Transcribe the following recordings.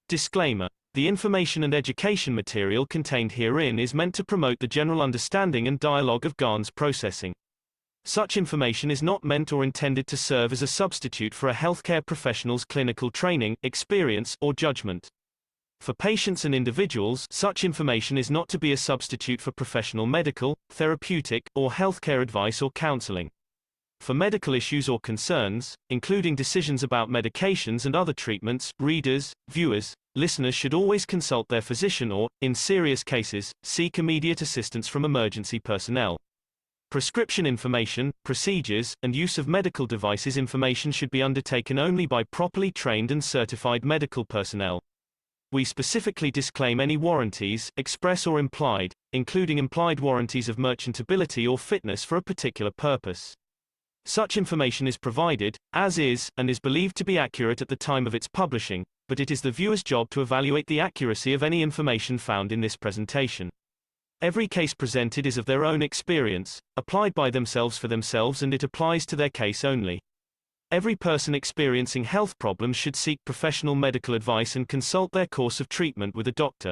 Disclaimer. The information and education material contained herein is meant to promote the general understanding and dialogue of GAN's processing. Such information is not meant or intended to serve as a substitute for a healthcare professional's clinical training, experience, or judgment. For patients and individuals, such information is not to be a substitute for professional medical, therapeutic, or healthcare advice or counseling. For medical issues or concerns, including decisions about medications and other treatments, readers, viewers, listeners should always consult their physician or, in serious cases, seek immediate assistance from emergency personnel. Prescription information, procedures, and use of medical devices information should be undertaken only by properly trained and certified medical personnel. We specifically disclaim any warranties, express or implied, including implied warranties of merchantability or fitness for a particular purpose. Such information is provided, as is, and is believed to be accurate at the time of its publishing, but it is the viewer's job to evaluate the accuracy of any information found in this presentation. Every case presented is of their own experience, applied by themselves for themselves, and it applies to their case only. Every person experiencing health problems should seek professional medical advice and consult their course of treatment with a doctor.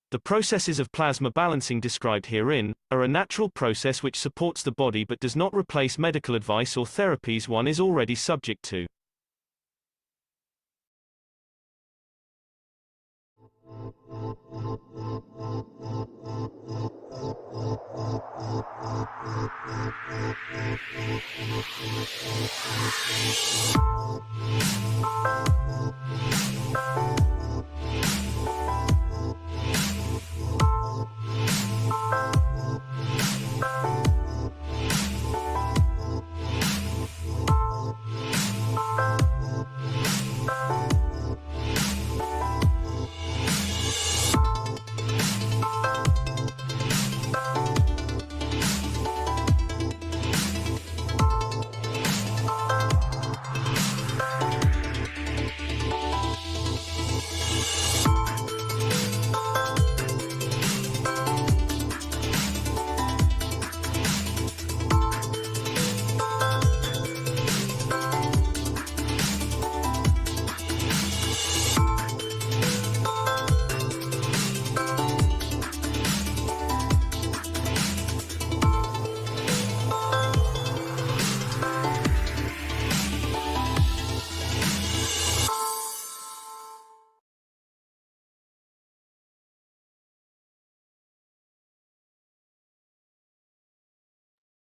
The processes of plasma balancing described herein are a natural process which supports the body but does not replace medical advice or therapies one is already subject to.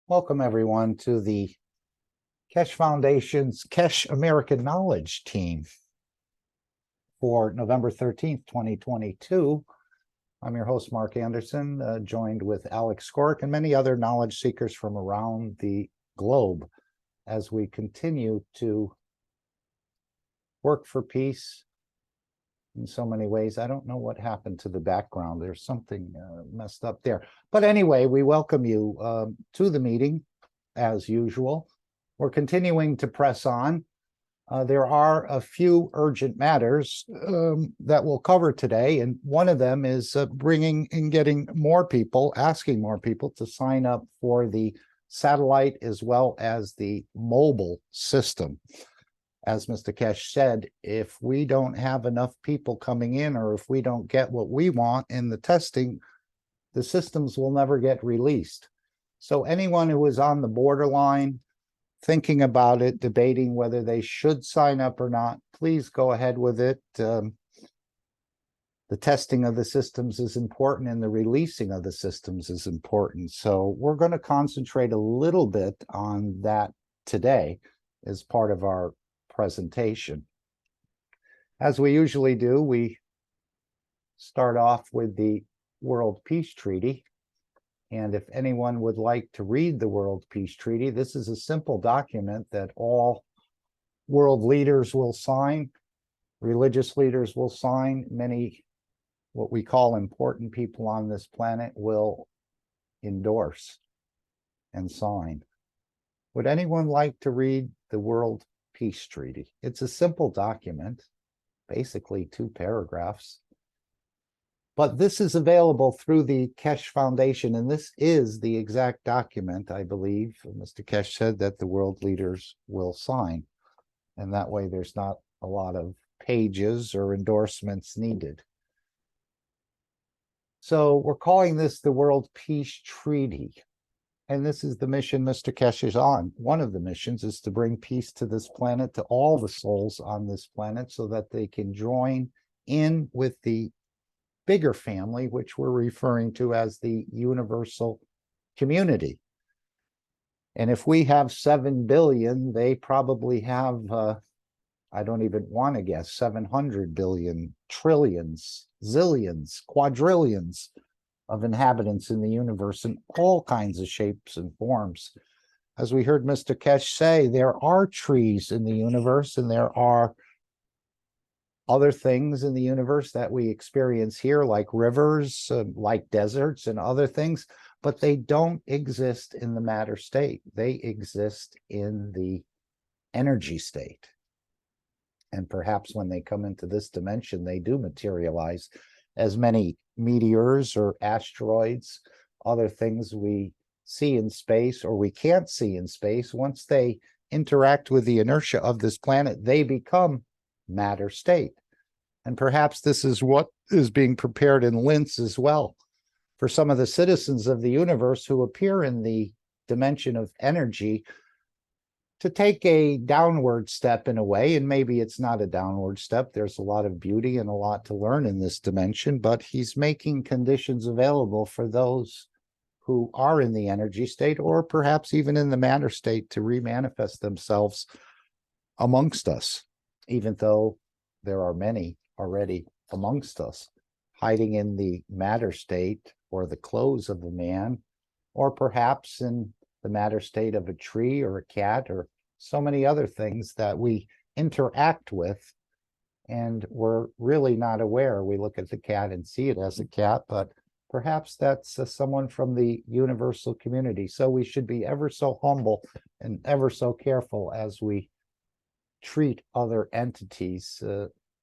Welcome, everyone, to the Keshe Foundation's Keshe American Knowledge Team for November 13th, 2022. I'm your host, Mark Anderson, joined with Alex Skork and many other knowledge seekers from around the globe as we continue to work for peace in so many ways. I don't know what happened to the background. There's something messed up there. But anyway, we welcome you to the meeting as usual. We're continuing to press on. There are a few urgent matters that we'll cover today, and one of them is bringing and getting more people, asking more people to sign up for the satellite as well as the mobile system. As Mr. Keshe said, if we don't have enough people coming in, or if we don't get what we want in the testing, the systems will never get released. So anyone who is on the borderline, thinking about it, debating whether they should sign up or not, please go ahead with it. The testing of the systems is important, and the releasing of the systems is important. So we're going to concentrate a little bit on that today as part of our presentation. As we usually do, we start off with the World Peace Treaty. And if anyone would like to read the World Peace Treaty, this is a simple document that all world leaders will sign, religious leaders will sign, many what we call important people on this planet will endorse and sign. Would anyone like to read the World Peace Treaty? It's a simple document, basically 2 paragraphs. But this is available through the Keshe Foundation, and this is the exact document, I believe, Mr. Keshe said, that the world leaders will sign. And that way there's not a lot of pages or endorsements needed. So we're calling this the World Peace Treaty. And this is the mission Mr. Keshe is on. One of the missions is to bring peace to this planet, to all the souls on this planet, so that they can join in with the bigger family, which we're referring to as the universal community. And if we have 7 billion, they probably have, I don't even want to guess, 700 billion, trillions, zillions, quadrillions of inhabitants in the universe in all kinds of shapes and forms. As we heard Mr. Keshe say, there are trees in the universe, and there are other things in the universe that we experience here, like rivers, like deserts and other things, but they don't exist in the matter state. They exist in the energy state. And perhaps when they come into this dimension, they do materialize as many meteors or asteroids, other things we see in space or we can't see in space. Once they interact with the inertia of this planet, they become matter state. And perhaps this is what is being prepared in Linz as well, for some of the citizens of the universe who appear in the dimension of energy to take a downward step in a way. And maybe it's not a downward step. There's a lot of beauty and a lot to learn in this dimension, but he's making conditions available for those who are in the energy state, or perhaps even in the matter state, to remanifest themselves amongst us, even though there are many already amongst us, hiding in the matter state or the clothes of a man, or perhaps in the matter state of a tree or a cat, or so many other things that we interact with and we're really not aware. We look at the cat and see it as a cat, but perhaps that's someone from the universal community. So we should be ever so humble and ever so careful as we treat other entities,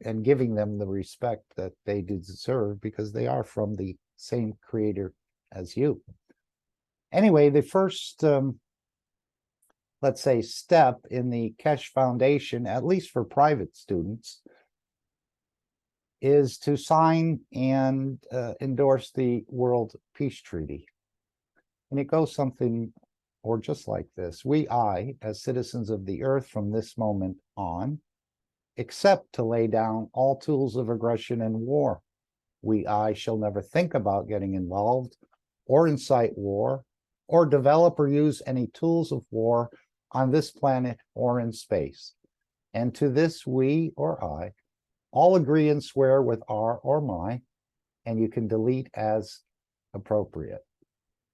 and giving them the respect that they deserve, because they are from the same creator as you. Anyway, the first, let's say, step in the Keshe Foundation, at least for private students, is to sign and endorse the World Peace Treaty. And it goes something or just like this. I, as citizens of the earth from this moment on, accept to lay down all tools of aggression and war. I shall never think about getting involved or incite war or develop or use any tools of war on this planet or in space. And to this we or I all agree and swear with our or my, and you can delete as appropriate.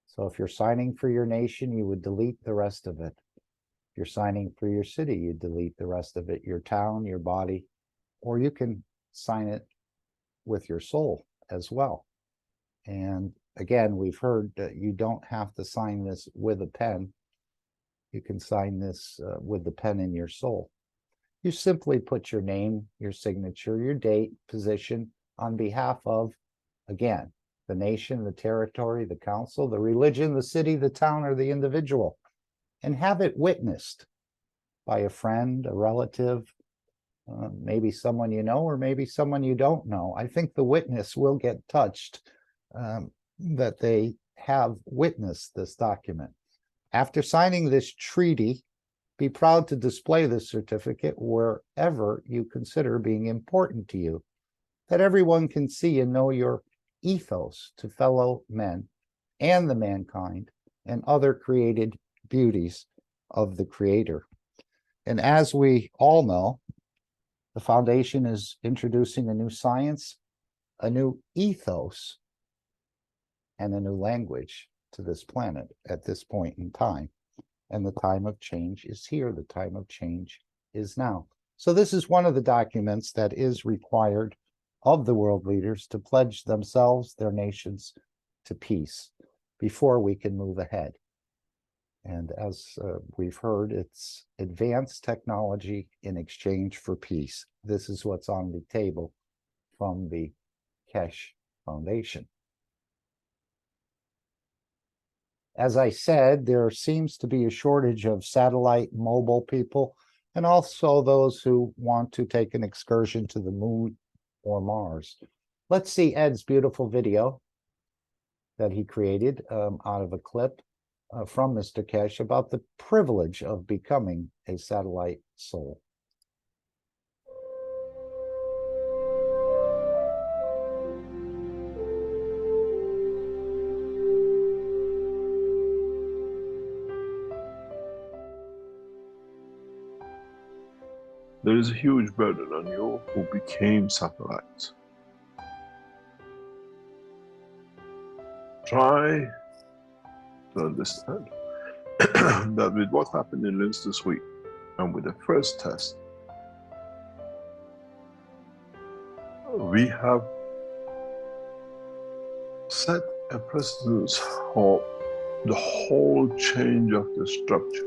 So if you're signing for your nation, you would delete the rest of it. If you're signing for your city, you delete the rest of it, your town, your body, or you can sign it with your soul as well. And again, we've heard that you don't have to sign this with a pen. You can sign this with the pen in your soul. You simply put your name, your signature, your date, position on behalf of, again, the nation, the territory, the council, the religion, the city, the town, or the individual, and have it witnessed by a friend, a relative, maybe someone you know, or maybe someone you don't know. I think the witness will get touched that they have witnessed this document. After signing this treaty, be proud to display this certificate wherever you consider being important to you, that everyone can see and know your ethos to fellow men and the mankind and other created beauties of the Creator. And as we all know, the Foundation is introducing a new science, a new ethos, and a new language to this planet at this point in time. And the time of change is here. The time of change is now. So this is one of the documents that is required of the world leaders to pledge themselves, their nations, to peace before we can move ahead. And as we've heard, it's advanced technology in exchange for peace. This is what's on the table from the Keshe Foundation. As I said, there seems to be a shortage of satellite mobile people and also those who want to take an excursion to the moon or Mars. Let's see Ed's beautiful video that he created out of a clip from Mr. Keshe about the privilege of becoming a satellite soul. There is a huge burden on you who became satellites. Try to understand that with what happened in Linz this week, and with the first test, we have set a precedence for the whole change of the structure.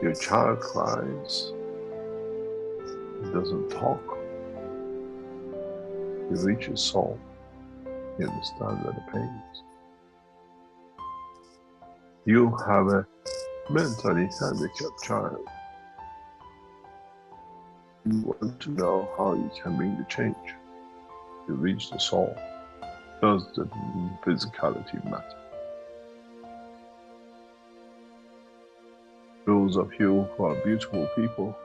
Your child cries, he doesn't talk, you reach his soul, he understands where the pain is. You have a mentally handicapped child. You want to know how you can bring the change. You reach the soul. Does the physicality matter? Those of you who are beautiful people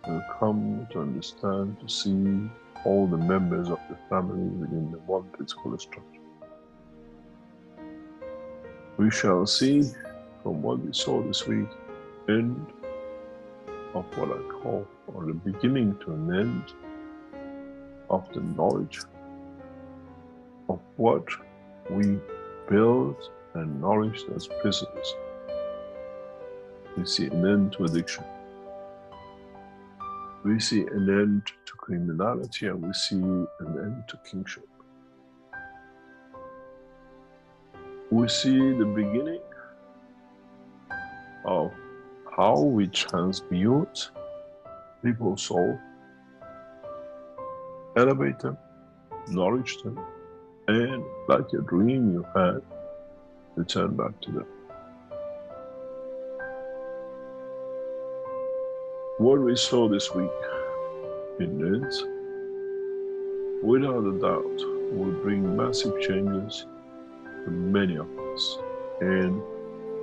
will come to understand, to see all the members of the family within the one physical structure. We shall see from what we saw this week, end of what I call, or the beginning to an end of the knowledge of what we build and nourish as prisons. We see an end to addiction. We see an end to criminality, and we see an end to kingship. We see the beginning of how we transmute people's soul, elevate them, nourish them, and like a dream you had, return back to them. What we saw this week in Linz, without a doubt, will bring massive changes to many of us. And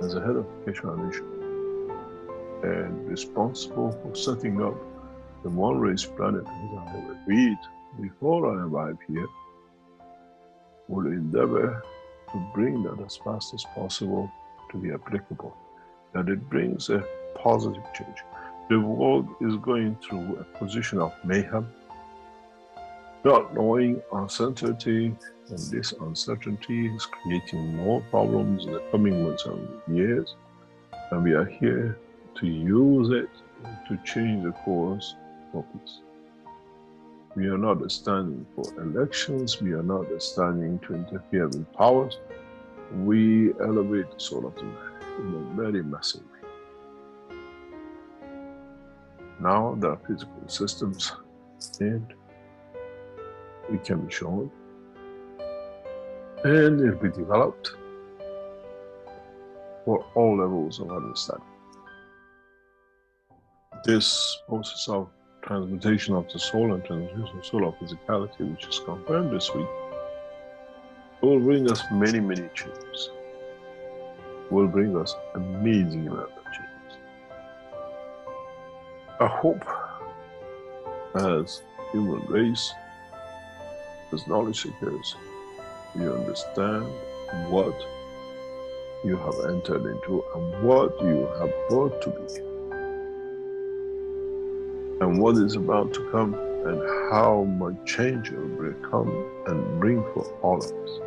as a head of the Keshe Foundation and responsible for setting up the one race planet, as I have agreed before I arrived here, will endeavor to bring that as fast as possible to be applicable, that it brings a positive change. The world is going through a position of mayhem, not knowing uncertainty, and this uncertainty is creating more problems in the coming months and years, and we are here to use it to change the course for peace. We are not standing for elections, we are not standing to interfere with powers. We elevate the soul of the man in a very massive way. Now there are physical systems, and it can be shown, and it will be developed for all levels of understanding. This process of transmutation of the soul and transmutation of soul of physicality, which is confirmed this week, will bring us many, many changes. Will bring us amazing amount of changes. I hope, as human race, as knowledge seekers, you understand what you have entered into and what you have brought to be, and what is about to come, and how much change it will come and bring for all of us.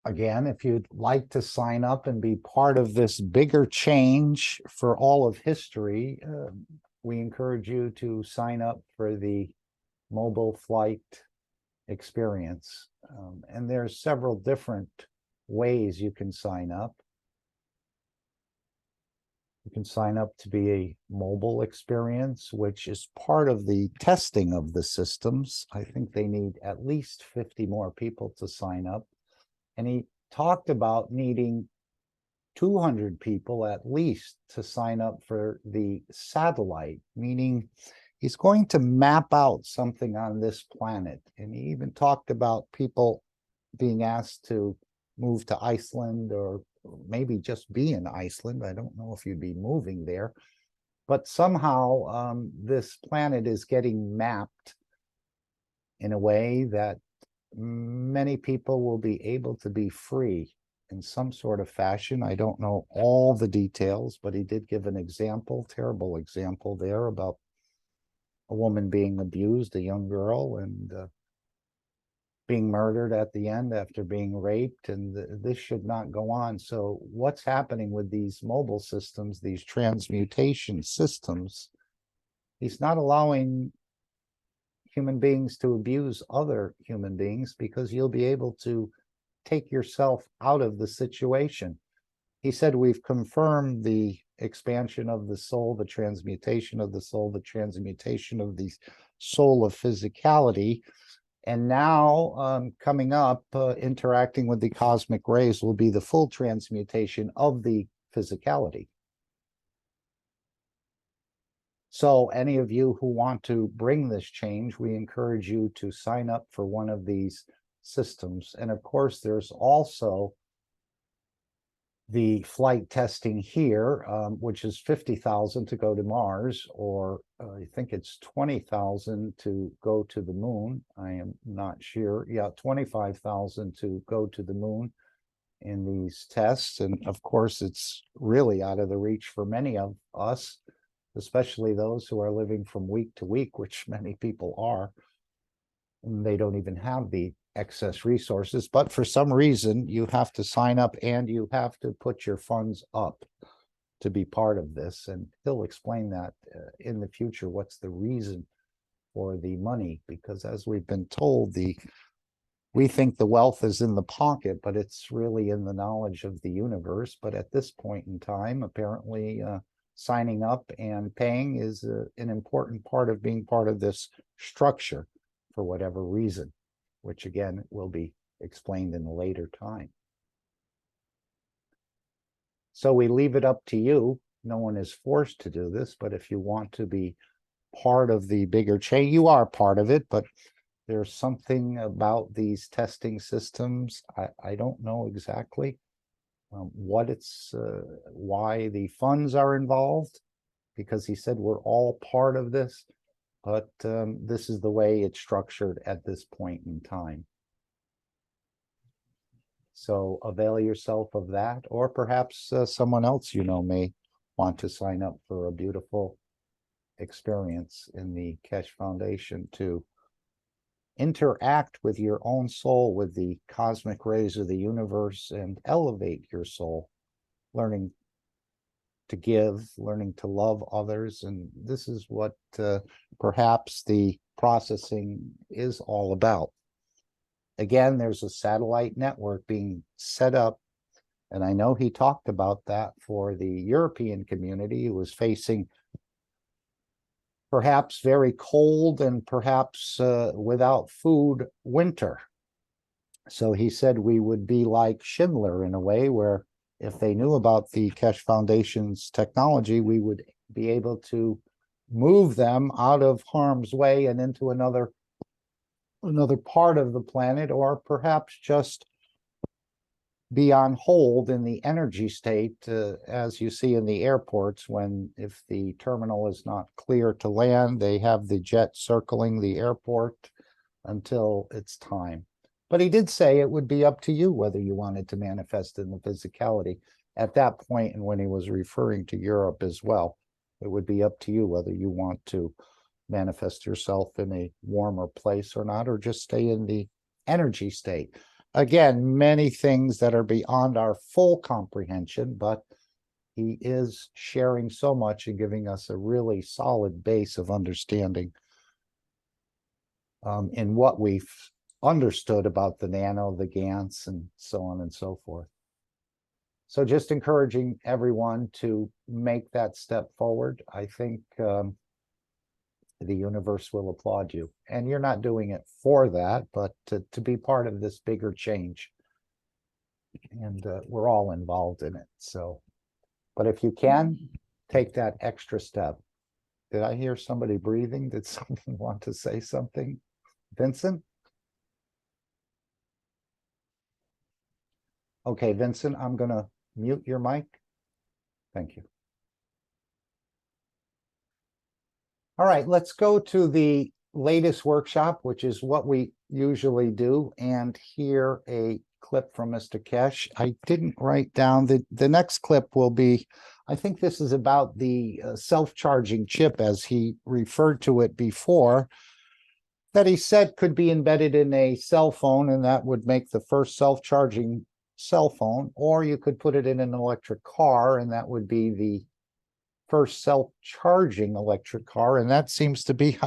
Again, if you'd like to sign up and be part of this bigger change for all of history, we encourage you to sign up for the mobile flight experience. And there's several different ways you can sign up. You can sign up to be a mobile experience, which is part of the testing of the systems. I think they need at least 50 more people to sign up. And he talked about needing 200 people at least to sign up for the satellite, meaning he's going to map out something on this planet. And he even talked about people being asked to move to Iceland or maybe just be in Iceland. I don't know if you'd be moving there, but somehow this planet is getting mapped in a way that many people will be able to be free in some sort of fashion. I don't know all the details, but he did give an example, terrible example there about a woman being abused, a young girl, and being murdered at the end after being raped, and this should not go on. So what's happening with these mobile systems, these transmutation systems, he's not allowing human beings to abuse other human beings because you'll be able to take yourself out of the situation. He said, we've confirmed the expansion of the soul, the transmutation of the soul, the transmutation of the soul of physicality. And now coming up, interacting with the cosmic rays will be the full transmutation of the physicality. So any of you who want to bring this change, we encourage you to sign up for one of these systems. And of course, there's also the flight testing here, which is 50,000 to go to Mars, or I think it's 20,000 to go to the moon. I am not sure. Yeah, 25,000 to go to the moon in these tests. And of course, it's really out of the reach for many of us, especially those who are living from week to week, which many people are. And they don't even have the excess resources, but for some reason you have to sign up and you have to put your funds up to be part of this. And he'll explain that in the future, what's the reason for the money, because as we've been told, we think the wealth is in the pocket, but it's really in the knowledge of the universe. But at this point in time, apparently signing up and paying is an important part of being part of this structure for whatever reason, which again will be explained in a later time. So we leave it up to you. No one is forced to do this, but if you want to be part of the bigger chain, you are part of it, but there's something about these testing systems. I don't know exactly what it's, why the funds are involved, because he said we're all part of this, but this is the way it's structured at this point in time. So avail yourself of that, or perhaps someone else you know may want to sign up for a beautiful experience in the Keshe Foundation to interact with your own soul, with the cosmic rays of the universe, and elevate your soul, learning to give, learning to love others. And this is what perhaps the processing is all about. Again, there's a satellite network being set up, and I know he talked about that for the European community who was facing perhaps very cold and perhaps without food winter. So he said we would be like Schindler in a way, where if they knew about the Keshe Foundation's technology, we would be able to move them out of harm's way and into another part of the planet, or perhaps just be on hold in the energy state, as you see in the airports, when if the terminal is not clear to land, they have the jet circling the airport until it's time. But he did say it would be up to you whether you wanted to manifest in the physicality at that point, and when he was referring to Europe as well, it would be up to you whether you want to manifest yourself in a warmer place or not, or just stay in the energy state. Again, many things that are beyond our full comprehension, but he is sharing so much and giving us a really solid base of understanding in what we've understood about the nano, the GANs, and so on and so forth. So just encouraging everyone to make that step forward. I think the universe will applaud you. And you're not doing it for that, but to be part of this bigger change. And we're all involved in it. So, but if you can, take that extra step. Did I hear somebody breathing? Did someone want to say something? Vincent? Okay, Vincent, I'm going to mute your mic. Thank you. All right, let's go to the latest workshop, which is what we usually do, and hear a clip from Mr. Keshe. I didn't write down the next clip will be, I think this is about the self-charging chip, as he referred to it before, that he said could be embedded in a cell phone, and that would make the first self-charging cell phone, or you could put it in an electric car, and that would be the first self-charging electric car. And that seems to be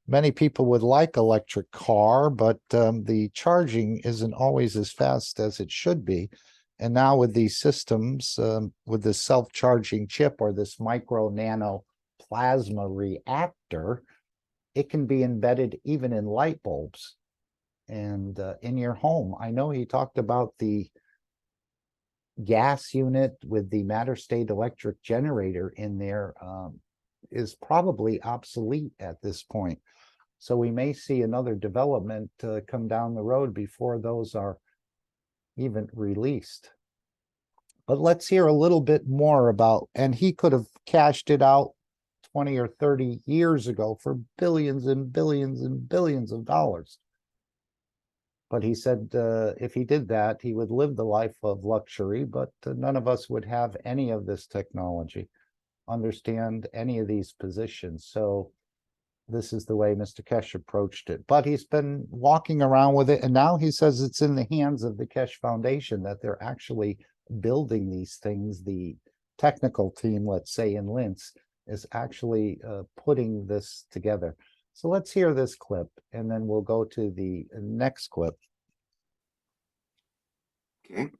many people would like electric car, but the charging isn't always as fast as it should be. And now with these systems, with the self-charging chip or this micro nano plasma reactor, it can be embedded even in light bulbs and in your home. I know he talked about the gas unit with the matter state electric generator in there is probably obsolete at this point. So we may see another development come down the road before those are even released. But let's hear a little bit more about, and he could have cashed it out 20 or 30 years ago for billions and billions and billions of dollars. But he said if he did that, he would live the life of luxury, but none of us would have any of this technology, understand any of these positions. So this is the way Mr. Keshe approached it. But he's been walking around with it, and now he says it's in the hands of the Keshe Foundation, that they're actually building these things. The technical team, let's say in Linz, is actually putting this together. So let's hear this clip, and then we'll go to the next clip. Okay.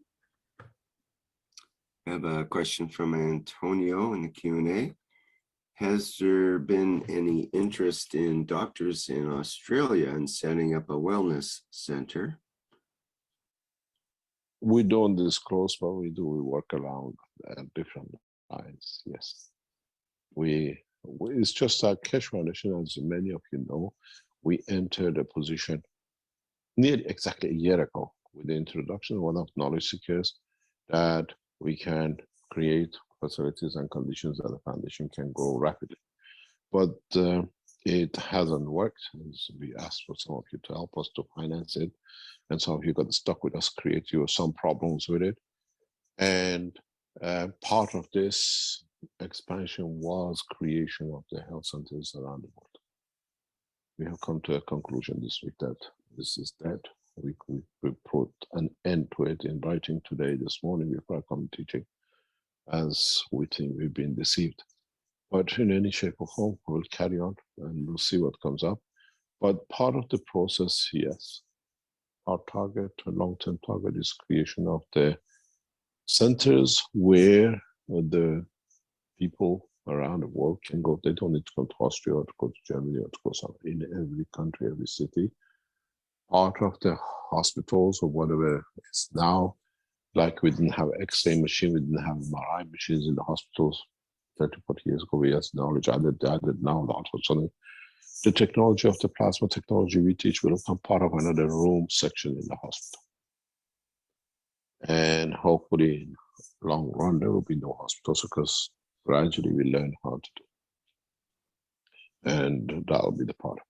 I have a question from Antonio in the Q&A. Has there been any interest in doctors in Australia in setting up a wellness center? We don't disclose what we do. We work around different lines. Yes, it's just our Keshe Foundation, as many of you know, we entered a position nearly exactly a year ago with the introduction of one of knowledge seekers, that we can create facilities and conditions that the foundation can grow rapidly. But it hasn't worked. So we asked for some of you to help us to finance it, and some of you got stuck with us, create some problems with it. And part of this expansion was creation of the health centers around the world. We have come to a conclusion this week that this is dead. We put an end to it in writing today, this morning, before I come teaching, as we think we've been deceived. But in any shape or form, we'll carry on and we'll see what comes up. But part of the process, yes, our target, a long-term target, is creation of the centers where the people around the world can go. They don't need to come to Austria or to go to Germany or to go somewhere. In every country, every city, part of the hospitals or whatever is now, like we didn't have X-ray machine, we didn't have MRI machines in the hospitals 30, 40 years ago. We had knowledge added now, unfortunately. The technology of the plasma technology we teach will become part of another room section in the hospital. And hopefully, in the long run, there will be no hospitals, because gradually we learn how to do. And that'll be the part of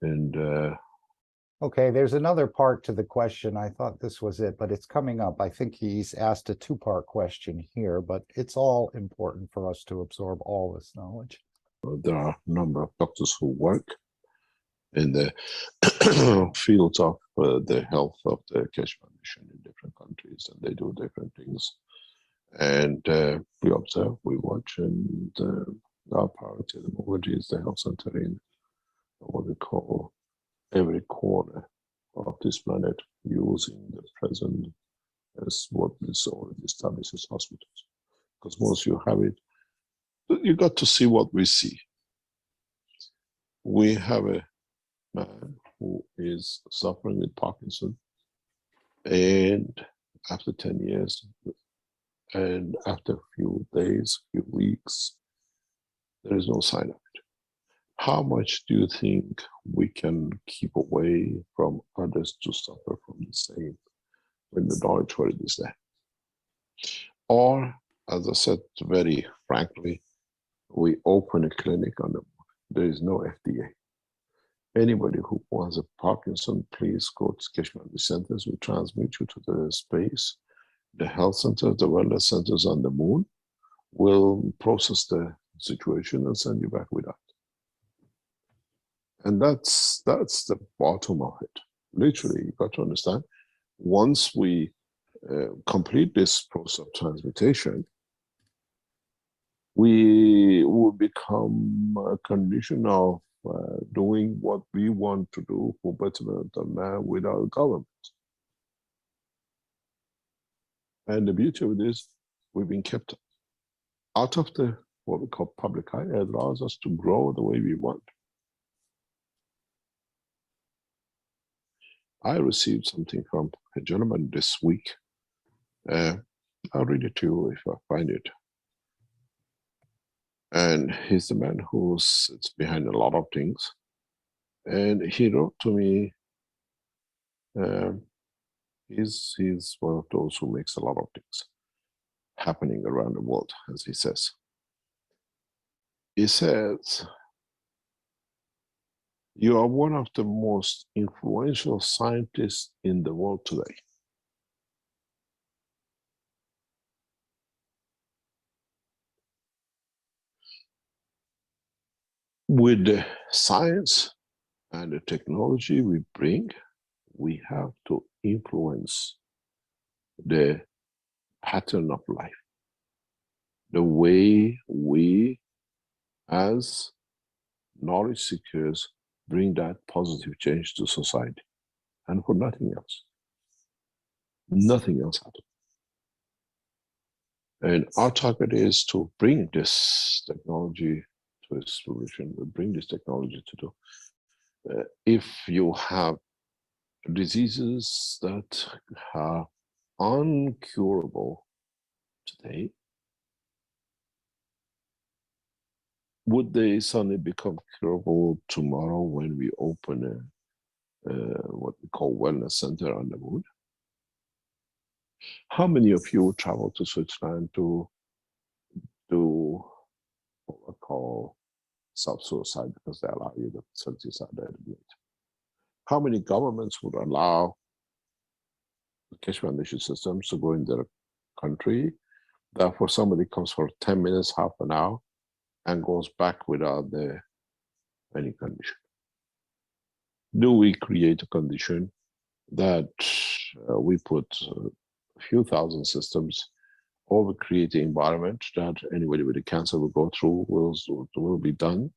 it. And okay, there's another part to the question. I thought this was it, but it's coming up. I think he's asked a two-part question here, but it's all important for us to absorb all this knowledge. there are a number of doctors who work in the fields of the health of the Keshe Foundation in different countries, and they do different things. And we observe, we watch, and our priority at the moment is the health center in what we call every corner of this planet, using the present as what is already established as hospitals. Because once you have it, you got to see what we see. We have a man who is suffering with Parkinson, and after 10 years, and after a few days, few weeks, there is no sign of it. How much do you think we can keep away from others to suffer from the same when the knowledge for it is there? Or, as I said very frankly, we open a clinic on them. There is no FDA. Anybody who wants a Parkinson, please go to Keshe centers. We transmit you to the space. The health centers, the wellness centers on the moon will process the situation and send you back with that. And that's the bottom of it. Literally, you got to understand, once we complete this process of transmutation, we will become a condition of doing what we want to do for betterment of man without government. And the beauty of it is, we've been kept out of the what we call public eye. It allows us to grow the way we want. I received something from a gentleman this week. I'll read it to you if I find it. And he's the man who sits behind a lot of things. And he wrote to me, he's one of those who makes a lot of things happening around the world, as he says. He says, you are one of the most influential scientists in the world today. With the science and the technology we bring, we have to influence the pattern of life, the way we, as knowledge seekers, bring that positive change to society, and for nothing else. Nothing else happens. And our target is to bring this technology to its fruition. We bring this technology to do. If you have diseases that are uncurable today, would they suddenly become curable tomorrow when we open what we call wellness center on the moon? How many of you travel to Switzerland to do what we call self-suicide because they allow you, the facilities are there to do it? How many governments would allow the Keshe Foundation systems to go in their country? Therefore, somebody comes for 10 minutes, half an hour, and goes back without any condition. Do we create a condition that we put a few thousand systems, or we create an environment that anybody with a cancer will go through, will be done,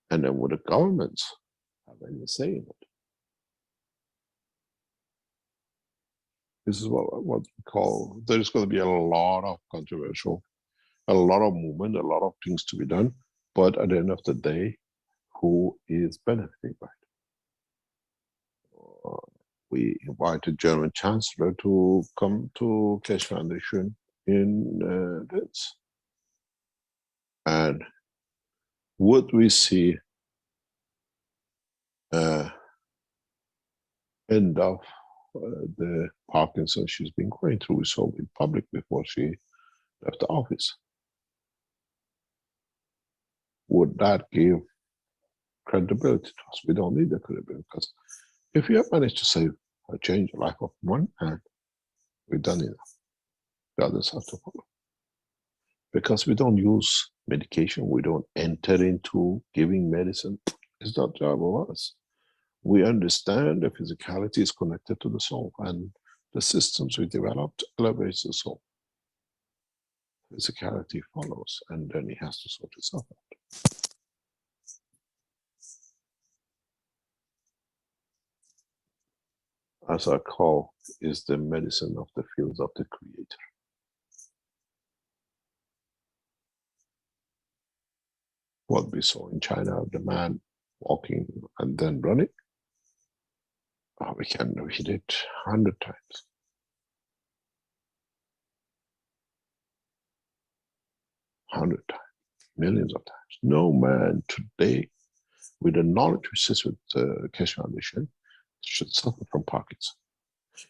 and then would the governments have any say in it? This is what we call, there's going to be a lot of controversial, a lot of movement, a lot of things to be done, but at the end of the day, who is benefiting by it? We invited German Chancellor to come to Keshe Foundation in Linz. And would we see end of the Parkinson she's been going through? We saw in public before she left the office. Would that give credibility to us? We don't need the credibility, because if you have managed to save or change the life of one man, we've done enough. The others have to follow. Because we don't use medication, we don't enter into giving medicine. It's not job of us. We understand the physicality is connected to the soul, and the systems we developed elevates the soul. Physicality follows, and then it has to sort itself out. as I call, is the medicine of the fields of the creator. What we saw in China, the man walking and then running, we can read it 100 times. Millions of times. No man today, with the knowledge which sits with the Keshe Foundation, should suffer from Parkinson,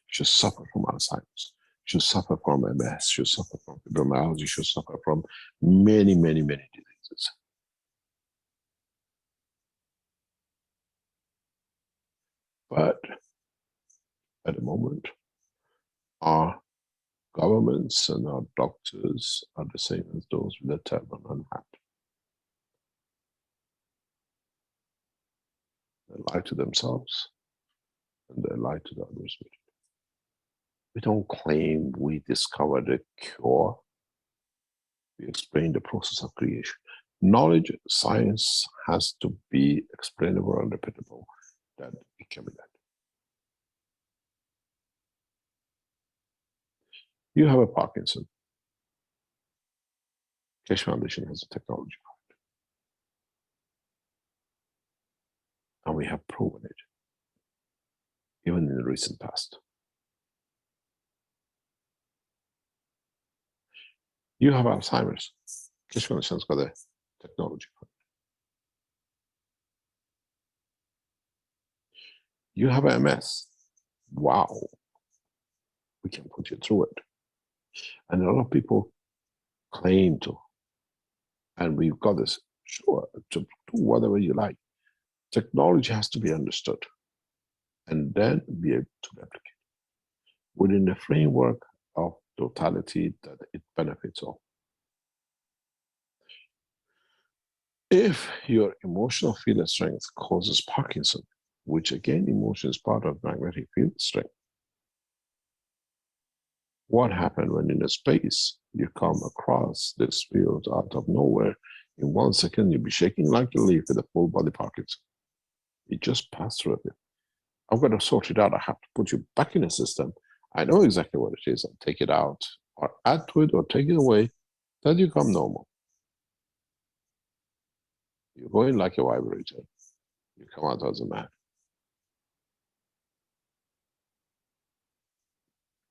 should suffer from Alzheimer's, should suffer from MS, should suffer from fibromyalgia, should suffer from many, many, many diseases. But at the moment, our governments and our doctors are the same as those with a turban on hand. They lie to themselves and they lie to the others with it. We don't claim we discovered a cure. We explain the process of creation. Knowledge, science has to be explainable and repeatable, that it can be done. You have a Parkinson. Keshe Foundation has a technology for it. And we have proven it, even in the recent past. You have Alzheimer's. Keshe Foundation's got a technology for it. You have MS. Wow. We can put you through it. And a lot of people claim to. And we've got this, sure, to do whatever you like. Technology has to be understood and then be able to replicate within the framework of totality that it benefits all. If your emotional field strength causes Parkinson, which again, emotion is part of magnetic field strength, what happened when in a space you come across this field out of nowhere? In 1 second, you'll be shaking like a leaf with a full body Parkinson. You just pass through it. I've got to sort it out. I have to put you back in the system. I know exactly what it is and take it out or add to it or take it away. Then you come normal. You go in like a vibrator. You come out as a man.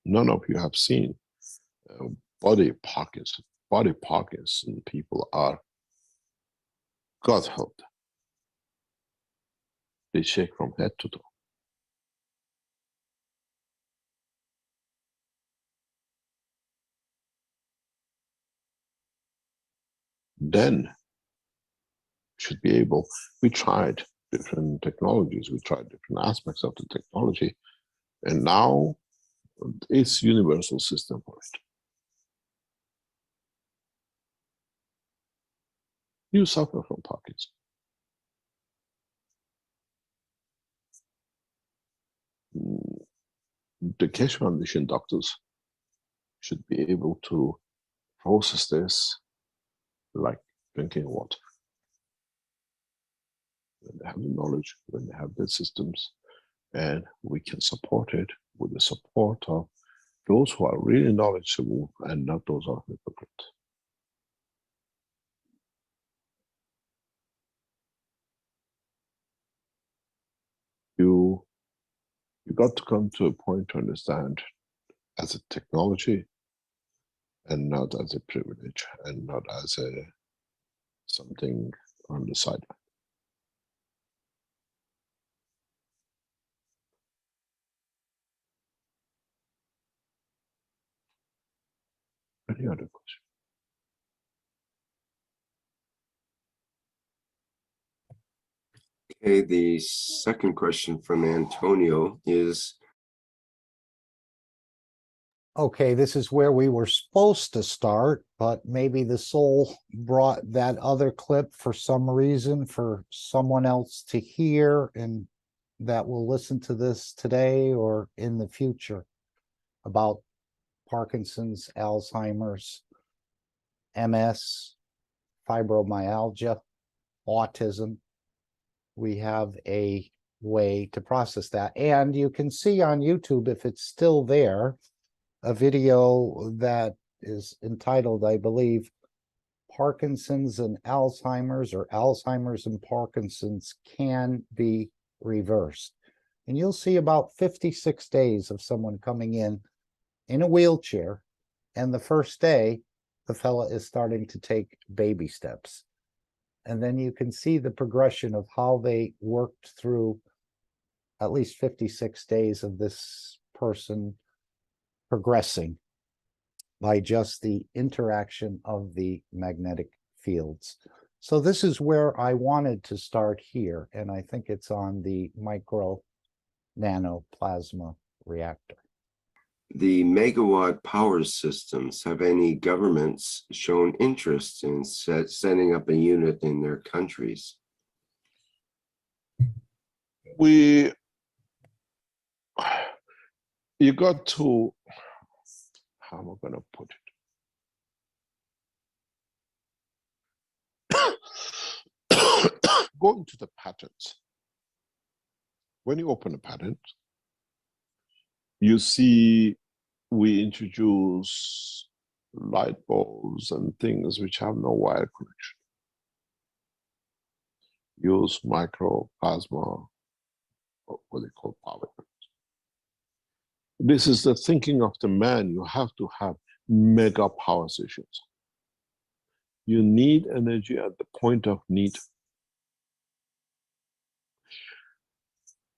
None of you have seen body Parkinson. Body Parkinson people are, God help them. They shake from head to toe. Then should be able, we tried different technologies, we tried different aspects of the technology, and now it's universal system for it. You suffer from Parkinson. The Keshe Foundation doctors should be able to process this like drinking water. When they have the knowledge, when they have the systems, and we can support it with the support of those who are really knowledgeable and not those who are hypocrites. You got to come to a point to understand as a technology and not as a privilege and not as a something on the sideline. Any other question? Okay, the second question from Antonio is, Okay, this is where we were supposed to start, but maybe the soul brought that other clip for some reason for someone else to hear and that will listen to this today or in the future about Parkinson's, Alzheimer's, MS, fibromyalgia, autism. We have a way to process that. And you can see on YouTube, if it's still there, a video that is entitled, I believe, Parkinson's and Alzheimer's, or Alzheimer's and Parkinson's can be reversed. And you'll see about 56 days of someone coming in a wheelchair, and the first day, the fella is starting to take baby steps. And then you can see the progression of how they worked through at least 56 days of this person progressing by just the interaction of the magnetic fields. So this is where I wanted to start here, and I think it's on the micro nanoplasma reactor. The megawatt power systems, have any governments shown interest in setting up a unit in their countries? You got to, how am I going to put it? Go into the patents. When you open a patent, you see we introduce light bulbs and things which have no wire connection. Use microplasma, or what they call power. This is the thinking of the man. You have to have mega power stations. You need energy at the point of need.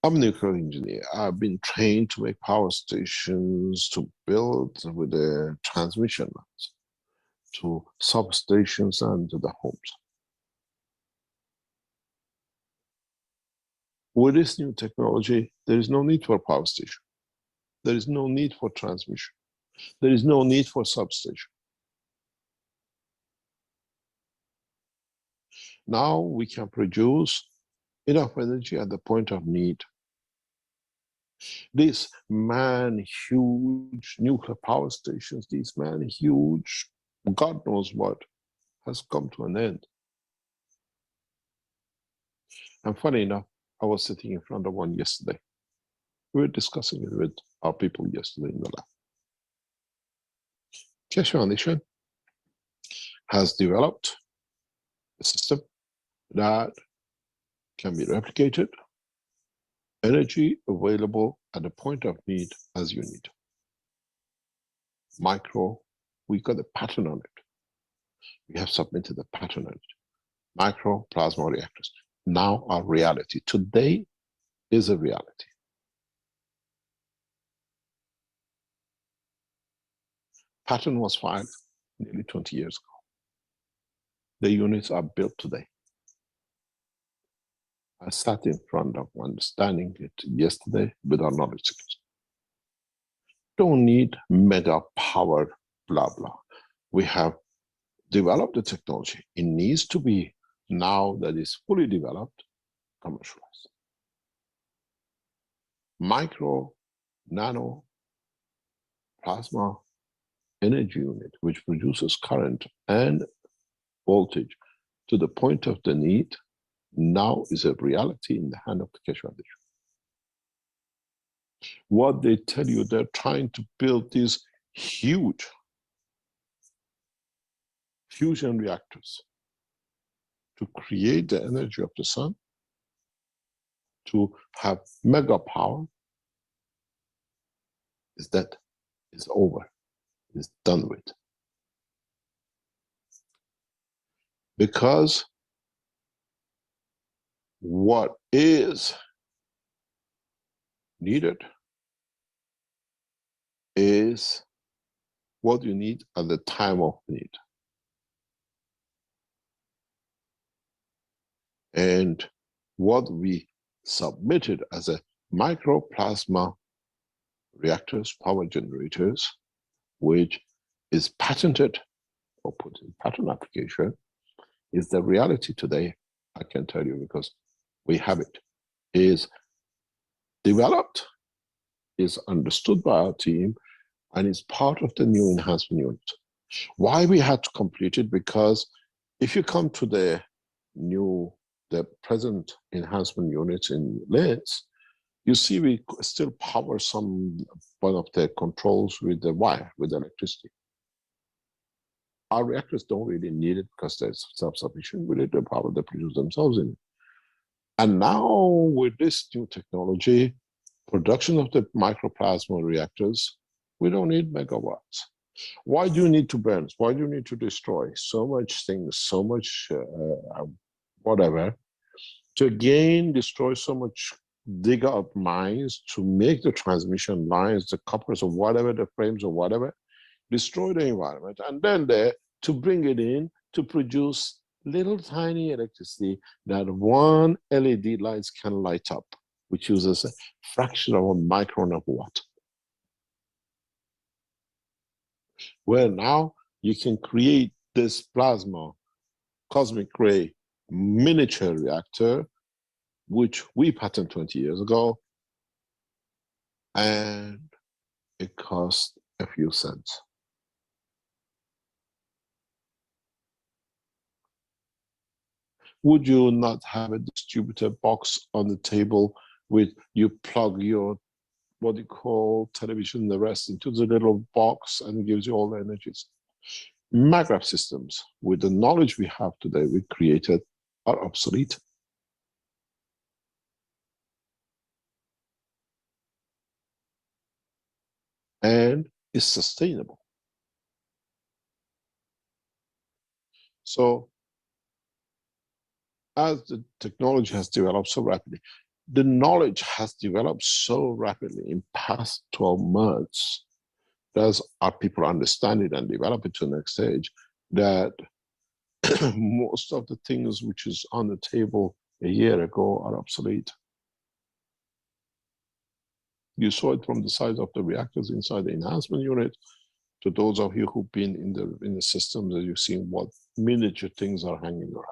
I'm a nuclear engineer. I've been trained to make power stations, to build with the transmission lines, to substations and to the homes. With this new technology, there is no need for a power station. There is no need for transmission. There is no need for substation. Now we can produce enough energy at the point of need. These man-huge nuclear power stations, these man-huge, God knows what, has come to an end. And funny enough, I was sitting in front of one yesterday. We were discussing it with our people yesterday in the lab. Keshe Foundation has developed a system that can be replicated, energy available at the point of need as you need. Micro, we got a patent on it. We have submitted a patent on it. Micro plasma reactors now are reality. Today is a reality. Patent was filed nearly 20 years ago. The units are built today. I sat in front of understanding it yesterday with our knowledge seekers. Don't need mega power, blah, blah. We have developed the technology. It needs to be, now that it's fully developed, commercialized. Micro, nano, plasma energy unit, which produces current and voltage to the point of the need, now is a reality in the hand of the Keshe Foundation. What they tell you, they're trying to build these huge fusion reactors to create the energy of the sun, to have mega power, is dead, is over, is done with. Because what is needed is what you need at the time of need. And what we submitted as a microplasma reactors, power generators, which is patented or put in patent application, is the reality today. I can tell you because we have it. Is developed, is understood by our team, and is part of the new enhancement unit. Why we had to complete it? Because if you come to the new the present enhancement units in LIDS, you see we still power one of the controls with the wire, with electricity. Our reactors don't really need it because they're self-sufficient. We need the power they produce themselves in it. And now with this new technology, production of the microplasma reactors, we don't need megawatts. Why do you need to burn? Why do you need to destroy so much things, so much whatever, to again destroy so much, dig up mines to make the transmission lines, the coppers or whatever, the frames or whatever, destroy the environment, and then there to bring it in to produce little tiny electricity that one LED lights can light up, which uses a fraction of a micron of watt. Where now you can create this plasma cosmic ray miniature reactor, which we patented 20 years ago, and it cost a few cents. Would you not have a distributor box on the table with you plug your what you call television and the rest into the little box and it gives you all the energies? Maggraph systems, with the knowledge we have today, we created, are obsolete. And is sustainable. So as the technology has developed so rapidly, the knowledge has developed so rapidly in past 12 months, as our people understand it and develop it to the next stage, that most of the things which is on the table a year ago are obsolete. You saw it from the size of the reactors inside the enhancement unit, to those of you who've been in the system, that you've seen what miniature things are hanging around.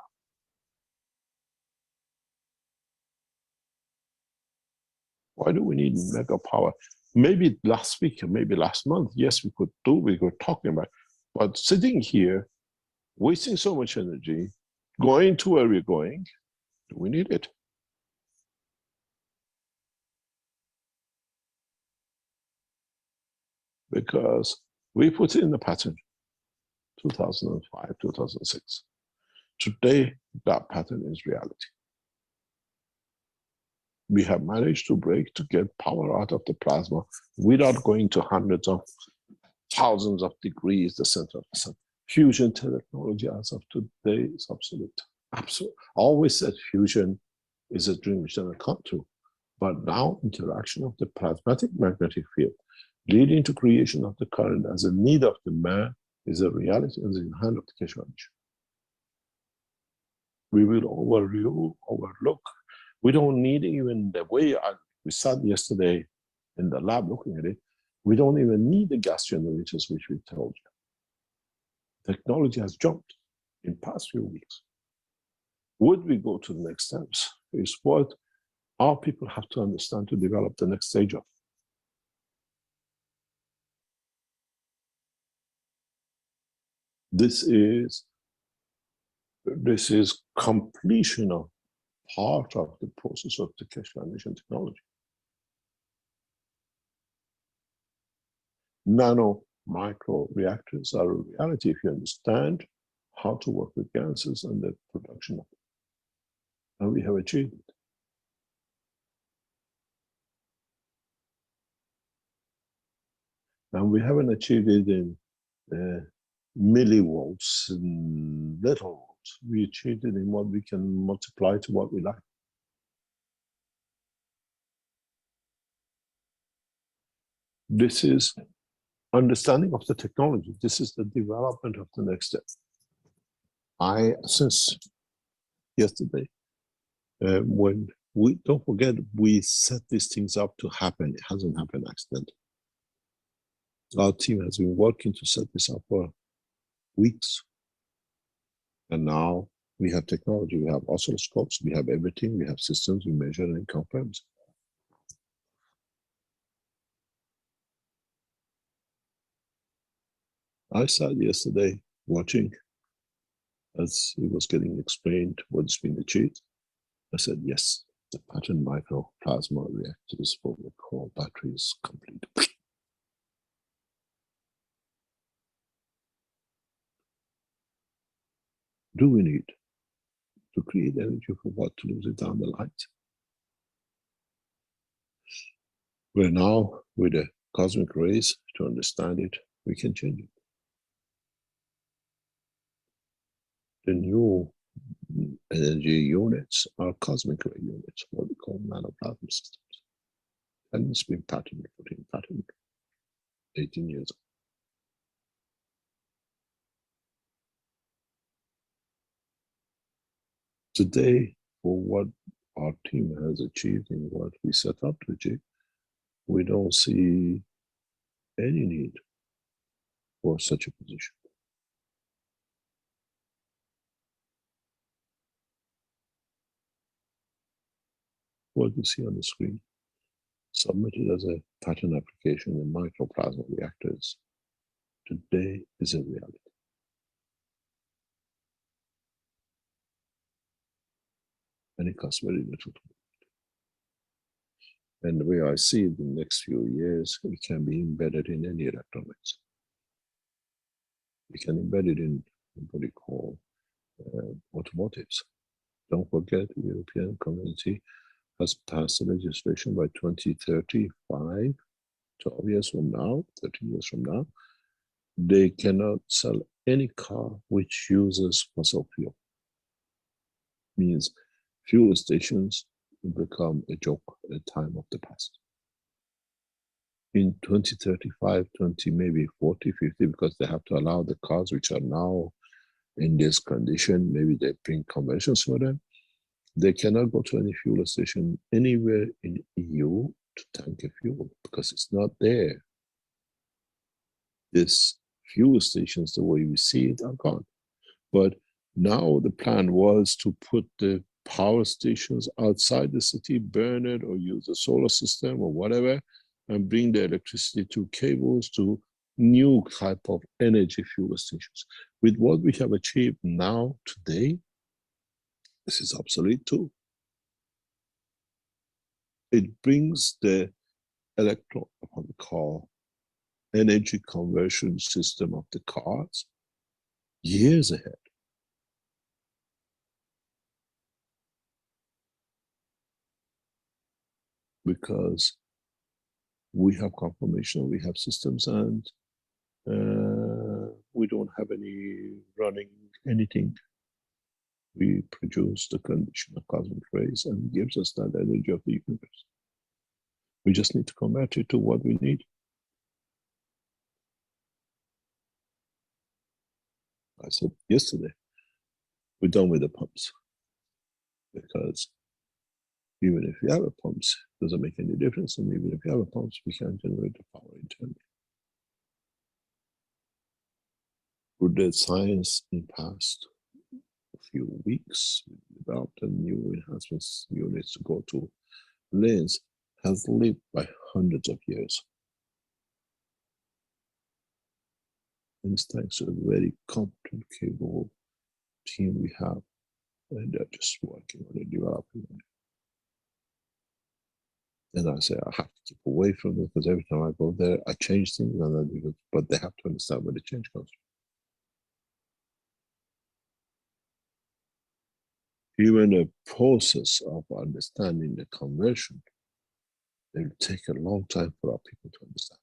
Why do we need mega power? Maybe last week or maybe last month, yes, we were talking about it. But sitting here, wasting so much energy, going to where we're going, do we need it? Because we put it in the pattern, 2005, 2006. Today, that pattern is reality. We have managed to get power out of the plasma without going to hundreds of thousands of degrees, the center of the sun. Fusion technology as of today is obsolete. Absolutely. Always said fusion is a dream which doesn't come true. But now interaction of the plasmatic magnetic field leading to creation of the current as a need of the man is a reality and is in the hand of the Keshe. We will overlook. We don't need even the way we sat yesterday in the lab looking at it. We don't even need the gas generators, which we told you. Technology has jumped in past few weeks. Would we go to the next steps? Is what our people have to understand to develop the next stage of. This is completion of part of the process of the Keshe Foundation technology. Nano micro reactors are a reality if you understand how to work with gases and the production of it. And we have achieved it. And we haven't achieved it in millivolts and little volts. We achieved it in what we can multiply to what we like. This is understanding of the technology. This is the development of the next step. Since yesterday, when we don't forget, we set these things up to happen. It hasn't happened accidentally. Our team has been working to set this up for weeks. And now we have technology, we have oscilloscopes, we have everything, we have systems, we measure and confirm. I sat yesterday watching as it was getting explained what's been achieved. I said, yes, the pattern microplasma reactors for the core battery is complete. Do we need to create energy for what to lose it down the line? Where now, with the cosmic rays, to understand it, we can change it. The new energy units are cosmic ray units, what we call nanoplasma systems. And it's been patented, put in patent 18 years ago. Today, for what our team has achieved and what we set up to achieve, we don't see any need for such a position. What you see on the screen, submitted as a patent application in microplasma reactors, today is a reality. And it costs very little. And the way I see it in the next few years, it can be embedded in any electronics. We can embed it in what we call automotives. Don't forget, the European community has passed a legislation by 2035, 12 years from now, 13 years from now, they cannot sell any car which uses fossil fuel. Means fuel stations become a joke, a time of the past. In 2035, 20, maybe 40, 50, because they have to allow the cars which are now in this condition, maybe they bring conversions for them. They cannot go to any fuel station anywhere in EU to tank a fuel because it's not there. This fuel stations, the way we see it, are gone. But now the plan was to put the power stations outside the city, burn it or use a solar system or whatever, and bring the electricity to cables to new type of energy fuel stations. With what we have achieved now, today, this is obsolete too. It brings the electron of the car, energy conversion system of the cars years ahead. Because we have confirmation, we have systems, and we don't have any running anything. We produce the condition of cosmic rays and gives us that energy of the universe. We just need to convert it to what we need. I said yesterday, we're done with the pumps. Because even if you have a pumps, it doesn't make any difference. And even if you have a pumps, we can generate the power internally. With the science in past few weeks, we developed a new enhancements units to go to lanes, has lived by hundreds of years. And it's thanks to a very competent, capable team we have, and they're just working on it, developing it. And I say, I have to keep away from it because every time I go there, I change things, and I do it, but they have to understand where the change comes from. Even a process of understanding the conversion, it will take a long time for our people to understand.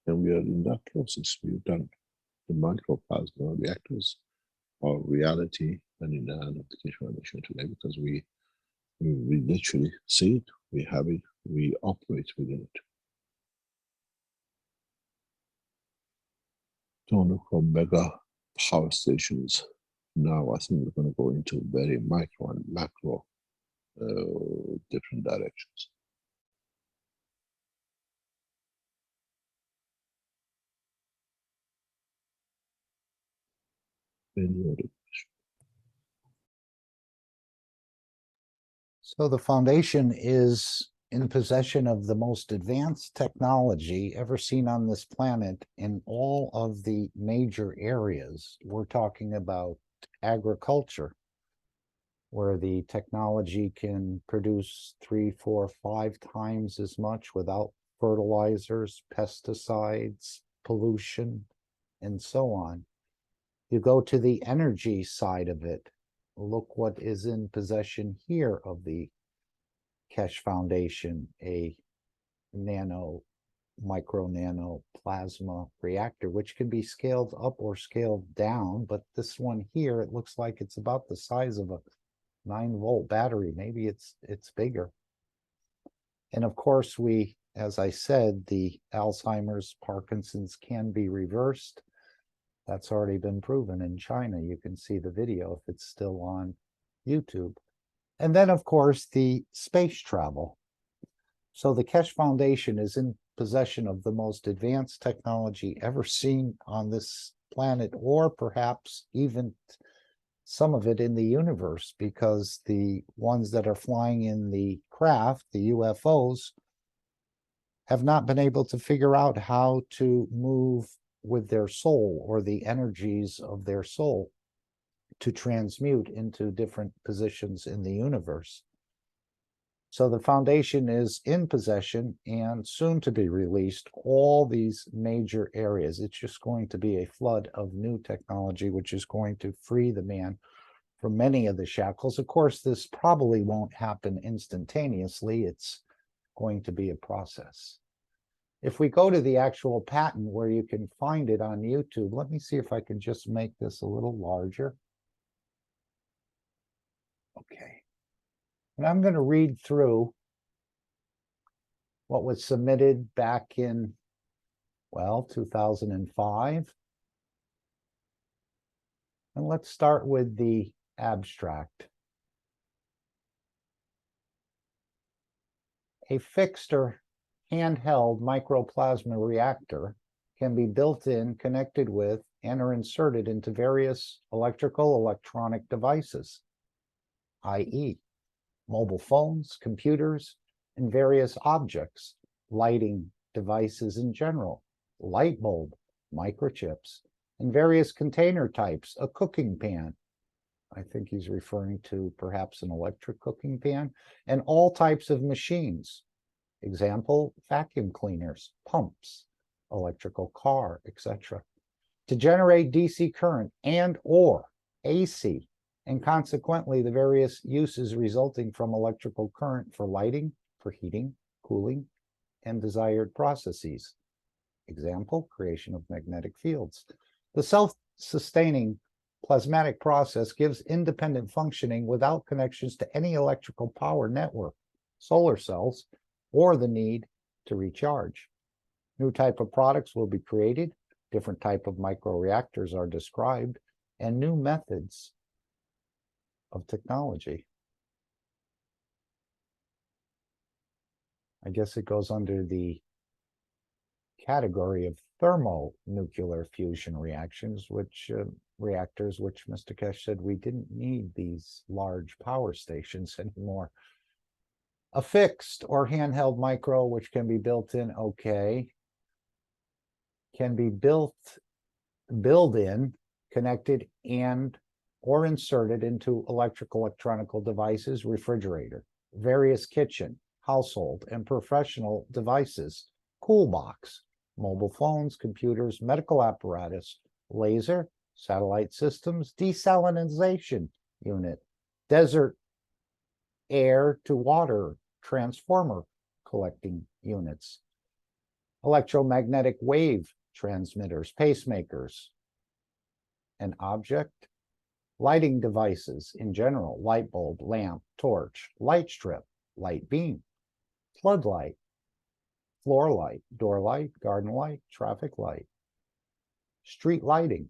And we are in that process. We've done the microplasma reactors, our reality, and in the hand of the Keshe Foundation today, because we literally see it, we have it, we operate within it. Don't look for mega power stations. Now I think we're going to go into very micro and macro different directions. Any other question? So the foundation is in possession of the most advanced technology ever seen on this planet in all of the major areas. We're talking about agriculture, where the technology can produce 3, 4, 5 times as much without fertilizers, pesticides, pollution, and so on. You go to the energy side of it. Look what is in possession here of the Keshe Foundation, a micro nano plasma reactor, which can be scaled up or scaled down. But this one here, it looks like it's about the size of a 9-volt battery. Maybe it's bigger. And of course, as I said, the Alzheimer's, Parkinson's can be reversed. That's already been proven in China. You can see the video if it's still on YouTube. And then, of course, the space travel. So the Keshe Foundation is in possession of the most advanced technology ever seen on this planet, or perhaps even some of it in the universe, because the ones that are flying in the craft, the UFOs, have not been able to figure out how to move with their soul, or the energies of their soul, to transmute into different positions in the universe. So the foundation is in possession and soon to be released all these major areas. It's just going to be a flood of new technology, which is going to free the man from many of the shackles. Of course, this probably won't happen instantaneously. It's going to be a process. If we go to the actual patent where you can find it on YouTube, let me see if I can just make this a little larger. Okay. And I'm going to read through what was submitted back in, well, 2005. And let's start with the abstract. A fixed or handheld microplasma reactor can be built in, connected with, and are inserted into various electrical, electronic devices, i.e., mobile phones, computers, and various objects, lighting devices in general, light bulb, microchips, and various container types, a cooking pan. I think he's referring to perhaps an electric cooking pan, and all types of machines. Example, vacuum cleaners, pumps, electrical car, etc. To generate DC current and or AC, and consequently the various uses resulting from electrical current for lighting, for heating, cooling, and desired processes. Example, creation of magnetic fields. The self-sustaining plasmatic process gives independent functioning without connections to any electrical power network, solar cells, or the need to recharge. New type of products will be created, different type of microreactors are described, and new methods of technology. I guess it goes under the category of thermonuclear fusion reactions, reactors, which Mr. Keshe said we didn't need these large power stations anymore. A fixed or handheld micro, which can be built in, okay, can be built in, connected, and or inserted into electronic devices, refrigerator, various kitchen, household, and professional devices, cool box, mobile phones, computers, medical apparatus, laser, satellite systems, desalinization unit, desert air to water transformer collecting units, electromagnetic wave transmitters, pacemakers, an object, lighting devices in general, light bulb, lamp, torch, light strip, light beam, floodlight, floor light, door light, garden light, traffic light, street lighting,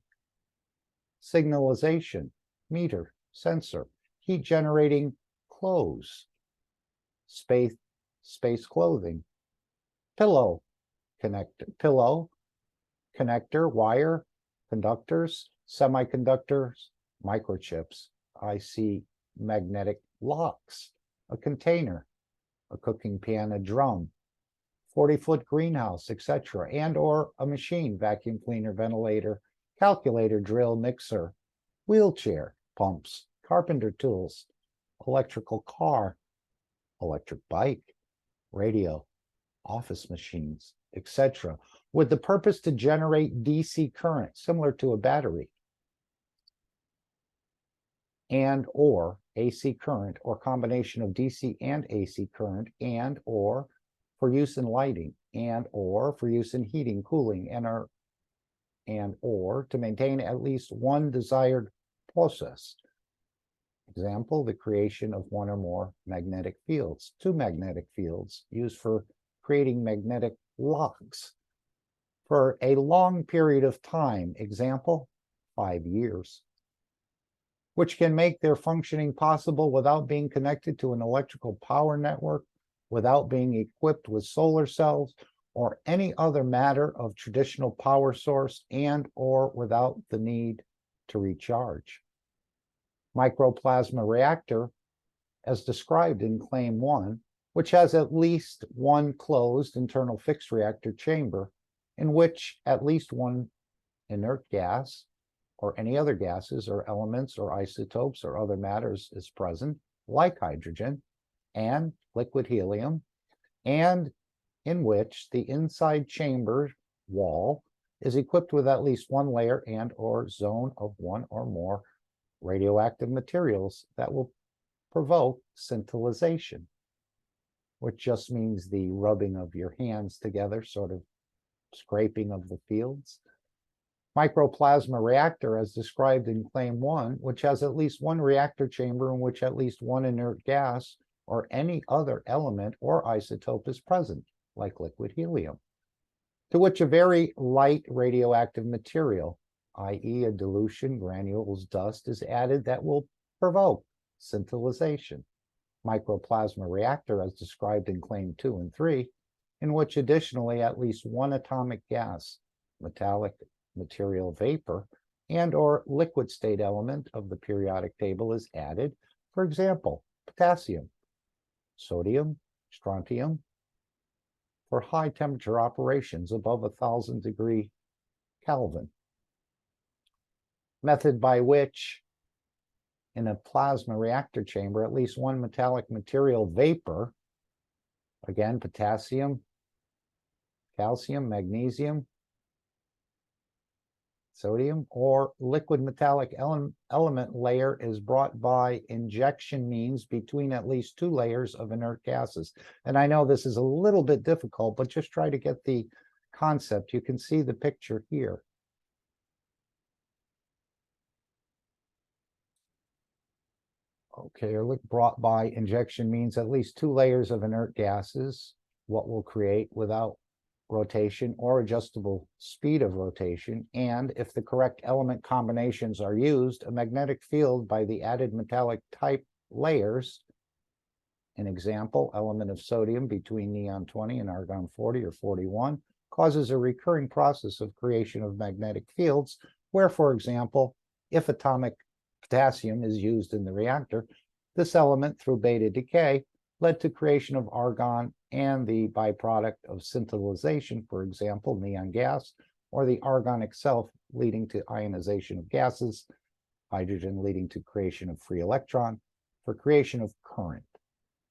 signalization, meter, sensor, heat generating clothes, space clothing, pillow, connector, wire, conductors, semiconductors, microchips, IC magnetic locks, a container, a cooking pan, a drum, 40-foot greenhouse, etc., and or a machine, vacuum cleaner, ventilator, calculator, drill, mixer, wheelchair, pumps, carpenter tools, electrical car, electric bike, radio, office machines, etc., with the purpose to generate DC current similar to a battery, and or AC current or combination of DC and AC current, and or for use in lighting, and or for use in heating, cooling, and or to maintain at least one desired process. Example, the creation of one or more magnetic fields, two magnetic fields used for creating magnetic locks for a long period of time. Example, 5 years, which can make their functioning possible without being connected to an electrical power network, without being equipped with solar cells or any other matter of traditional power source, and or without the need to recharge. Microplasma reactor, as described in Claim 1, which has at least one closed internal fixed reactor chamber in which at least one inert gas or any other gases or elements or isotopes or other matters is present, like hydrogen and liquid helium, and in which the inside chamber wall is equipped with at least one layer and or zone of one or more radioactive materials that will provoke scintillation, which just means the rubbing of your hands together, sort of scraping of the fields. Microplasma reactor, as described in Claim 1, which has at least one reactor chamber in which at least one inert gas or any other element or isotope is present, like liquid helium, to which a very light radioactive material, i.e. a dilution, granules, dust, is added that will provoke scintillation. Microplasma reactor, as described in Claim 2 and 3, in which additionally at least one atomic gas, metallic material, vapor, and or liquid state element of the periodic table is added. For example, potassium, sodium, strontium, for high temperature operations above 1,000 degrees Kelvin. Method by which in a plasma reactor chamber, at least one metallic material vapor, again, potassium, calcium, magnesium, sodium, or liquid metallic element layer is brought by injection means between at least two layers of inert gases. And I know this is a little bit difficult, but just try to get the concept. You can see the picture here. Okay, brought by injection means at least two layers of inert gases, what will create without rotation or adjustable speed of rotation, and if the correct element combinations are used, a magnetic field by the added metallic type layers. An example, element of sodium between neon 20 and argon 40 or 41 causes a recurring process of creation of magnetic fields, where, for example, if atomic potassium is used in the reactor, this element, through beta decay, led to creation of argon and the byproduct of scintillation, for example, neon gas, or the argon itself leading to ionization of gases, hydrogen leading to creation of free electron, for creation of current,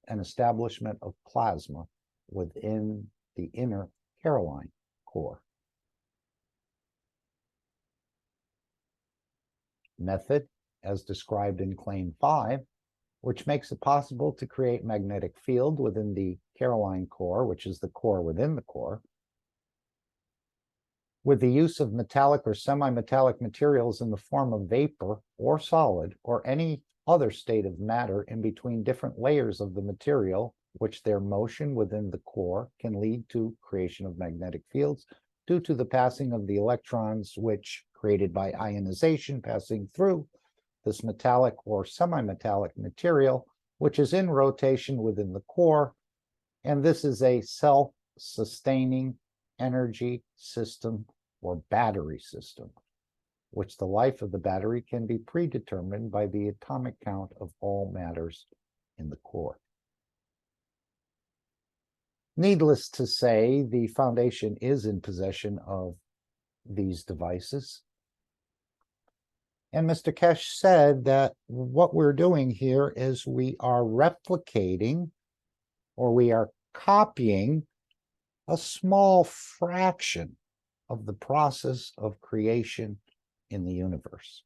and establishment of plasma within the inner Caroline core. Method, as described in Claim 5, which makes it possible to create magnetic field within the Caroline core, which is the core within the core, with the use of metallic or semi-metallic materials in the form of vapor or solid or any other state of matter in between different layers of the material, which their motion within the core can lead to creation of magnetic fields due to the passing of the electrons, which created by ionization passing through this metallic or semi-metallic material, which is in rotation within the core, and this is a self-sustaining energy system or battery system, which the life of the battery can be predetermined by the atomic count of all matters in the core. Needless to say, the Foundation is in possession of these devices. And Mr. Keshe said that what we're doing here is we are replicating, or we are copying, a small fraction of the process of creation in the universe.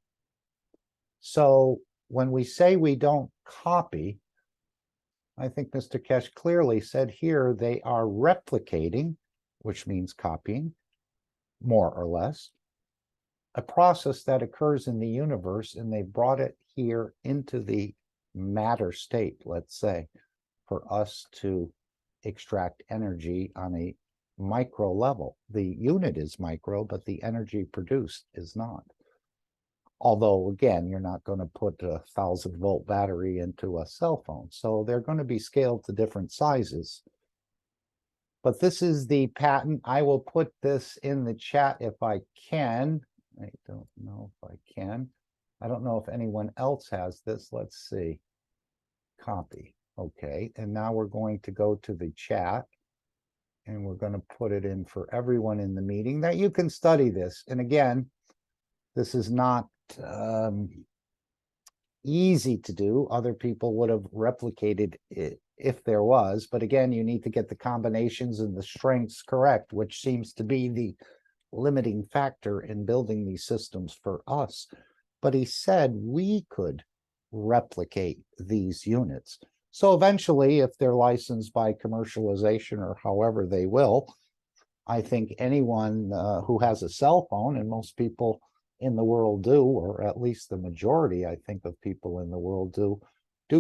So when we say we don't copy, I think Mr. Keshe clearly said here they are replicating, which means copying, more or less, a process that occurs in the universe, and they brought it here into the matter state, let's say, for us to extract energy on a micro level. The unit is micro, but the energy produced is not. Although, again, you're not going to put a 1,000-volt battery into a cell phone. So they're going to be scaled to different sizes. But this is the patent. I will put this in the chat if I can. I don't know if I can. I don't know if anyone else has this. Let's see. Copy. Okay. And now we're going to go to the chat. And we're going to put it in for everyone in the meeting that you can study this. And again, this is not easy to do. Other people would have replicated it if there was, but again, you need to get the combinations and the strengths correct, which seems to be the limiting factor in building these systems for us. But he said we could replicate these units. So eventually, if they're licensed by commercialization or however they will, I think anyone who has a cell phone, and most people in the world do, or at least the majority, I think, of people in the world do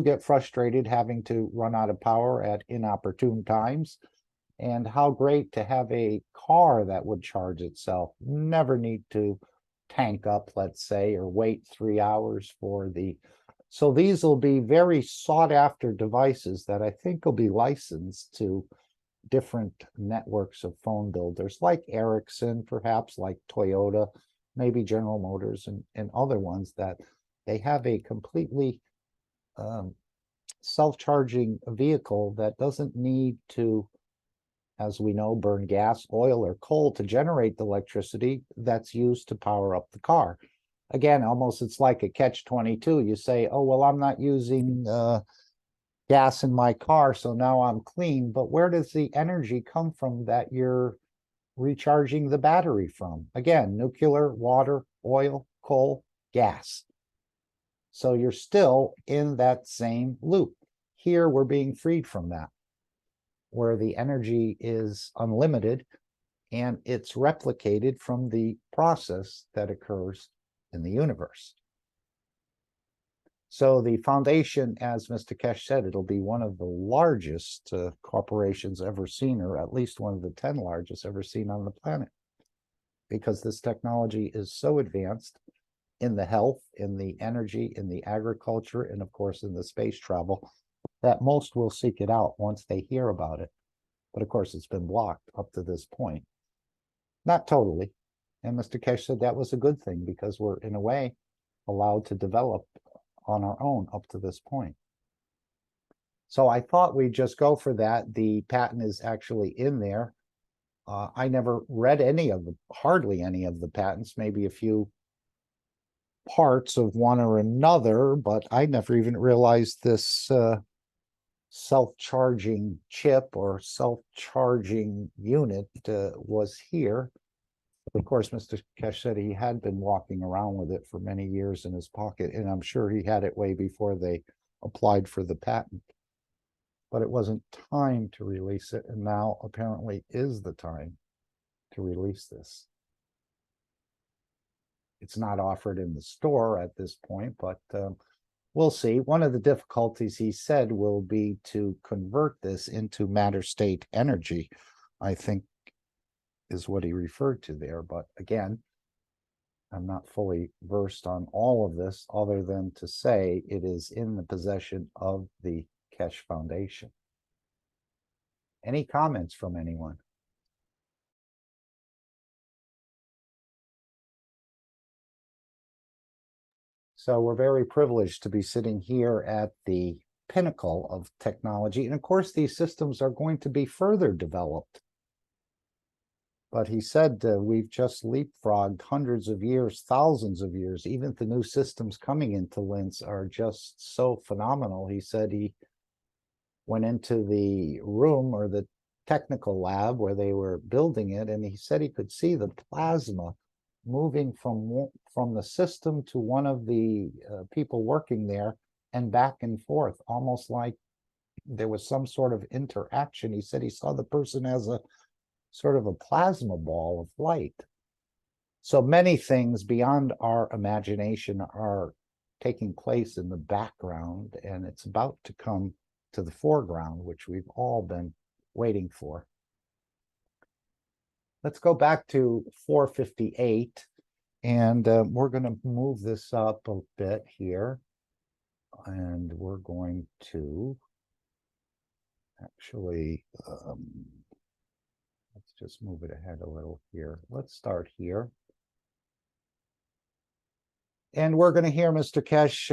get frustrated having to run out of power at inopportune times. And how great to have a car that would charge itself, never need to tank up, let's say, or wait 3 hours for the. So these will be very sought after devices that I think will be licensed to different networks of phone builders like Ericsson, perhaps like Toyota, maybe General Motors, and other ones that they have a completely self-charging vehicle that doesn't need to, as we know, burn gas, oil, or coal to generate the electricity that's used to power up the car. Again, almost it's like a catch-22. You say, oh, well, I'm not using gas in my car, so now I'm clean. But where does the energy come from that you're recharging the battery from? Again, nuclear, water, oil, coal, gas. So you're still in that same loop. Here, we're being freed from that, where the energy is unlimited and it's replicated from the process that occurs in the universe. So the foundation, as Mr. Keshe said, it'll be one of the largest corporations ever seen, or at least one of the 10 largest ever seen on the planet, because this technology is so advanced in the health, in the energy, in the agriculture, and of course in the space travel, that most will seek it out once they hear about it. But of course, it's been blocked up to this point. Not totally. And Mr. Keshe said that was a good thing, because we're, in a way, allowed to develop on our own up to this point. So I thought we'd just go for that. The patent is actually in there. I never read hardly any of the patents, maybe a few parts of one or another, but I never even realized this self-charging chip or self-charging unit was here. Of course, Mr. Keshe said he had been walking around with it for many years in his pocket, and I'm sure he had it way before they applied for the patent. But it wasn't time to release it, and now apparently is the time to release this. It's not offered in the store at this point, but we'll see. One of the difficulties, he said, will be to convert this into matter state energy, I think is what he referred to there. But again, I'm not fully versed on all of this, other than to say it is in the possession of the Keshe Foundation. Any comments from anyone? So we're very privileged to be sitting here at the pinnacle of technology. And of course, these systems are going to be further developed. But he said we've just leapfrogged hundreds of years, thousands of years. Even the new systems coming into Linz are just so phenomenal. He said he went into the room or the technical lab where they were building it, and he said he could see the plasma moving from the system to one of the people working there and back and forth, almost like there was some sort of interaction. He said he saw the person as a sort of a plasma ball of light. So many things beyond our imagination are taking place in the background, and it's about to come to the foreground, which we've all been waiting for. Let's go back to 458, and we're going to move this up a bit here, and we're going to actually let's just move it ahead a little here. Let's start here. And we're going to hear Mr. Keshe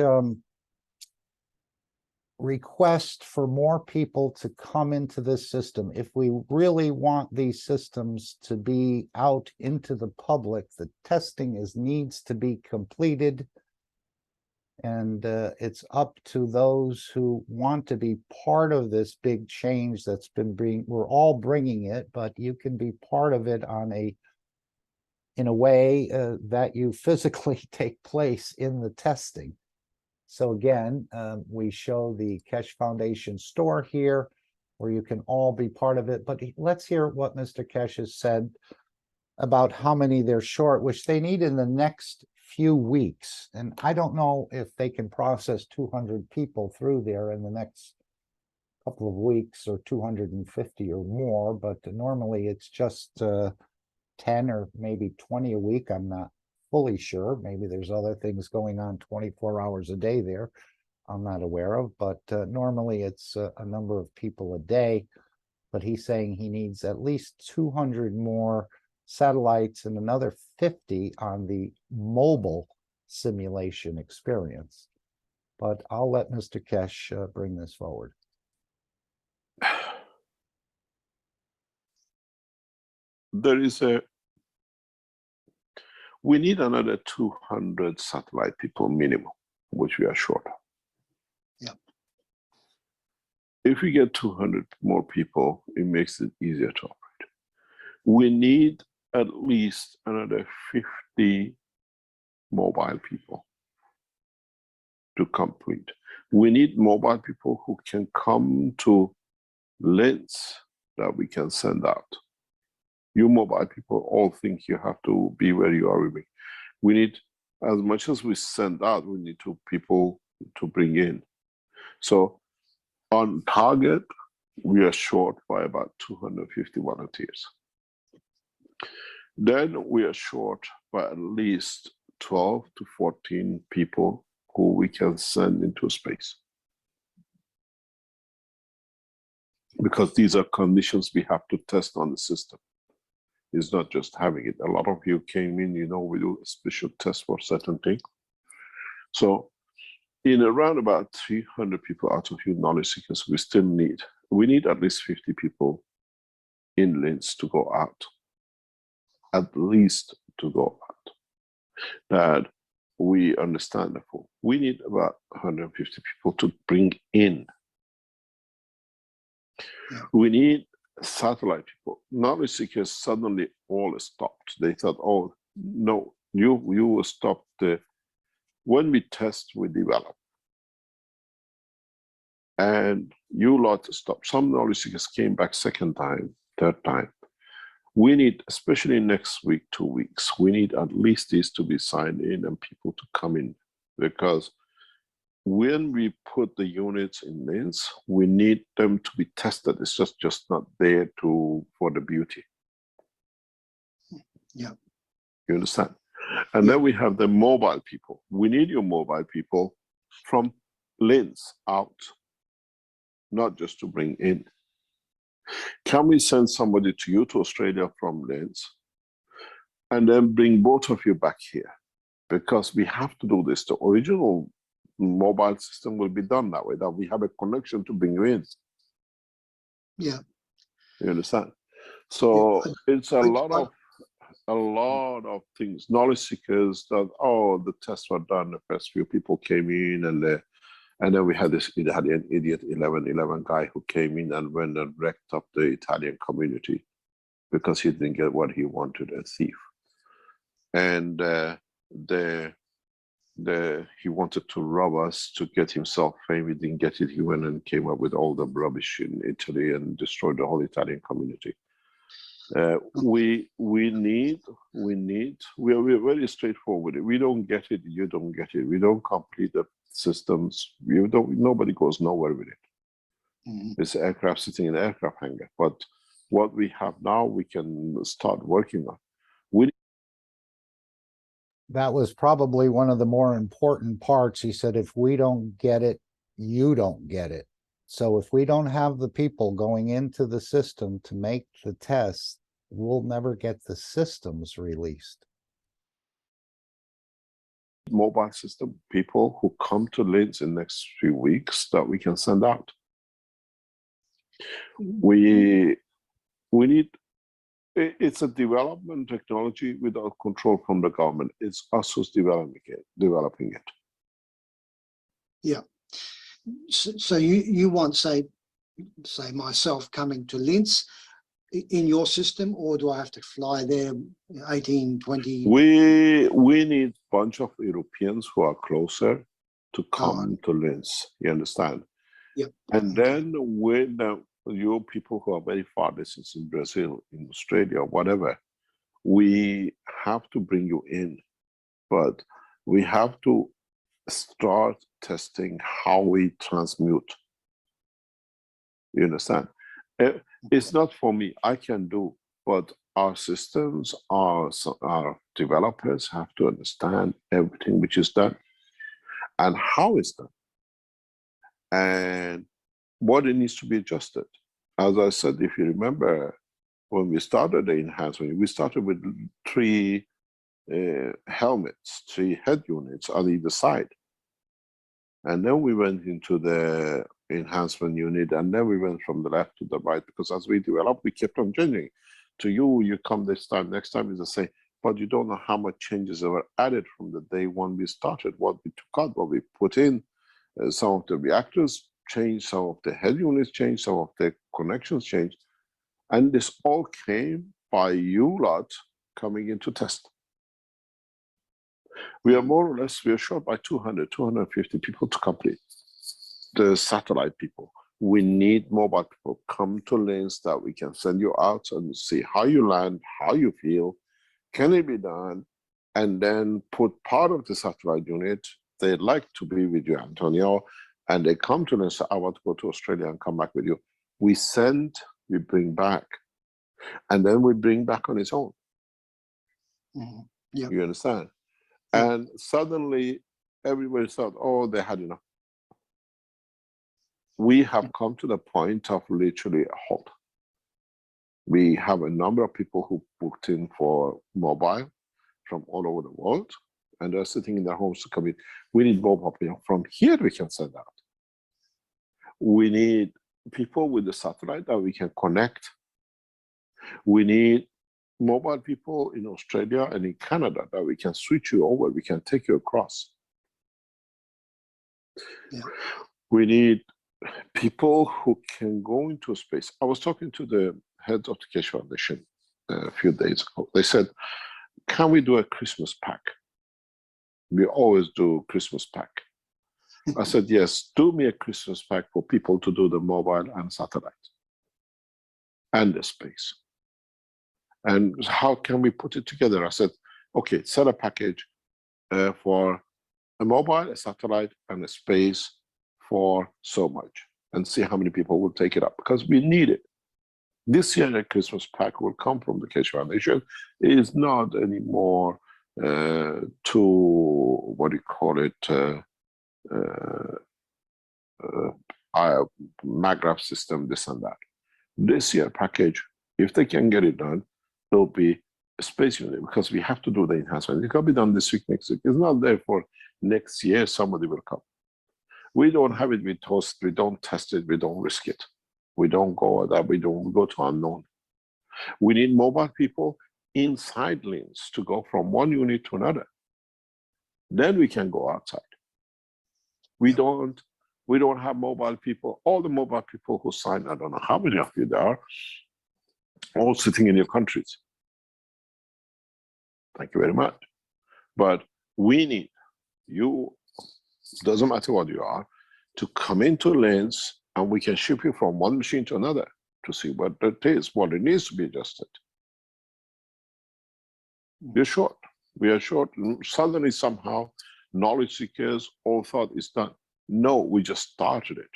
request for more people to come into this system. If we really want these systems to be out into the public, the testing needs to be completed. And it's up to those who want to be part of this big change that's been we're all bringing it, but you can be part of it in a way that you physically take place in the testing. So again, we show the Keshe Foundation store here, where you can all be part of it. But let's hear what Mr. Keshe has said about how many they're short, which they need in the next few weeks. And I don't know if they can process 200 people through there in the next couple of weeks, or 250 or more, but normally it's just 10 or maybe 20 a week. I'm not fully sure. Maybe there's other things going on 24 hours a day there I'm not aware of, but normally it's a number of people a day. But he's saying he needs at least 200 more satellites and another 50 on the mobile simulation experience. But I'll let Mr. Keshe bring this forward. We need another 200 satellite people minimum, which we are short of. Yep. If we get 200 more people, it makes it easier to operate. We need at least another 50 mobile people to complete. We need mobile people who can come to Linz that we can send out. You mobile people all think you have to be where you are. We need, as much as we send out, we need people to bring in. So on target, we are short by about 250 volunteers. Then we are short by at least 12 to 14 people who we can send into space. Because these are conditions we have to test on the system. It's not just having it. A lot of you came in, you know, we do a special test for certain things. So in around about 300 people out of you knowledge seekers, we need at least 50 people in Linz to go out. At least to go out. That we understand the full. We need about 150 people to bring in. Yeah. We need satellite people. Knowledge seekers suddenly all stopped. They thought, oh, no, you will stop when we test, we develop. And you lot stop. Some knowledge seekers came back second time, third time. We need, especially next week, 2 weeks, we need at least these to be signed in and people to come in. Because when we put the units in Linz, we need them to be tested. It's just not there for the beauty. Yeah. You understand? And then we have the mobile people. We need your mobile people from Linz out, not just to bring in. Can we send somebody to you to Australia from Linz and then bring both of you back here? Because we have to do this. The original mobile system will be done that way, that we have a connection to bring you in. Yeah. You understand? So Yeah, it's a lot of things. Knowledge seekers that, oh, the tests were done, the first few people came in, and then we had an idiot 1111 guy who came in and went and wrecked up the Italian community because he didn't get what he wanted, a thief. And he wanted to rob us to get himself fame. He didn't get it. He went and came up with all the rubbish in Italy and destroyed the whole Italian community. We are very straightforward. We don't get it, you don't get it. We don't complete the systems. Nobody goes nowhere with it. Mm-hmm. It's aircraft sitting in an aircraft hangar. But what we have now, we can start working on. That was probably one of the more important parts. He said, if we don't get it, you don't get it. So if we don't have the people going into the system to make the tests, we'll never get the systems released. Mobile system, people who come to Linz in the next few weeks that we can send out. We need, it's a development technology without control from the government. It's us who's developing it. Yeah. So you want, say myself coming to Linz in your system, or do I have to fly there 18, 20? We need a bunch of Europeans who are closer to come to Linz. You understand? Yeah. And then when you people who are very far distance in Brazil, in Australia, whatever, we have to bring you in, but we have to start testing how we transmute. You understand? It's not for me, I can do, but our systems, our developers have to understand everything which is done and how it's done and what it needs to be adjusted. As I said, if you remember, when we started the enhancement, we started with 3 helmets, 3 head units on either side. And then we went into the enhancement unit, and then we went from the left to the right, because as we developed, we kept on changing. To you come this time, next time is the same, but you don't know how much changes were added from the day when we started, what we took out, what we put in. Some of the reactors changed, some of the head units changed, some of the connections changed. And this all came by you lot coming into test. We are more or less, we are short by 200, 250 people to complete. The satellite people. We need mobile people. Come to Linz that we can send you out and see how you land, how you feel, can it be done, and then put part of the satellite unit. They'd like to be with you, Antonio, and they come to Linz and say, I want to go to Australia and come back with you. We send, we bring back, and then we bring back on its own. Mm-hmm. Yeah. You understand? Yeah. And suddenly everybody thought, oh, they had enough. We have come to the point of literally a halt. We have a number of people who booked in for mobile from all over the world, and they're sitting in their homes to come in. We need mobile people. From here we can send out. We need people with the satellite that we can connect. We need mobile people in Australia and in Canada that we can switch you over. We can take you across. Yeah. We need people who can go into space. I was talking to the heads of the Keshe Foundation a few days ago. They said, can we do a Christmas pack? We always do Christmas pack. I said, yes, do me a Christmas pack for people to do the mobile and satellite and the space. And how can we put it together? I said, okay, sell a package for a mobile, a satellite, and a space for so much, and see how many people will take it up, because we need it. This year, the Christmas pack will come from the Keshe Foundation. It is not anymore to, what do you call it, MAGRAPH system, this and that. This year package, if they can get it done, it'll be a space unit, because we have to do the enhancement. It can be done this week, next week. It's not there for next year, somebody will come. We don't have it, we toast, we don't test it, we don't risk it. We don't go that, we don't go to unknown. We need mobile people inside links to go from one unit to another. Then we can go outside. We don't have mobile people. All the mobile people who sign, I don't know how many of you there are, all sitting in your countries. Thank you very much. But we need you, doesn't matter what you are, to come into Lens, and we can ship you from one machine to another to see what it is, what it needs to be adjusted. We're short. We are short. Suddenly, somehow, knowledge seekers all thought it's done. No, we just started it.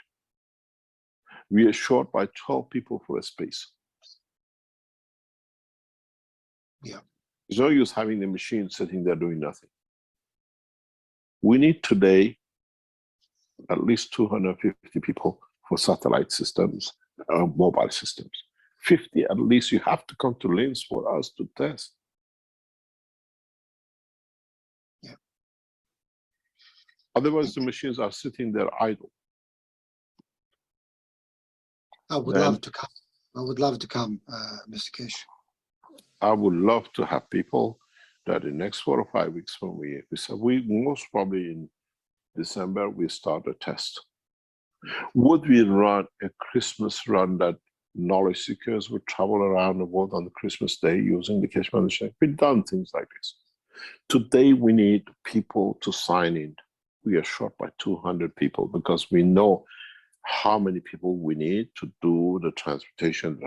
We are short by 12 people for a space. Yeah. There's no use having the machine sitting there doing nothing. We need today at least 250 people for satellite systems, mobile systems. 50 at least. You have to come to Lens for us to test. Yeah. Otherwise, the machines are sitting there idle. I would love to come. I would love to come, Mr. Keshe. I would love to have people that in the next 4 or 5 weeks when we said we most probably in December, we start a test. Would we run a Christmas run that knowledge seekers would travel around the world on the Christmas day using the Keshe machine? We've done things like this. Today, we need people to sign in. We are short by 200 people because we know how many people we need to do the transportation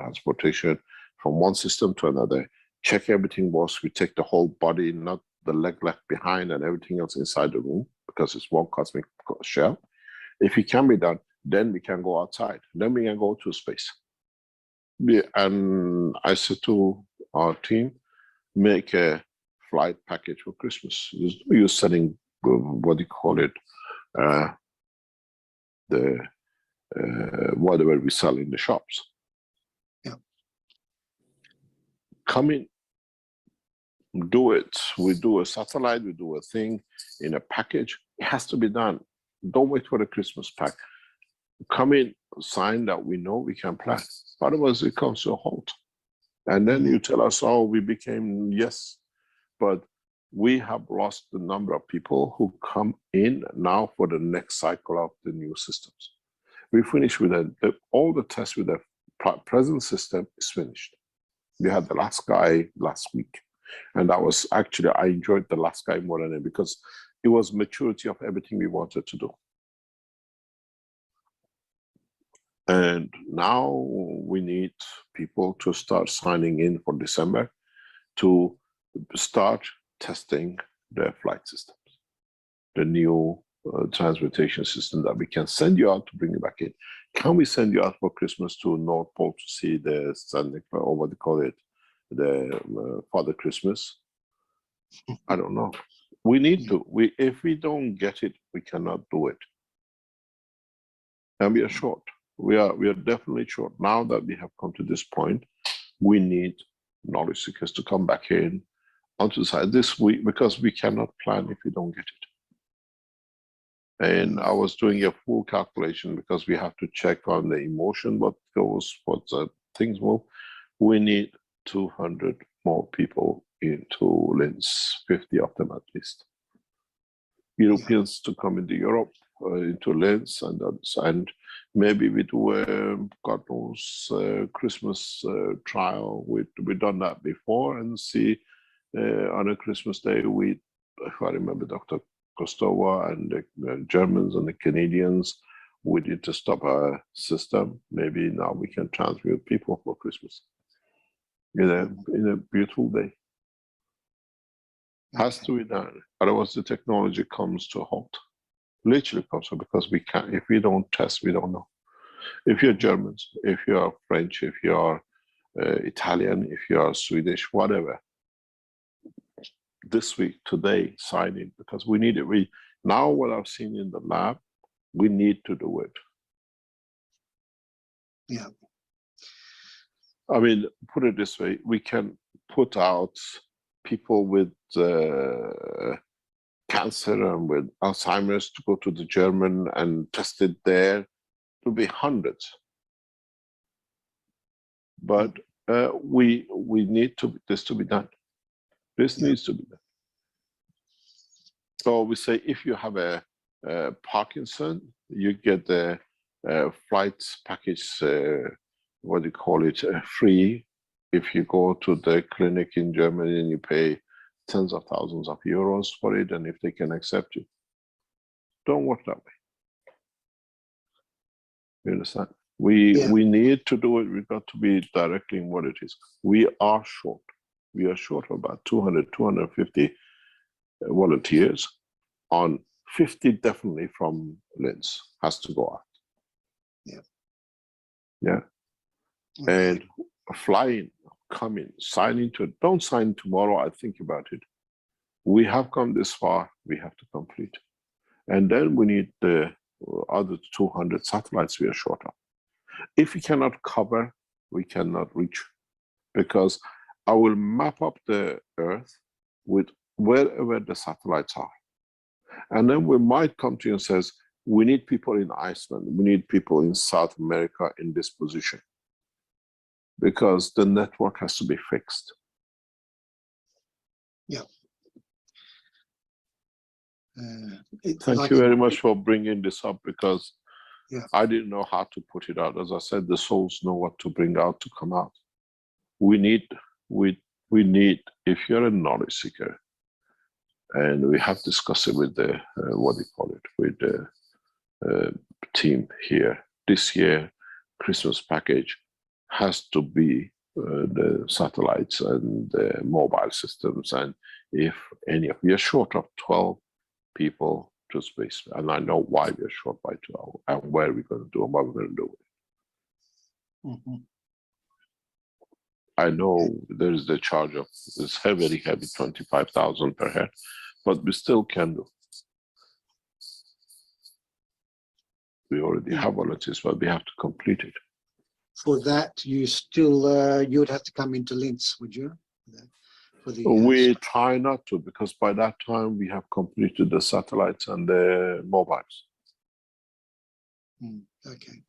from one system to another. Check everything works. We take the whole body, not the leg left behind and everything else inside the room, because it's one cosmic shell. If it can be done, then we can go outside. Then we can go to space. And I said to our team, make a flight package for Christmas. You're selling, what do you call it, whatever we sell in the shops. Yeah. Come in, do it. We do a satellite, we do a thing in a package. It has to be done. Don't wait for the Christmas pack. Come in, sign that we know we can plan. Otherwise, it comes to a halt. And then you tell us, oh, we became, yes, but we have lost the number of people who come in now for the next cycle of the new systems. We finished with all the tests with the present system is finished. We had the last guy last week. And that was actually, I enjoyed the last guy more than it because it was maturity of everything we wanted to do. And now we need people to start signing in for December to start testing the flight systems, the new transportation system that we can send you out to bring you back in. Can we send you out for Christmas to North Pole to see the Santa, or what they call it, the Father Christmas? I don't know. We need to. If we don't get it, we cannot do it. And we are short. We are definitely short. Now that we have come to this point, we need knowledge seekers to come back in onto the side this week, because we cannot plan if we don't get it. And I was doing a full calculation because we have to check on the emotion, what goes, what things move. We need 200 more people into Lens, 50 of them at least. Europeans to come into Europe, into Lens, and maybe we do a, God knows, Christmas trial. We've done that before, and see on a Christmas day, if I remember Dr. Kostova and the Germans and the Canadians, we did to stop our system. Maybe now we can transmute people for Christmas in a beautiful day. Has to be done. Otherwise, the technology comes to a halt. Literally comes to, because we can't. If we don't test, we don't know. If you're Germans, if you're French, if you're Italian, if you're Swedish, whatever. This week, today, sign in, because we need it. Now what I've seen in the lab, we need to do it. Yeah. I mean, put it this way, we can put out people with cancer and with Alzheimer's to go to the German and test it there. It will be hundreds. But We need this to be done. This needs to be done. So we say if you have a Parkinson, you get the flight package, what do you call it, free. If you go to the clinic in Germany and you pay tens of thousands of euros for it, and if they can accept you. Don't work that way. You understand? We need to do it. We've got to be directly in what it is. We are short. We are short of about 200, 250 volunteers. On 50 definitely from Linz has to go out. Yeah. Okay. And flying, coming, signing to it. Don't sign tomorrow. I think about it. We have come this far. We have to complete. And then we need the other 200 satellites we are short of. If we cannot cover, we cannot reach, because I will map up the Earth with wherever the satellites are. And then we might come to you and says, we need people in Iceland, we need people in South America in this position, because the network has to be fixed. Yeah. Thank you very much for bringing this up, because yeah. I didn't know how to put it out. As I said, the souls know what to bring out to come out. We need, if you're a knowledge seeker, and we have discussed it with the, what do you call it, with the team here, this year, Christmas package has to be the satellites and the mobile systems. And if any of, we are short of 12 people to space, and I know why we are short by 12 and where we're going to do and what we're going to do with it. Mm-hmm. I know there is the charge of, it's heavy, 25,000 per head, but we still can do. We already have volunteers, but we have to complete it. For that, you still, you would have to come into Linz, would you? For the, we try not to, because by that time we have completed the satellites and the mobiles. Okay.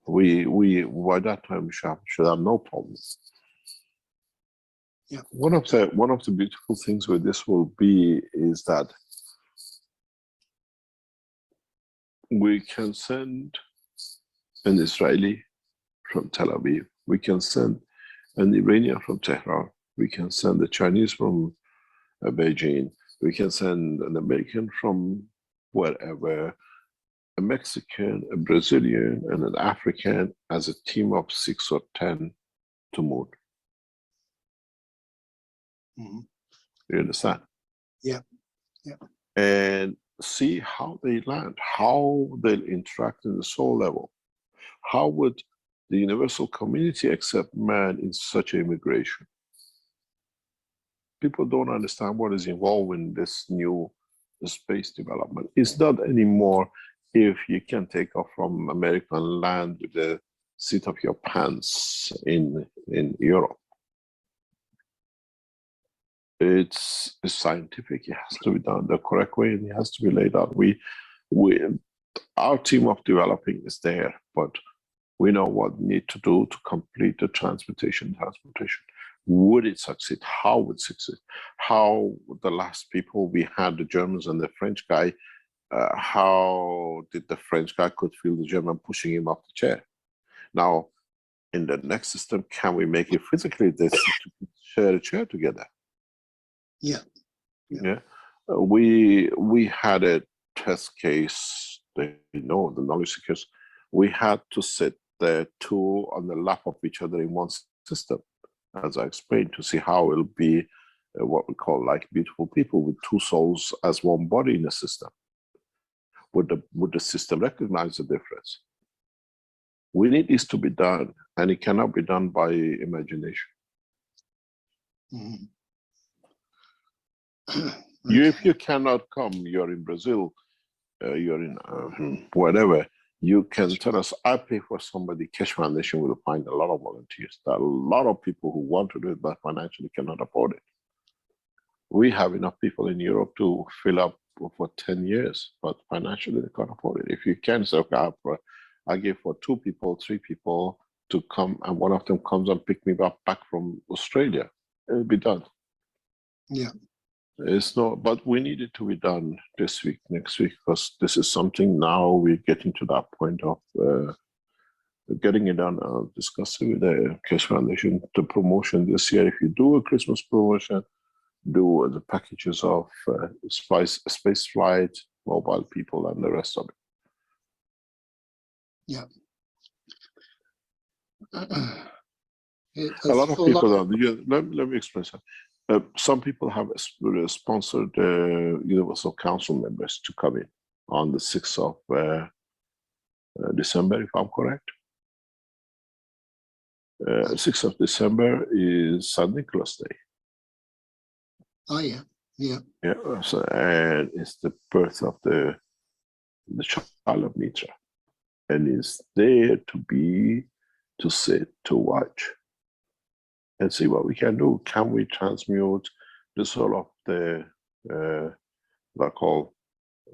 We by that time we should have no problems. Yeah. One of the beautiful things with this will be is that we can send an Israeli from Tel Aviv, we can send an Iranian from Tehran, we can send a Chinese from Beijing, we can send an American from wherever, a Mexican, a Brazilian, and an African as a team of 6 or 10 to moon. Mm-hmm. You understand? Yeah. Yeah. And see how they land, how they'll interact in the soul level. How would the universal community accept man in such an immigration? People don't understand what is involved in this new space development. It's not anymore if you can take off from American land with the seat of your pants in Europe. It's scientific. It has to be done the correct way, and it has to be laid out. Our team of developing is there, but we know what we need to do to complete the transportation. Would it succeed? How would it succeed? How the last people we had, the Germans and the French guy, how did the French guy could feel the German pushing him off the chair? Now, in the next system, can we make it physically they share a chair together? Yeah. Yeah. We had a test case, the knowledge seekers, we had to sit the two on the lap of each other in one system, as I explained, to see how it'll be what we call like beautiful people with two souls as one body in a system. Would the system recognize the difference? We need this to be done, and it cannot be done by imagination. Mm-hmm. If you cannot come, you're in Brazil, you're in whatever, you can tell us, I pay for somebody. Keshe Foundation will find a lot of volunteers. There are a lot of people who want to do it, but financially cannot afford it. We have enough people in Europe to fill up for 10 years, but financially they can't afford it. If you can say, okay, I give for 2 people, 3 people, to come, and one of them comes and pick me up back from Australia. It'll be done. Yeah. It's not, but we need it to be done this week, next week, because this is something now we're getting to that point of getting it done. Discussing with the Keshe Foundation the promotion this year. If you do a Christmas promotion, do the packages of space flight, mobile people, and the rest of it. Yeah. A lot of people are. Let me explain something. Some people have sponsored Universal Council members to come in on the 6th of December, if I'm correct. 6th of December is St. Nicholas Day. Oh yeah, yeah. Yeah, so, and it's the birth of the child of Mitra, and it's there to sit, to watch, and see what we can do. Can we transmute the soul of the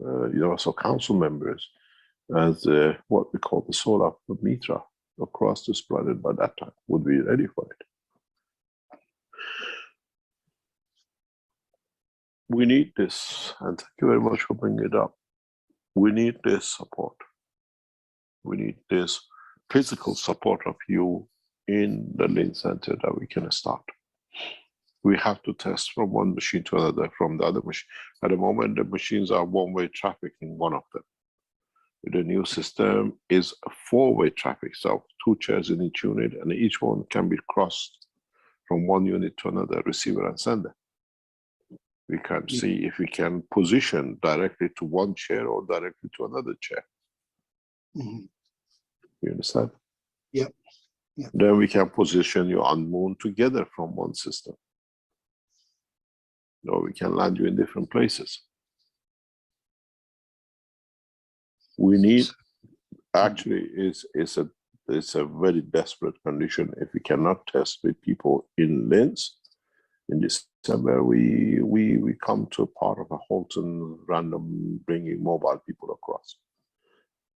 Universal Council members as what we call the soul of the Mitra across this planet by that time? Would we be ready for it? We need this, and thank you very much for bringing it up. We need this support. We need this physical support of you in the link center that we can start. We have to test from one machine to another, from the other machine. At the moment, the machines are one-way traffic in one of them. The new system is a four-way traffic, so 2 chairs in each unit, and each one can be crossed from one unit to another, receiver and sender. We can see if we can position directly to one chair or directly to another chair. Mm-hmm. You understand? Yep. Yep. Then we can position you on moon together from one system. Or we can land you in different places. We need, actually, it's a very desperate condition. If we cannot test with people in Linz in December, we come to a part of a halting random bringing mobile people across.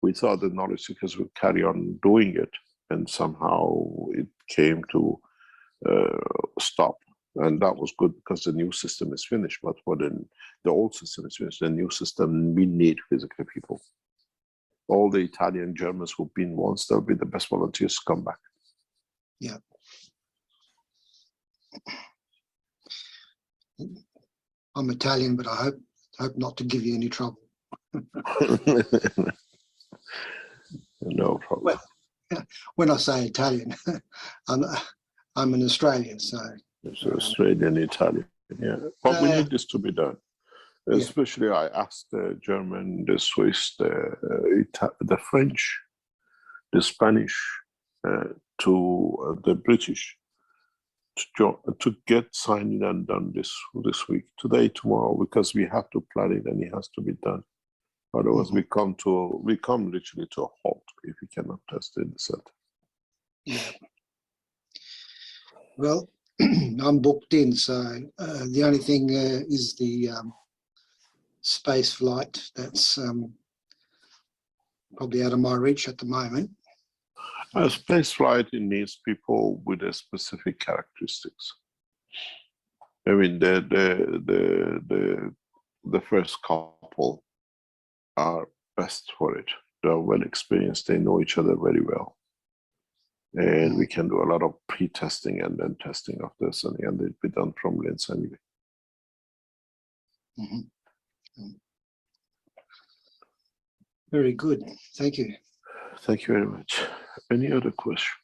We thought the knowledge seekers would carry on doing it, and somehow it came to stop. And that was good because the new system is finished. But for the old system is finished, the new system, we need physical people. All the Italian Germans who've been once, they'll be the best volunteers to come back. Yeah. I'm Italian, but I hope not to give you any trouble. No problem. Well, when I say Italian, I'm an Australian, so. It's Australian, Italian, yeah. But we need this to be done. Especially, I asked the German, the Swiss, the French, the Spanish, to the British to get signed and done this week, today, tomorrow, because we have to plan it and it has to be done. Otherwise, we come literally to a halt if we cannot test in the center. Yeah. Well, I'm booked in, so the only thing is the space flight. That's probably out of my reach at the moment. Space flight, it needs people with a specific characteristics. I mean, the first couple are best for it. They're well experienced. They know each other very well, and we can do a lot of pre-testing and then testing of this, and it'll be done from Linz anyway. Very good. Thank you. Thank you very much. Any other question?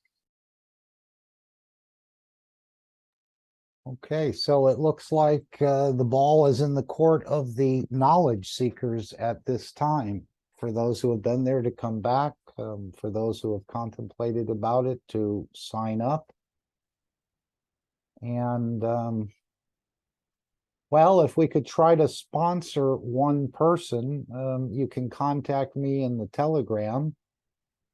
Okay, so it looks like the ball is in the court of the knowledge seekers at this time. For those who have been there to come back, for those who have contemplated about it to sign up. And well, if we could try to sponsor one person, you can contact me in the Telegram,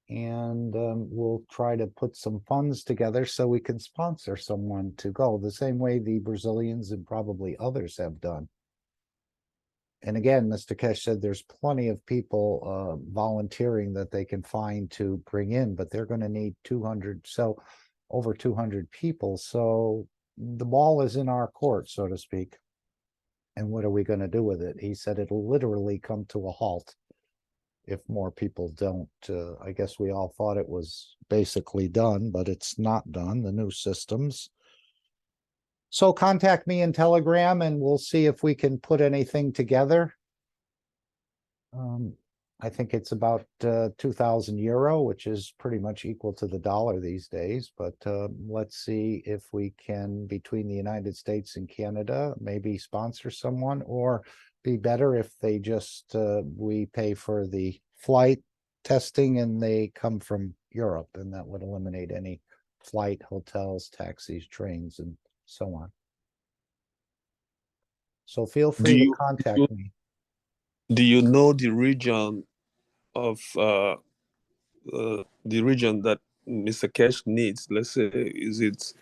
and we'll try to put some funds together so we can sponsor someone to go, the same way the Brazilians and probably others have done. And again, Mr. Keshe said there's plenty of people volunteering that they can find to bring in, but they're going to need 200, so over 200 people. So the ball is in our court, so to speak. And what are we going to do with it? He said it'll literally come to a halt if more people don't. I guess we all thought it was basically done, but it's not done, the new systems. So contact me in Telegram and we'll see if we can put anything together. I think it's about 2,000 euro, which is pretty much equal to the dollar these days. But let's see if we can, between the United States and Canada, maybe sponsor someone, or be better if they just, we pay for the flight testing and they come from Europe, and that would eliminate any flight, hotels, taxis, trains, and so on. So feel free to contact me. Do you know the region of the region that Mr. Keshe needs? Let's say, is it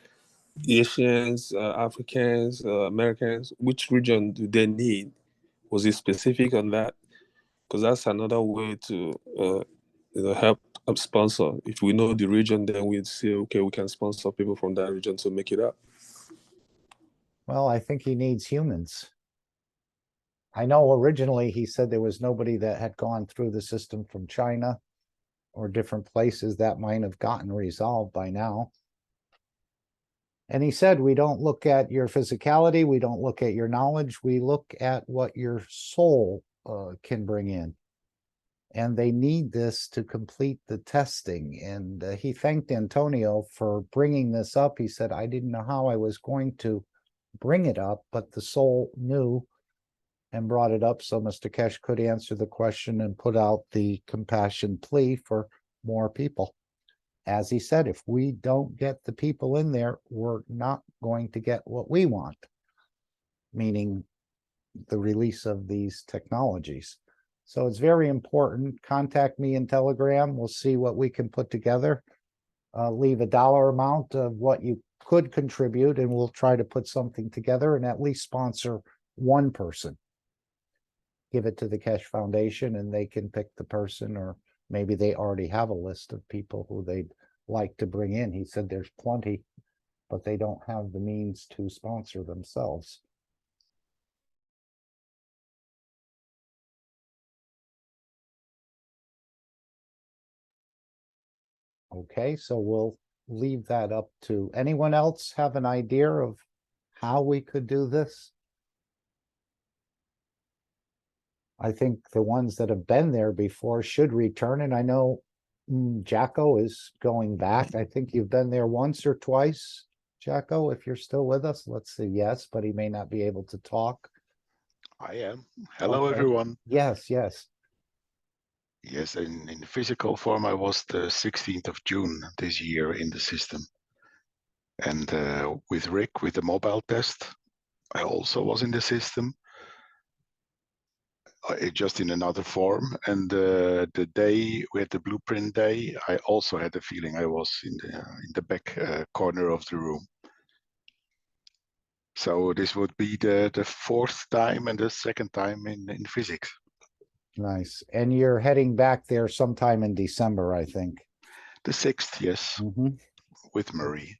Asians, Africans, Americans? Which region do they need? Was it specific on that? Because that's another way to help sponsor. If we know the region, then we'd say, okay, we can sponsor people from that region to make it up. Well, I think he needs humans. I know originally he said there was nobody that had gone through the system from China or different places that might have gotten resolved by now. And he said, we don't look at your physicality, we don't look at your knowledge, we look at what your soul can bring in. And they need this to complete the testing. And he thanked Antonio for bringing this up. He said, I didn't know how I was going to bring it up, but the soul knew and brought it up, so Mr. Keshe could answer the question and put out the compassion plea for more people. As he said, if we don't get the people in there, we're not going to get what we want, meaning the release of these technologies. So it's very important. Contact me in Telegram. We'll see what we can put together. Leave a dollar amount of what you could contribute, and we'll try to put something together and at least sponsor one person. Give it to the Keshe Foundation and they can pick the person, or maybe they already have a list of people who they'd like to bring in. He said there's plenty, but they don't have the means to sponsor themselves. Okay, so we'll leave that up to anyone else. Have an idea of how we could do this? I think the ones that have been there before should return. And I know Jacko is going back. I think you've been there once or twice, Jacko, if you're still with us. Let's see, yes, but he may not be able to talk. I am. Hello, Okay. everyone. Yes, yes. Yes, in physical form, I was the 16th of June this year in the system. And with Rick, with the mobile test, I also was in the system, just in another form. And the day we had the blueprint day, I also had the feeling I was in the back corner of the room. So this would be the fourth time and the second time in physics. Nice. And you're heading back there sometime in December, I think. The 6th, yes, with Marie.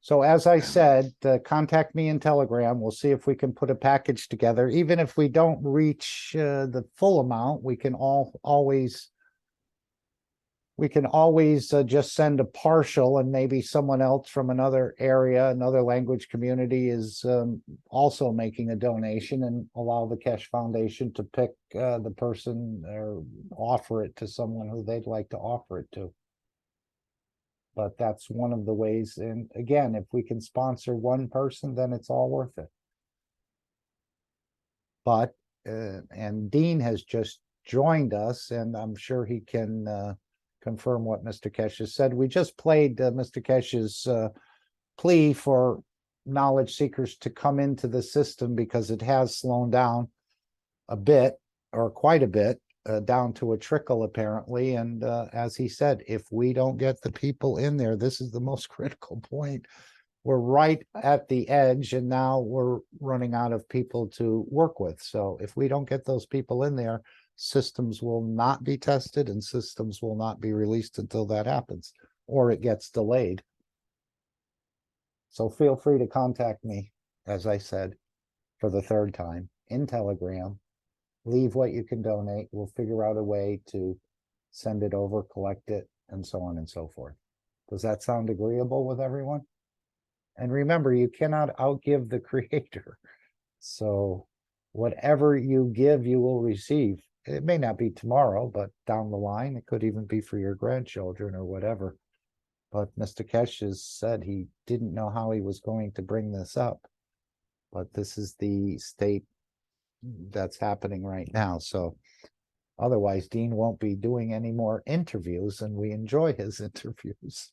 So as I said, contact me in Telegram. We'll see if we can put a package together. Even if we don't reach the full amount, we can always just send a partial, and maybe someone else from another area, another language community is also making a donation, and allow the Keshe Foundation to pick the person or offer it to someone who they'd like to offer it to. But that's one of the ways. And again, if we can sponsor one person, then it's all worth it. But, and Dean has just joined us, and I'm sure he can confirm what Mr. Keshe said. We just played Mr. Keshe's plea for knowledge seekers to come into the system, because it has slowed down a bit, or quite a bit, down to a trickle apparently. And as he said, if we don't get the people in there, this is the most critical point. we're right at the edge, and now we're running out of people to work with. So if we don't get those people in there, systems will not be tested and systems will not be released until that happens, or it gets delayed. So feel free to contact me, as I said, for the third time in Telegram. Leave what you can donate. We'll figure out a way to send it over, collect it, and so on and so forth. Does that sound agreeable with everyone? And remember, you cannot outgive the creator. So whatever you give, you will receive. It may not be tomorrow, but down the line, it could even be for your grandchildren or whatever. But Mr. Keshe has said he didn't know how he was going to bring this up. But this is the state that's happening right now. So otherwise, Dean won't be doing any more interviews, and we enjoy his interviews.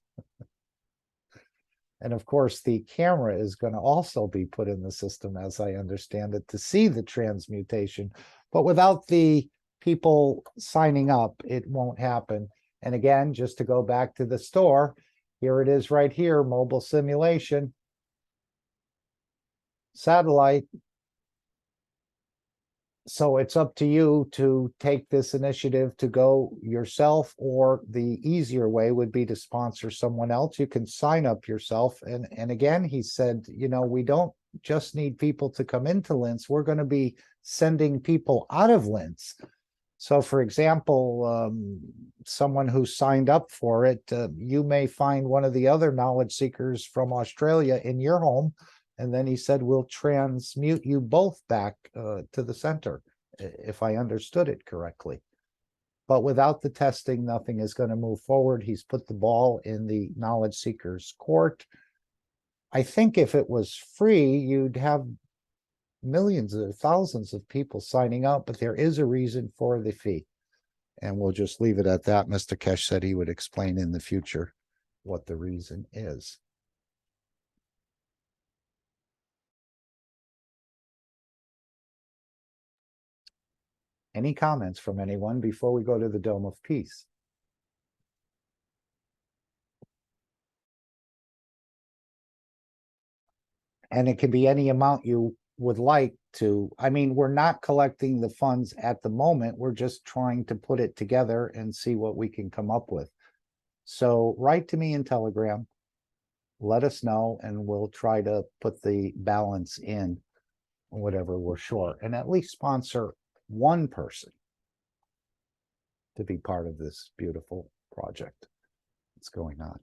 And of course, the camera is going to also be put in the system, as I understand it, to see the transmutation. But without the people signing up, it won't happen. And again, just to go back to the store, here it is right here, mobile simulation, satellite. So it's up to you to take this initiative to go yourself, or the easier way would be to sponsor someone else. You can sign up yourself. And again, he said, you know, we don't just need people to come into Linz. We're going to be sending people out of Linz. So for example, someone who signed up for it, you may find one of the other knowledge seekers from Australia in your home. And then he said, we'll transmute you both back to the center, if I understood it correctly. But without the testing, nothing is going to move forward. He's put the ball in the knowledge seeker's court. I think if it was free, you'd have millions or thousands of people signing up, but there is a reason for the fee. And we'll just leave it at that. Mr. Keshe said he would explain in the future what the reason is. Any comments from anyone before we go to the Dome of Peace? And it can be any amount you would like to. I mean, we're not collecting the funds at the moment. We're just trying to put it together and see what we can come up with. So write to me in Telegram. Let us know, and we'll try to put the balance in whatever we're short, and at least sponsor one person to be part of this beautiful project that's going on.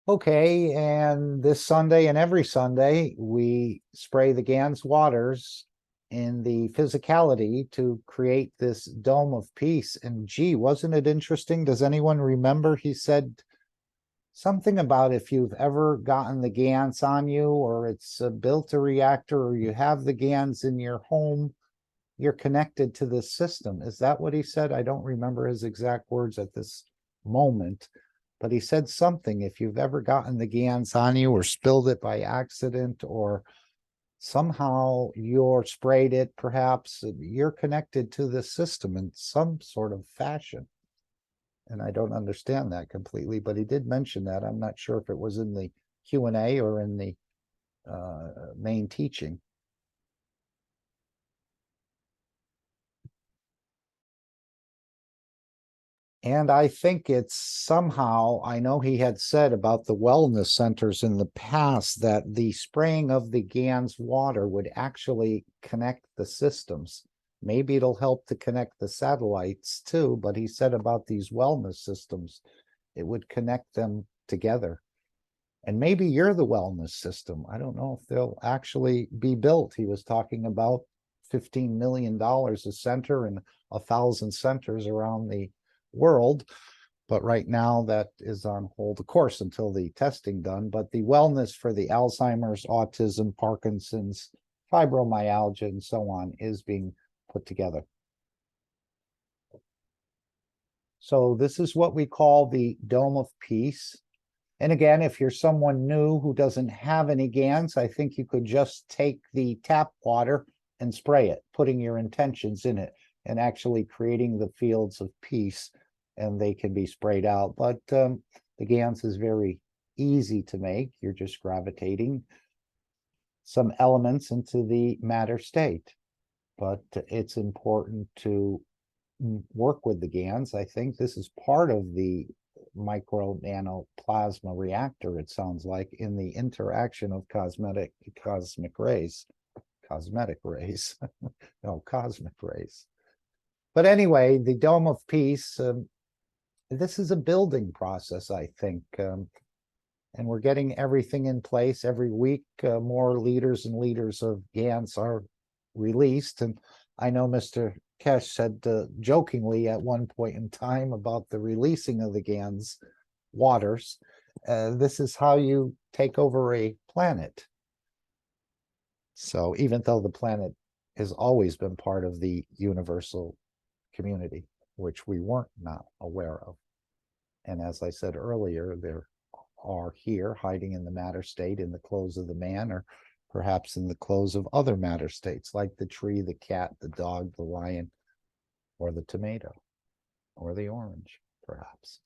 Okay, and this Sunday and every Sunday, we spray the Gans waters in the physicality to create this Dome of Peace. And gee, wasn't it interesting? Does anyone remember? He said something about if you've ever gotten the GANs on you, or it's built a reactor, or you have the GANs in your home, you're connected to this system. Is that what he said? I don't remember his exact words at this moment, but he said something. If you've ever gotten the GANs on you, or spilled it by accident, or somehow you're sprayed it, perhaps, you're connected to this system in some sort of fashion. And I don't understand that completely, but he did mention that. I'm not sure if it was in the Q&A or in the main teaching. And I think it's somehow, I know he had said about the wellness centers in the past that the spraying of the GANs water would actually connect the systems. Maybe it'll help to connect the satellites too, but he said about these wellness systems, it would connect them together. And maybe you're the wellness system. I don't know if they'll actually be built. He was talking about $15 million a center and 1,000 centers around the world. But right now that is on hold, of course, until the testing done. But the wellness for the Alzheimer's, autism, Parkinson's, fibromyalgia, and so on is being put together. So this is what we call the Dome of Peace. And again, if you're someone new who doesn't have any GANs, I think you could just take the tap water and spray it, putting your intentions in it. and actually creating the fields of peace, and they can be sprayed out. But the GANs is very easy to make. You're just gravitating some elements into the matter state. But it's important to work with the GANs. I think this is part of the micro nano plasma reactor, it sounds like, in the interaction of cosmic rays. No, cosmic rays. But anyway, the Dome of Peace, this is a building process, I think. And we're getting everything in place. Every week, more leaders and leaders of GANs are released. And I know Mr. Keshe said jokingly at one point in time about the releasing of the GANs waters. This is how you take over a planet. So even though the planet has always been part of the universal community, which we weren't not aware of. And as I said earlier, there are here hiding in the matter state in the clothes of the man, or perhaps in the clothes of other matter states, like the tree, the cat, the dog, the lion, or the tomato, or the orange, perhaps.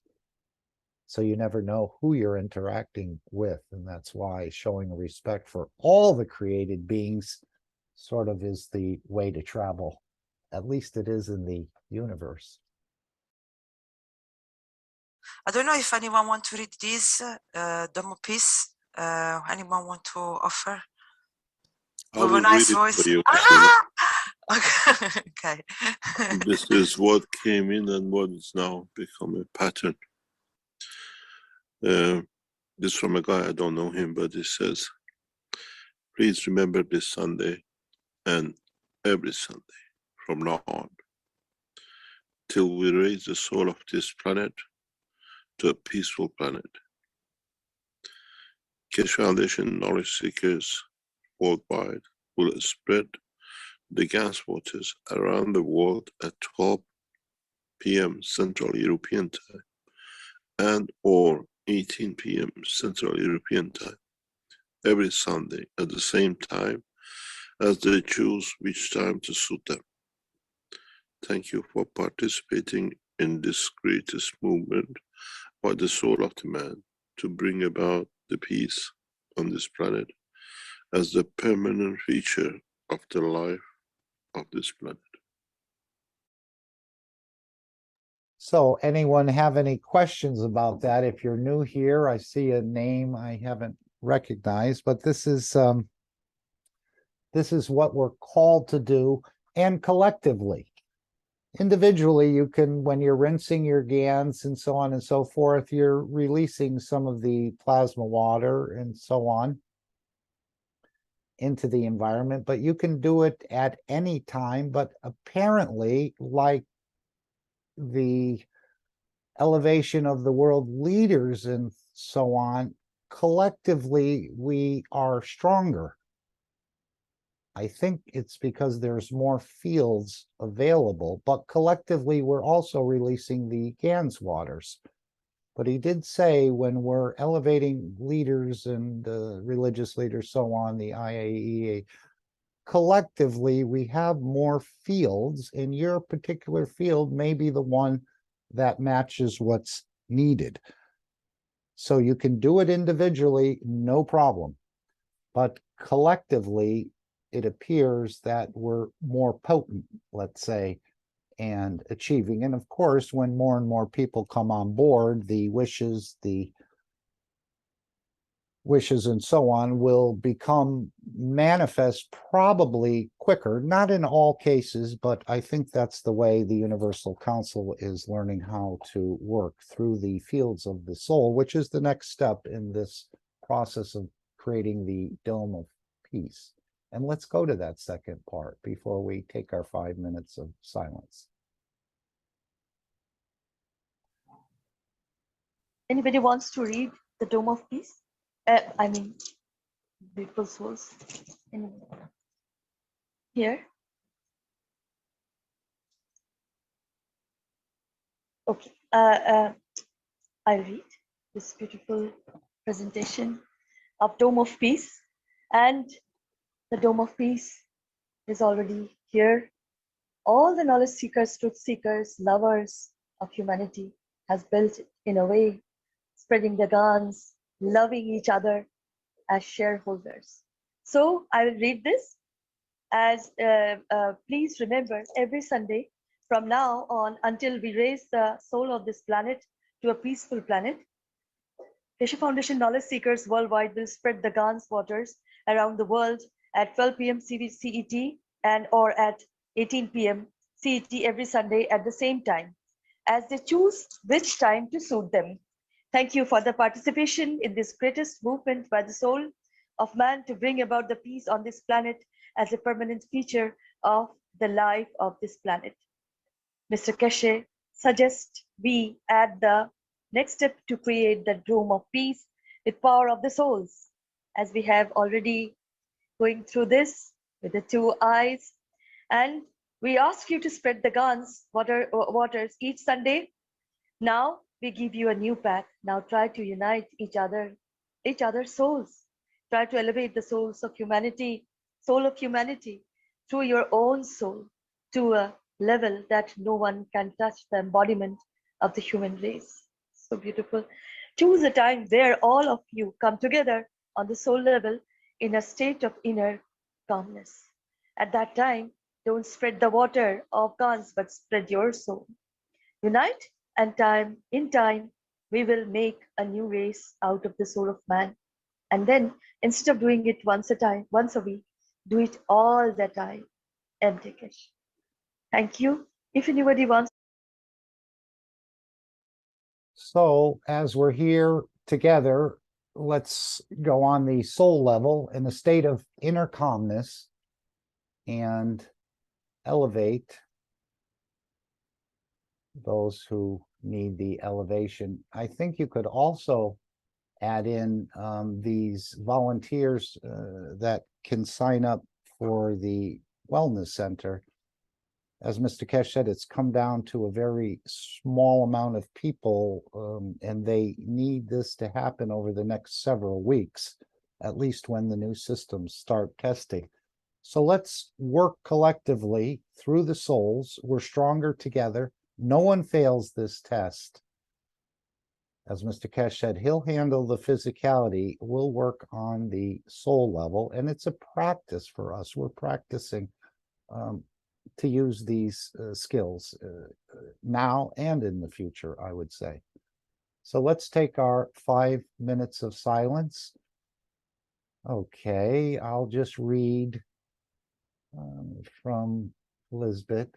So you never know who you're interacting with, and that's why showing respect for all the created beings sort of is the way to travel. At least it is in the universe. I don't know if anyone want to read this demo piece. Anyone want to offer? I With will a nice read it voice. for you. Okay. This is what came in and what is now become a pattern. This from a guy, I don't know him, but he says, please remember this Sunday and every Sunday from now on, till we raise the soul of this planet to a peaceful planet. Keshe Foundation knowledge seekers worldwide will spread the gas waters around the world at 12 p.m. Central European Time and or 18 p.m. Central European Time every Sunday at the same time as they choose which time to suit them. Thank you for participating in this greatest movement by the soul of the man to bring about the peace on this planet as the permanent feature of the life of this planet. So anyone have any questions about that? If you're new here, I see a name I haven't recognized, but this is what we're called to do, and collectively. Individually, you can, when you're rinsing your GANs and so on and so forth, you're releasing some of the plasma water and so on into the environment, but you can do it at any time. But apparently, like the elevation of the world leaders and so on, collectively, we are stronger. I think it's because there's more fields available, but collectively, we're also releasing the GANs waters. But he did say when we're elevating leaders and religious leaders, so on, the IAEA, collectively, we have more fields, and your particular field may be the one that matches what's needed. So you can do it individually, no problem. But collectively, it appears that we're more potent, let's say, and achieving. And of course, when more and more people come on board, the wishes and so on will become manifest probably quicker, not in all cases, but I think that's the way the Universal Council is learning how to work through the fields of the soul, which is the next step in this process of creating the Dome of Peace. And let's go to that second part before we take our 5 minutes of silence. Anybody wants to read the Dome of Peace? I mean, Beautiful Souls. Here? Okay. I'll read this beautiful presentation of Dome of Peace. And the Dome of Peace is already here all the knowledge seekers, truth seekers, lovers of humanity has built in a way, spreading the guns, loving each other as shareholders. So I will read this as please remember every Sunday from now on until we raise the soul of this planet to a peaceful planet, Keshe Foundation knowledge seekers worldwide will spread the Gans waters around the world at 12 p.m. CET and or at 18 p.m. CET every Sunday at the same time, as they choose which time to suit them. Thank you for the participation in this greatest movement by the soul of man to bring about the peace on this planet as a permanent feature of the life of this planet. Mr. Keshe suggests we add the next step to create the dome of peace with power of the souls, as we have already going through this with the two eyes. And we ask you to spread the guns, waters each Sunday. Now we give you a new path. Now try to unite each other's souls. Try to elevate the souls of humanity, soul of humanity, through your own soul to a level that no one can touch the embodiment of the human race. So beautiful. Choose a time where all of you come together on the soul level in a state of inner calmness. At that time, don't spread the water of guns, but spread your soul. Unite, and in time, we will make a new race out of the soul of man. And then, instead of doing it once a week, do it all the time. Empty Keshe. Thank you. If anybody wants. So as we're here together, let's go on the soul level in a state of inner calmness and elevate those who need the elevation. I think you could also add in these volunteers that can sign up for the wellness center. As Mr. Keshe said, it's come down to a very small amount of people, and they need this to happen over the next several weeks, at least when the new systems start testing. So let's work collectively through the souls. We're stronger together. No one fails this test. As Mr. Keshe said, he'll handle the physicality. We'll work on the soul level, and it's a practice for us. We're practicing to use these skills now and in the future, I would say. So let's take our 5 minutes of silence. Okay, I'll just read from Lisbeth.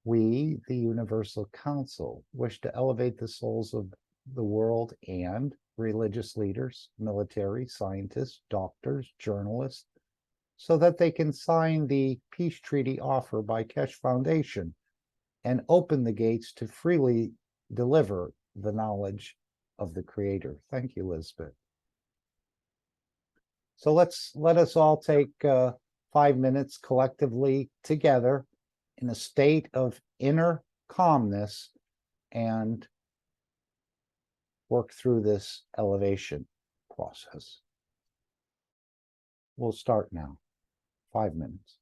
We, the Universal Council, wish to elevate the souls of the world and religious leaders, military, scientists, doctors, journalists, so that they can sign the peace treaty offer by Keshe Foundation and open the gates to freely deliver the knowledge of the Creator. Thank you, Lisbeth. So let us all take 5 minutes collectively together in a state of inner calmness and work through this elevation process. We'll start now. 5 minutes.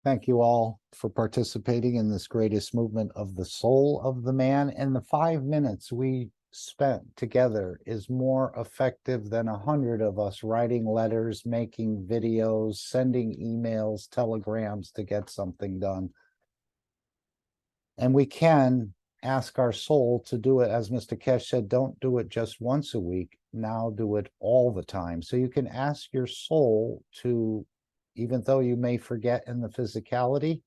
Thank you all for participating in this greatest movement of the soul of the man. And the 5 minutes we spent together is more effective than 100 of us writing letters, making videos, sending emails, telegrams to get something done. And we can ask our soul to do it. As Mr. Keshe said, don't do it just once a week. Now do it all the time. So you can ask your soul to, even though you may forget in the physicality,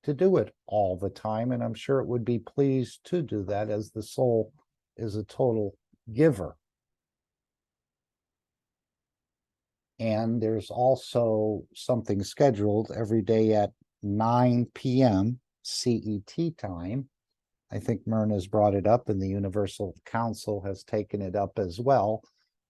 to do it all the time. And I'm sure it would be pleased to do that, as the soul is a total giver. And there's also something scheduled every day at 9 p.m. CET time. I think Myrna's brought it up, and the Universal Council has taken it up as well,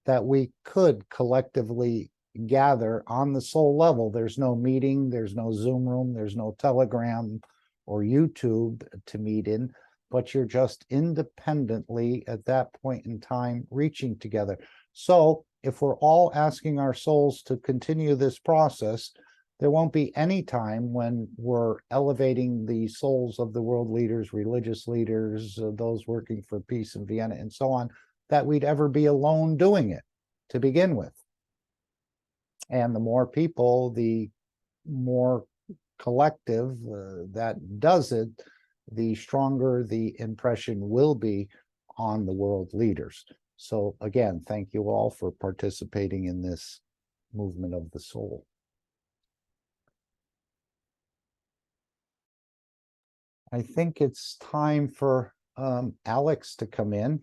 that we could collectively gather on the soul level. There's no meeting, there's no Zoom room, there's no Telegram or YouTube to meet in, but you're just independently at that point in time reaching together. So if we're all asking our souls to continue this process, there won't be any time when we're elevating the souls of the world leaders, religious leaders, those working for peace in Vienna, and so on, that we'd ever be alone doing it to begin with. And the more people, the more collective that does it, the stronger the impression will be on the world leaders. So again, thank you all for participating in this movement of the soul. I think it's time for Alex to come in,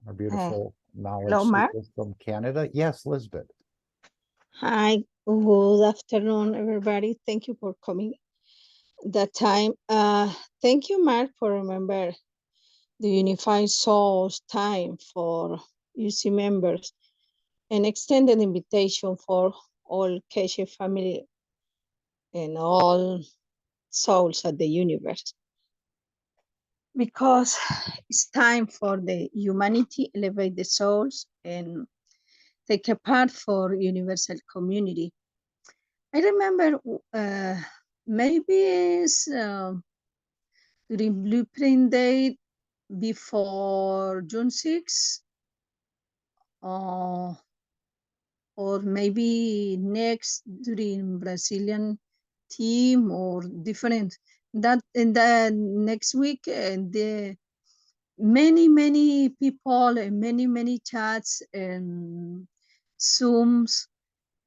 our beautiful knowledge hello, Mark. seeker from Canada. Yes, Lisbeth. Hi, good afternoon, everybody. Thank you for coming that time. Thank you, Mark, for remember the Unified Souls time for UC members, an extended invitation for all Keshe family and all souls at the universe. Because it's time for the humanity elevate the souls and take a part for universal community. I remember maybe it's during Blueprint Day before June 6, or maybe next during Brazilian team or different. That in the next week, and the many people and many chats and Zooms,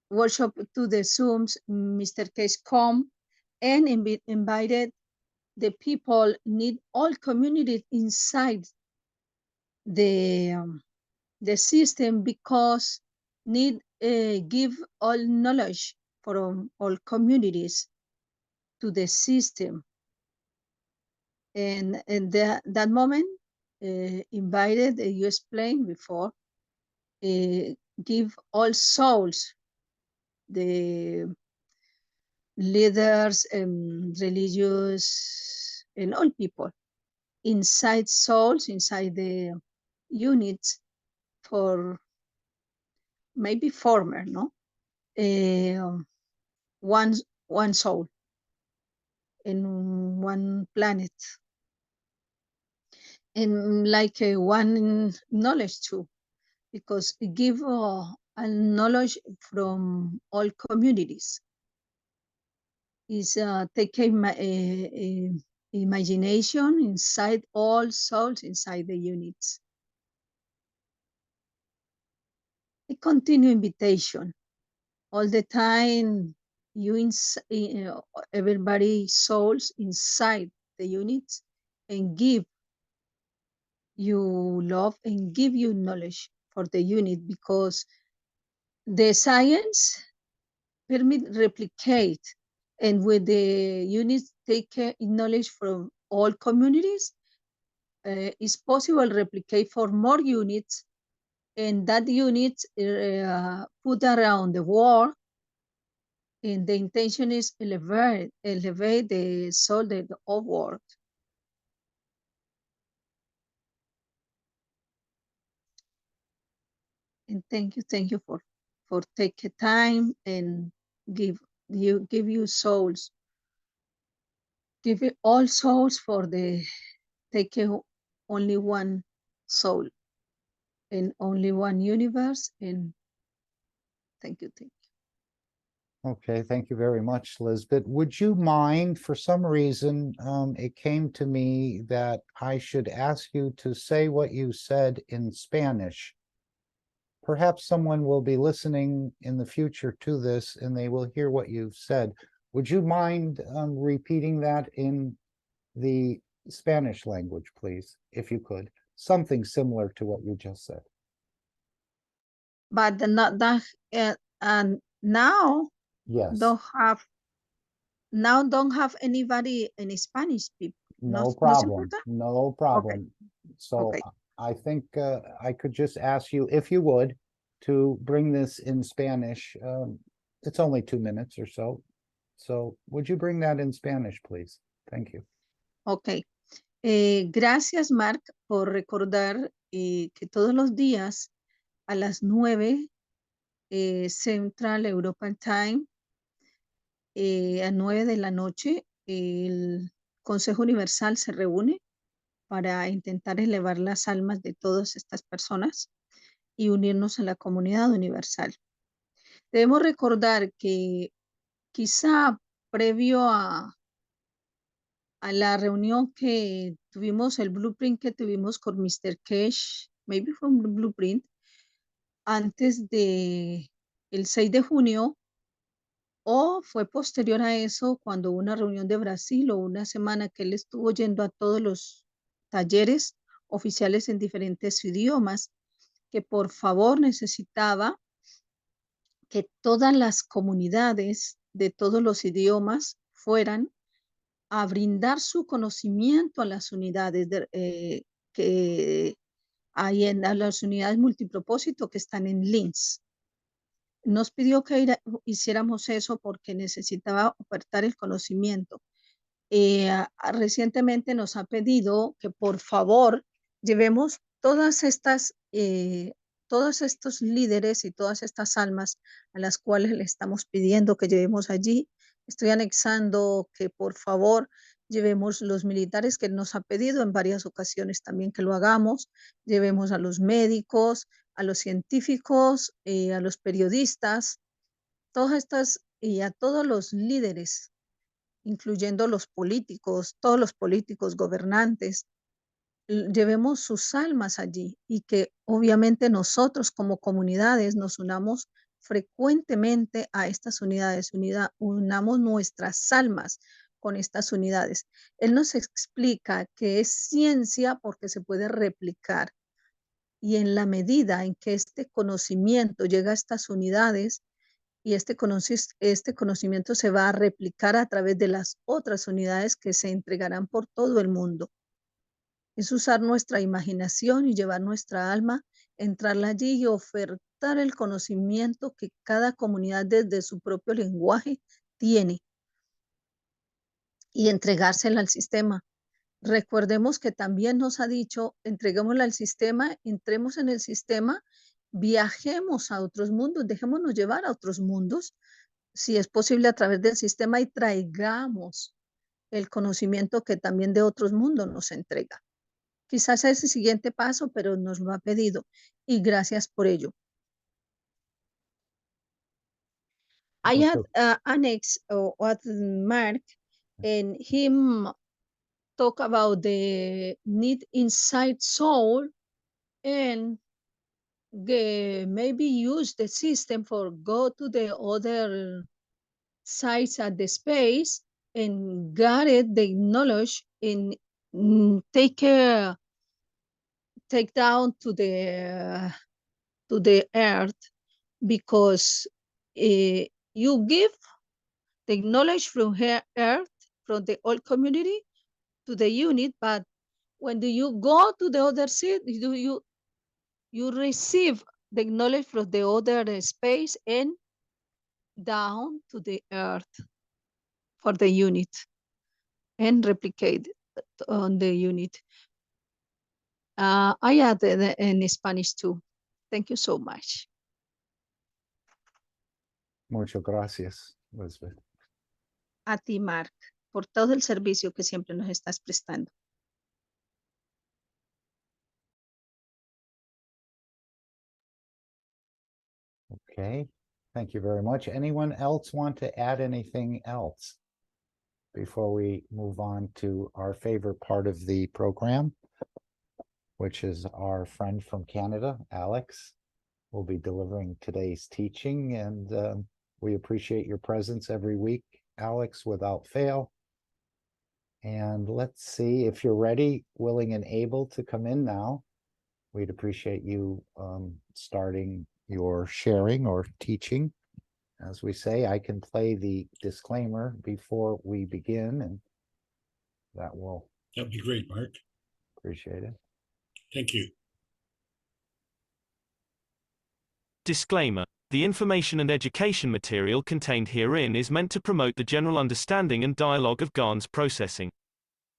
workshop to the Zooms, Mr. Case come and invited the people need all communities inside the system, because need give all knowledge from all communities to the system. And that moment invited, you explained before, give all souls, the leaders and religious and all people inside souls, inside the units, for maybe former, no? One soul in one planet. And like one knowledge too, because it give a knowledge from all communities. Is take a imagination inside all souls, inside the units. A continued invitation all the time. You everybody souls inside the units, and give you love and give you knowledge for the unit, because the science permit replicate, and with the units take knowledge from all communities, it's possible replicate for more units, and that units put around the world, and the intention is elevate the soul of the whole world. And thank you for take time and give you give you souls, give it all souls for the take only one soul in only one universe. And thank you. Okay, thank you very much, Lisbeth. Would you mind, for some reason, it came to me that I should ask you to say what you said in Spanish. Perhaps someone will be listening in the future to this and they will hear what you've said. Would you mind repeating that in the Spanish language, please, if you could? Something similar to what you just said. But not that, and now Yes, don't have anybody in Spanish people. no No problem, no problem. So Okay. I think I could just ask you, if you would, to bring this in Spanish. It's only 2 minutes or so. So would you bring that in Spanish, please? Thank you. Ok. Gracias, Mark, por recordar que todos los días a las 9 Central European Time, a 9 de la noche, el Consejo Universal se reúne para intentar elevar las almas de todas estas personas y unirnos a la comunidad universal. Debemos recordar que quizá previo a la reunión que tuvimos, el blueprint que tuvimos con Mr. Keshe, maybe from the blueprint, antes de el 6 de junio, o fue posterior a eso cuando hubo una reunión de Brasil o una semana que él estuvo yendo a todos los talleres oficiales en diferentes idiomas, que por favor necesitaba que todas las comunidades de todos los idiomas fueran a brindar su conocimiento a las unidades que hay a las unidades multipropósito que están en Linz. Nos pidió que hiciéramos eso porque necesitaba ofertar el conocimiento. Recientemente nos ha pedido que por favor llevemos todos estos líderes y todas estas almas a las cuales le estamos pidiendo que llevemos allí. Estoy anexando que por favor llevemos los militares que nos ha pedido en varias ocasiones también que lo hagamos, llevemos a los médicos, a los científicos, a los periodistas, todas estas y a todos los líderes, incluyendo los políticos, todos los políticos gobernantes, llevemos sus almas allí y que obviamente nosotros como comunidades nos unamos frecuentemente a estas unidades, unamos nuestras almas con estas unidades. Él nos explica que es ciencia porque se puede replicar y en la medida en que este conocimiento llega a estas unidades, y este conocimiento se va a replicar a través de las otras unidades que se entregarán por todo el mundo. Es usar nuestra imaginación y llevar nuestra alma, entrarla allí y ofertar el conocimiento que cada comunidad desde su propio lenguaje tiene y entregársela al sistema. Recordemos que también nos ha dicho, entreguémosla al sistema, entremos en el sistema, viajemos a otros mundos, dejémonos llevar a otros mundos, si es posible a través del sistema y traigamos el conocimiento que también de otros mundos nos entrega. Quizás es el siguiente paso, pero nos lo ha pedido y gracias por ello. I had annex what Mark and him talk about the need inside soul and maybe use the system for go to the other sites at the space and get the knowledge and take down to the earth, because you give the knowledge from earth, from the old community to the unit, but when do you go to the other side, you receive the knowledge from the other space and down to the earth for the unit and replicate on the unit. I added in Spanish too. Thank you so much. Muchas gracias. Elizabeth. A ti, Mark, por todo el servicio que siempre nos estás prestando. Okay, thank you very much. Anyone else want to add anything else before we move on to our favorite part of the program, which is our friend from Canada, Alex, will be delivering today's teaching, and we appreciate your presence every week, Alex, without fail. And let's see if you're ready, willing, and able to come in now. We'd appreciate you starting your sharing or teaching. As we say, I can play the disclaimer before we begin, and that will That'd be great, Mark. appreciate it. Thank you. Disclaimer. The information and education material contained herein is meant to promote the general understanding and dialogue of GANs processing.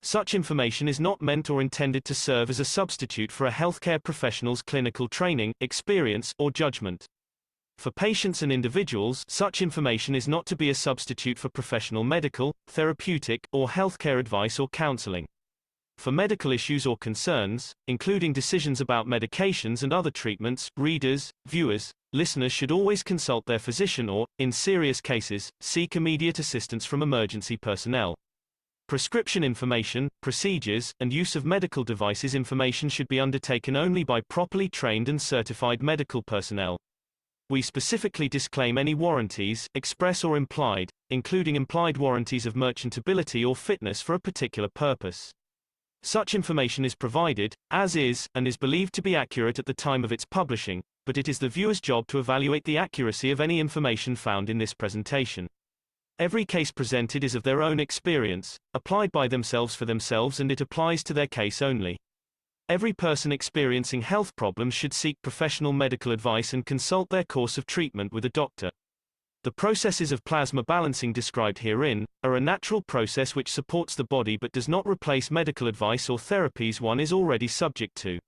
Such information is not meant or intended to serve as a substitute for a healthcare professional's clinical training, experience, or judgment. For patients and individuals, such information is not to be a substitute for professional medical, therapeutic, or healthcare advice or counseling. For medical issues or concerns, including decisions about medications and other treatments, readers, viewers, listeners should always consult their physician or, in serious cases, seek immediate assistance from emergency personnel. Prescription information, procedures, and use of medical devices information should be undertaken only by properly trained and certified medical personnel. We specifically disclaim any warranties, express or implied, including implied warranties of merchantability or fitness for a particular purpose. Such information is provided, as is, and is believed to be accurate at the time of its publishing, but it is the viewer's job to evaluate the accuracy of any information found in this presentation. Every case presented is of their own experience, applied by themselves for themselves, and it applies to their case only. Every person experiencing health problems should seek professional medical advice and consult their course of treatment with a doctor. The processes of plasma balancing described herein are a natural process which supports the body but does not replace medical advice or therapies one is already subject to.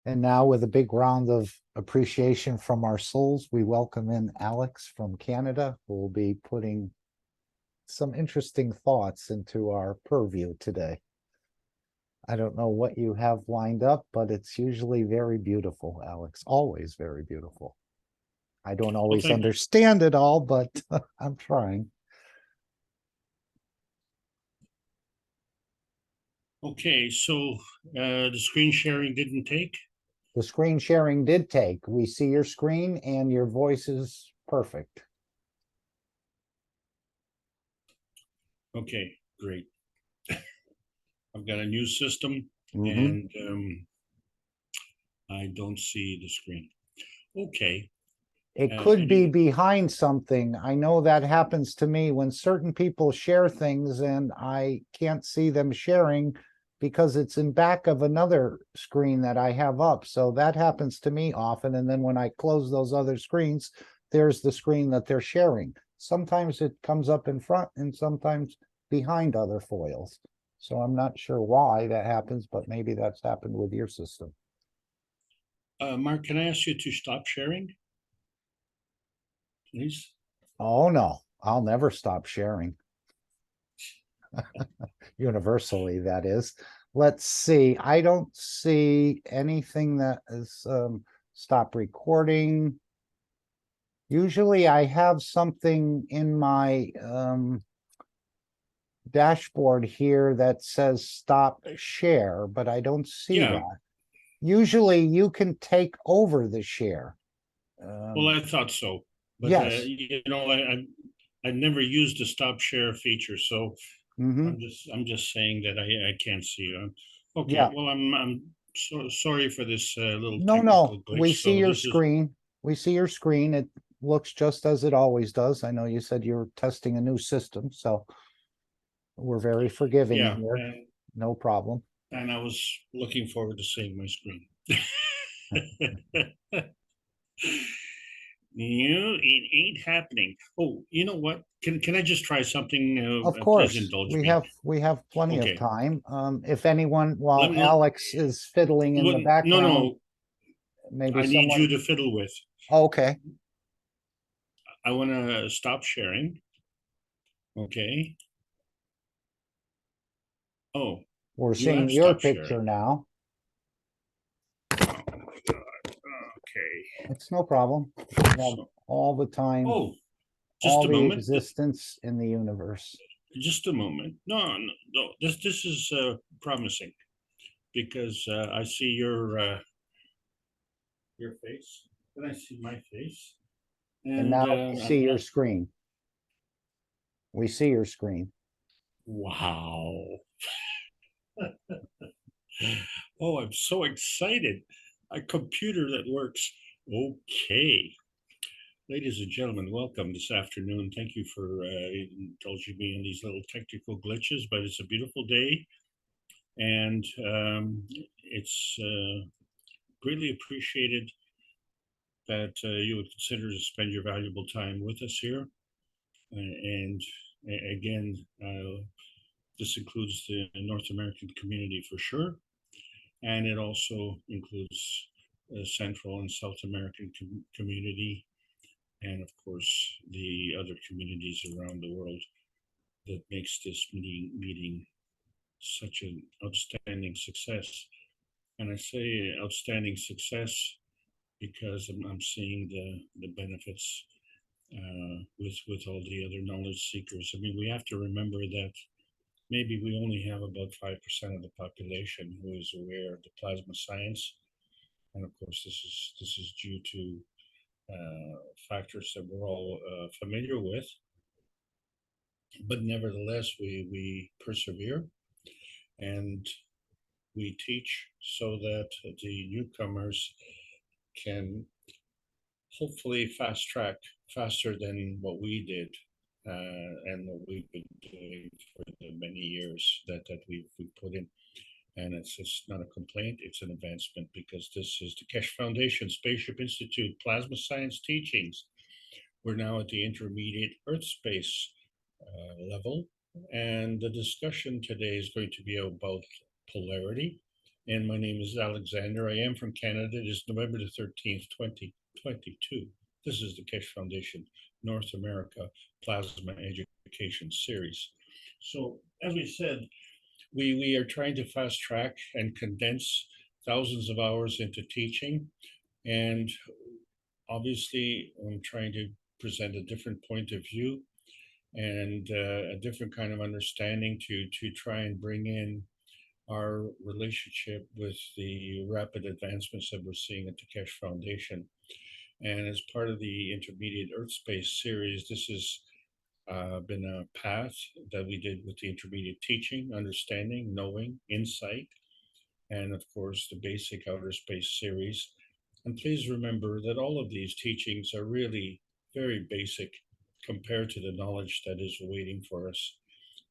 And now, with a big round of appreciation from our souls, we welcome in Alex from Canada, who will be putting some interesting thoughts into our purview today. I don't know what you have lined up, but it's usually very beautiful, Alex, always very beautiful. I don't always thank you. understand it all, but I'm trying. Okay, so the screen sharing didn't take? The screen sharing did take. We see your screen and your voice is perfect. Okay, great. I've got a new system Mhm. and I don't see the screen. Okay. It could be behind something. I know that happens to me when certain people share things and I can't see them sharing because it's in back of another screen that I have up. So that happens to me often. And then when I close those other screens, there's the screen that they're sharing. Sometimes it comes up in front and sometimes behind other foils. So I'm not sure why that happens, but maybe that's happened with your system. Mark, can I ask you to stop sharing? Please? Oh, no, I'll never stop sharing. Universally, that is. Let's see. I don't see anything that is stop recording. Usually I have something in my dashboard here that says stop share, but I don't see Yeah. that. Usually you can take over the share. Well, I thought so, but yes. you know, I never used the stop share feature, so Mhm. I'm just saying that I can't see you. Okay, Yeah. well, I'm so sorry for this little No, technical glitch. we see So your this is screen. We see your screen. It looks just as it always does. I know you said you're testing a new system, so we're very forgiving yeah, here. No problem. and I was looking forward to seeing my screen. No, it ain't happening. Oh, you know what? Can I just try something? Of Please course, indulge we me. have plenty of Okay. time. If anyone, while Let me- Alex is fiddling in the No, background, no, maybe I need you someone. to fiddle with. Okay. I want to stop sharing. Okay. Oh, We're you seeing have your stopped sharing. picture now. Oh my God. Okay. It's no problem. We have So, all the time, oh, all just a the moment. existence in the universe. Just a moment. No. This is promising because I see your face. Then I see my face, And now we see your screen. We see your screen. wow. Oh, I'm so excited. A computer that works. Okay. Ladies and gentlemen, welcome this afternoon. Thank you for indulging me in these little technical glitches, but it's a beautiful day. And it's greatly appreciated that you would consider to spend your valuable time with us here. And again, this includes the North American community for sure. And it also includes the Central and South American community, and of course, the other communities around the world that makes this meeting such an outstanding success. And I say outstanding success because I'm seeing the benefits with all the other knowledge seekers. I mean, we have to remember that maybe we only have about 5% of the population who is aware of the plasma science, and of course, this is due to factors that we're all familiar with. But nevertheless, we persevere and we teach so that the newcomers can hopefully fast track faster than what we did and what we've been doing for the many years that we've put in. And it's just not a complaint, it's an advancement because this is the Keshe Foundation Spaceship Institute Plasma Science Teachings. We're now at the intermediate Earth space level, and the discussion today is going to be about polarity. And my name is Alexander. I am from Canada. It is November the 13th, 2022. This is the Keshe Foundation North America Plasma Education Series. So, as we said, we are trying to fast track and condense thousands of hours into teaching. And obviously, I'm trying to present a different point of view and a different kind of understanding to try and bring in our relationship with the rapid advancements that we're seeing at the Keshe Foundation. And as part of the Intermediate Earth Space series, this has been a path that we did with the intermediate teaching, understanding, knowing, insight, and of course the basic outer space series. And please remember that all of these teachings are really very basic compared to the knowledge that is waiting for us.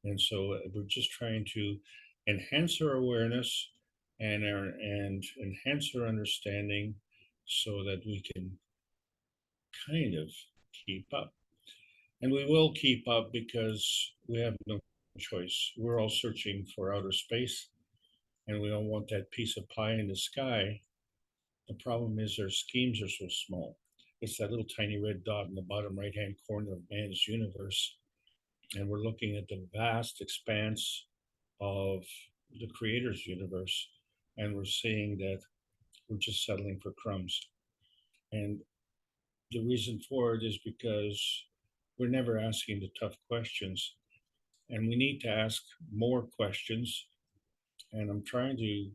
And so we're just trying to enhance our awareness and enhance our understanding so that we can kind of keep up. And we will keep up because we have no choice. We're all searching for outer space and we don't want that piece of pie in the sky. The problem is our schemes are so small. It's that little tiny red dot in the bottom right hand corner of man's universe. And we're looking at the vast expanse of the creator's universe. And we're seeing that we're just settling for crumbs. And the reason for it is because we're never asking the tough questions. And we need to ask more questions. And I'm trying to,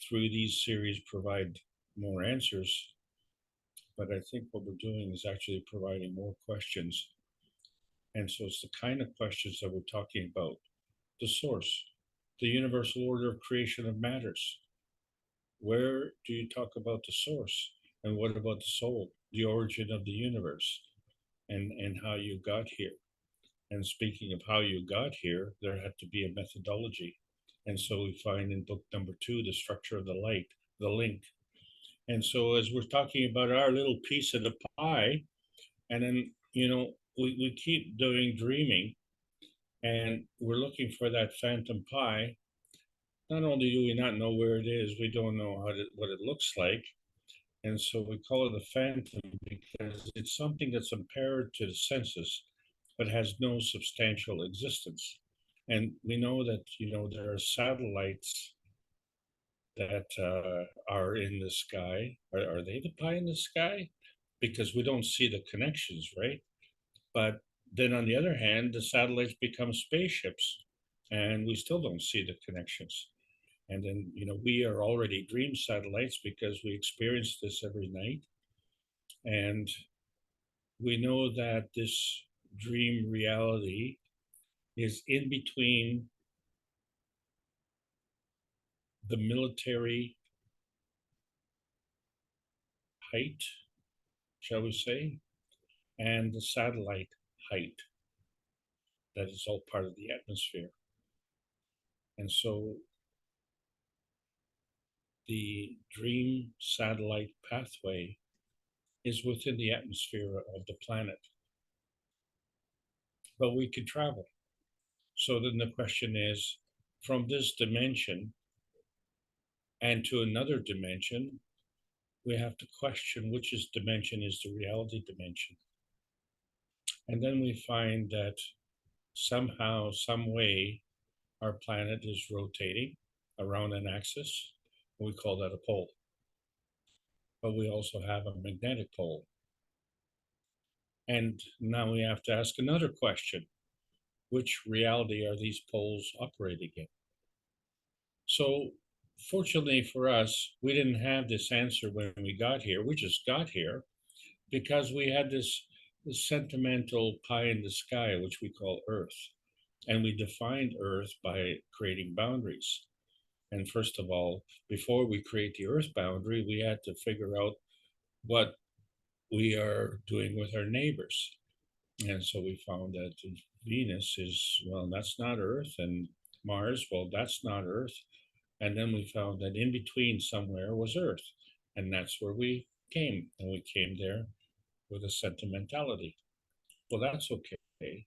through these series, provide more answers. But I think what we're doing is actually providing more questions. And so it's the kind of questions that we're talking about. The source, the universal order of creation of matters. Where do you talk about the source? And what about the soul, the origin of the universe, and how you got here? And speaking of how you got here, there had to be a methodology. And so we find in book number 2, the structure of the light, the link. And so as we're talking about our little piece of the pie, and then, we keep doing dreaming and we're looking for that phantom pie. Not only do we not know where it is, we don't know what it looks like. And so we call it a phantom because it's something that's impaired to the senses, but has no substantial existence. And we know that, there are satellites that are in the sky. Are they the pie in the sky? Because we don't see the connections, right? But then on the other hand, the satellites become spaceships and we still don't see the connections. And then, we are already dream satellites because we experience this every night. And we know that this dream reality is in between the military height, shall we say, and the satellite height. That is all part of the atmosphere. And so the dream satellite pathway is within the atmosphere of the planet. But we can travel. So then the question is, from this dimension and to another dimension, we have to question which dimension is the reality dimension. And then we find that somehow, some way, our planet is rotating around an axis. We call that a pole. But we also have a magnetic pole. And now we have to ask another question. Which reality are these poles operating in? So fortunately for us, we didn't have this answer when we got here. We just got here because we had this sentimental pie in the sky, which we call Earth. And we defined Earth by creating boundaries. And first of all, before we create the Earth boundary, we had to figure out what we are doing with our neighbors. And so we found that Venus is, well, that's not Earth, and Mars, well, that's not Earth. And then we found that in between somewhere was Earth. And that's where we came. And we came there with a sentimentality. Well, that's okay.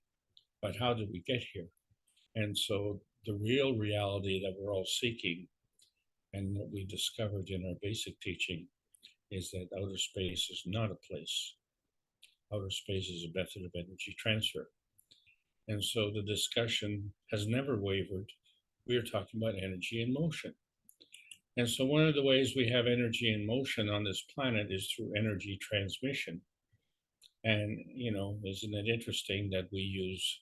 But how did we get here? And so the real reality that we're all seeking and what we discovered in our basic teaching is that outer space is not a place. Outer space is a method of energy transfer. And so the discussion has never wavered. We are talking about energy in motion. And so one of the ways we have energy in motion on this planet is through energy transmission. And, isn't it interesting that we use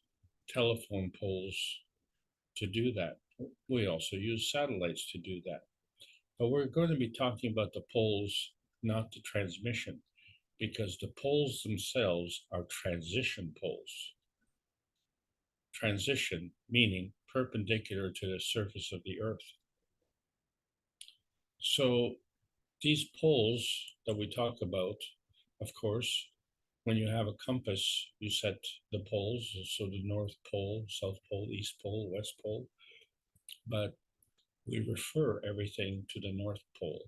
telephone poles to do that? We also use satellites to do that. But we're going to be talking about the poles, not the transmission, because the poles themselves are transition poles. Transition meaning perpendicular to the surface of the Earth. So these poles that we talk about, of course, when you have a compass, you set the poles, so the North Pole, South Pole, East Pole, West Pole, but we refer everything to the North Pole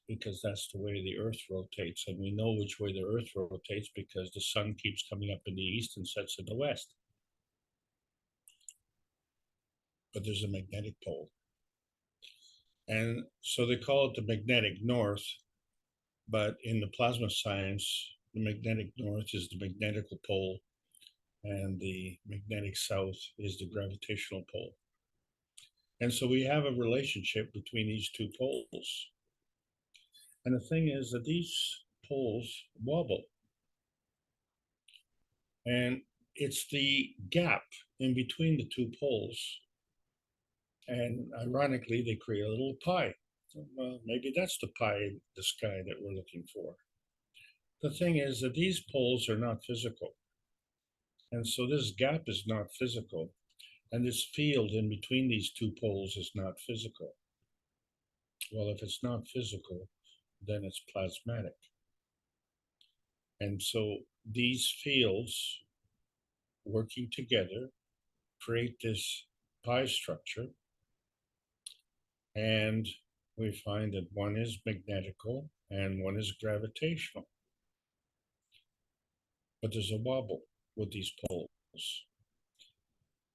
because that's the way the Earth rotates, and we know which way the Earth rotates because the sun keeps coming up in the east and sets in the west. But there's a magnetic pole. And so they call it the magnetic north, but in the plasma science, the magnetic north is the magnetical pole, and the magnetic south is the gravitational pole. And so we have a relationship between these two poles. And the thing is that these poles wobble. And it's the gap in between the two poles. And ironically, they create a little pie. Well, maybe that's the pie in the sky that we're looking for. The thing is that these poles are not physical. And so this gap is not physical. And this field in between these two poles is not physical. Well, if it's not physical, then it's plasmatic. And so these fields working together create this pie structure. And we find that one is magnetical and one is gravitational. But there's a wobble with these poles.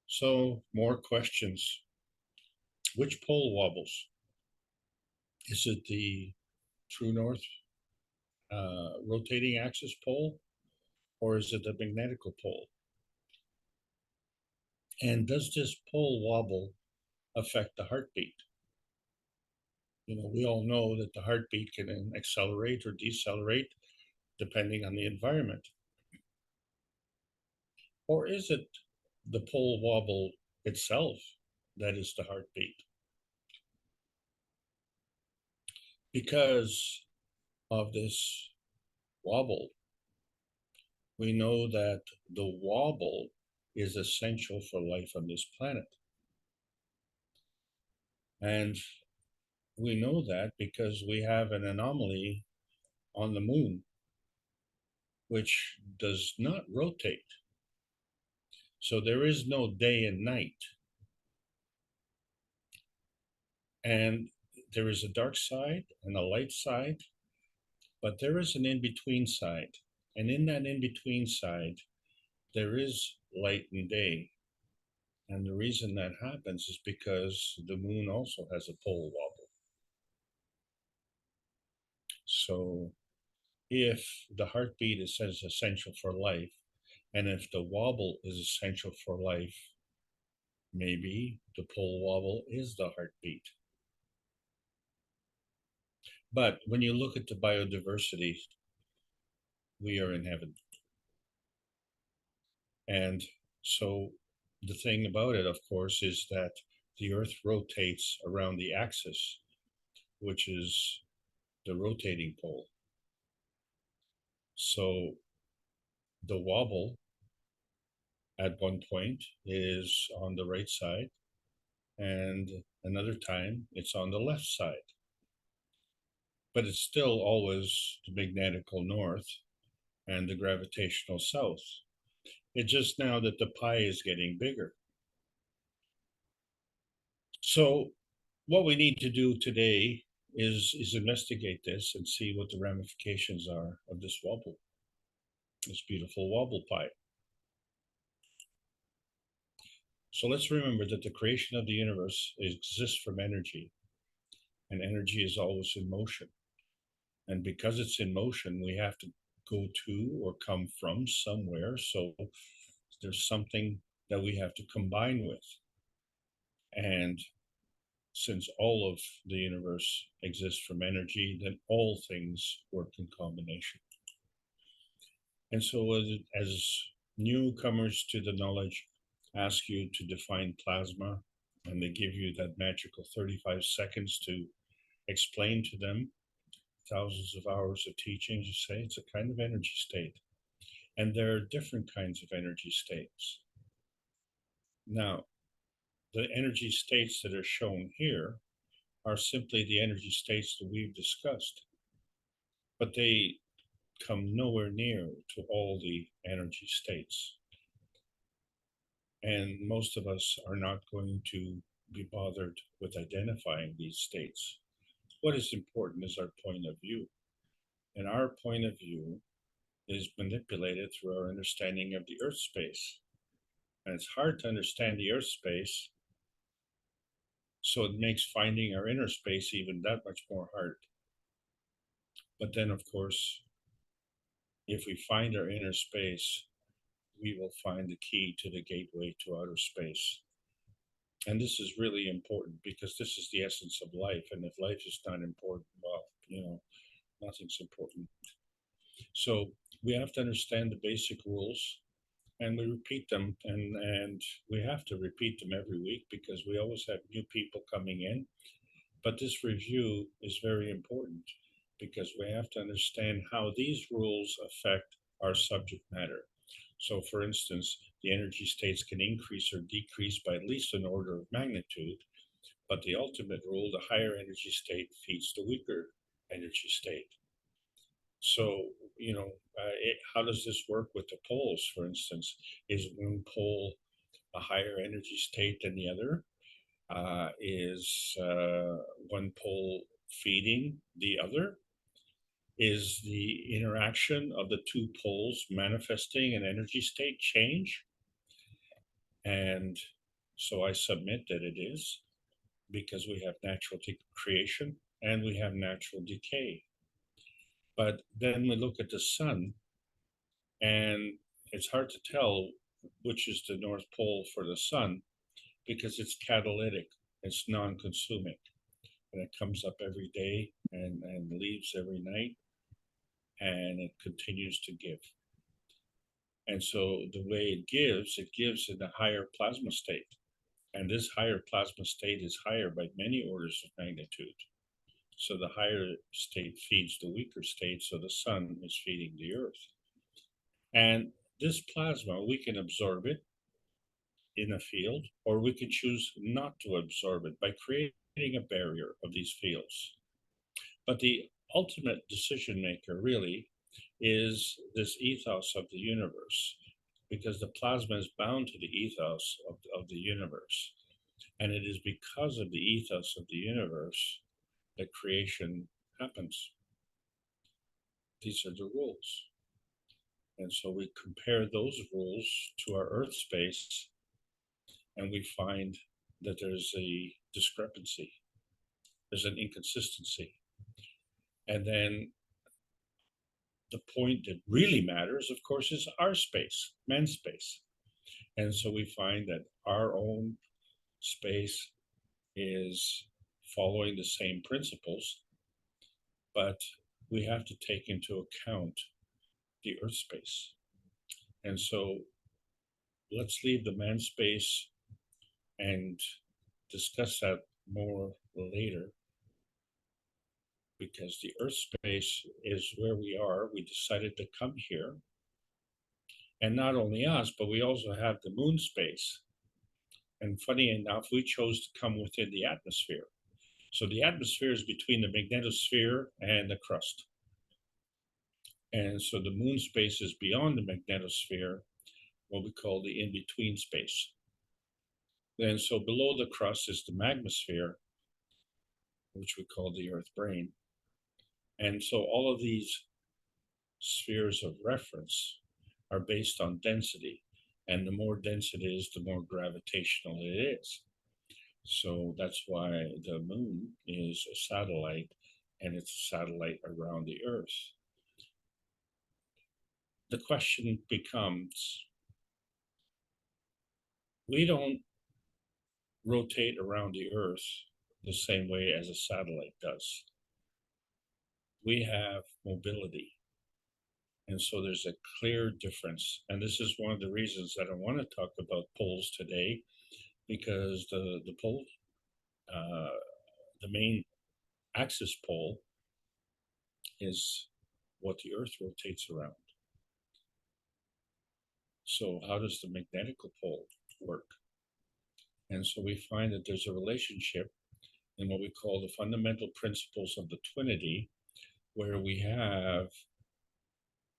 So more questions. Which pole wobbles? Is it the true north rotating axis pole, or is it a magnetical pole? And does this pole wobble affect the heartbeat? You know, we all know that the heartbeat can accelerate or decelerate depending on the environment. Or is it the pole wobble itself that is the heartbeat? Because of this wobble, we know that the wobble is essential for life on this planet. And we know that because we have an anomaly on the moon, which does not rotate. So there is no day and night. And there is a dark side and a light side, but there is an in-between side. And in that in-between side, there is light and day. And the reason that happens is because the moon also has a pole wobble. So if the heartbeat is essential for life, and if the wobble is essential for life, maybe the pole wobble is the heartbeat. But when you look at the biodiversity, we are in heaven. And so the thing about it, of course, is that the Earth rotates around the axis, which is the rotating pole. So the wobble at one point is on the right side, and another time it's on the left side. But it's still always the magnetical north and the gravitational south. It's just now that the pie is getting bigger. So what we need to do today is investigate this and see what the ramifications are of this wobble, this beautiful wobble pie. So let's remember that the creation of the universe exists from energy, and energy is always in motion. And because it's in motion, we have to go to or come from somewhere. So there's something that we have to combine with. And since all of the universe exists from energy, then all things work in combination. And so as newcomers to the knowledge ask you to define plasma, and they give you that magical 35 seconds to explain to them thousands of hours of teachings, you say it's a kind of energy state. And there are different kinds of energy states. Now, the energy states that are shown here are simply the energy states that we've discussed, but they come nowhere near to all the energy states. And most of us are not going to be bothered with identifying these states. What is important is our point of view. And our point of view is manipulated through our understanding of the Earth space. And it's hard to understand the Earth space, so it makes finding our inner space even that much more hard. But then, of course, if we find our inner space, we will find the key to the gateway to outer space. And this is really important because this is the essence of life. And if life is not important, well, nothing's important. So we have to understand the basic rules, and we repeat them, and we have to repeat them every week because we always have new people coming in. But this review is very important because we have to understand how these rules affect our subject matter. So for instance, the energy states can increase or decrease by at least an order of magnitude, but the ultimate rule, the higher energy state feeds the weaker energy state. So, how does this work with the poles, for instance? Is one pole a higher energy state than the other? Is one pole feeding the other? Is the interaction of the two poles manifesting an energy state change? And so I submit that it is, because we have natural creation and we have natural decay. But then we look at the sun, and it's hard to tell which is the North Pole for the sun because it's catalytic, it's non-consuming, and it comes up every day and leaves every night, and it continues to give. And so the way it gives in a higher plasma state. And this higher plasma state is higher by many orders of magnitude. So the higher state feeds the weaker state, so the sun is feeding the earth. And this plasma, we can absorb it in a field, or we can choose not to absorb it by creating a barrier of these fields. But the ultimate decision maker really is this ethos of the universe, because the plasma is bound to the ethos of the universe. And it is because of the ethos of the universe that creation happens. These are the rules. And so we compare those rules to our Earth space, and we find that there's a discrepancy, there's an inconsistency. And then the point that really matters, of course, is our space, man's space. And so we find that our own space is following the same principles, but we have to take into account the Earth space. And so let's leave the man space and discuss that more later, because the Earth space is where we are. We decided to come here. And not only us, but we also have the moon space. And funny enough, we chose to come within the atmosphere. So the atmosphere is between the magnetosphere and the crust. And so the moon space is beyond the magnetosphere, what we call the in-between space. And so below the crust is the magmasphere, which we call the Earth brain. And so all of these spheres of reference are based on density. And the more dense it is, the more gravitational it is. So that's why the moon is a satellite, and it's a satellite around the Earth. The question becomes, we don't rotate around the Earth the same way as a satellite does. We have mobility. And so there's a clear difference. And this is one of the reasons that I want to talk about poles today, because the pole, the main axis pole is what the Earth rotates around. So how does the magnetical pole work? And so we find that there's a relationship in what we call the fundamental principles of the twinity, where we have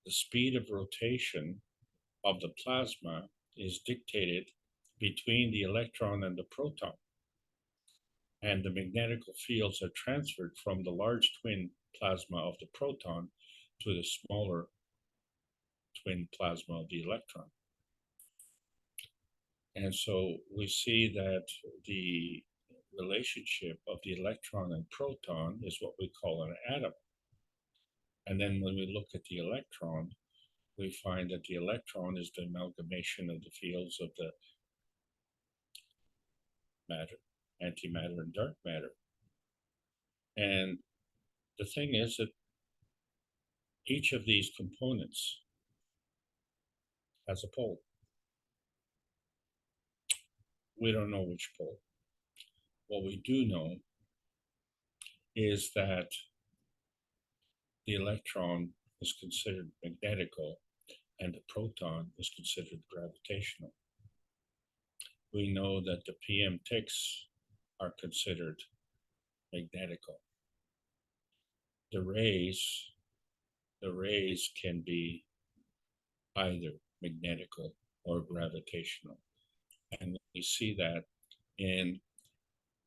the speed of rotation of the plasma is dictated between the electron and the proton. And the magnetical fields are transferred from the large twin plasma of the proton to the smaller twin plasma of the electron. And so we see that the relationship of the electron and proton is what we call an atom. And then when we look at the electron, we find that the electron is the amalgamation of the fields of the matter, antimatter, and dark matter. And the thing is that each of these components has a pole. We don't know which pole. What we do know is that the electron is considered magnetical and the proton is considered gravitational. We know that the PM ticks are considered magnetical. The rays can be either magnetical or gravitational. And we see that in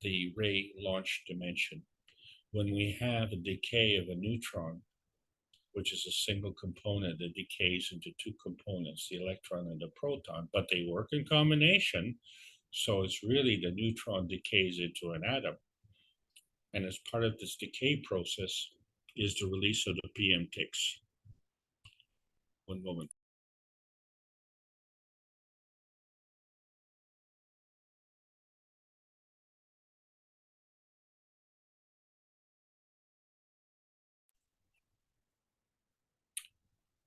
the ray launch dimension. When we have a decay of a neutron, which is a single component that decays into two components, the electron and the proton, but they work in combination. So it's really the neutron decays into an atom. And as part of this decay process, is the release of the PM ticks. One moment.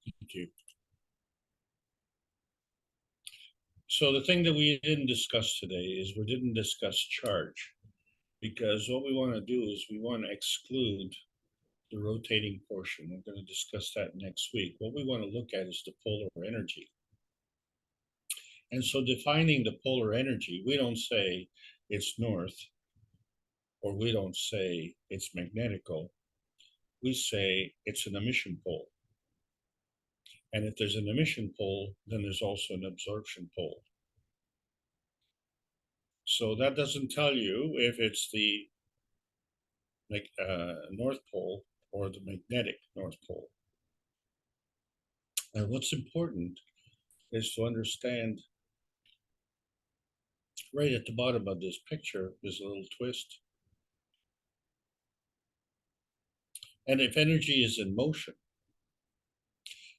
Thank you. So the thing that we didn't discuss today is we didn't discuss charge, because what we want to do is we want to exclude the rotating portion. We're going to discuss that next week. What we want to look at is the polar energy. And so defining the polar energy, we don't say it's north, or we don't say it's magnetical. We say it's an emission pole. And if there's an emission pole, then there's also an absorption pole. So that doesn't tell you if it's the North Pole or the magnetic North Pole. And what's important is to understand right at the bottom of this picture, there's a little twist. And if energy is in motion,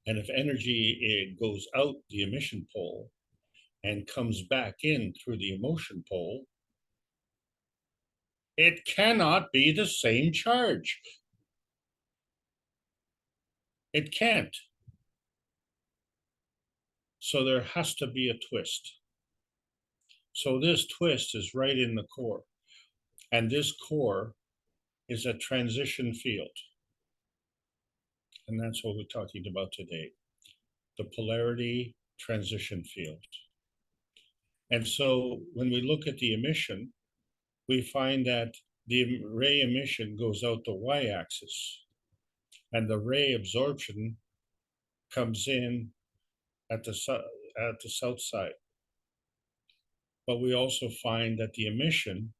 and if energy goes out the emission pole and comes back in through the motion pole, it cannot be the same charge. It can't. So there has to be a twist. So this twist is right in the core. And this core is a transition field. And that's what we're talking about today. The polarity transition field. And so when we look at the emission, we find that the ray emission goes out the y-axis, and the ray absorption comes in at the south side. But we also find that the emission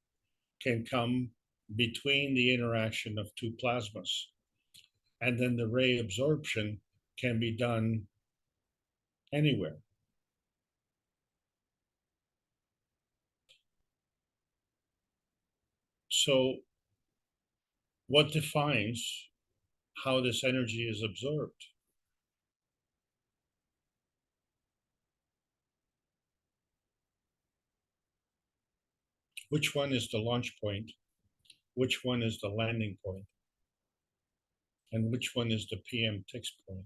can come between the interaction of two plasmas, and then the ray absorption can be done anywhere. So what defines how this energy is absorbed? Which one is the launch point? Which one is the landing point? And which one is the PM ticks point?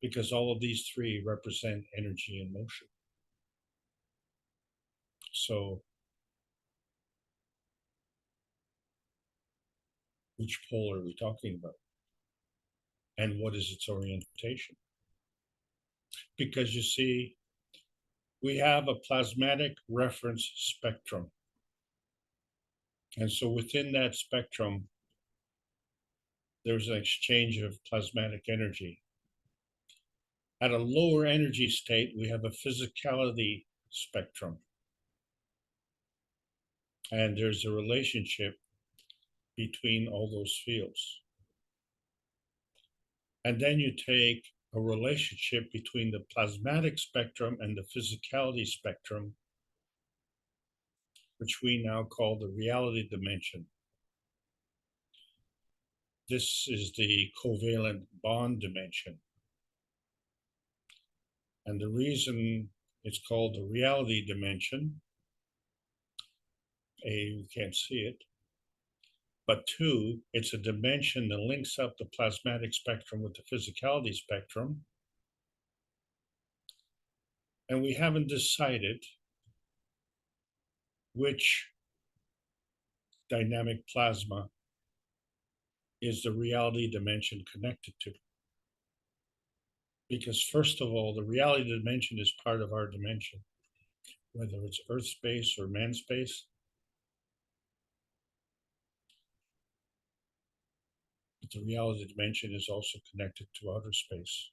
Because all of these three represent energy in motion. So which pole are we talking about? And what is its orientation? Because you see, we have a plasmatic reference spectrum. And so within that spectrum, there's an exchange of plasmatic energy. At a lower energy state, we have a physicality spectrum. And there's a relationship between all those fields. And then you take a relationship between the plasmatic spectrum and the physicality spectrum, which we now call the reality dimension. This is the covalent bond dimension. And the reason it's called the reality dimension, A, you can't see it, but two, it's a dimension that links up the plasmatic spectrum with the physicality spectrum. And we haven't decided which dynamic plasma is the reality dimension connected to. Because first of all, the reality dimension is part of our dimension, whether it's Earth space or man space. But the reality dimension is also connected to outer space.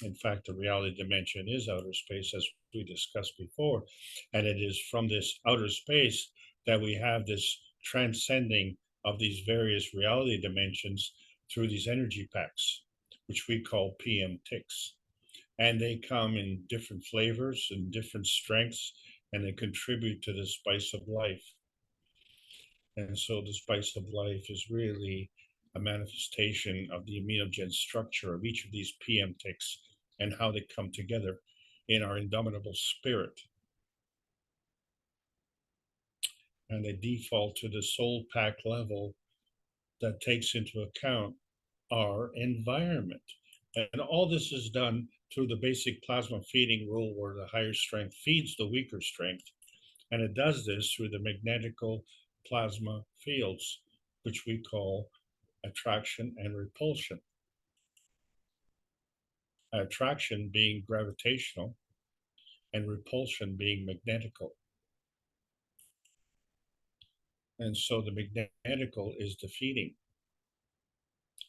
In fact, the reality dimension is outer space, as we discussed before. And it is from this outer space that we have this transcending of these various reality dimensions through these energy packs, which we call PM ticks. And they come in different flavors and different strengths, and they contribute to the spice of life. And so the spice of life is really a manifestation of the immunogen structure of each of these PM ticks and how they come together in our indomitable spirit. And they default to the soul pack level that takes into account our environment. And all this is done through the basic plasma feeding rule, where the higher strength feeds the weaker strength. And it does this through the magnetical plasma fields, which we call attraction and repulsion. Attraction being gravitational and repulsion being magnetical. And so the magnetical is the feeding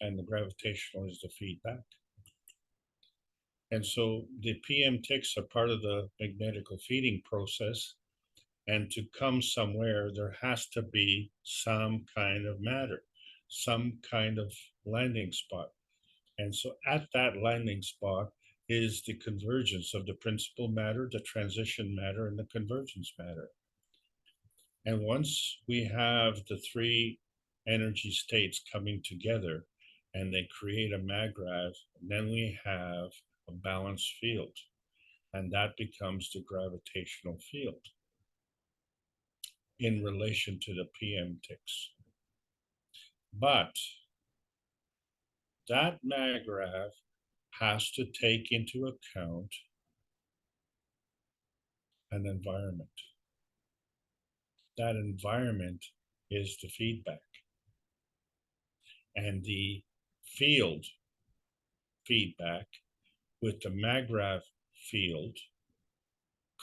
and the gravitational is the feedback. And so the PM ticks are part of the magnetical feeding process. And to come somewhere, there has to be some kind of matter, some kind of landing spot. And so at that landing spot is the convergence of the principal matter, the transition matter, and the convergence matter. And once we have the three energy states coming together and they create a maggrav, then we have a balanced field, and that becomes the gravitational field in relation to the PM ticks. But that maggrav has to take into account an environment. That environment is the feedback. And the field feedback with the maggrav field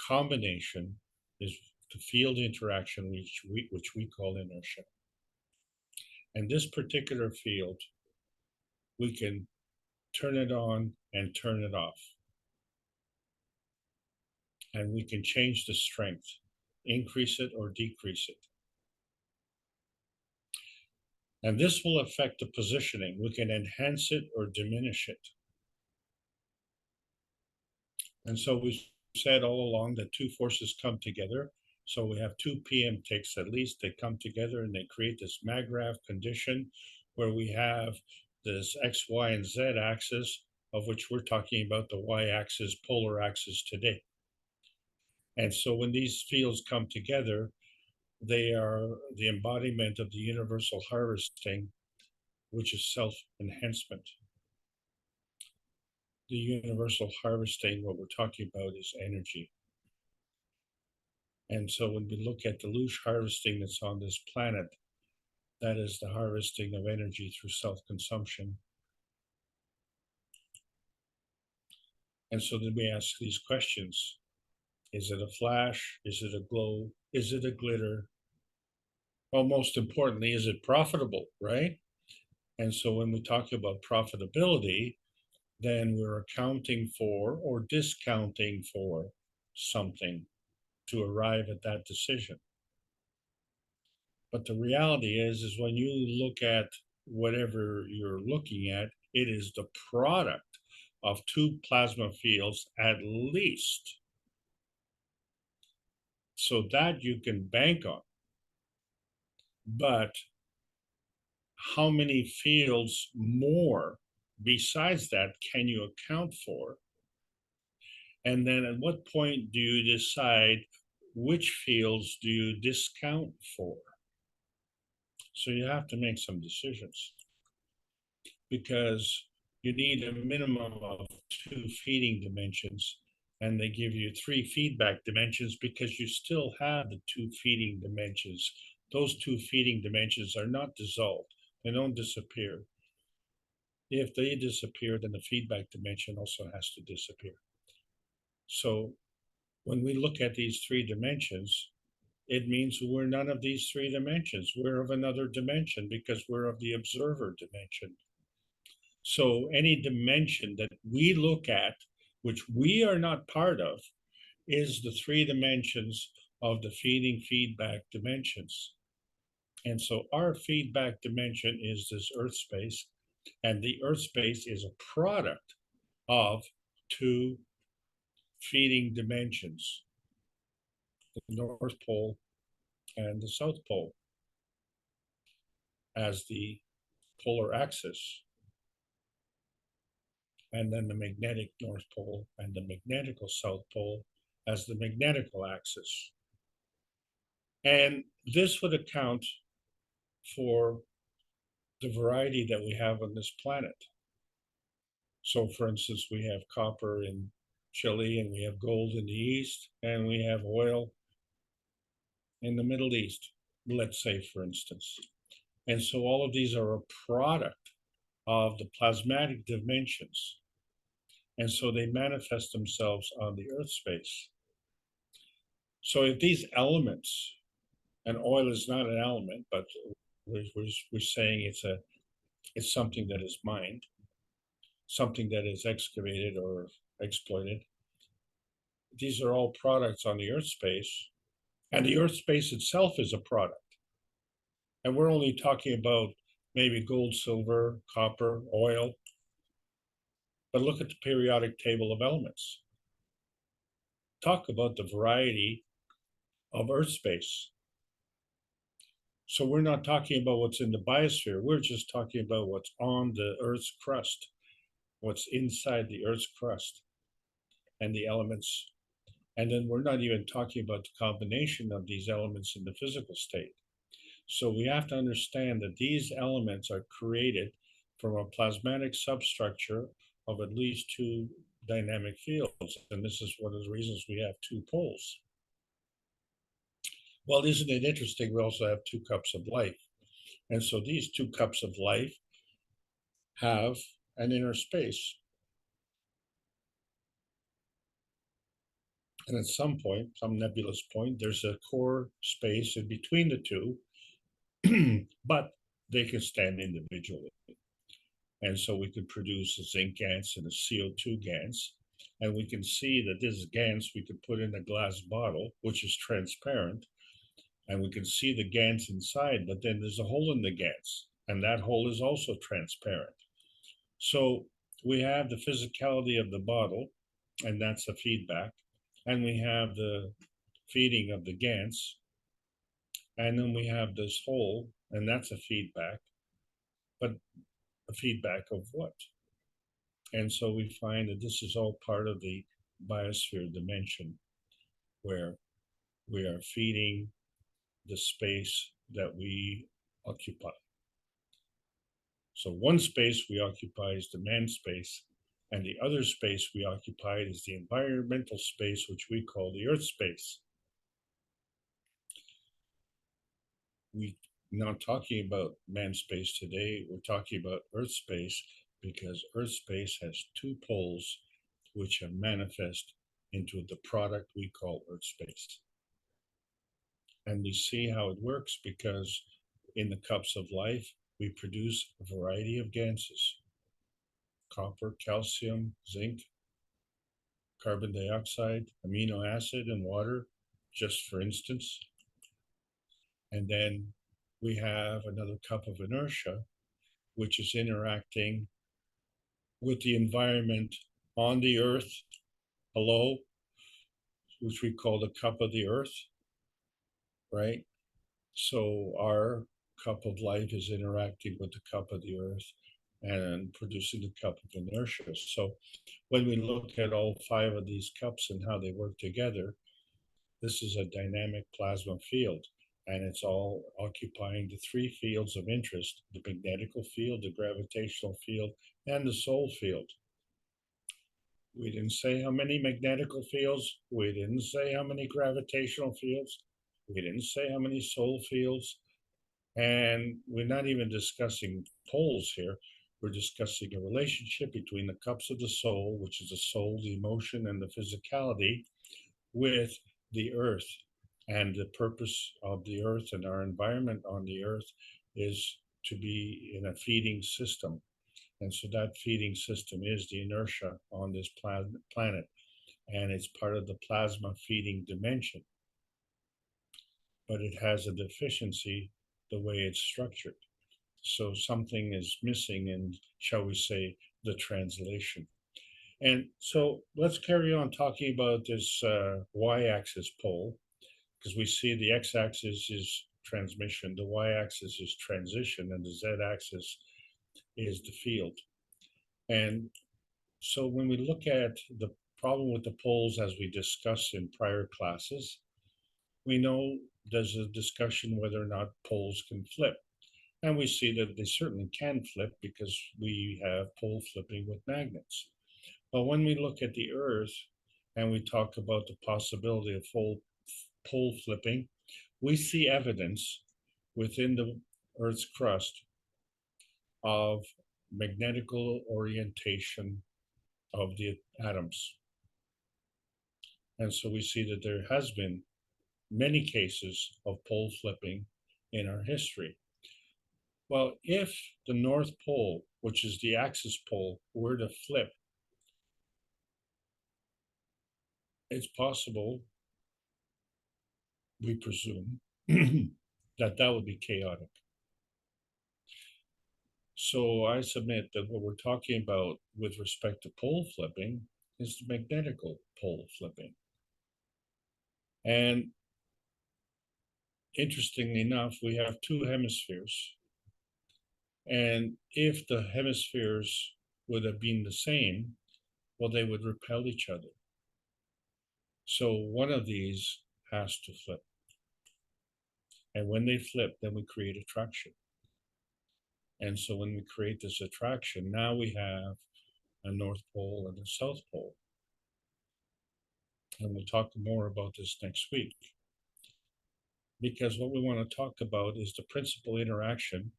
combination is the field interaction, which we call inertia. And this particular field, we can turn it on and turn it off. And we can change the strength, increase it or decrease it. And this will affect the positioning. We can enhance it or diminish it. And so we said all along that two forces come together. So we have two PM ticks at least, they come together and they create this maggrav condition where we have this X, Y, and Z axis, of which we're talking about the Y axis, polar axis today. And so when these fields come together, they are the embodiment of the universal harvesting, which is self-enhancement. The universal harvesting, what we're talking about is energy. And so when we look at the loosh harvesting that's on this planet, that is the harvesting of energy through self-consumption. And so then we ask these questions. Is it a flash? Is it a glow? Is it a glitter? Well, most importantly, is it profitable, right? And so when we talk about profitability, then we're accounting for or discounting for something to arrive at that decision. But the reality is when you look at whatever you're looking at, it is the product of two plasma fields at least. So that you can bank on. But how many fields more besides that can you account for? And then at what point do you decide which fields do you discount for? So you have to make some decisions because you need a minimum of 2 feeding dimensions, and they give you 3 feedback dimensions because you still have the 2 feeding dimensions. Those 2 feeding dimensions are not dissolved. They don't disappear. If they disappear, then the feedback dimension also has to disappear. So when we look at these 3 dimensions, it means we're none of these 3 dimensions. We're of another dimension because we're of the observer dimension. So any dimension that we look at, which we are not part of, is the 3 dimensions of the feeding feedback dimensions. And so our feedback dimension is this earth space, and the earth space is a product of 2 feeding dimensions, the North Pole and the South Pole, as the polar axis, and then the magnetic North Pole and the magnetical South Pole as the magnetical axis. And this would account for the variety that we have on this planet. So for instance, we have copper in Chile, and we have gold in the East, and we have oil in the Middle East, let's say, for instance. And so all of these are a product of the plasmatic dimensions. And so they manifest themselves on the Earth space. So if these elements, and oil is not an element, but we're saying it's something that is mined, something that is excavated or exploited. These are all products on the Earth space, and the Earth space itself is a product. And we're only talking about maybe gold, silver, copper, oil. But look at the periodic table of elements. Talk about the variety of Earth space. So we're not talking about what's in the biosphere. We're just talking about what's on the Earth's crust, what's inside the Earth's crust, and the elements. And then we're not even talking about the combination of these elements in the physical state. So we have to understand that these elements are created from a plasmatic substructure of at least two dynamic fields. And this is one of the reasons we have two poles. Well, isn't it interesting? We also have two cups of life. And so these two cups of life have an inner space. And at some point, some nebulous point, there's a core space in between the two, but they can stand individually. And so we could produce a zinc GANS and a CO2 GANS. And we can see that this GANS we could put in a glass bottle, which is transparent. And we can see the GANS inside, but then there's a hole in the GANS. And that hole is also transparent. So we have the physicality of the bottle, and that's a feedback. And we have the feeding of the GANS. And then we have this hole, and that's a feedback. But a feedback of what? And so we find that this is all part of the biosphere dimension, where we are feeding the space that we occupy. So one space we occupy is the man space, and the other space we occupy is the environmental space, which we call the earth space. We're not talking about man space today, we're talking about earth space, because earth space has two poles which are manifest into the product we call earth space. And we see how it works because in the cups of life, we produce a variety of gases: copper, calcium, zinc, carbon dioxide, amino acid, and water, just for instance. And then we have another cup of inertia, which is interacting with the environment on the earth below, which we call the cup of the earth, right? So our cup of life is interacting with the cup of the earth and producing the cup of inertia. So when we look at all five of these cups and how they work together, this is a dynamic plasma field, and it's all occupying the three fields of interest: the magnetical field, the gravitational field, and the soul field. We didn't say how many magnetical fields, we didn't say how many gravitational fields, we didn't say how many soul fields, and we're not even discussing poles here. We're discussing a relationship between the cups of the soul, which is the soul, the emotion, and the physicality, with the earth. And the purpose of the earth and our environment on the earth is to be in a feeding system. And so that feeding system is the inertia on this planet, and it's part of the plasma feeding dimension. But it has a deficiency the way it's structured. So something is missing in, shall we say, the translation. And so let's carry on talking about this y-axis pole, because we see the x-axis is transmission, the y-axis is transition, and the z-axis is the field. And so when we look at the problem with the poles, as we discussed in prior classes, we know there's a discussion whether or not poles can flip. And we see that they certainly can flip because we have pole flipping with magnets. But when we look at the Earth and we talk about the possibility of pole flipping, we see evidence within the Earth's crust of magnetical orientation of the atoms. And so we see that there has been many cases of pole flipping in our history. Well, if the North Pole, which is the axis pole, were to flip, it's possible, we presume, that would be chaotic. So I submit that what we're talking about with respect to pole flipping is the magnetical pole flipping. And interestingly enough, we have two hemispheres. And if the hemispheres would have been the same, well, they would repel each other. So one of these has to flip. And when they flip, then we create attraction. And so when we create this attraction, now we have a North Pole and a South Pole. And we'll talk more about this next week. Because what we want to talk about is the principal interaction,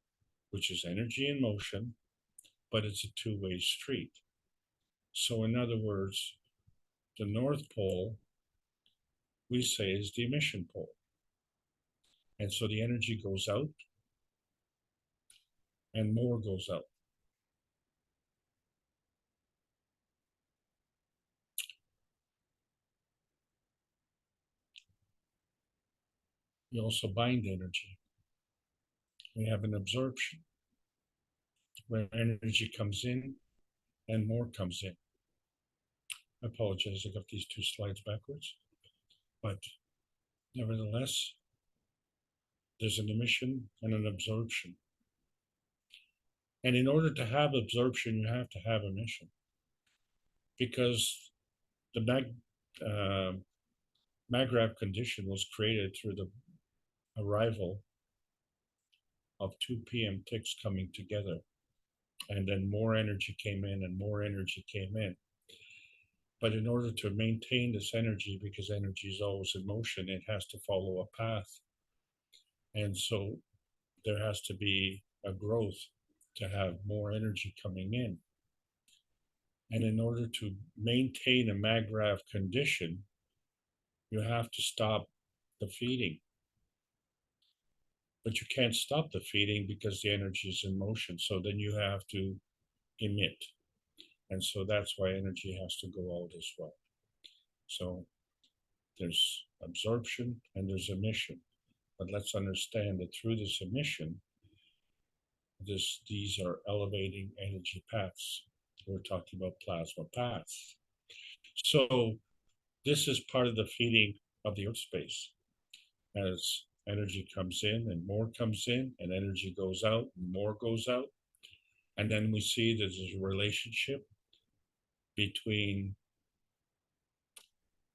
which is energy in motion, but it's a two-way street. So in other words, the North Pole, we say, is the emission pole. And so the energy goes out and more goes out. We also bind energy. We have an absorption where energy comes in and more comes in. I apologize, I got these two slides backwards. But nevertheless, there's an emission and an absorption. And in order to have absorption, you have to have emission. Because the Magravity condition was created through the arrival of two PM ticks coming together. And then more energy came in and more energy came in. But in order to maintain this energy, because energy is always in motion, it has to follow a path. And so there has to be a growth to have more energy coming in. And in order to maintain a Magravity condition, you have to stop the feeding. But you can't stop the feeding because the energy is in motion. So then you have to emit. And so that's why energy has to go out as well. So there's absorption and there's emission. But let's understand that through this emission, these are elevating energy paths. We're talking about plasma paths. So this is part of the feeding of the Earth space. As energy comes in and more comes in, and energy goes out and more goes out. And then we see there's a relationship between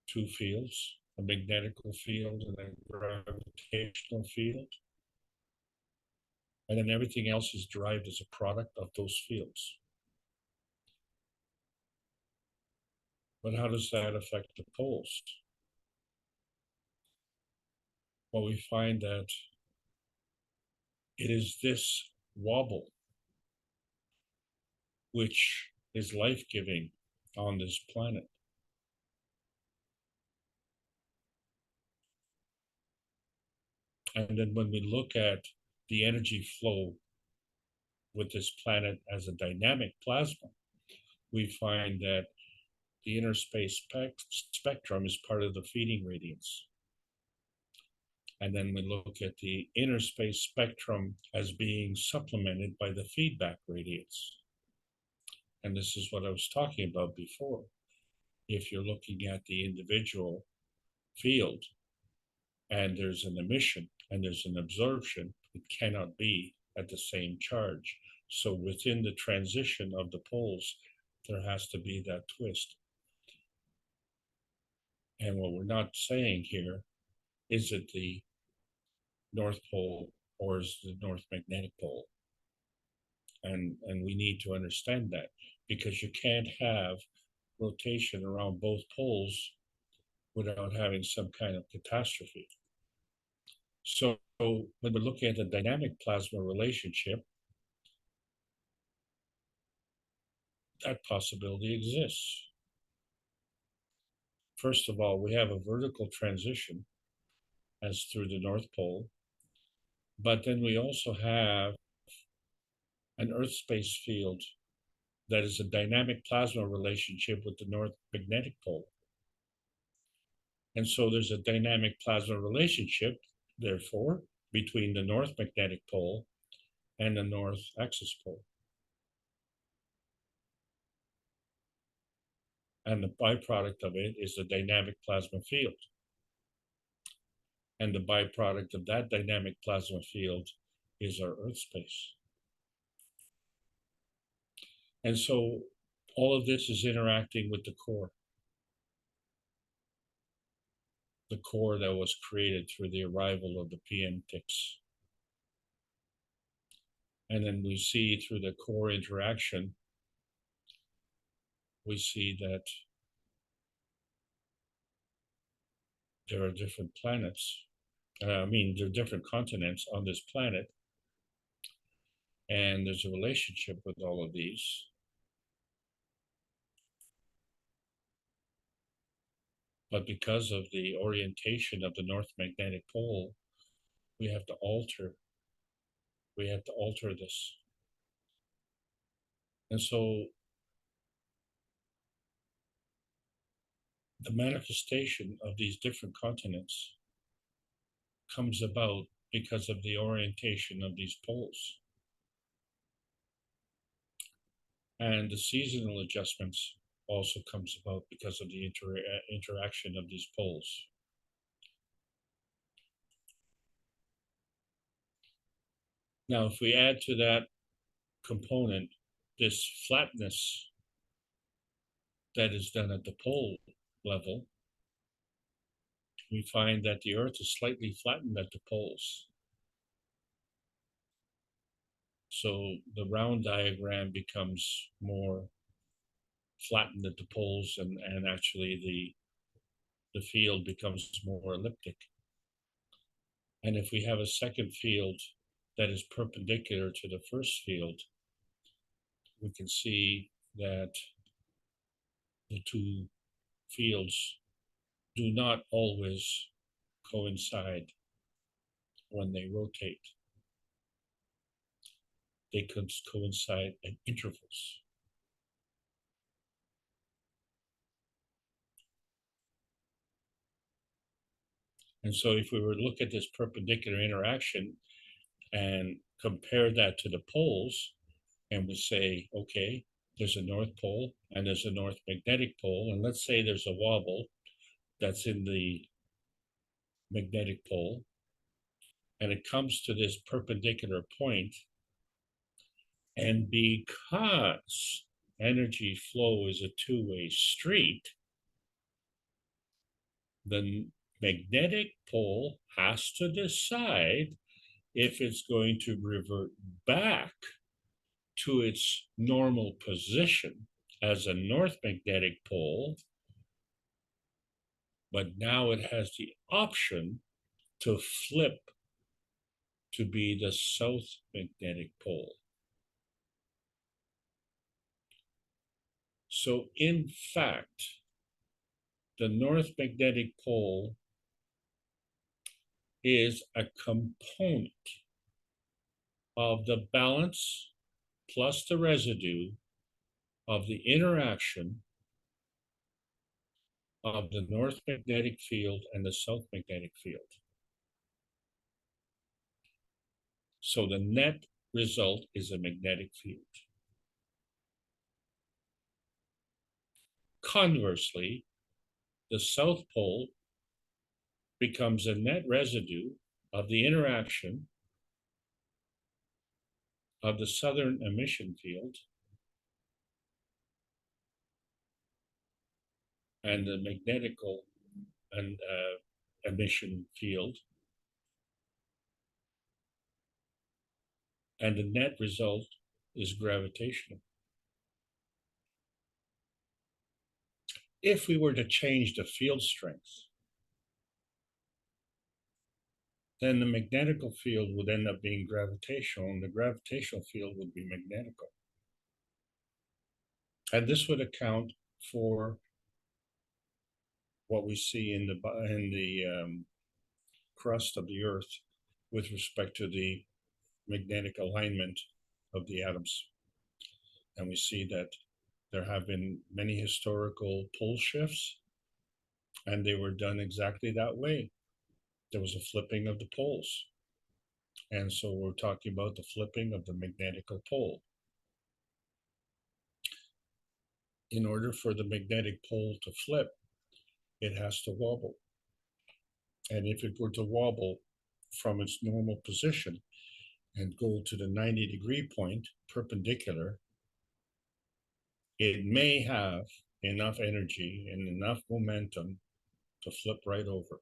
two fields, a magnetical field and a gravitational field. And then everything else is derived as a product of those fields. But how does that affect the poles? Well, we find that it is this wobble which is life-giving on this planet. And then when we look at the energy flow with this planet as a dynamic plasma, we find that the inner space spectrum is part of the feeding radiance. And then we look at the inner space spectrum as being supplemented by the feedback radiance. And this is what I was talking about before. If you're looking at the individual field and there's an emission and there's an absorption, it cannot be at the same charge. So within the transition of the poles, there has to be that twist. And what we're not saying here, is it the North Pole or is the North Magnetic Pole? And we need to understand that, because you can't have rotation around both poles without having some kind of catastrophe. So when we're looking at the dynamic plasma relationship, that possibility exists. First of all, we have a vertical transition as through the North Pole, but then we also have an Earth space field that is a dynamic plasma relationship with the North Magnetic Pole. And so there's a dynamic plasma relationship, therefore, between the North Magnetic Pole and the North Axis Pole. And the byproduct of it is the dynamic plasma field. And the byproduct of that dynamic plasma field is our Earth space. And so all of this is interacting with the core. The core that was created through the arrival of the PM ticks. And then we see through the core interaction, we see that there are different planets. There are different continents on this planet. And there's a relationship with all of these. But because of the orientation of the North Magnetic Pole, we have to alter this. And so the manifestation of these different continents comes about because of the orientation of these poles. And the seasonal adjustments also comes about because of the interaction of these poles. Now, if we add to that component this flatness that is done at the pole level, we find that the Earth is slightly flattened at the poles. So the round diagram becomes more flattened at the poles, and actually the field becomes more elliptic. And if we have a second field that is perpendicular to the first field, we can see that the two fields do not always coincide when they rotate. They coincide at intervals. And so if we were to look at this perpendicular interaction and compare that to the poles, and we say, okay, there's a North Pole and there's a North Magnetic Pole, and let's say there's a wobble that's in the magnetic pole, and it comes to this perpendicular point, and because energy flow is a two-way street, the magnetic pole has to decide if it's going to revert back to its normal position as a north magnetic pole, but now it has the option to flip to be the south magnetic pole. So in fact, the north magnetic pole is a component of the balance plus the residue of the interaction of the north magnetic field and the south magnetic field. So the net result is a magnetic field. Conversely, the south pole becomes a net residue of the interaction of the southern emission field and the magnetical and emission field, and the net result is gravitational. If we were to change the field strength, then the magnetical field would end up being gravitational, and the gravitational field would be magnetical. And this would account for what we see in the crust of the Earth with respect to the magnetic alignment of the atoms. And we see that there have been many historical pole shifts, and they were done exactly that way. There was a flipping of the poles. And so we're talking about the flipping of the magnetical pole. In order for the magnetic pole to flip, it has to wobble. And if it were to wobble from its normal position and go to the 90-degree point perpendicular, it may have enough energy and enough momentum to flip right over.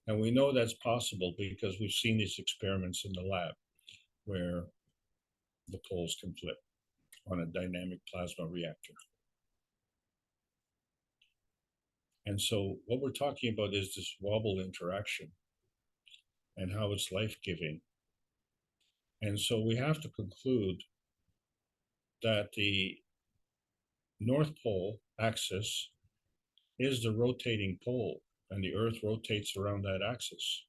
And we know that's possible because we've seen these experiments in the lab where the poles can flip on a dynamic plasma reactor. And so what we're talking about is this wobble interaction and how it's life-giving. And so we have to conclude that the North Pole axis is the rotating pole, and the Earth rotates around that axis.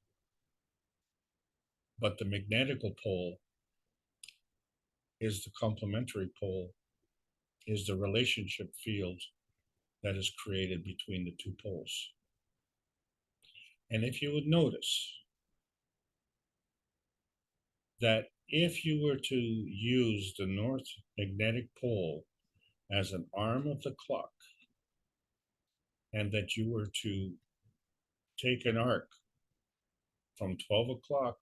But the magnetical pole is the complementary pole, is the relationship field that is created between the two poles. And if you would notice that if you were to use the North magnetic pole as an arm of the clock, and that you were to take an arc from 12 o'clock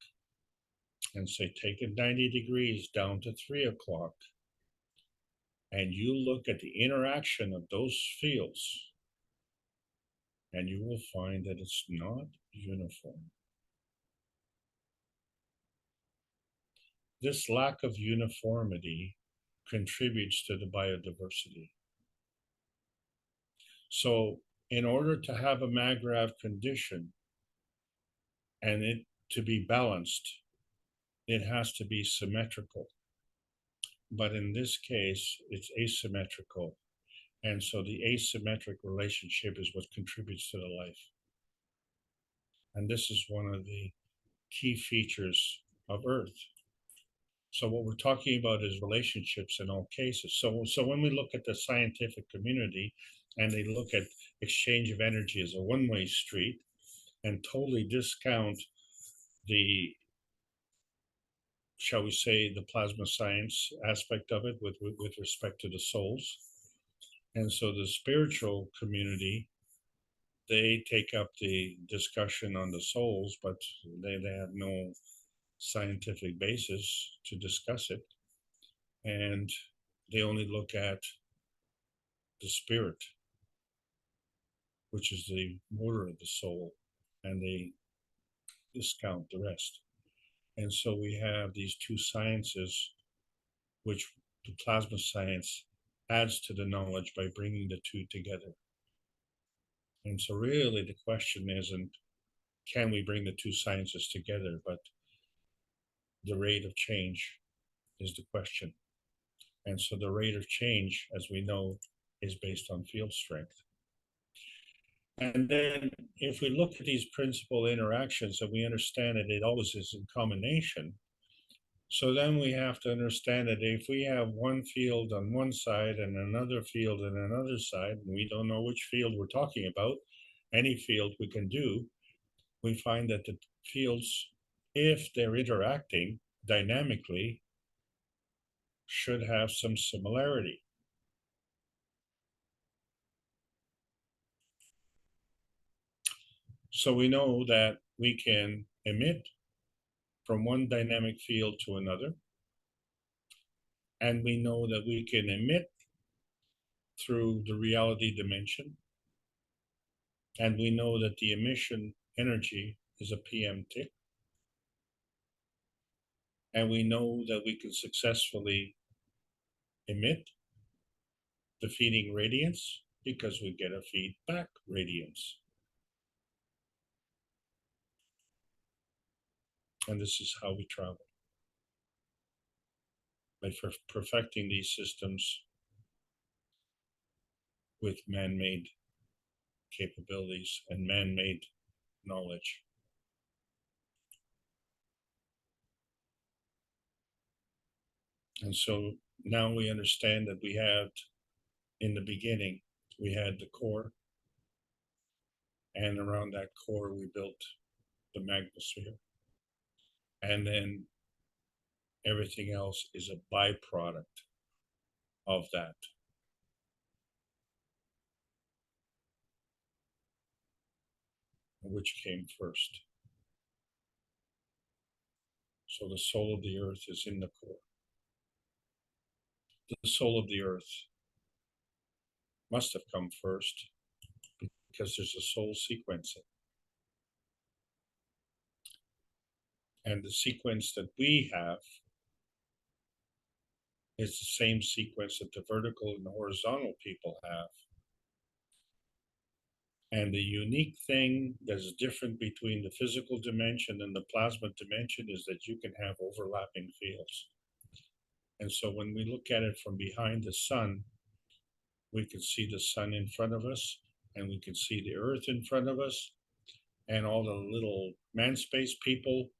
and say, take it 90 degrees down to 3 o'clock, and you look at the interaction of those fields, and you will find that it's not uniform. This lack of uniformity contributes to the biodiversity. So in order to have a MAGRAV condition and it to be balanced, it has to be symmetrical. But in this case, it's asymmetrical. And so the asymmetric relationship is what contributes to the life. And this is one of the key features of Earth. So what we're talking about is relationships in all cases. So when we look at the scientific community and they look at exchange of energy as a one-way street and totally discount the, shall we say, the plasma science aspect of it with respect to the souls. And so the spiritual community, they take up the discussion on the souls, but they have no scientific basis to discuss it. And they only look at the spirit, which is the motor of the soul, and they discount the rest. And so we have these two sciences, which the plasma science adds to the knowledge by bringing the two together. And so really the question isn't, can we bring the two sciences together, but the rate of change is the question. And so the rate of change, as we know, is based on field strength. And then if we look at these principal interactions and we understand that it always is in combination, so then we have to understand that if we have one field on one side and another field on another side, and we don't know which field we're talking about, any field we can do, we find that the fields, if they're interacting dynamically, should have some similarity. So we know that we can emit from one dynamic field to another. And we know that we can emit through the reality dimension. And we know that the emission energy is a PM tick. And we know that we can successfully emit defeating radiance because we get a feedback radiance. And this is how we travel. By perfecting these systems with man-made capabilities and man-made knowledge. And so now we understand that we had, in the beginning, we had the core, and around that core we built the magnosphere. And then everything else is a byproduct of that. Which came first. So the soul of the earth is in the core. The soul of the earth must have come first because there's a soul sequencing. And the sequence that we have is the same sequence that the vertical and the horizontal people have. And the unique thing that's different between the physical dimension and the plasma dimension is that you can have overlapping fields. And so when we look at it from behind the sun, we can see the sun in front of us, and we can see the earth in front of us, and all the little man space people,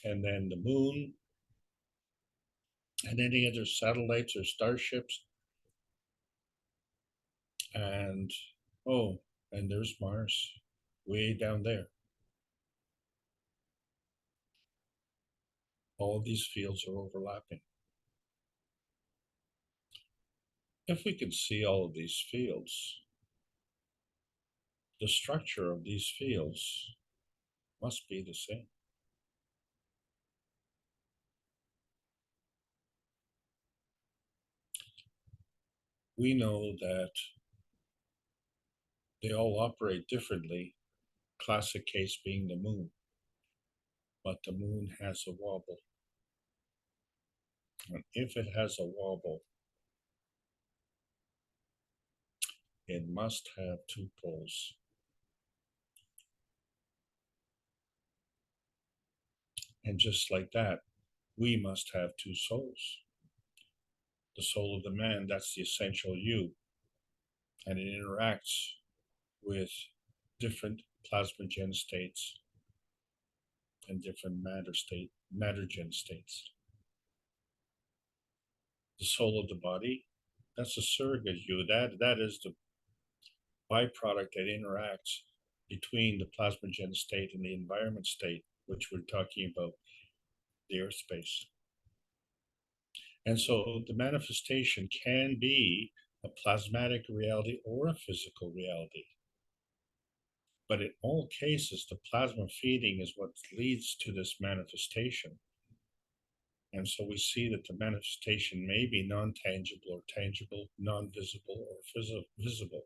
and then the moon, and any other satellites or starships. And, oh, and there's Mars, way down there. All of these fields are overlapping. If we can see all of these fields, the structure of these fields must be the same. We know that they all operate differently, classic case being the moon. But the moon has a wobble. And if it has a wobble, it must have two poles. And just like that, we must have two souls. The soul of the man, that's the essential you. And it interacts with different plasmagen states and different mattergen states. The soul of the body, that's a surrogate you. That is the byproduct that interacts between the plasmagen state and the environment state, which we're talking about, the earth space. And so the manifestation can be a plasmatic reality or a physical reality. But in all cases, the plasma feeding is what leads to this manifestation. And so we see that the manifestation may be non-tangible or tangible, non-visible or visible.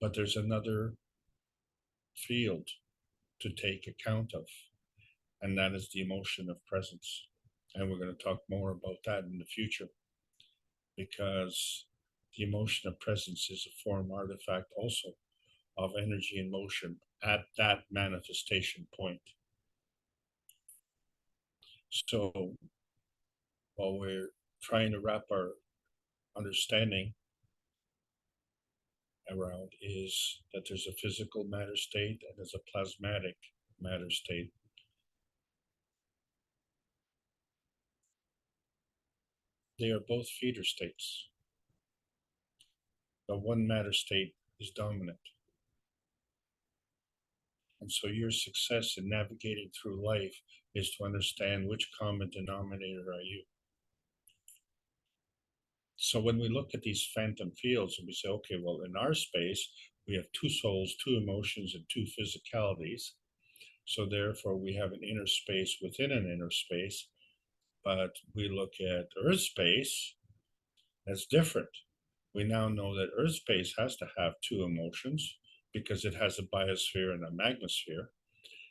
But there's another field to take account of, and that is the emotion of presence. And we're going to talk more about that in the future, because the emotion of presence is a form artifact also of energy and motion at that manifestation point. So while we're trying to wrap our understanding around is that there's a physical matter state and there's a plasmatic matter state. They are both feeder states. The one matter state is dominant. And so your success in navigating through life is to understand which common denominator are you. So when we look at these phantom fields and we say, okay, well, in our space, we have two souls, two emotions, and two physicalities. So therefore, we have an inner space within an inner space, but we look at Earth space as different. We now know that Earth space has to have two emotions because it has a biosphere and a magnosphere.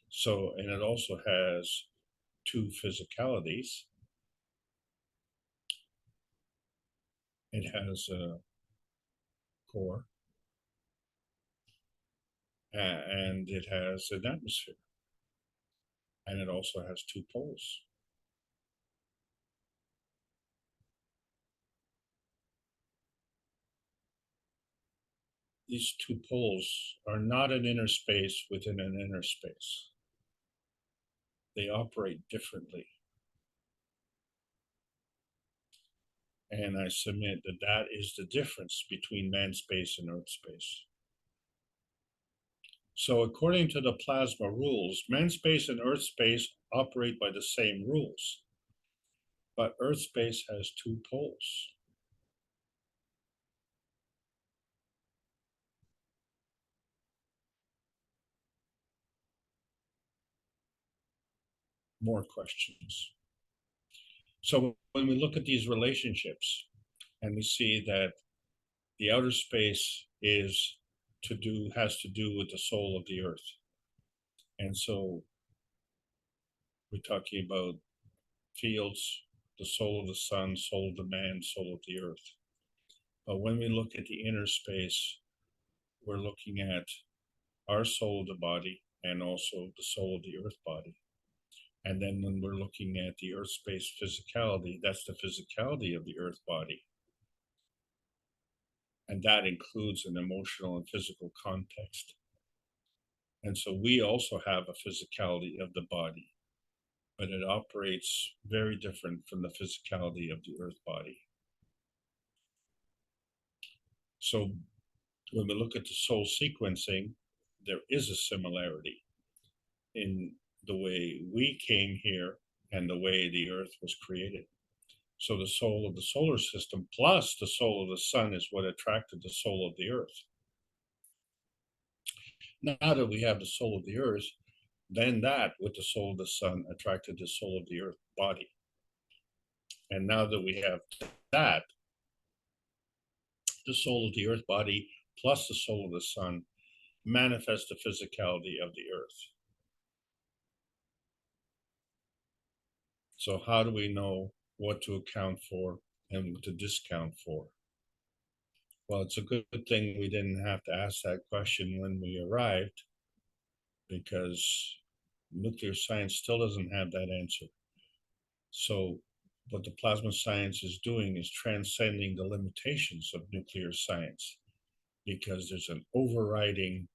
So, and it also has two physicalities. It has a core and it has an atmosphere, and it also has two poles. These two poles are not an inner space within an inner space. They operate differently. And I submit that that is the difference between man space and Earth space. So according to the plasma rules, man space and Earth space operate by the same rules, but Earth space has two poles. More questions. So when we look at these relationships and we see that the outer space has to do with the soul of the earth. And so we're talking about fields, the soul of the sun, soul of the man, soul of the earth. But when we look at the inner space, we're looking at our soul of the body and also the soul of the earth body. And then when we're looking at the earth space physicality, that's the physicality of the earth body. And that includes an emotional and physical context. And so we also have a physicality of the body, but it operates very different from the physicality of the earth body. So when we look at the soul sequencing, there is a similarity in the way we came here and the way the earth was created. So the soul of the solar system plus the soul of the sun is what attracted the soul of the earth. Now that we have the soul of the earth, then that with the soul of the sun attracted the soul of the earth body. And now that we have that, the soul of the earth body plus the soul of the sun manifests the physicality of the earth. So how do we know what to account for and what to discount for? Well, it's a good thing we didn't have to ask that question when we arrived, because nuclear science still doesn't have that answer. So what the plasma science is doing is transcending the limitations of nuclear science, because there's an overriding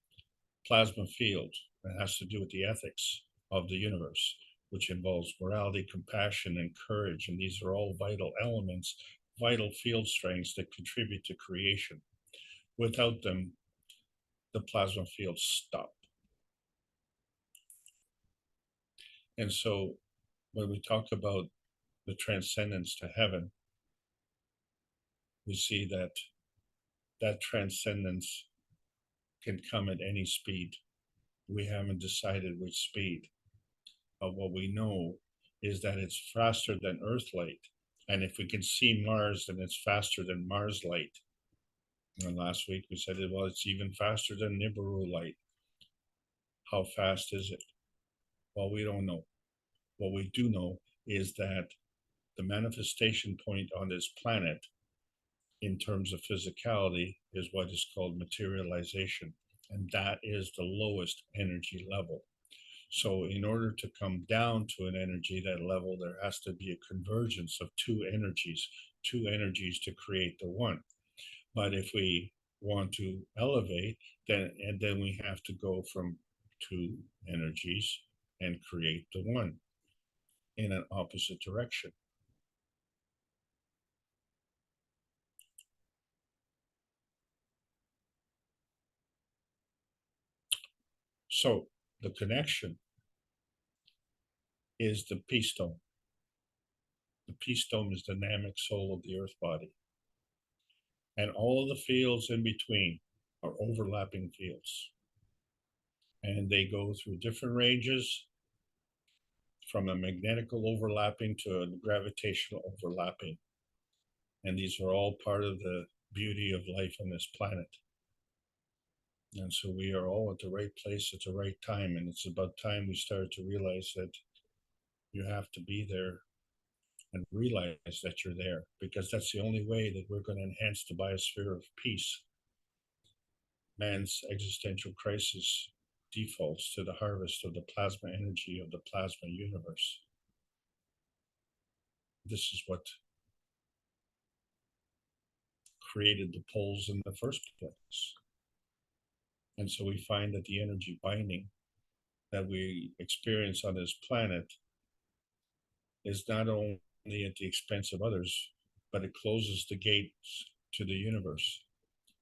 plasma field that has to do with the ethics of the universe, which involves morality, compassion, and courage. And these are all vital elements, vital field strengths that contribute to creation. Without them, the plasma fields stop. And so when we talk about the transcendence to heaven, we see that that transcendence can come at any speed. We haven't decided which speed, but what we know is that it's faster than Earth light. And if we can see Mars, then it's faster than Mars light. And last week we said, well, it's even faster than Nibiru light. How fast is it? Well, we don't know. What we do know is that the manifestation point on this planet in terms of physicality is what is called materialization. And that is the lowest energy level. So in order to come down to an energy, that level, there has to be a convergence of two energies to create the one. But if we want to elevate, then we have to go from two energies and create the one in an opposite direction. So the connection is the peace dome. The peace dome is the dynamic soul of the earth body. And all of the fields in between are overlapping fields. And they go through different ranges, from a magnetical overlapping to a gravitational overlapping. And these are all part of the beauty of life on this planet. And so we are all at the right place at the right time. And it's about time we start to realize that you have to be there and realize that you're there, because that's the only way that we're going to enhance the biosphere of peace. Man's existential crisis defaults to the harvest of the plasma energy of the plasma universe. This is what created the poles in the first place. And so we find that the energy binding that we experience on this planet is not only at the expense of others, but it closes the gates to the universe.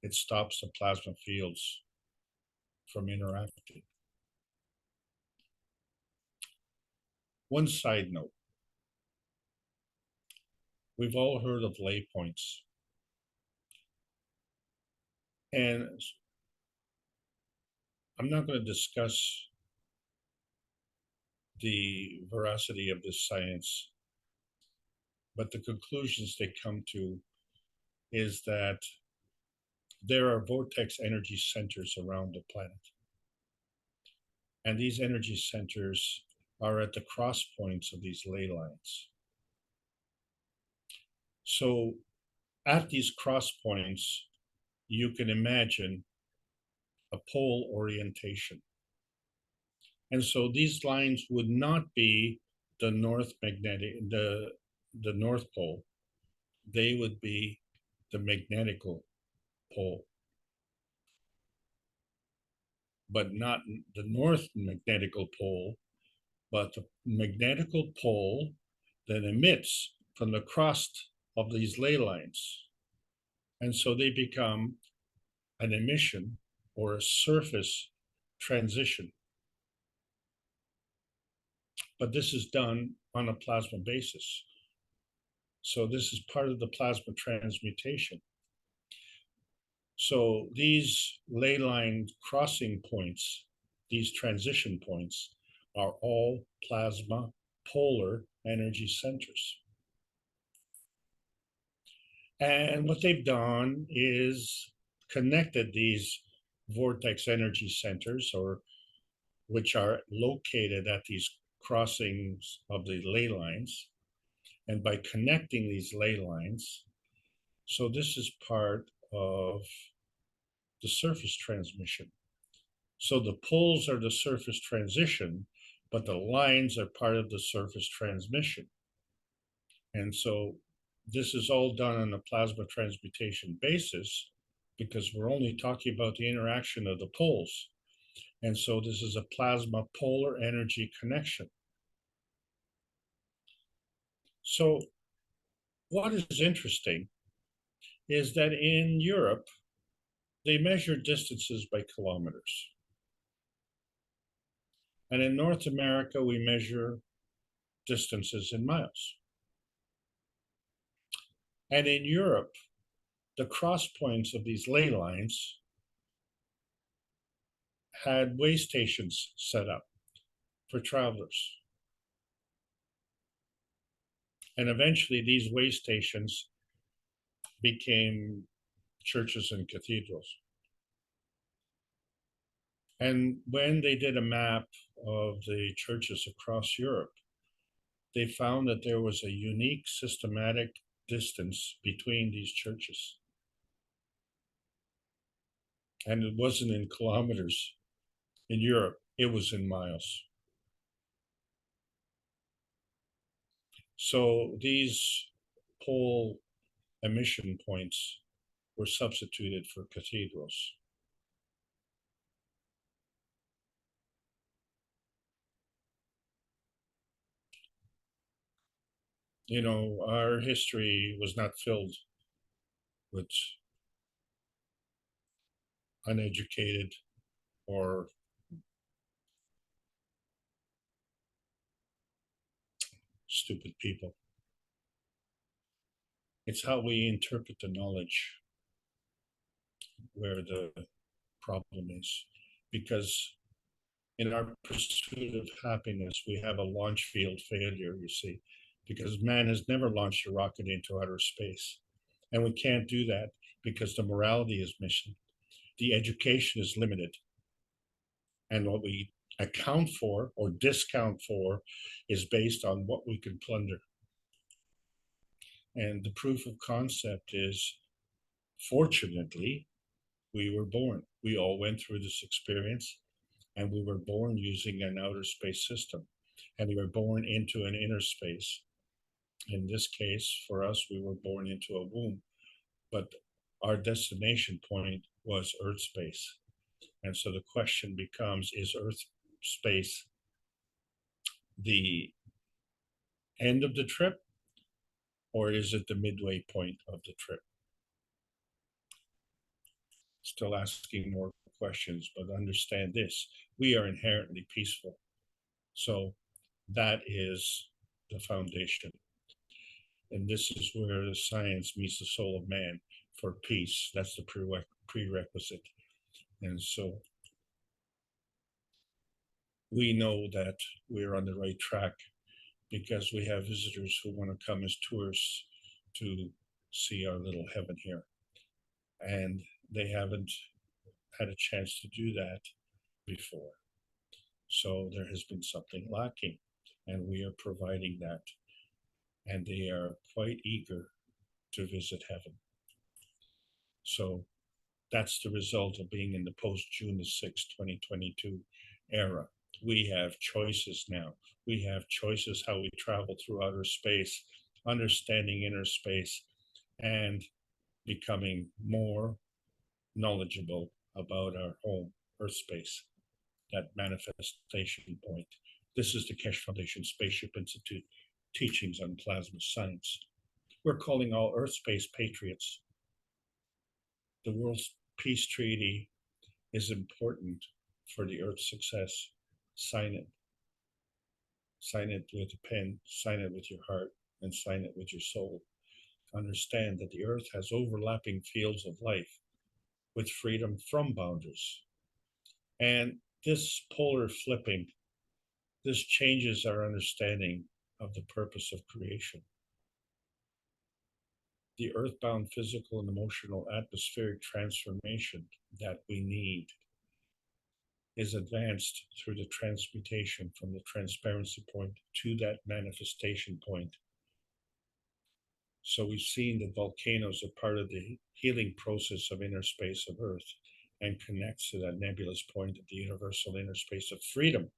It stops the plasma fields from interacting. One side note, we've all heard of lay points. And I'm not going to discuss the veracity of this science, but the conclusions they come to is that there are vortex energy centers around the planet. And these energy centers are at the cross points of these ley lines. So at these cross points, you can imagine a pole orientation. And so these lines would not be the north magnetic, the North Pole. They would be the magnetical pole, but not the north magnetical pole, but the magnetical pole that emits from the crust of these ley lines. And so they become an emission or a surface transition. But this is done on a plasma basis. So this is part of the plasma transmutation. So these ley line crossing points, these transition points, are all plasma polar energy centers. And what they've done is connected these vortex energy centers, or which are located at these crossings of the ley lines. And by connecting these ley lines, so this is part of the surface transmission. So the poles are the surface transition, but the lines are part of the surface transmission. And so this is all done on a plasma transmutation basis, because we're only talking about the interaction of the poles. And so this is a plasma polar energy connection. So what is interesting is that in Europe, they measure distances by kilometers. And in North America, we measure distances in miles. And in Europe, the cross points of these ley lines had way stations set up for travelers. And eventually these way stations became churches and cathedrals. And when they did a map of the churches across Europe, they found that there was a unique systematic distance between these churches. And it wasn't in kilometers in Europe, it was in miles. So these pole emission points were substituted for cathedrals. You know, our history was not filled with uneducated or stupid people. It's how we interpret the knowledge where the problem is. Because In our pursuit of happiness, we have a launch field failure, you see, because man has never launched a rocket into outer space. And we can't do that because the morality is missing. The education is limited. And what we account for or discount for is based on what we can plunder. And the proof of concept is, fortunately, we were born. We all went through this experience, and we were born using an outer space system, and we were born into an inner space. In this case, for us, we were born into a womb, but our destination point was Earth space. And so the question becomes, is Earth space the end of the trip, or is it the midway point of the trip? Still asking more questions, but understand this: we are inherently peaceful. So that is the foundation. And this is where the science meets the soul of man for peace. That's the prerequisite. And so we know that we're on the right track because we have visitors who want to come as tourists to see our little heaven here. And they haven't had a chance to do that before. So there has been something lacking, and we are providing that. And they are quite eager to visit heaven. So that's the result of being in the post-June the 6th, 2022 era. We have choices now. We have choices how we travel through outer space, understanding inner space, and becoming more knowledgeable about our home, Earth space, that manifestation point. This is the Keshe Foundation Spaceship Institute teachings on plasma science. We're calling all Earth space patriots. The World Peace Treaty is important for the Earth's success. Sign it. Sign it with a pen, sign it with your heart, and sign it with your soul. Understand that the Earth has overlapping fields of life with freedom from boundaries. And this polar flipping, this changes our understanding of the purpose of creation. The earthbound physical and emotional atmospheric transformation that we need is advanced through the transmutation from the transparency point to that manifestation point. So we've seen that volcanoes are part of the healing process of inner space of Earth and connects to that nebulous point of the universal inner space of freedom.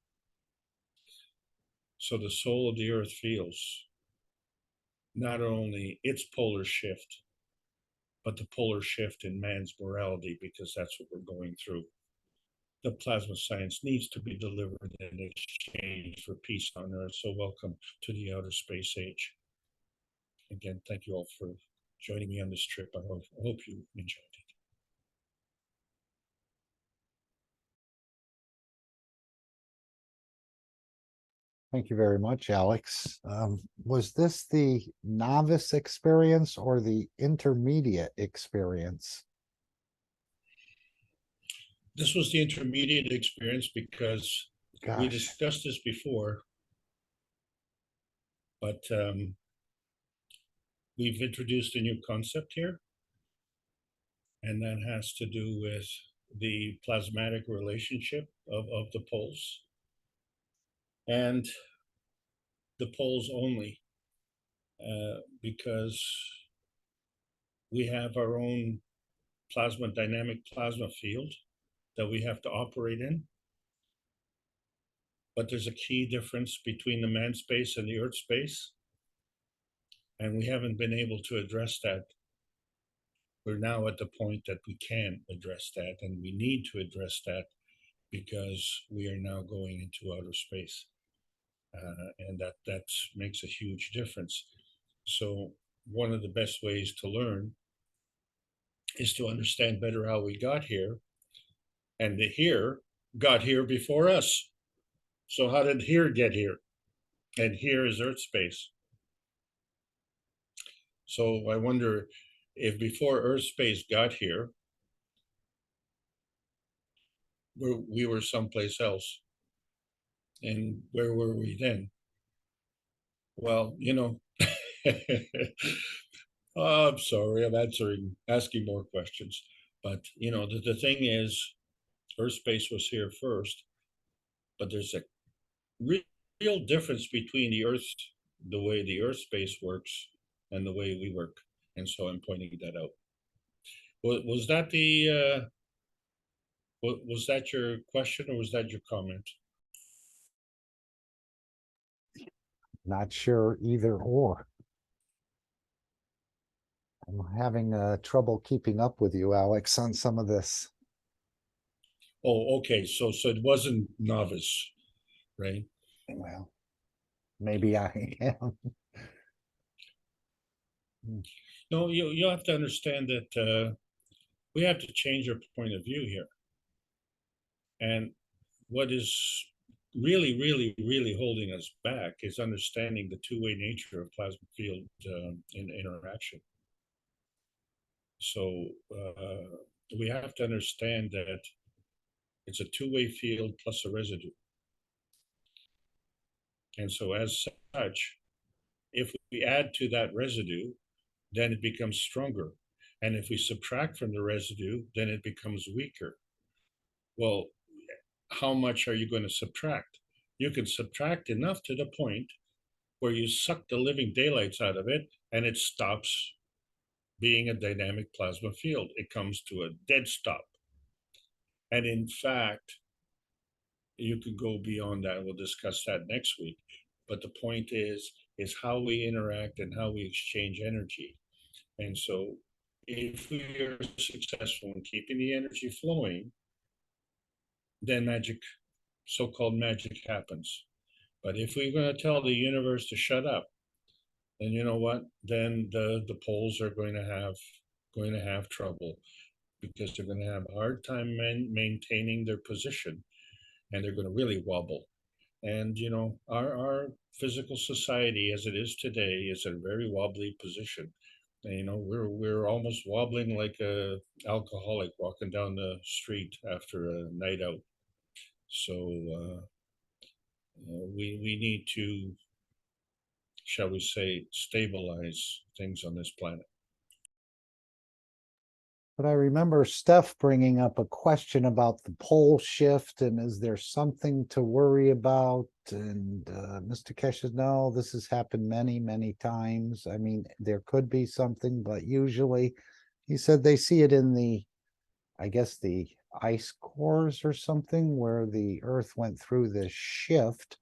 So the soul of the Earth feels not only its polar shift, but the polar shift in man's morality, because that's what we're going through. The plasma science needs to be delivered in exchange for peace on Earth. So welcome to the outer space age. Again, thank you all for joining me on this trip. I hope you enjoyed it. Thank you very much, Alex. Was this the novice experience or the intermediate experience? This was the intermediate experience because we Gosh, discussed this before, but we've introduced a new concept here, and that has to do with the plasmatic relationship of the poles and the poles only, because we have our own dynamic plasma field that we have to operate in. But there's a key difference between the man space and the Earth space, and we haven't been able to address that. We're now at the point that we can address that, and we need to address that because we are now going into outer space, and that makes a huge difference. So one of the best ways to learn is to understand better how we got here, and the here got here before us. So how did here get here? And here is Earth space. So I wonder if before Earth space got here, we were someplace else. And where were we then? Well, oh, I'm sorry, I'm asking more questions. But, the thing is, Earth space was here first, but there's a real difference between the way the Earth space works and the way we work. And so I'm pointing that out. Was that was that your question or was that your comment? Not sure either or. I'm having trouble keeping up with you, Alex, on some of this. Oh, okay. So it wasn't novice, right? Well, maybe I am. No, you have to understand that we have to change our point of view here. And what is really, really, really holding us back is understanding the two-way nature of plasma field interaction. So we have to understand that it's a two-way field plus a residue. And so as such, if we add to that residue, then it becomes stronger. And if we subtract from the residue, then it becomes weaker. Well, how much are you going to subtract? You can subtract enough to the point where you suck the living daylights out of it and it stops being a dynamic plasma field. It comes to a dead stop. And in fact, you could go beyond that. We'll discuss that next week. But the point is how we interact and how we exchange energy. And so if we are successful in keeping the energy flowing, then magic, so-called magic happens. But if we're going to tell the universe to shut up, then you know what? Then the poles are going to have trouble because they're going to have a hard time maintaining their position, and they're going to really wobble. And our physical society as it is today is in a very wobbly position. And, we're almost wobbling like a alcoholic walking down the street after a night out. So we need to, shall we say, stabilize things on this planet. But I remember Steph bringing up a question about the pole shift and is there something to worry about? And Mr. Keshe says, no, this has happened many, many times. I mean, there could be something, but usually he said they see it in I guess the ice cores or something where the Earth went through this shift.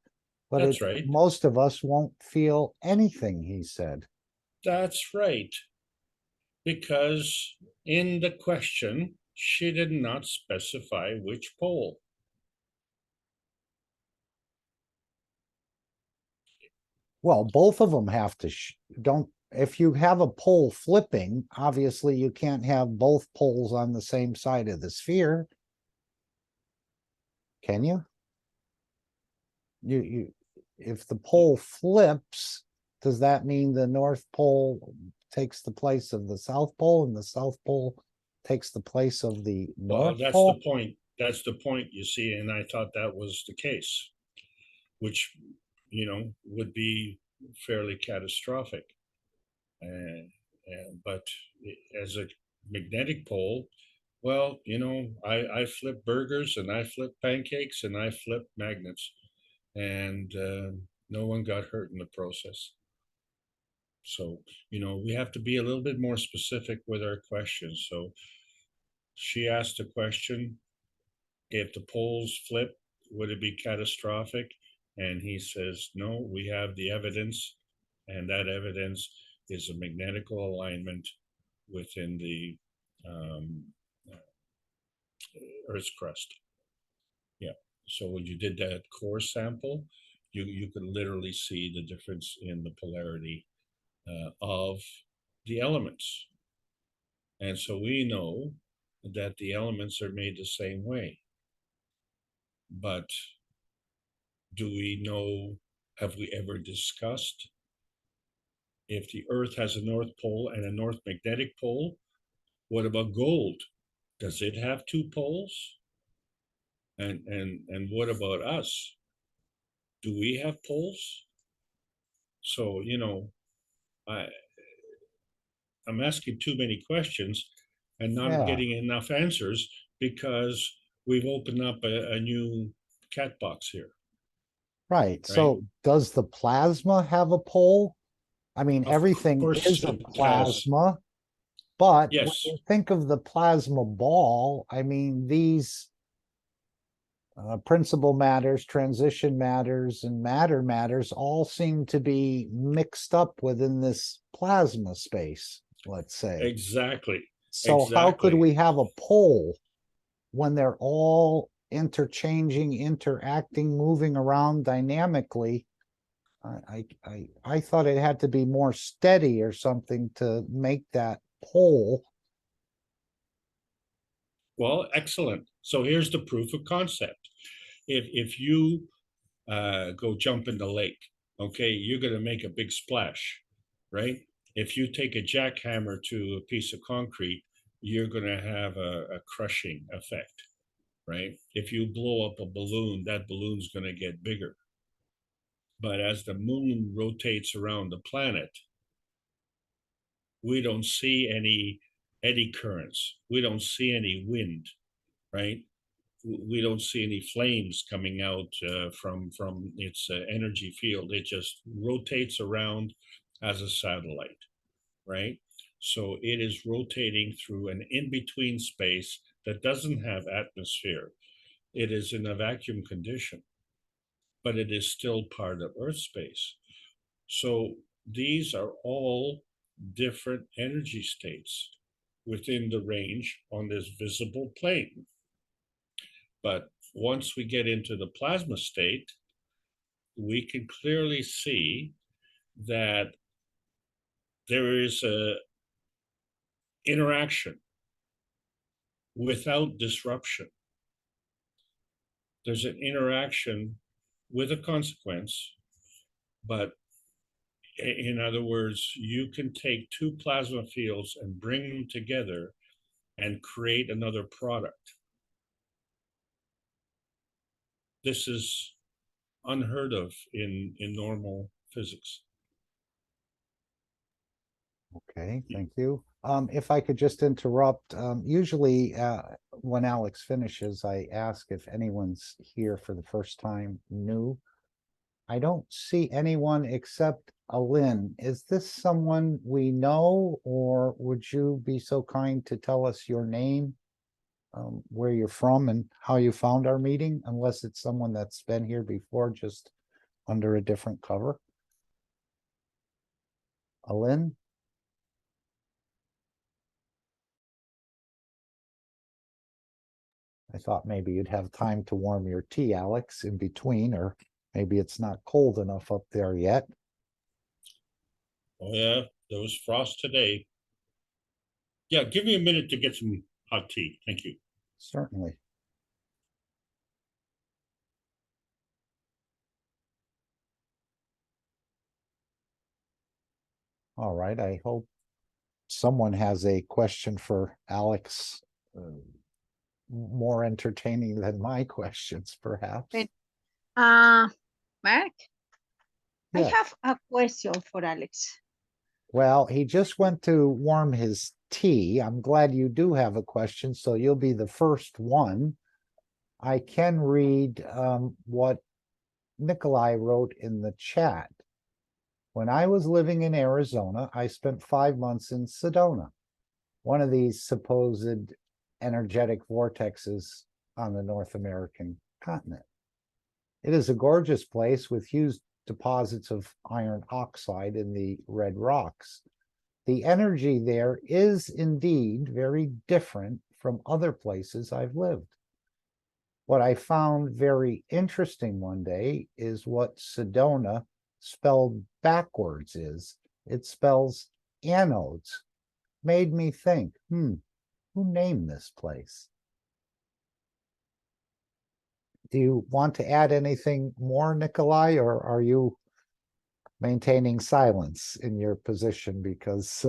But That's right. most of us won't feel anything, he said. That's right. Because in the question, she did not specify which pole. Well, both of them have to don't. If you have a pole flipping, obviously you can't have both poles on the same side of the sphere. Can you? If the pole flips, does that mean the North Pole takes the place of the South Pole and the South Pole takes the place of the North That's Pole? the point. That's the point, you see, and I thought that was the case, which, would be fairly catastrophic. But as a magnetic pole, well, I flip burgers and I flip pancakes and I flip magnets, and no one got hurt in the process. So, we have to be a little bit more specific with our questions. So she asked a question, if the poles flip, would it be catastrophic? And he says, no, we have the evidence, and that evidence is a magnetical alignment within the Earth's crust. Yeah. So when you did that core sample, you could literally see the difference in the polarity of the elements. And so we know that the elements are made the same way. But do we know, have we ever discussed if the Earth has a North Pole and a North Magnetic Pole? What about gold? Does it have two poles? And what about us? Do we have poles? So, I'm asking too many questions and not Yeah, getting enough answers because we've opened up a new cat box here, right. right? So does the plasma have a pole? I mean, Of everything course is a it has. plasma, but when Yes, you think of the plasma ball, I mean, these principal matters, transition matters, and matter matters all seem to be mixed up within this plasma space, let's say. exactly. So how could Exactly. we have a pole when they're all interchanging, interacting, moving around dynamically? I thought it had to be more steady or something to make that pole. Well, excellent. So here's the proof of concept. If you go jump in the lake, okay, you're going to make a big splash, right? If you take a jackhammer to a piece of concrete, you're going to have a crushing effect, right? If you blow up a balloon, that balloon's going to get bigger. But as the moon rotates around the planet, we don't see any eddy currents. We don't see any wind, right? We don't see any flames coming out from its energy field. It just rotates around as a satellite, right? So it is rotating through an in-between space that doesn't have atmosphere. It is in a vacuum condition, but it is still part of Earth space. So these are all different energy states within the range on this visible plane. But once we get into the plasma state, we can clearly see that there is a interaction without disruption. There's an interaction with a consequence, but in other words, you can take two plasma fields and bring them together and create another product. This is unheard of in normal physics. Okay, thank you. If I could just interrupt, usually when Alex finishes, I ask if anyone's here for the first time new. I don't see anyone except Alin. Is this someone we know, or would you be so kind to tell us your name, where you're from, and how you found our meeting, unless it's someone that's been here before, just under a different cover? Alin? I thought maybe you'd have time to warm your tea, Alex, in between, or maybe it's not cold enough up there yet. Oh yeah, there was frost today. Yeah, give me a minute to get some hot tea. Thank you. Certainly. All right, I hope someone has a question for Alex, more entertaining than my questions, perhaps. Mark, I Yeah. have a question for Alex. Well, he just went to warm his tea. I'm glad you do have a question, so you'll be the first one. I can read what Nikolai wrote in the chat. When I was living in Arizona, I spent 5 months in Sedona, one of these supposed energetic vortexes on the North American continent. It is a gorgeous place with huge deposits of iron oxide in the red rocks. The energy there is indeed very different from other places I've lived. What I found very interesting one day is what Sedona spelled backwards is. It spells anodes. Made me think, who named this place? Do you want to add anything more, Nikolai, or are you maintaining silence in your position because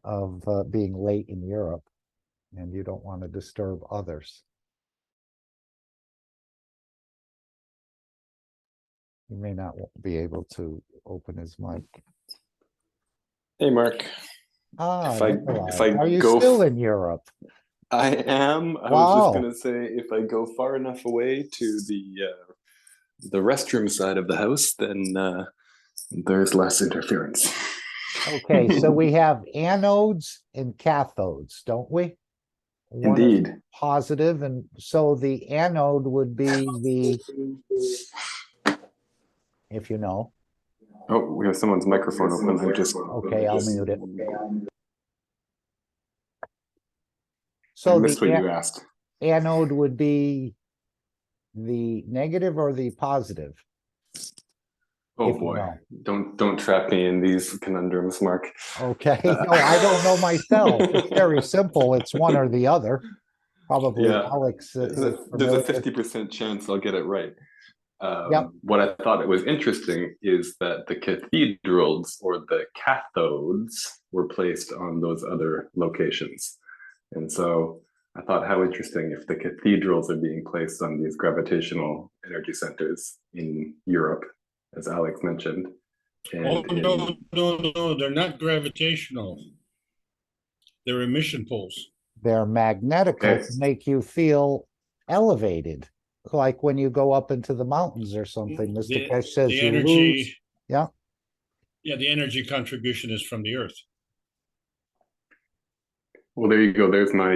of being late in Europe and you don't want to disturb others? He may not be able to open his mic. Hey, Mark. Ah, If I are you go, still in Europe? I am. I was just gonna say, if I go far enough away to the restroom side of the house, then there's less interference. Okay, so we have anodes and cathodes, don't we? One is Indeed. positive, and so the anode would be the, if you know. Oh, we have someone's microphone open. Okay, I'll mute it. I So missed what the you asked. anode would be the negative or the positive? Oh if you boy, know. don't trap me in these conundrums, Mark. Okay, no, I don't know myself. It's very simple. It's one or the other. Probably Yeah, Alex is there's a familiar. 50% chance I'll get it right. Yep. What I thought it was interesting is that the cathedrals or the cathodes were placed on those other locations. And so I thought how interesting if the cathedrals are being placed on these gravitational energy centers in Europe, as Alex mentioned. Oh, no, they're not gravitational. They're emission poles. They're magnetical to make you feel elevated, like when you go up into the mountains or something. Mr. Keshe says the you energy, lose. Yeah. Yeah, the energy contribution is from the Earth. Well, there you go. There's my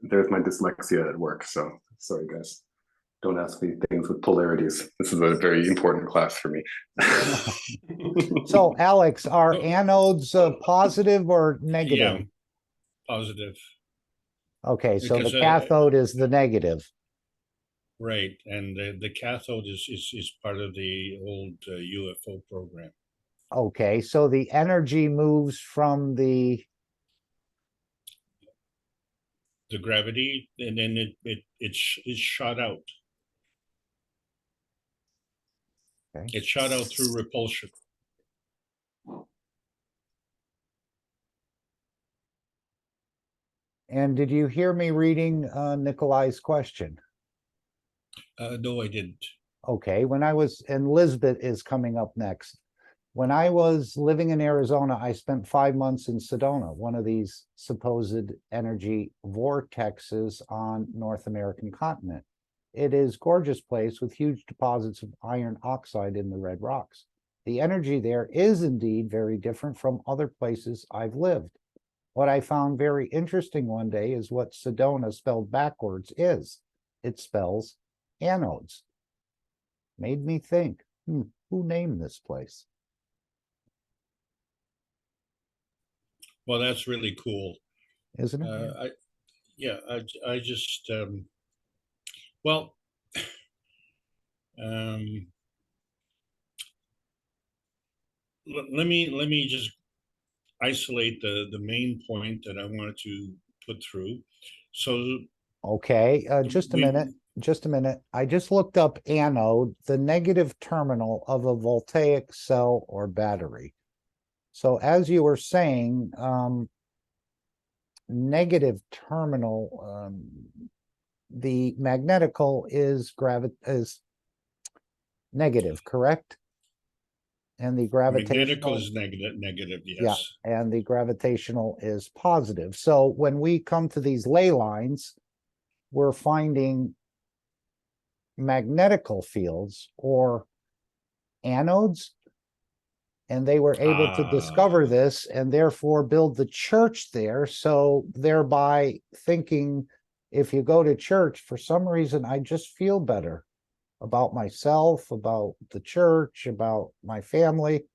dyslexia at work. So sorry, guys. Don't ask me things with polarities. This is a very important class for me. So, Alex, are anodes positive or negative? Yeah, positive. Okay, so Because, the cathode is the negative. Right, and the cathode is part of the old UFO program. Okay, so the energy moves from the gravity, and then it's shot out. Okay. It's shot out through repulsion. And did you hear me reading Nikolai's question? No, I didn't. Okay, when I was, and Lisbeth is coming up next. When I was living in Arizona, I spent 5 months in Sedona, one of these supposed energy vortexes on North American continent. It is a gorgeous place with huge deposits of iron oxide in the red rocks. The energy there is indeed very different from other places I've lived. What I found very interesting one day is what Sedona spelled backwards is. It spells anodes. Made me think, who named this place? Well, that's really cool, isn't it? I just well, let me just isolate the main point that I wanted to put through. So okay, just a minute. I just looked up anode, the negative terminal of a voltaic cell or battery. So as you were saying, negative terminal, the magnetical is negative, correct? And the gravitational magnetical is negative, yes. Yeah, and the gravitational is positive. So when we come to these ley lines, we're finding magnetical fields or anodes, and they were able to discover this and therefore build the church there. So thereby thinking, if you go to church, for some reason, I just feel better about myself, about the church, about my family,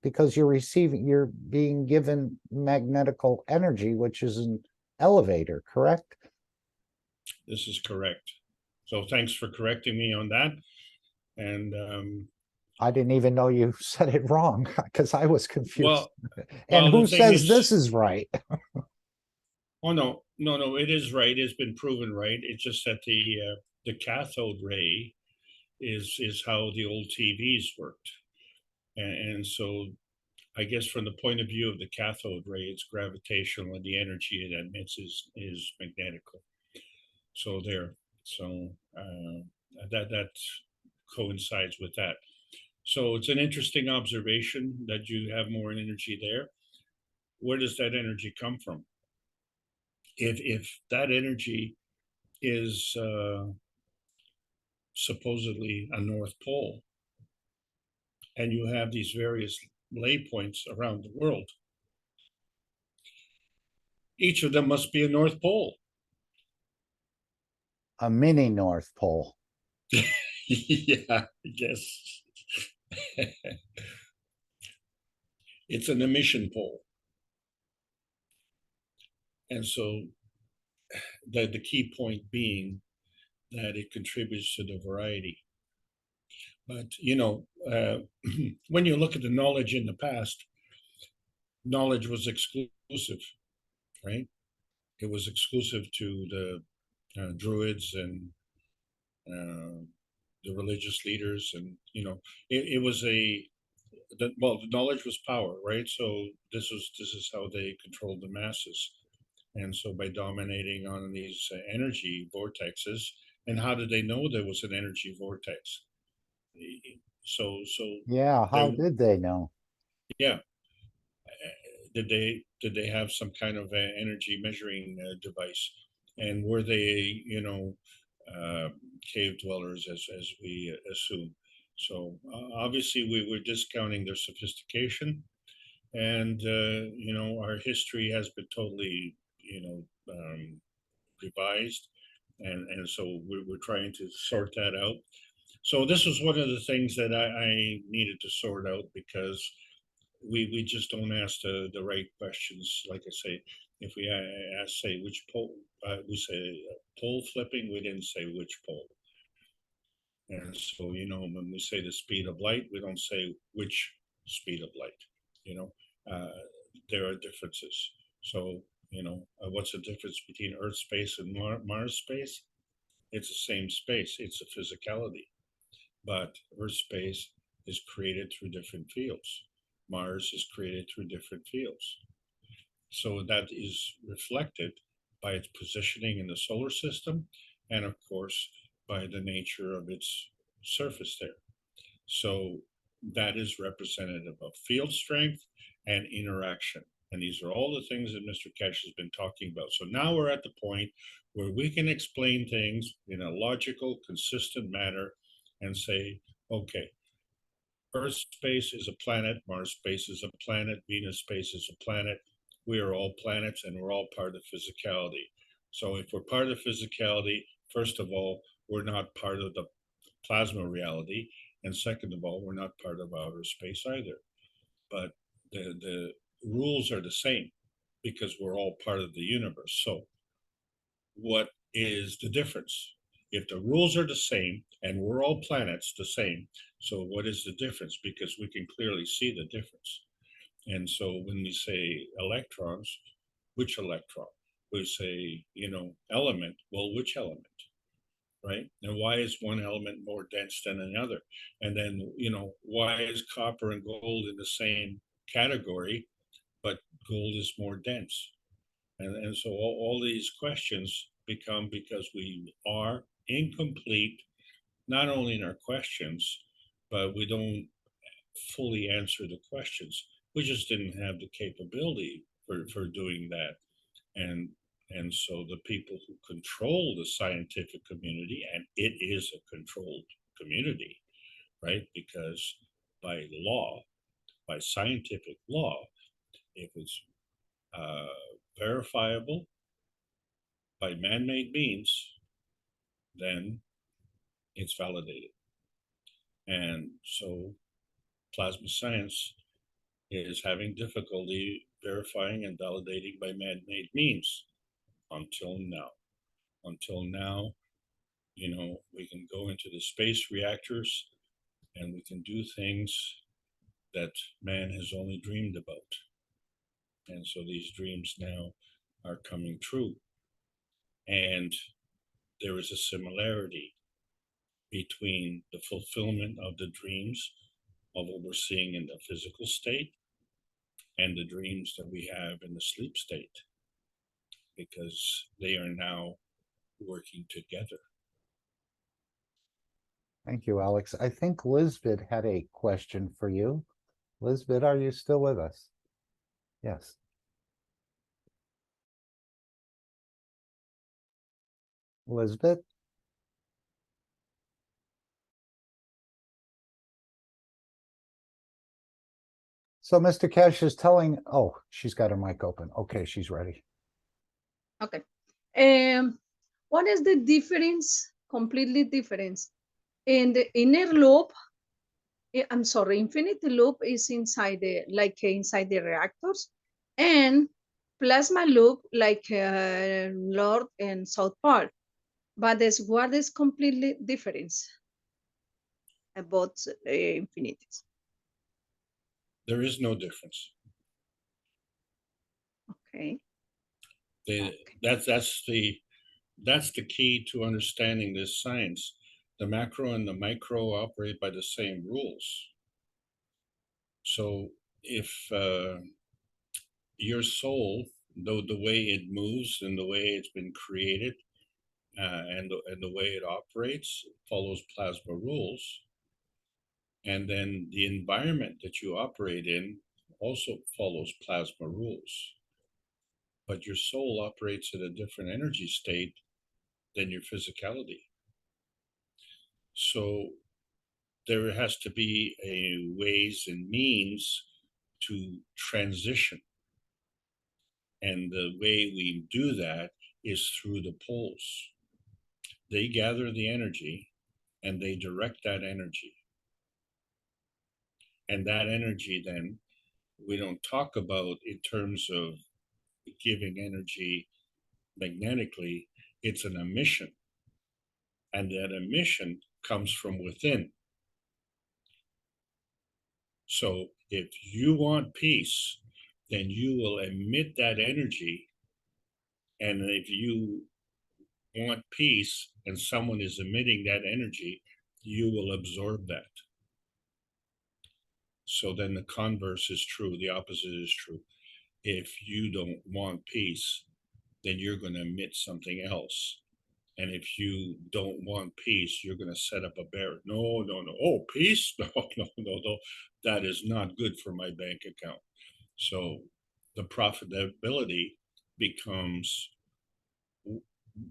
because you're being given magnetical energy, which is an elevator, correct? This is correct. So thanks for correcting me on that. And I didn't even know you said it wrong because I was confused. And well, who says this is right? Oh no, it is right. It's been proven right. It's just that the cathode ray is how the old TVs worked, and so I guess from the point of view of the cathode ray, it's gravitational, and the energy it emits is magnetical. So there, so that coincides with that. So it's an interesting observation that you have more energy there. Where does that energy come from? If that energy is supposedly a North Pole, and you have these various lay points around the world, each of them must be a North Pole. A mini North Pole. Yeah, I guess. It's an emission pole. And so the key point being that it contributes to the variety. But, when you look at the knowledge in the past, knowledge was exclusive, right? It was exclusive to the Druids and the religious leaders. And, it was the knowledge was power, right? So this is how they controlled the masses. And so by dominating on these energy vortexes, and how did they know there was an energy vortex? So Yeah, how did they know? yeah, did they have some kind of energy measuring device, and were they cave dwellers as we assume? So obviously we were discounting their sophistication, and our history has been totally revised, and so we're trying to sort that out. So this was one of the things that I needed to sort out, because we just don't ask the right questions. Like I say, if we ask, say, which pole, we say pole flipping, we didn't say which pole. And so, when we say the speed of light, we don't say which speed of light, you know, there are differences. So, what's the difference between Earth space and Mars space? It's the same space, it's a physicality, but Earth space is created through different fields. Mars is created through different fields. So that is reflected by its positioning in the solar system, and of course, by the nature of its surface there. So that is representative of field strength and interaction. And these are all the things that Mr. Keshe has been talking about. So now we're at the point where we can explain things in a logical, consistent manner and say, okay, Earth space is a planet, Mars space is a planet, Venus space is a planet. We are all planets, and we're all part of physicality. So if we're part of physicality, first of all, we're not part of the plasma reality. And second of all, we're not part of outer space either. But the rules are the same, because we're all part of the universe. So what is the difference? If the rules are the same and we're all planets the same, so what is the difference? Because we can clearly see the difference. And so when we say electrons, which electron? We say, element, well, which element? Right? And why is one element more dense than another? And then, why is copper and gold in the same category, but gold is more dense? And so all these questions become because we are incomplete, not only in our questions, but we don't fully answer the questions. We just didn't have the capability for doing that. And so the people who control the scientific community, and it is a controlled community, right? Because by law, by scientific law, if it's verifiable by man-made means, then it's validated. And so plasma science is having difficulty verifying and validating by man-made means until now. Until now, we can go into the space reactors and we can do things that man has only dreamed about. And so these dreams now are coming true. And there is a similarity between the fulfillment of the dreams of what we're seeing in the physical state and the dreams that we have in the sleep state, because they are now working together. Thank you, Alex. I think Lisbeth had a question for you. Lisbeth, are you still with us? Yes. Lisbeth? So Mr. Keshe is telling, oh, she's got her mic open. Okay, she's ready. Okay. What is the difference, completely difference? In the inner loop, I'm sorry, infinity loop is inside the, like inside the reactors, and plasma loop like North and South Pole. But this what is completely different about infinities? There is no difference. Okay. That's the key to understanding this science. The macro and the micro operate by the same rules. So if your soul, though the way it moves and the way it's been created, and the way it operates follows plasma rules, and then the environment that you operate in also follows plasma rules. But your soul operates at a different energy state than your physicality. So there has to be a ways and means to transition. And the way we do that is through the poles. They gather the energy and they direct that energy. And that energy then, we don't talk about in terms of giving energy magnetically, it's an emission. And that emission comes from within. So if you want peace, then you will emit that energy. And if you want peace and someone is emitting that energy, you will absorb that. So then the converse is true, the opposite is true. If you don't want peace, then you're going to emit something else. And if you don't want peace, you're going to set up a barrier. No. Oh, peace? No. That is not good for my bank account. So the profitability becomes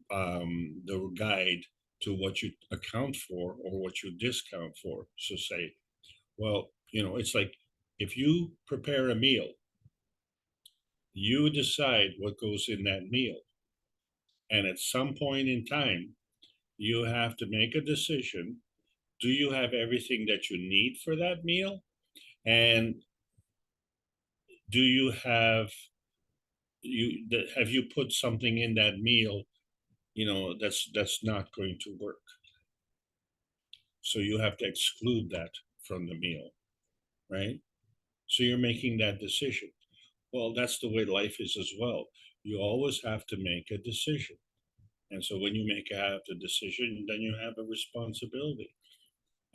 the guide to what you account for or what you discount for. So say, well, it's like if you prepare a meal, you decide what goes in that meal. And at some point in time, you have to make a decision. Do you have everything that you need for that meal? And do you have you put something in that meal, that's not going to work? So you have to exclude that from the meal, right? So you're making that decision. Well, that's the way life is as well. You always have to make a decision. And so when you have the decision, then you have a responsibility.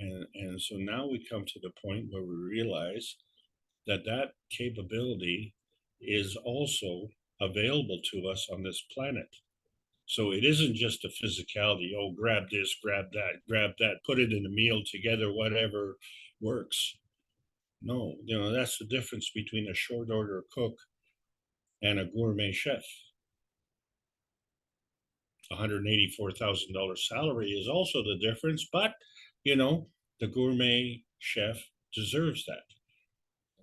And so now we come to the point where we realize that that capability is also available to us on this planet. So it isn't just a physicality, oh, grab this, grab that, put it in a meal together, whatever works. No, that's the difference between a short order cook and a gourmet chef. $184,000 salary is also the difference, but the gourmet chef deserves that.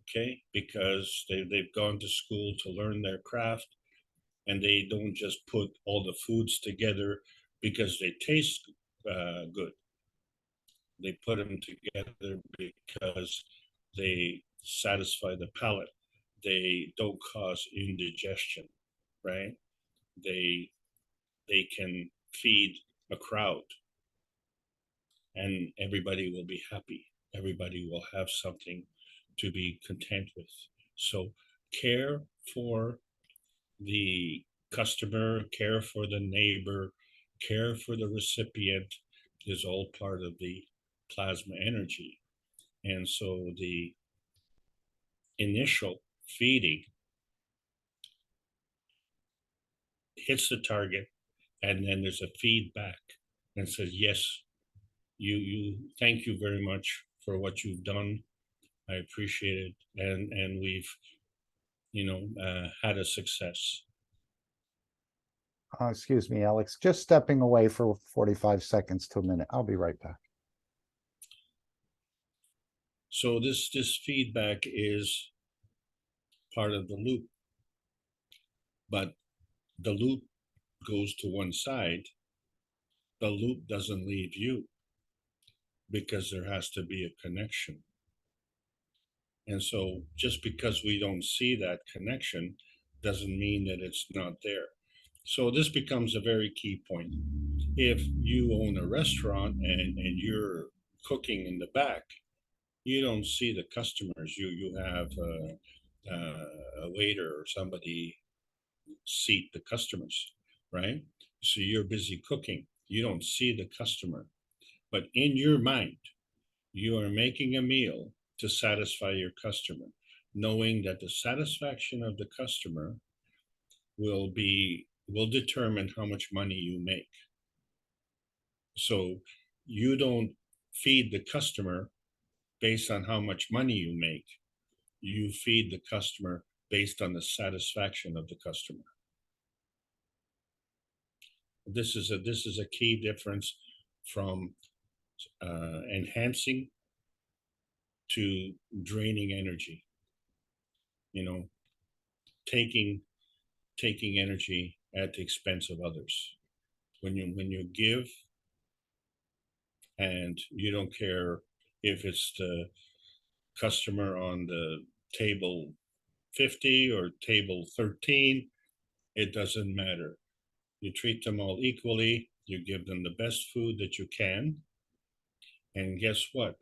Okay, because they've gone to school to learn their craft, and they don't just put all the foods together because they taste good. They put them together because they satisfy the palate. They don't cause indigestion, right? They can feed a crowd, and everybody will be happy. Everybody will have something to be content with. So care for the customer, care for the neighbor, care for the recipient is all part of the plasma energy. And so the initial feeding hits the target, and then there's a feedback and says, yes, you thank you very much for what you've done. I appreciate it, and we've had a success. Excuse me, Alex, just stepping away for 45 seconds to a minute. I'll be right back. So this feedback is part of the loop, but the loop goes to one side. The loop doesn't leave you because there has to be a connection. And so just because we don't see that connection doesn't mean that it's not there. So this becomes a very key point. If you own a restaurant and you're cooking in the back, you don't see the customers. You have a waiter or somebody seat the customers, right? So you're busy cooking. You don't see the customer. But in your mind, you are making a meal to satisfy your customer, knowing that the satisfaction of the customer will determine how much money you make. So you don't feed the customer based on how much money you make. You feed the customer based on the satisfaction of the customer. This is a key difference from enhancing to draining energy. Taking energy at the expense of others. When you give, and you don't care if it's the customer on the table 50 or table 13, it doesn't matter. You treat them all equally. You give them the best food that you can. And guess what?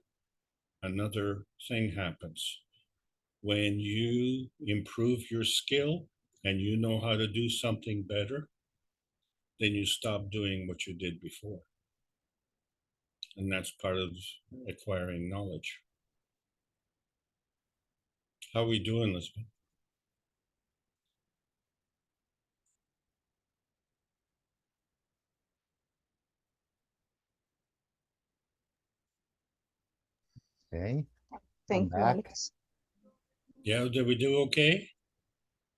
Another thing happens. When you improve your skill and you know how to do something better, then you stop doing what you did before. And that's part of acquiring knowledge. How are we doing, Lisbeth? Okay, Thank you, back. Alex. Yeah, did we do okay?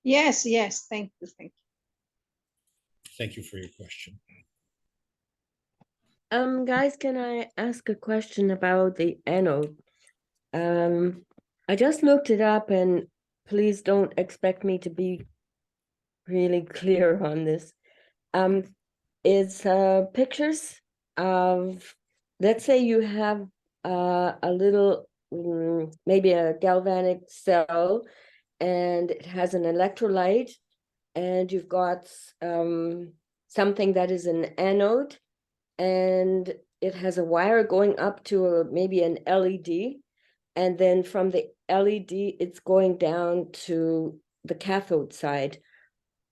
Yes, yes, thank you, thank you. Thank you for your question. Guys, can I ask a question about the anode? I just looked it up, and please don't expect me to be really clear on this. It's pictures of, let's say you have a little, maybe a galvanic cell, and it has an electrolyte, and you've got something that is an anode, and it has a wire going up to maybe an LED, and then from the LED, it's going down to the cathode side.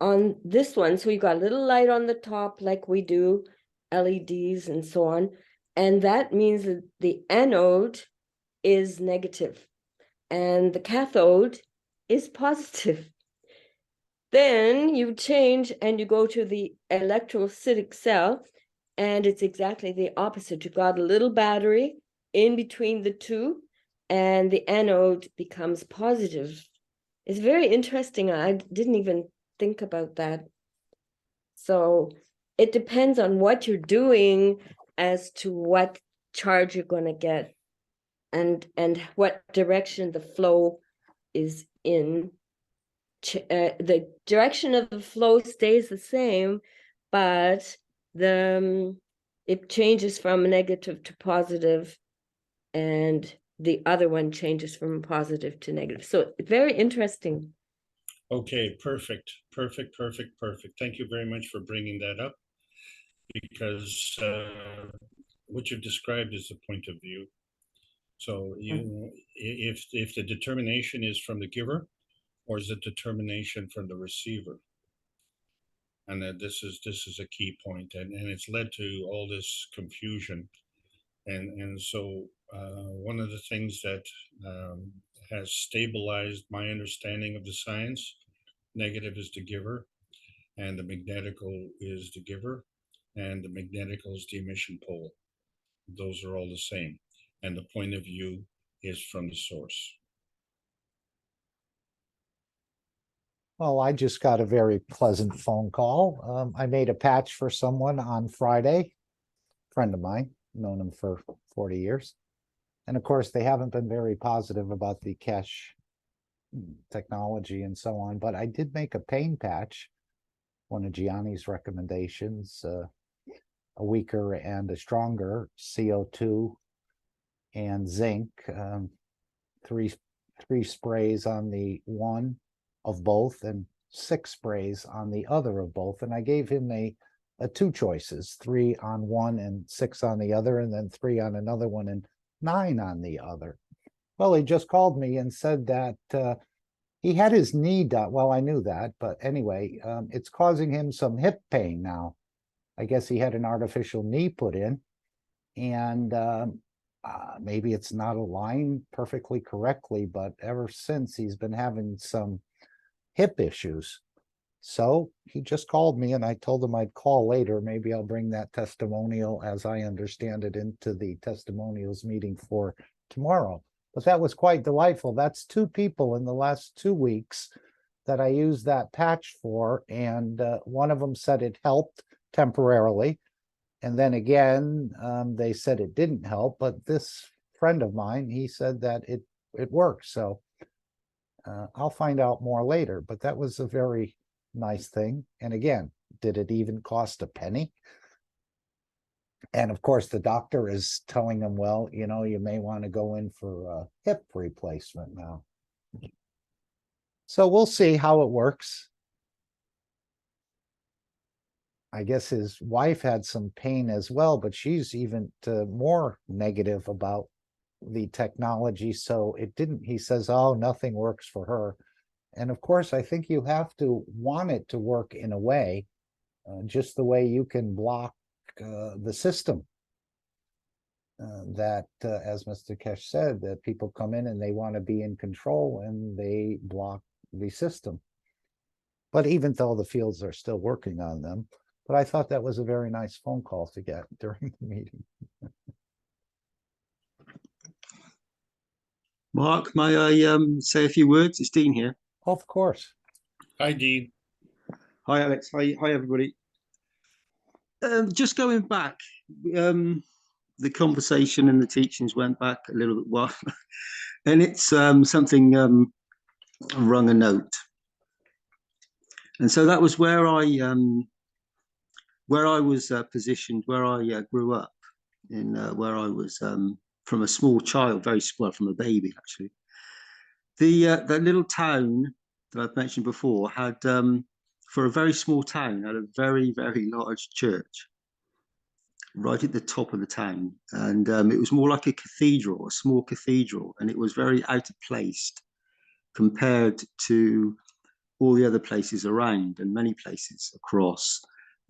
On this one, so you got a little light on the top like we do, LEDs and so on, and that means that the anode is negative and the cathode is positive. Then you change and you go to the electrolytic cell, and it's exactly the opposite. You got a little battery in between the two, and the anode becomes positive. It's very interesting. I didn't even think about that. So it depends on what you're doing as to what charge you're going to get, and what direction the flow is in. The direction of the flow stays the same, but it changes from negative to positive, and the other one changes from positive to negative. So very interesting. Okay, perfect. Thank you very much for bringing that up, because what you've described is the point of view. So if the determination is from the giver, or is it determination from the receiver? And that this is a key point, and it's led to all this confusion. And so one of the things that has stabilized my understanding of the science, negative is the giver, and the magnetical is the giver, and the magnetical is the emission pole. those are all the same. And the point of view is from the source. Well, I just got a very pleasant phone call. I made a patch for someone on Friday, friend of mine, known him for 40 years. And of course, they haven't been very positive about the Keshe technology and so on, but I did make a pain patch, one of Gianni's recommendations, a weaker and a stronger CO2 and zinc, three sprays on the one of both and 6 sprays on the other of both. And I gave him a 2 choices, 3 on one and 6 on the other, and then 3 on another one and 9 on the other. Well, he just called me and said that he had his knee done. Well, I knew that, but anyway, it's causing him some hip pain now. I guess he had an artificial knee put in, and maybe it's not aligned perfectly correctly, but ever since he's been having some hip issues. So he just called me and I told him I'd call later. Maybe I'll bring that testimonial, as I understand it, into the testimonials meeting for tomorrow. But that was quite delightful. That's 2 people in the last 2 weeks that I used that patch for. And one of them said it helped temporarily. And then again, they said it didn't help. But this friend of mine, he said that it worked. So I'll find out more later. But that was a very nice thing. And again, did it even cost a penny? And of course, the doctor is telling him, well, you know, you may want to go in for a hip replacement now. So we'll see how it works. I guess his wife had some pain as well, but she's even more negative about the technology. So it didn't, he says, oh, nothing works for her. And of course, I think you have to want it to work in a way, just the way you can block the system. That, as Mr. Keshe said, that people come in and they want to be in control and they block the system. But even though the fields are still working on them, but I thought that was a very nice phone call to get during the meeting. Mark, may I say a few words? It's Dean here. Of course. Hi, Dean. Hi, Alex. Hi, everybody. Just going back, the conversation and the teachings went back a little bit while, and it's something rung a note. And so that was where I was positioned, where I grew up, in where I was from a small child, very small, from a baby actually. That little town that I've mentioned before had, for a very small town, had a very, very large church right at the top of the town. And it was more like a cathedral, a small cathedral, and it was very out of place compared to all the other places around and many places across.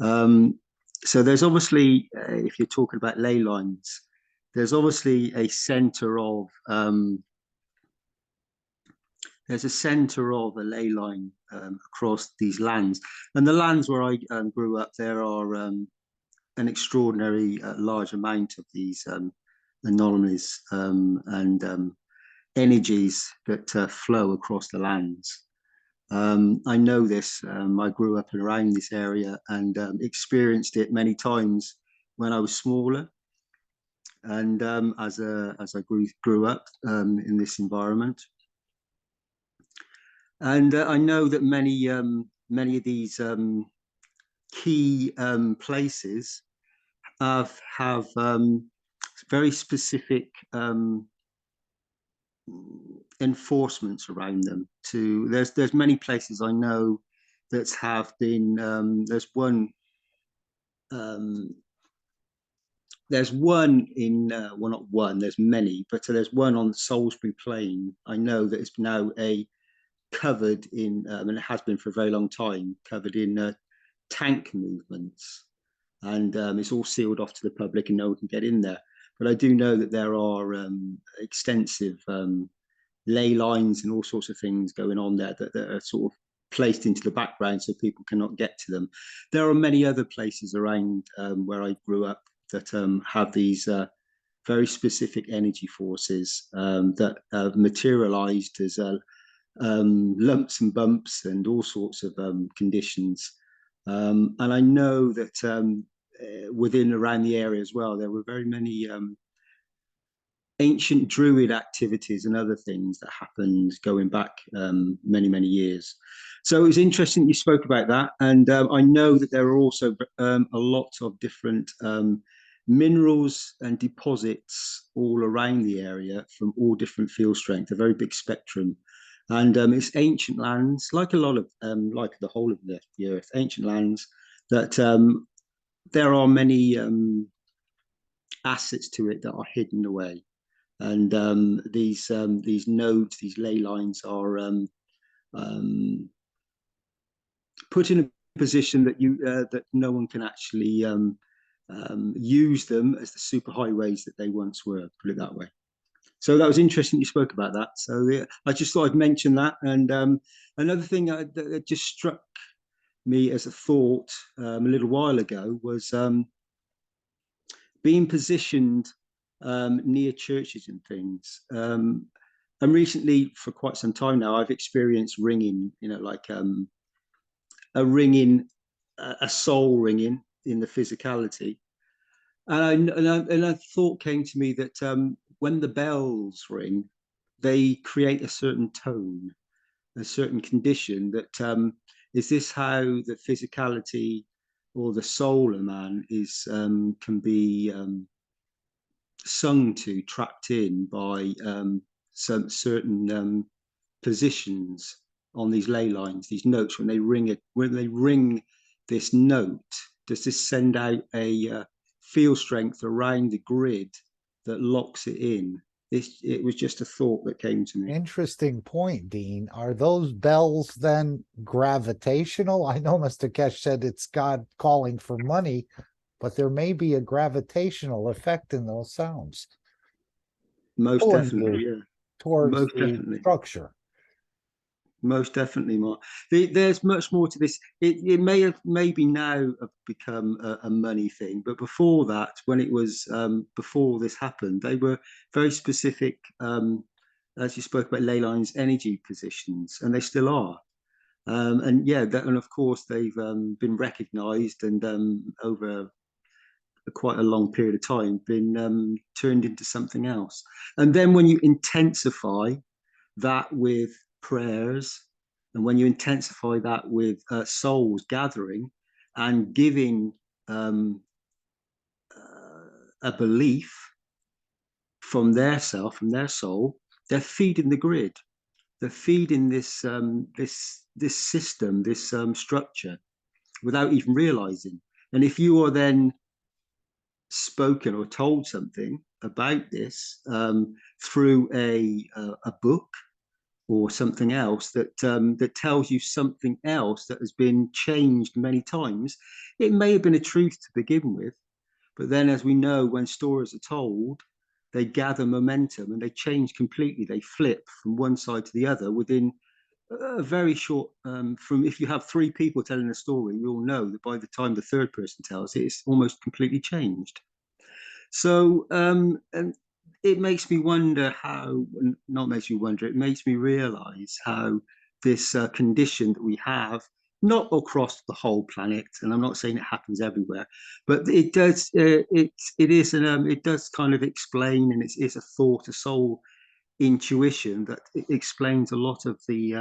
So there's obviously, if you're talking about ley lines, there's obviously a center of, there's a center of a ley line across these lands. And the lands where I grew up, there are an extraordinary large amount of these anomalies and energies that flow across the lands. I know this. I grew up around this area and experienced it many times when I was smaller, and as I grew up in this environment. And I know that many of these key places have very specific enforcements around them. There's many places I know that have been. There's one in well, not one. There's many, but there's one on Salisbury Plain. I know that it's now covered in, and it has been for a very long time, covered in tank movements, and it's all sealed off to the public and no one can get in there. But I do know that there are extensive ley lines and all sorts of things going on there that are sort of placed into the background so people cannot get to them. There are many other places around where I grew up that have these very specific energy forces that have materialized as lumps and bumps and all sorts of conditions. And I know that within around the area as well, there were very many ancient druid activities and other things that happened going back many years. So it was interesting you spoke about that, and I know that there are also a lot of different minerals and deposits all around the area from all different field strength, a very big spectrum. And it's ancient lands, like a lot of like the whole of the earth, ancient lands that there are many assets to it that are hidden away. And these nodes, these ley lines, are put in a position that that no one can actually use them as the superhighways that they once were. Put it that way. So that was interesting you spoke about that. So yeah, I just thought I'd mention that. And another thing that just struck me as a thought a little while ago was being positioned near churches and things. And recently, for quite some time now, I've experienced ringing, like a ringing, a soul ringing in the physicality. And a thought came to me that when the bells ring, they create a certain tone, a certain condition that is this how the physicality or the soul of man is can be sung to, trapped in by some certain positions on these ley lines, these notes. When they ring this note, does this send out a field strength around the grid that locks it in? It was just a thought that came to me. Interesting point, Dean. Are those bells then gravitational? I know Mr. Keshe said it's God calling for money, but there may be a gravitational effect in those sounds. Most Pulling definitely, you yeah. towards Most the definitely. structure. Most definitely, Mark. There's much more to this. It may have maybe now have become a money thing, but before that, when it was before this happened, they were very specific, as you spoke about ley lines, energy positions, and they still are. And yeah, and of course they've been recognised and over quite a long period of time been turned into something else. And then when you intensify that with prayers, and when you intensify that with souls gathering and giving a belief from their self, from their soul, they're feeding the grid. They're feeding this this system, this structure, without even realizing. And if you are then spoken or told something about this through a book or something else that that tells you something else that has been changed many times, it may have been a truth to begin with, but then, as we know, when stories are told, they gather momentum and they change completely. They flip from one side to the other within a very short. From if you have three people telling a story, you'll know that by the time the third person tells it, it's almost completely changed. So, and it makes me wonder how, not makes me wonder, it makes me realize how this condition that we have, not across the whole planet, and I'm not saying it happens everywhere, but it does, it does kind of explain, and it's a thought, a soul intuition that it explains a lot of the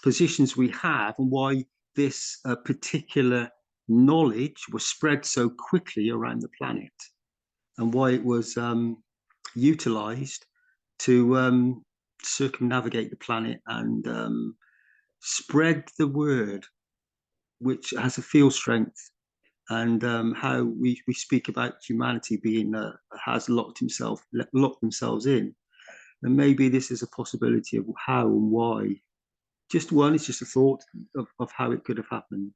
positions we have and why this particular knowledge was spread so quickly around the planet, and why it was utilized to circumnavigate the planet and spread the word, which has a field strength, and how we speak about humanity being has locked themselves in. And maybe this is a possibility of how and why. Just one, it's just a thought of how it could have happened.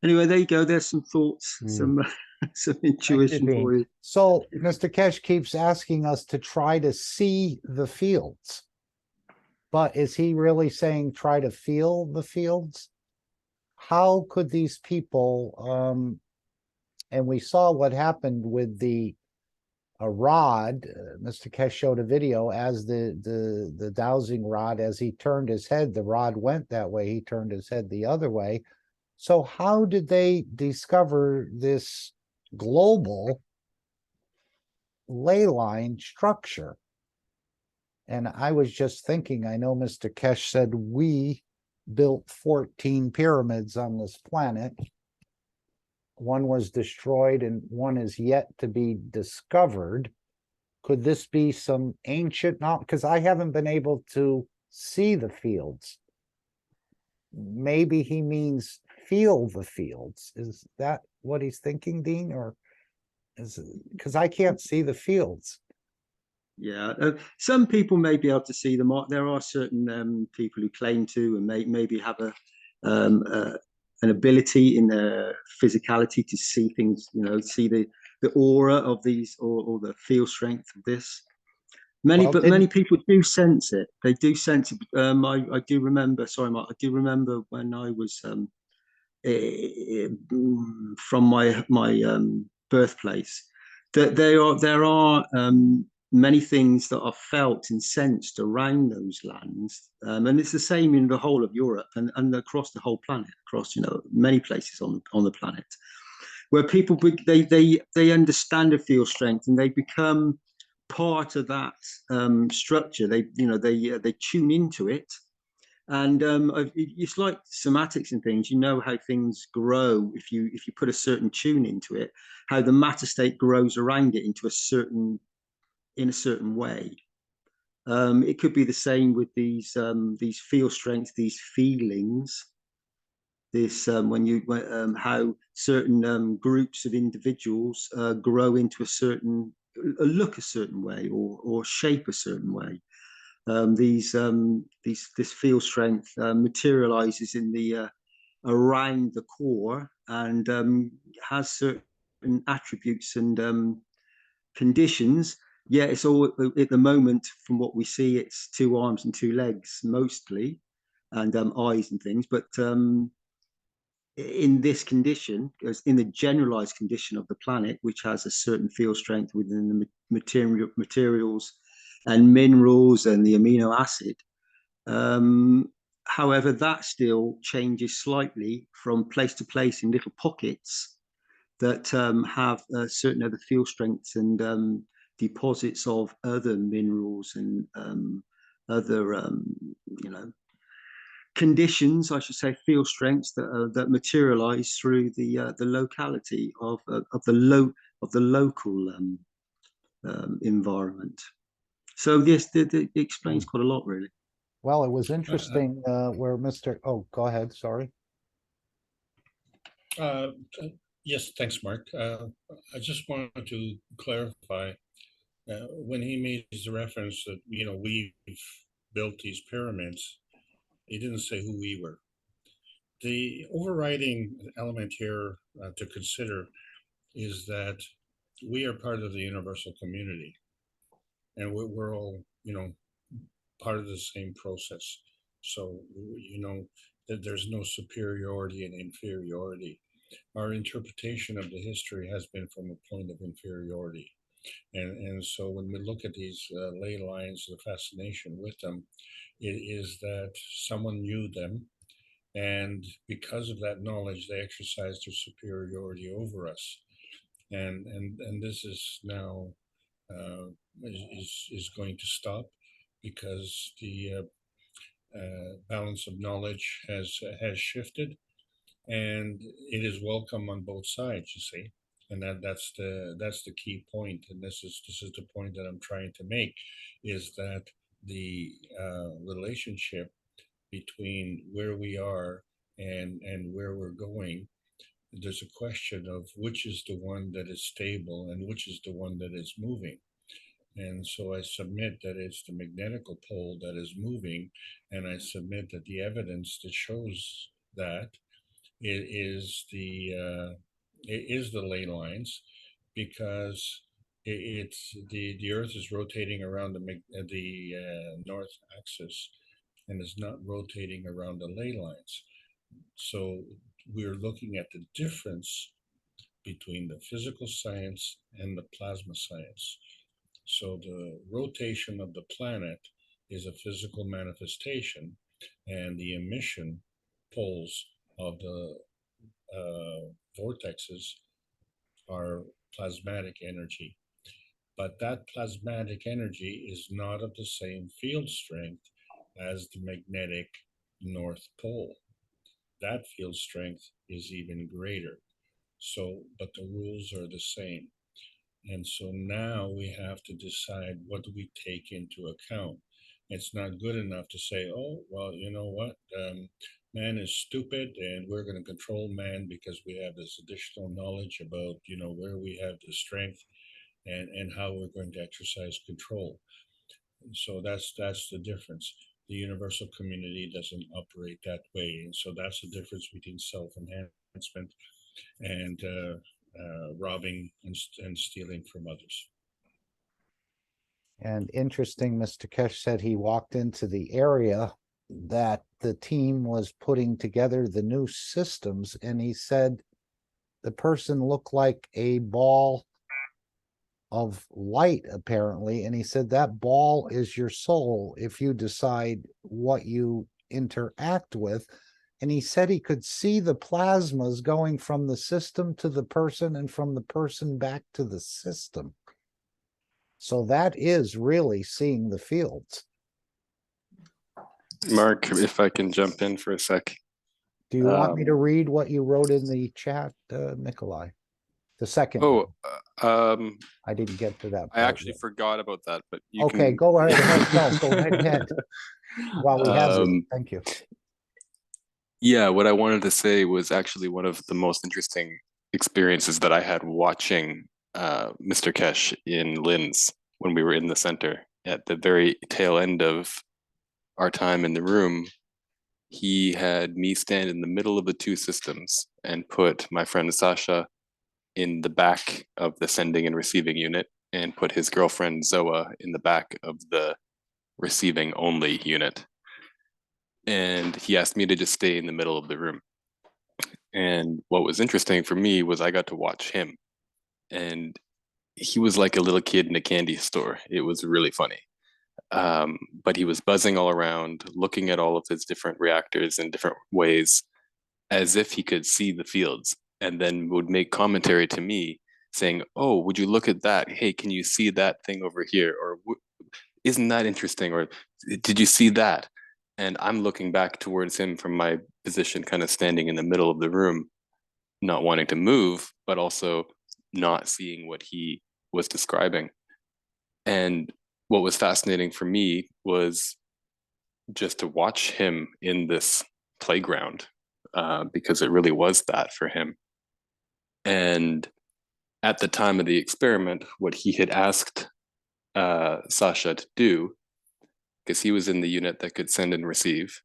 Anyway, there you go. There's some thoughts, some intuition for you. So Mr. Keshe keeps asking us to try to see the fields, but is he really saying try to feel the fields? How could these people, and we saw what happened with the a rod. Mr. Keshe showed a video as the dowsing rod, as he turned his head, the rod went that way. He turned his head the other way. So how did they discover this global ley line structure? And I was just thinking, I know Mr. Keshe said we built 14 pyramids on this planet. One was destroyed and one is yet to be discovered. Could this be some ancient, not because I haven't been able to see the fields. Maybe he means feel the fields. Is that what he's thinking, Dean? Or is it because I can't see the fields? Yeah, some people may be able to see them. There are certain people who claim to and maybe have an ability in their physicality to see things, you know, see the aura of these or the field strength of this. Many people do sense it. They do sense it. I do remember, sorry, Mark, I do remember when I was from my birthplace, that there are many things that are felt and sensed around those lands, and it's the same in the whole of Europe and across the whole planet, across, you know, many places on the planet, where people they understand a field strength and they become part of that structure. They, you know, they tune into it. And it's like somatics and things. You know how things grow if you put a certain tune into it, how the matter state grows around it into in a certain way. It could be the same with these field strengths, these feelings. This how certain groups of individuals grow into a look a certain way or shape a certain way. This field strength materializes in the around the core and has certain attributes and conditions. Yeah, it's all at the moment, from what we see, it's 2 arms and 2 legs mostly, and eyes and things. But in this condition, in the generalized condition of the planet, which has a certain field strength within the materials and minerals and the amino acid. However, that still changes slightly from place to place in little pockets that have certain other field strengths and deposits of other minerals and other, you know, conditions, I should say, field strengths that materialize through the locality of the local environment. So yes, it explains quite a lot, really. Well, it was interesting where Mr. Oh, go ahead. Sorry. Yes, thanks, Mark. I just wanted to clarify when he made the reference that, you know, we've built these pyramids. He didn't say who we were. The overriding element here to consider is that we are part of the universal community, and we're all, you know, part of the same process. So, you know, that there's no superiority and inferiority. Our interpretation of the history has been from a point of inferiority. And so when we look at these ley lines, the fascination with them, it is that someone knew them. And because of that knowledge, they exercised their superiority over us. And this is now is going to stop because the balance of knowledge has shifted, and it is welcome on both sides. You see, and that's the key point. And this is the point that I'm trying to make, is that the relationship between where we are and where we're going, there's a question of which is the one that is stable and which is the one that is moving. And so I submit that it's the magnetical pole that is moving, and I submit that the evidence that shows that it is the ley lines, because it's the Earth is rotating around the north axis and is not rotating around the ley lines. So we're looking at the difference between the physical science and the plasma science. So the rotation of the planet is a physical manifestation, and the emission poles of the vortexes are plasmatic energy. But that plasmatic energy is not of the same field strength as the magnetic North Pole. That field strength is even greater. So, but the rules are the same. And so now we have to decide, what do we take into account? It's not good enough to say, oh, well, you know what? Man is stupid and we're going to control man because we have this additional knowledge about, where we have the strength and how we're going to exercise control. And so that's the difference. The universal community doesn't operate that way. And so that's the difference between self-enhancement and robbing and stealing from others. And interesting, Mr. Keshe said he walked into the area that the team was putting together the new systems, and he said the person looked like a ball of light, apparently, and he said that ball is your soul if you decide what you interact with. And he said he could see the plasmas going from the system to the person and from the person back to the system. So that is really seeing the fields. Mark, if I can jump in for a sec. Do you want me to read what you wrote in the chat, Nikolai? The second. Oh, I didn't get to that I part actually yet. forgot about that, but you Okay, can... go right ahead. No, go right ahead. While we have you. Thank you. Yeah, what I wanted to say was actually one of the most interesting experiences that I had watching Mr. Keshe in Linz when we were in the center. At the very tail end of our time in the room, he had me stand in the middle of the two systems and put my friend Sasha in the back of the sending and receiving unit and put his girlfriend Zoa in the back of the receiving only unit. And he asked me to just stay in the middle of the room. And what was interesting for me was I got to watch him. And he was like a little kid in a candy store. It was really funny. But he was buzzing all around, looking at all of his different reactors in different ways, as if he could see the fields, and then would make commentary to me saying, oh, would you look at that? Hey, can you see that thing over here? Or isn't that interesting? Or did you see that? And I'm looking back towards him from my position, kind of standing in the middle of the room, not wanting to move, but also not seeing what he was describing. And what was fascinating for me was just to watch him in this playground, because it really was that for him. And at the time of the experiment, what he had asked Sasha to do, because he was in the unit that could send and receive,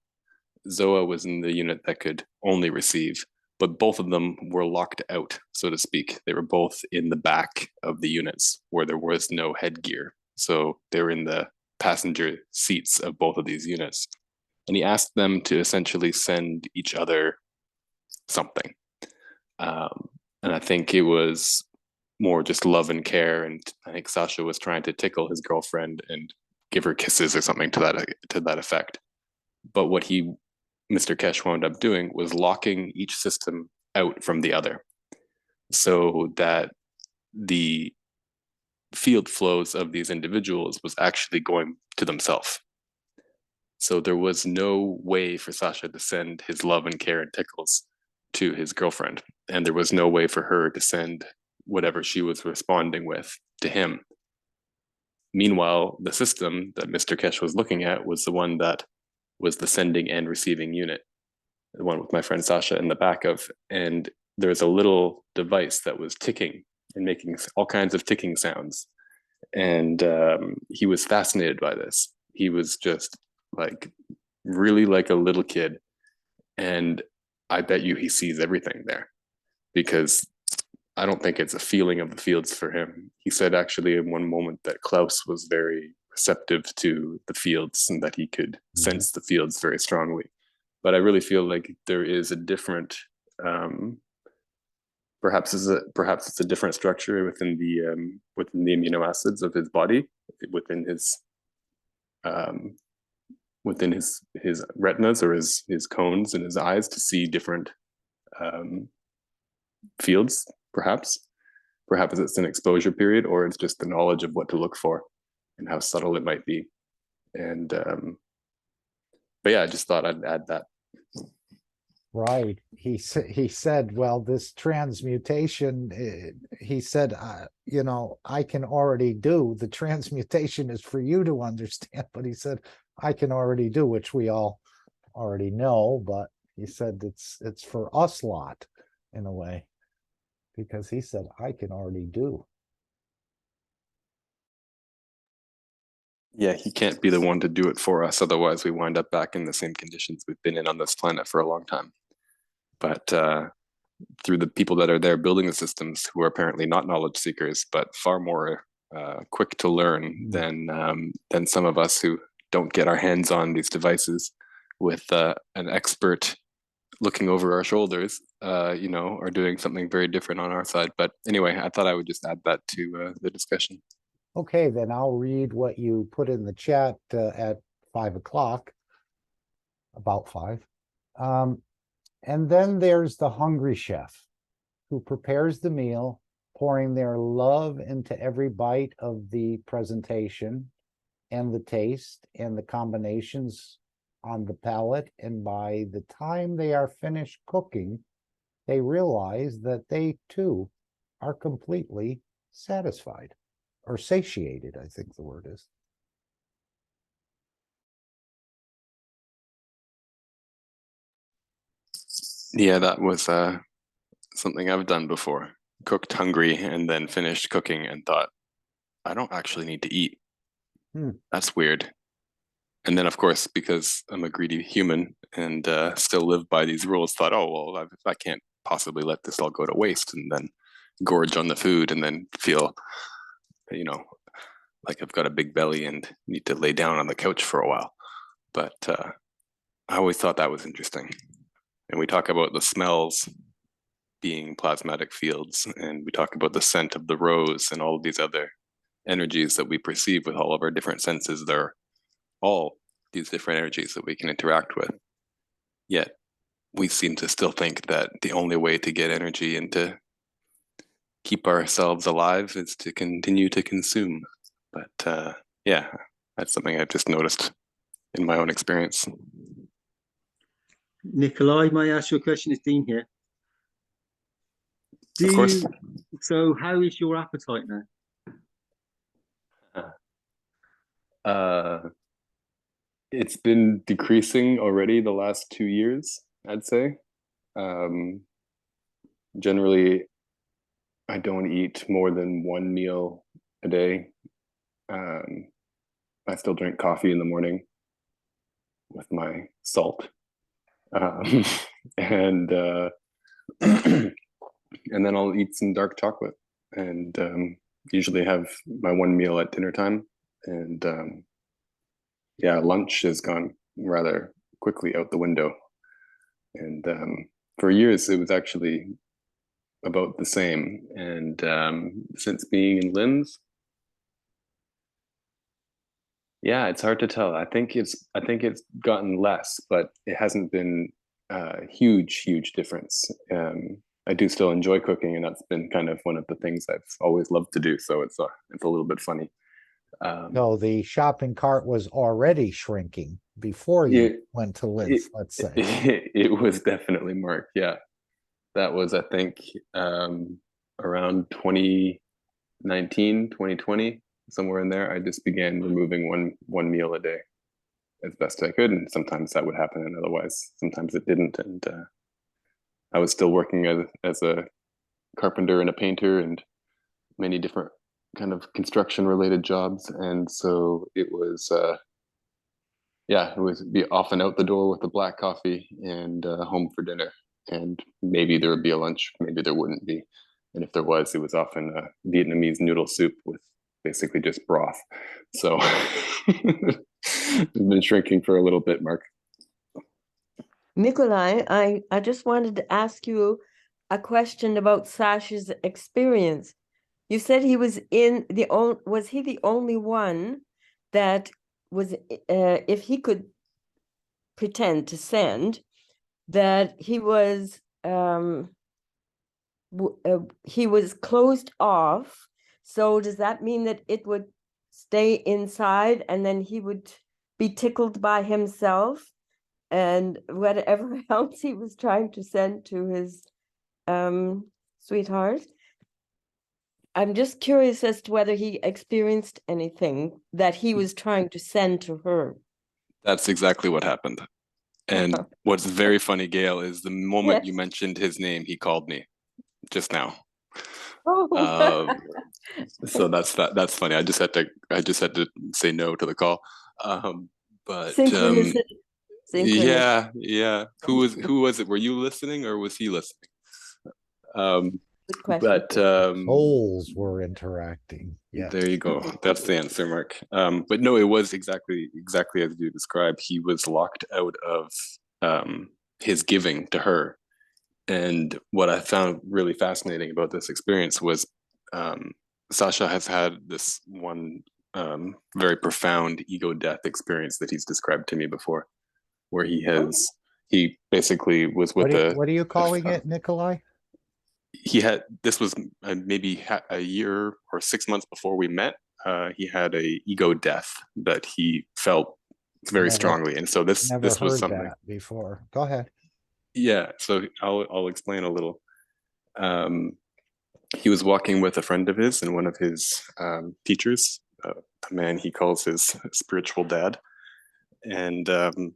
Zoa was in the unit that could only receive, but both of them were locked out, so to speak. They were both in the back of the units where there was no headgear. So they were in the passenger seats of both of these units. And he asked them to essentially send each other something. And I think it was more just love and care. And I think Sasha was trying to tickle his girlfriend and give her kisses or something to that effect. But what Mr. Keshe wound up doing was locking each system out from the other, so that the field flows of these individuals was actually going to themselves. So there was no way for Sasha to send his love and care and tickles to his girlfriend. And there was no way for her to send whatever she was responding with to him. Meanwhile, the system that Mr. Keshe was looking at was the one that was the sending and receiving unit, the one with my friend Sasha in the back of. And there was a little device that was ticking and making all kinds of ticking sounds. And he was fascinated by this. He was just like really like a little kid. And I bet you he sees everything there, because I don't think it's a feeling of the fields for him. He said actually in one moment that Klaus was very receptive to the fields and that he could sense the fields very strongly. But I really feel like there is a different Perhaps it's a different structure within the amino acids of his body, within his retinas or his cones in his eyes to see different fields. Perhaps it's an exposure period, or it's just the knowledge of what to look for and how subtle it might be. And but yeah, I just thought I'd add that. Right. He said, well, this transmutation, he said, I can already do. The transmutation is for you to understand, but he said, I can already do, which we all already know, but he said it's for us lot in a way, because he said, I can already do. Yeah, he can't be the one to do it for us. Otherwise, we wind up back in the same conditions we've been in on this planet for a long time. But through the people that are there building the systems, who are apparently not knowledge seekers, but far more quick to learn than some of us who don't get our hands on these devices with an expert looking over our shoulders, are doing something very different on our side. But anyway, I thought I would just add that to the discussion. Okay, then I'll read what you put in the chat at 5 o'clock, about 5. And then there's the hungry chef who prepares the meal, pouring their love into every bite of the presentation and the taste and the combinations on the palate. And by the time they are finished cooking, they realize that they too are completely satisfied. Or satiated, I think the word is. Yeah, that was something I've done before. Cooked hungry and then finished cooking and thought, I don't actually need to eat. That's weird. And then, of course, because I'm a greedy human and still live by these rules, thought, oh, well, I can't possibly let this all go to waste, and then gorge on the food and then feel, like I've got a big belly and need to lay down on the couch for a while. But I always thought that was interesting. And we talk about the smells being plasmatic fields, and we talk about the scent of the rose and all of these other energies that we perceive with all of our different senses. They're all these different energies that we can interact with. Yet we seem to still think that the only way to get energy and to keep ourselves alive is to continue to consume. But yeah, that's something I've just noticed in my own experience. Nikolai, may I ask you a question? It's Dean here. Of course. So how is your appetite now? It's been decreasing already the last 2 years, I'd say. Generally, I don't eat more than one meal a day. I still drink coffee in the morning with my salt. And and then I'll eat some dark chocolate, and usually have my one meal at dinner time. And yeah, lunch has gone rather quickly out the window. And for years, it was actually about the same. And since being in LIMS, yeah, it's hard to tell. I think it's gotten less, but it hasn't been a huge difference. I do still enjoy cooking, and that's been kind of one of the things I've always loved to do. So it's a little bit funny. So the shopping cart was already shrinking before you went to LIMS, let's say. It was definitely, Mark. Yeah, that was, I think, around 2019, 2020. Somewhere in there, I just began removing one meal a day as best I could, and sometimes that would happen, and otherwise sometimes it didn't. And I was still working as a carpenter and a painter and many different kind of construction related jobs, and so it was it was be often out the door with a black coffee and home for dinner, and maybe there would be a lunch, maybe there wouldn't be, and if there was, it was often a Vietnamese noodle soup with basically just broth. So I've been shrinking for a little bit, Mark. Nikolai, I just wanted to ask you, a question about Sasha's experience. You said he was was he the only one that was, if he could pretend to send, that he was closed off. So does that mean that it would stay inside and then he would be tickled by himself and whatever else he was trying to send to his sweetheart? I'm just curious as to whether he experienced anything that he was trying to send to her. That's exactly what happened. And what's very funny, Gail, is the moment you mentioned his name, he called me just now. Oh. So that's funny. I just had to say no to the call. But Synchronicity. yeah. Who was it? Were you listening or was he listening? Good question. But souls were interacting. Yeah. There you go. That's the answer, Mark. But no, it was exactly as you described. He was locked out of his giving to her. And what I found really fascinating about this experience was Sasha has had this one very profound ego death experience that he's described to me before, where he basically was with what are you calling it, Nikolai? This was maybe a year or 6 months before we met. He had a ego death that he felt very strongly, and so this was something that before. Go ahead. Yeah, so I'll explain a little. He was walking with a friend of his and one of his teachers, a man he calls his spiritual dad, and they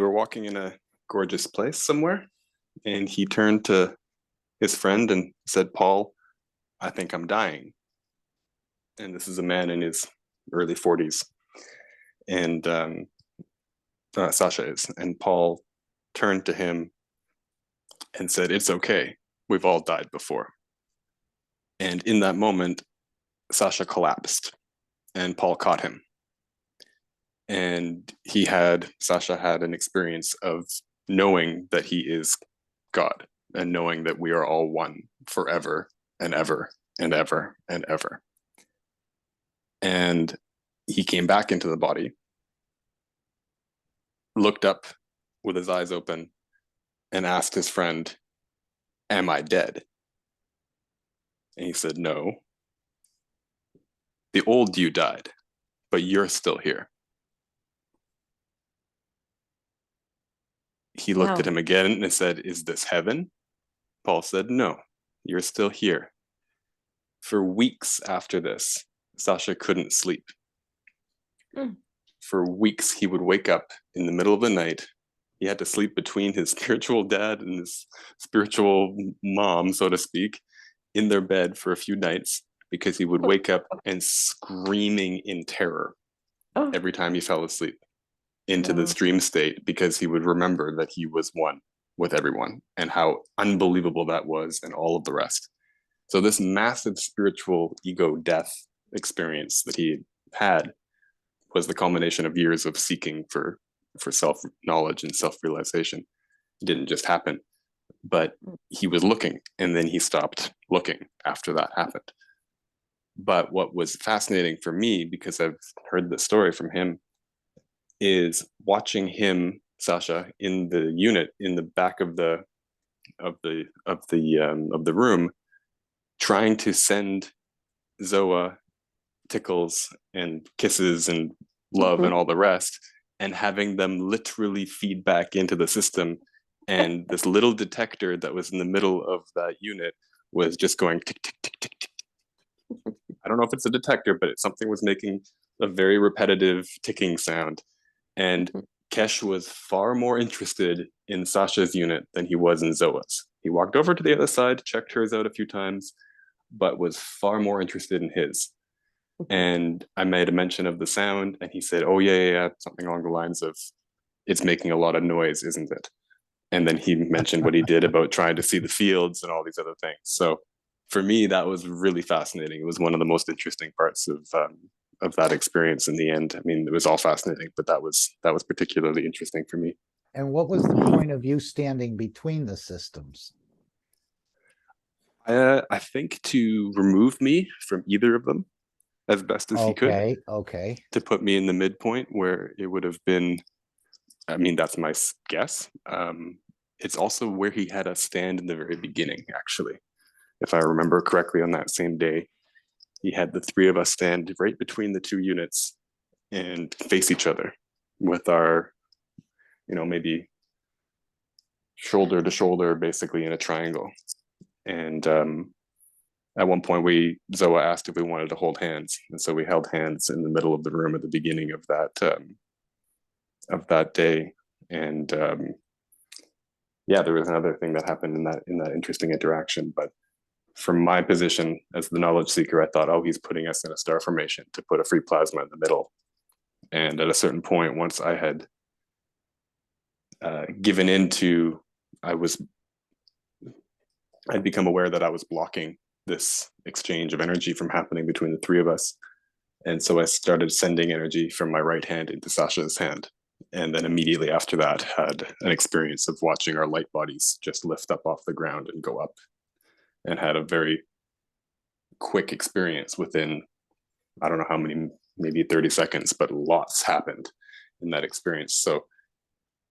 were walking in a gorgeous place somewhere. And he turned to his friend and said, "Paul, I think I'm dying." And this is a man in his early 40s. And Sasha is. And Paul turned to him and said, "It's okay. We've all died before." And in that moment, Sasha collapsed and Paul caught him. And Sasha had an experience of knowing that he is God and knowing that we are all one forever and ever and ever and ever. And he came back into the body, looked up with his eyes open, and asked his friend, "Am I dead?" And he said, "No. The old you died, but you're still here." He looked at him again and said, "Is this heaven?" Paul said, "No, you're still here." For weeks after this, Sasha couldn't sleep. For weeks, he would wake up in the middle of the night. He had to sleep between his spiritual dad and his spiritual mom, so to speak, in their bed for a few nights, because he would wake up and screaming in terror every time he fell asleep into this dream state, because he would remember that he was one with everyone and how unbelievable that was and all of the rest. So this massive spiritual ego death experience that he had was the culmination of years of seeking for self-knowledge and self-realization. It didn't just happen, but he was looking, and then he stopped looking after that happened. But what was fascinating for me, because I've heard the story from him, is watching him, Sasha, in the unit in the back of the room, trying to send Zoa tickles and kisses and love and all the rest, and having them literally feed back into the system. And this little detector that was in the middle of that unit was just going tick, tick, tick, tick, tick. I don't know if it's a detector, but something was making a very repetitive ticking sound. And Keshe was far more interested in Sasha's unit than he was in Zoa's. He walked over to the other side, checked hers out a few times, but was far more interested in his. And I made a mention of the sound, and he said, "Oh, yeah, something along the lines of, it's making a lot of noise, isn't it?" And then he mentioned what he did about trying to see the fields and all these other things. So for me, that was really fascinating. It was one of the most interesting parts of that experience in the end. I mean, it was all fascinating, but that was particularly interesting for me. And what was the point of you standing between the systems? I think to remove me from either of them as best as he could. Okay. To put me in the midpoint where it would have been, I mean, that's my guess. It's also where he had us stand in the very beginning, actually. If I remember correctly, on that same day, he had the three of us stand right between the two units and face each other with our, maybe shoulder to shoulder, basically in a triangle. And at one point, Zoa asked if we wanted to hold hands, and so we held hands in the middle of the room at the beginning of that day. And yeah, there was another thing that happened in that interesting interaction. But from my position as the knowledge seeker, I thought, oh, he's putting us in a star formation to put a free plasma in the middle. And at a certain point, once I had given into, I'd become aware that I was blocking this exchange of energy from happening between the three of us. And so I started sending energy from my right hand into Sasha's hand. And then immediately after that, had an experience of watching our light bodies just lift up off the ground and go up, and had a very quick experience within, I don't know how many, maybe 30 seconds, but lots happened in that experience. So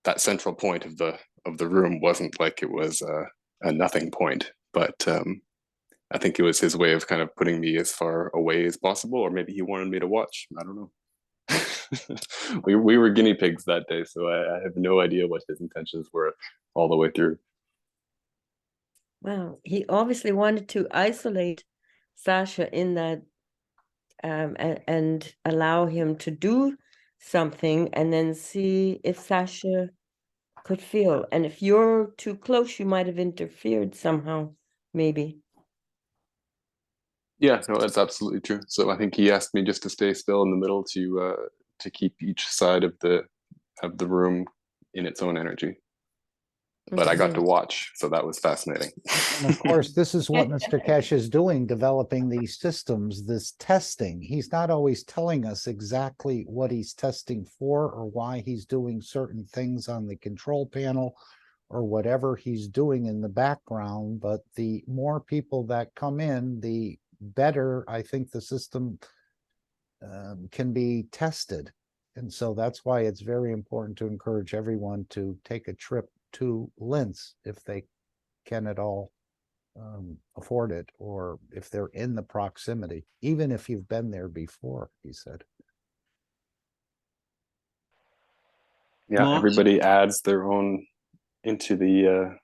that central point of the room wasn't like it was a nothing point, but I think it was his way of kind of putting me as far away as possible, or maybe he wanted me to watch. I don't know. we were guinea pigs that day, so I have no idea what his intentions were all the way through. Well, he obviously wanted to isolate Sasha in that and allow him to do something and then see if Sasha could feel. And if you're too close, you might have interfered somehow, maybe. Yeah, no, that's absolutely true. So I think he asked me just to stay still in the middle to keep each side of the room in its own energy. But I got to watch, so that was fascinating. And of course, this is what Mr. Keshe is doing, developing these systems, this testing. He's not always telling us exactly what he's testing for or why he's doing certain things on the control panel or whatever he's doing in the background. But the more people that come in, the better I think the system can be tested. And so that's why it's very important to encourage everyone to take a trip to Linz if they can at all afford it, or if they're in the proximity, even if you've been there before, he said. Yeah, everybody adds their own into the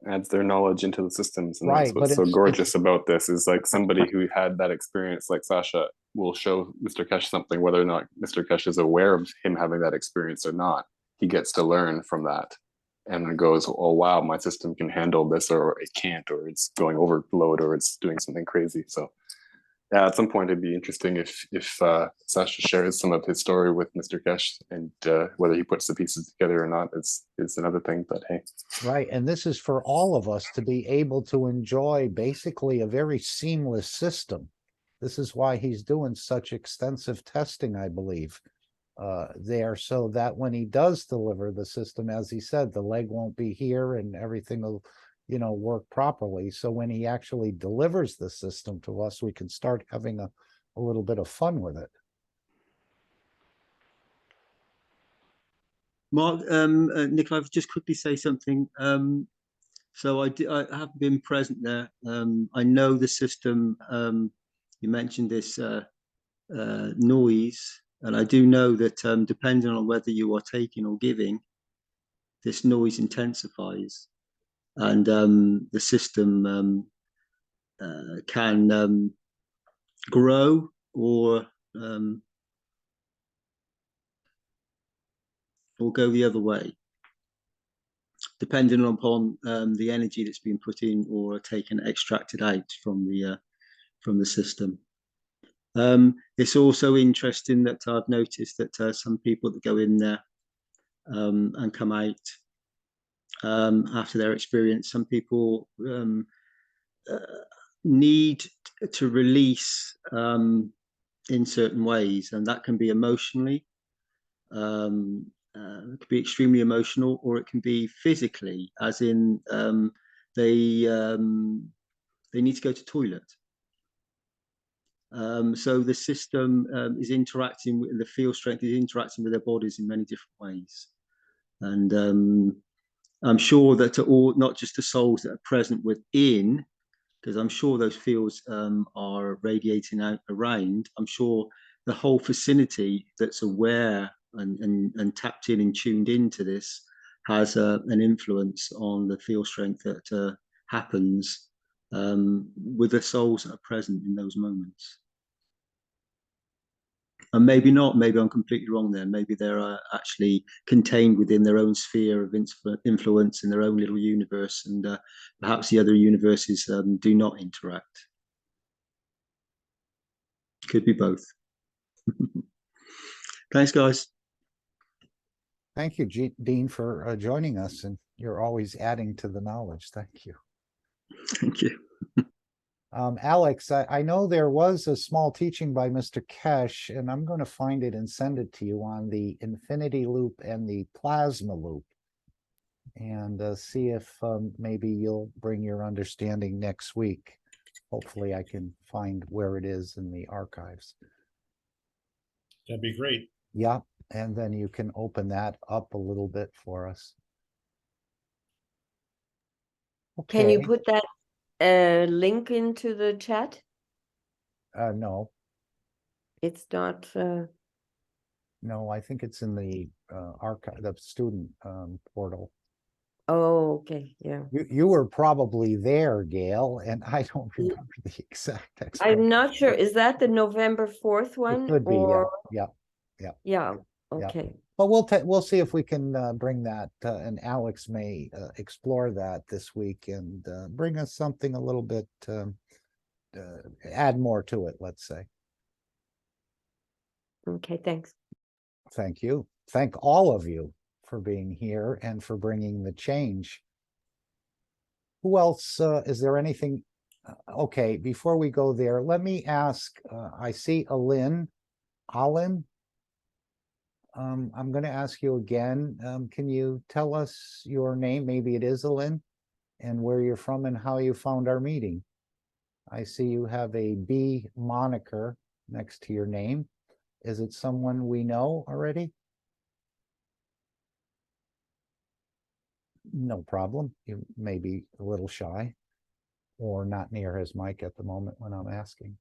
adds their knowledge into the systems, and Right, that's what's but so gorgeous about this, is like somebody who had that experience like Sasha will show Mr. Keshe something, whether or not Mr. Keshe is aware of him having that experience or not. He gets to learn from that and then goes, oh wow, my system can handle this, or it can't, or it's going overload, or it's doing something crazy. So yeah, at some point it'd be interesting if Sasha shares some of his story with Mr. Keshe, and whether he puts the pieces together or not is another thing, but hey. Right, and this is for all of us to be able to enjoy basically a very seamless system. This is why he's doing such extensive testing, I believe, there, so that when he does deliver the system, as he said, the leg won't be here and everything will, work properly. So when he actually delivers the system to us, we can start having a little bit of fun with it. Mark, Nick, I'll just quickly say something. So I have been present there. I know the system. You mentioned this noise, and I do know that depending on whether you are taking or giving, this noise intensifies, and the system can grow or go the other way, depending upon the energy that's been put in or taken, extracted out from the system. It's also interesting that I've noticed that some people that go in there and come out after their experience, some people need to release in certain ways, and that can be emotionally, it could be extremely emotional, or it can be physically, as in they need to go to toilet. So the system is interacting with the field strength, is interacting with their bodies in many different ways. And I'm sure that to all, not just the souls that are present within, because I'm sure those fields are radiating out around, I'm sure the whole vicinity that's aware and tapped in and tuned into this has an influence on the field strength that happens with the souls that are present in those moments. And maybe not, maybe I'm completely wrong there. Maybe they're actually contained within their own sphere of influence in their own little universe, and perhaps the other universes do not interact. Could be both. Thanks, guys. Thank you, Dean, for joining us, and you're always adding to the knowledge. Thank you. Thank you. Alex, I know there was a small teaching by Mr. Keshe, and I'm going to find it and send it to you on the infinity loop and the plasma loop, and see if maybe you'll bring your understanding next week. Hopefully I can find where it is in the archives. That'd be great. Yeah, and then you can open that up a little bit for us. Okay. Can you put that link into the chat? No. It's not. No, I think it's in the archive, the student portal. Oh, okay, yeah. You were probably there, Gail, and I don't remember the exact explanation. I'm not sure. Is that the November 4th one? It could be, or... yeah. Yeah, okay. But we'll see if we can bring that, and Alex may explore that this week and bring us something a little bit, add more to it, let's say. Okay, thanks. Thank you. Thank all of you for being here and for bringing the change. Who else? Is there anything? Okay, before we go there, let me ask, I see Alin. I'm going to ask you again. Can you tell us your name? Maybe it is Alin, and where you're from and how you found our meeting. I see you have a B moniker next to your name. Is it someone we know already? No problem. You may be a little shy or not near his mic at the moment when I'm asking.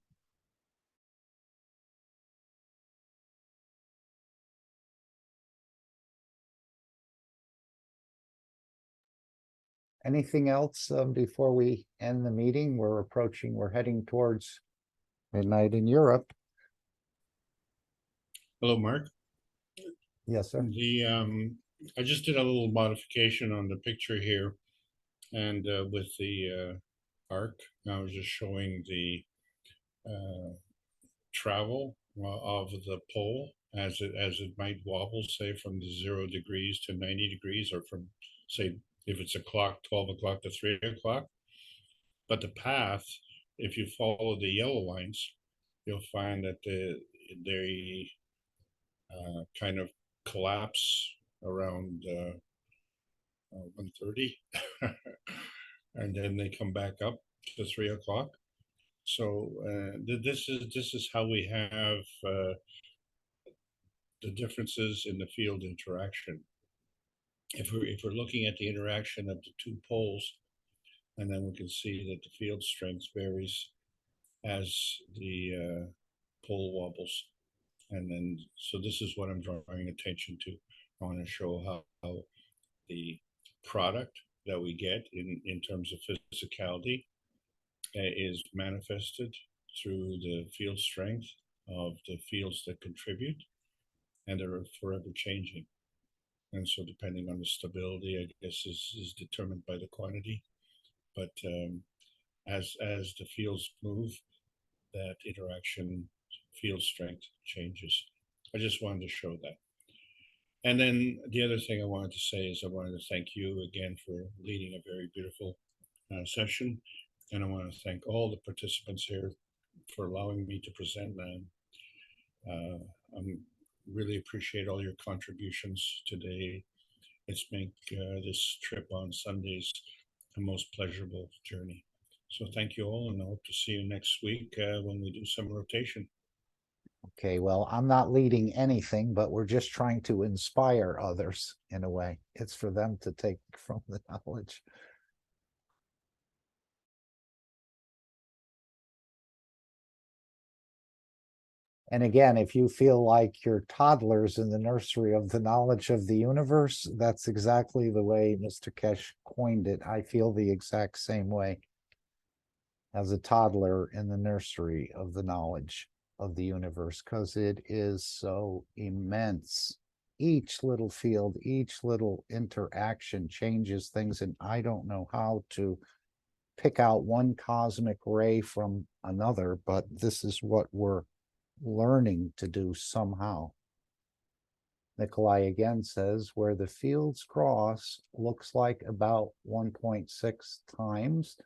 Anything else before we end the meeting? We're heading towards midnight in Europe. Hello, Mark. Yes, sir. I just did a little modification on the picture here, and with the arc, I was just showing the travel of the pole as it might wobble, say from the 0 degrees to 90 degrees, or from, say, if it's a clock, 12 o'clock to 3 o'clock. But the path, if you follow the yellow lines, you'll find that they kind of collapse around 1:30, and then they come back up to 3 o'clock. So this is how we have the differences in the field interaction. If we're looking at the interaction of the two poles, and then we can see that the field strength varies as the pole wobbles. And then, so this is what I'm drawing attention to. I want to show how the product that we get in terms of physicality is manifested through the field strength of the fields that contribute, and they're forever changing. And so depending on the stability, I guess, is determined by the quantity. But as the fields move, that interaction field strength changes. I just wanted to show that. And then the other thing I wanted to say is I wanted to thank you again for leading a very beautiful session. And I want to thank all the participants here for allowing me to present. I'm really appreciate all your contributions today. It's make this trip on Sundays a most pleasurable journey. So thank you all, and I hope to see you next week when we do some rotation. Okay, well, I'm not leading anything, but we're just trying to inspire others in a way. It's for them to take from the knowledge. And again, if you feel like you're toddlers in the nursery of the knowledge of the universe, that's exactly the way Mr. Keshe coined it. I feel the exact same way as a toddler in the nursery of the knowledge of the universe, because it is so immense. Each little field, each little interaction changes things, and I don't know how to pick out one cosmic ray from another, but this is what we're learning to do somehow. Nikolai again says, where the fields cross looks like about 1.6 times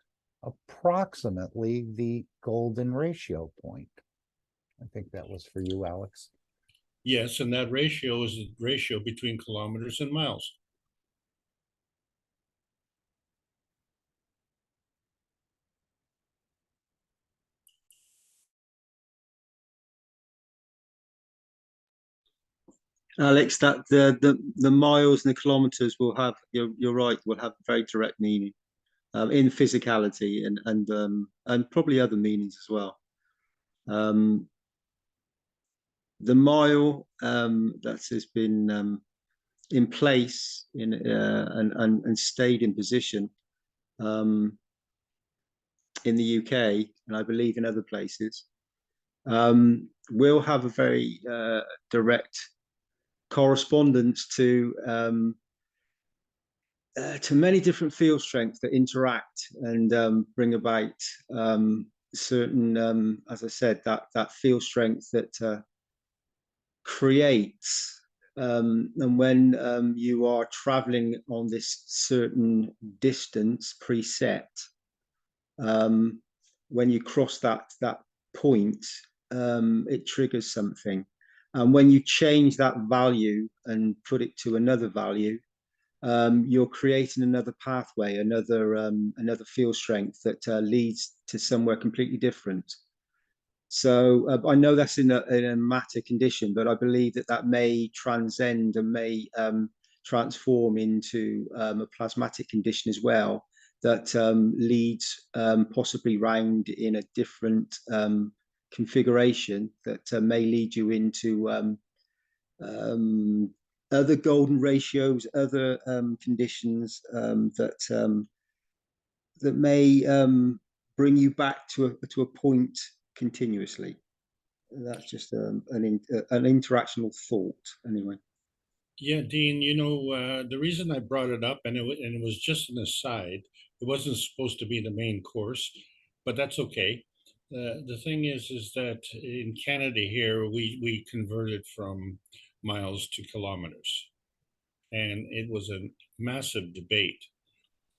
approximately the golden ratio point. I think that was for you, Alex. Yes, and that ratio is the ratio between kilometers and miles. Alex, that the miles and the kilometers will have, you're right, will have very direct meaning in physicality and probably other meanings as well. The mile that has been in place and stayed in position in the UK, and I believe in other places, will have a very direct correspondence to many different field strengths that interact and bring about certain, as I said, that field strength that creates. And when you are traveling on this certain distance preset, when you cross that point, it triggers something. And when you change that value and put it to another value, you're creating another pathway, another field strength that leads to somewhere completely different. So I know that's in a matter condition, but I believe that may transcend and may transform into a plasmatic condition as well, that leads possibly round in a different configuration that may lead you into other golden ratios, other conditions that may bring you back to a point continuously. That's just an interactional thought, anyway. Yeah, Dean, the reason I brought it up, and it was just an aside, it wasn't supposed to be the main course, but that's okay. The thing is that in Canada here, we converted from miles to kilometers, and it was a massive debate.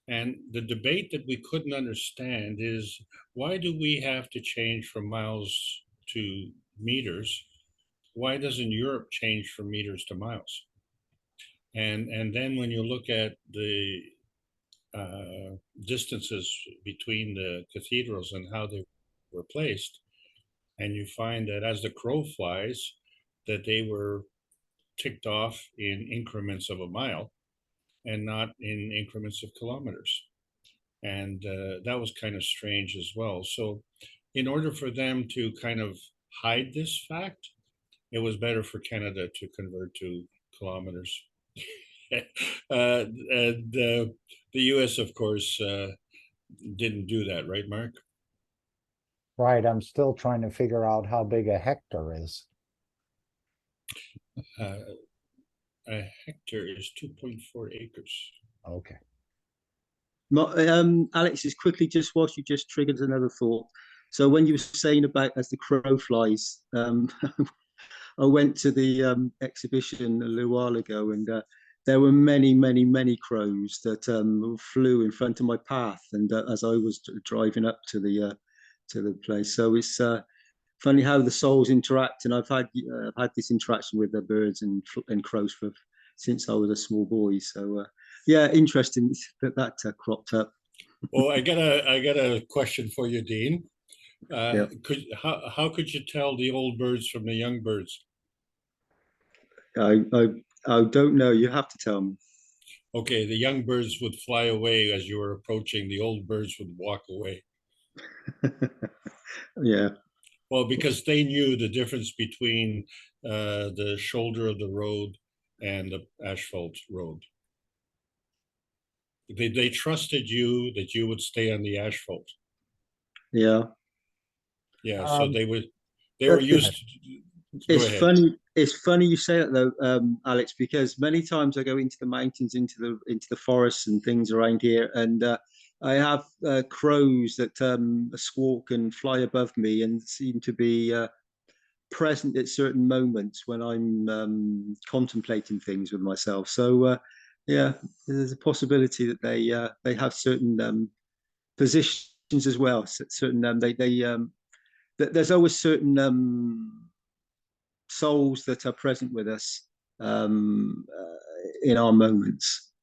And the debate that we couldn't understand is, why do we have to change from miles to meters? Why doesn't Europe change from meters to miles? And then when you look at the distances between the cathedrals and how they were placed, and you find that as the crow flies, that they were ticked off in increments of a mile and not in increments of kilometers. And that was kind of strange as well. So in order for them to kind of hide this fact, it was better for Canada to convert to kilometers. And the US, of course, didn't do that, right, Mark? Right, I'm still trying to figure out how big a hectare is. A hectare is 2.4 acres. Okay. Alex, just quickly, just whilst you just triggered another thought. So when you were saying about as the crow flies, I went to the exhibition a little while ago, and there were many, many, many crows that flew in front of my path, and as I was driving up to the place. So it's funny how the souls interact. And I've had this interaction with the birds and crows since I was a small boy. So yeah, interesting that cropped up. Well, I got a question for you, Dean. Yeah. How could you tell the old birds from the young birds? I don't know. You have to tell me. Okay, the young birds would fly away as you were approaching. The old birds would walk away. Yeah. Well, because they knew the difference between the shoulder of the road and the asphalt road. They trusted you that you would stay on the asphalt. Yeah. Yeah. So they were used to. It's funny. It's funny you say that though, Alex, because many times I go into the mountains, into the forests and things around here, and I have crows that squawk and fly above me and seem to be present at certain moments when I'm contemplating things with myself. So yeah, there's a possibility that they have certain positions as well. Certain there's always certain souls that are present with us in our moments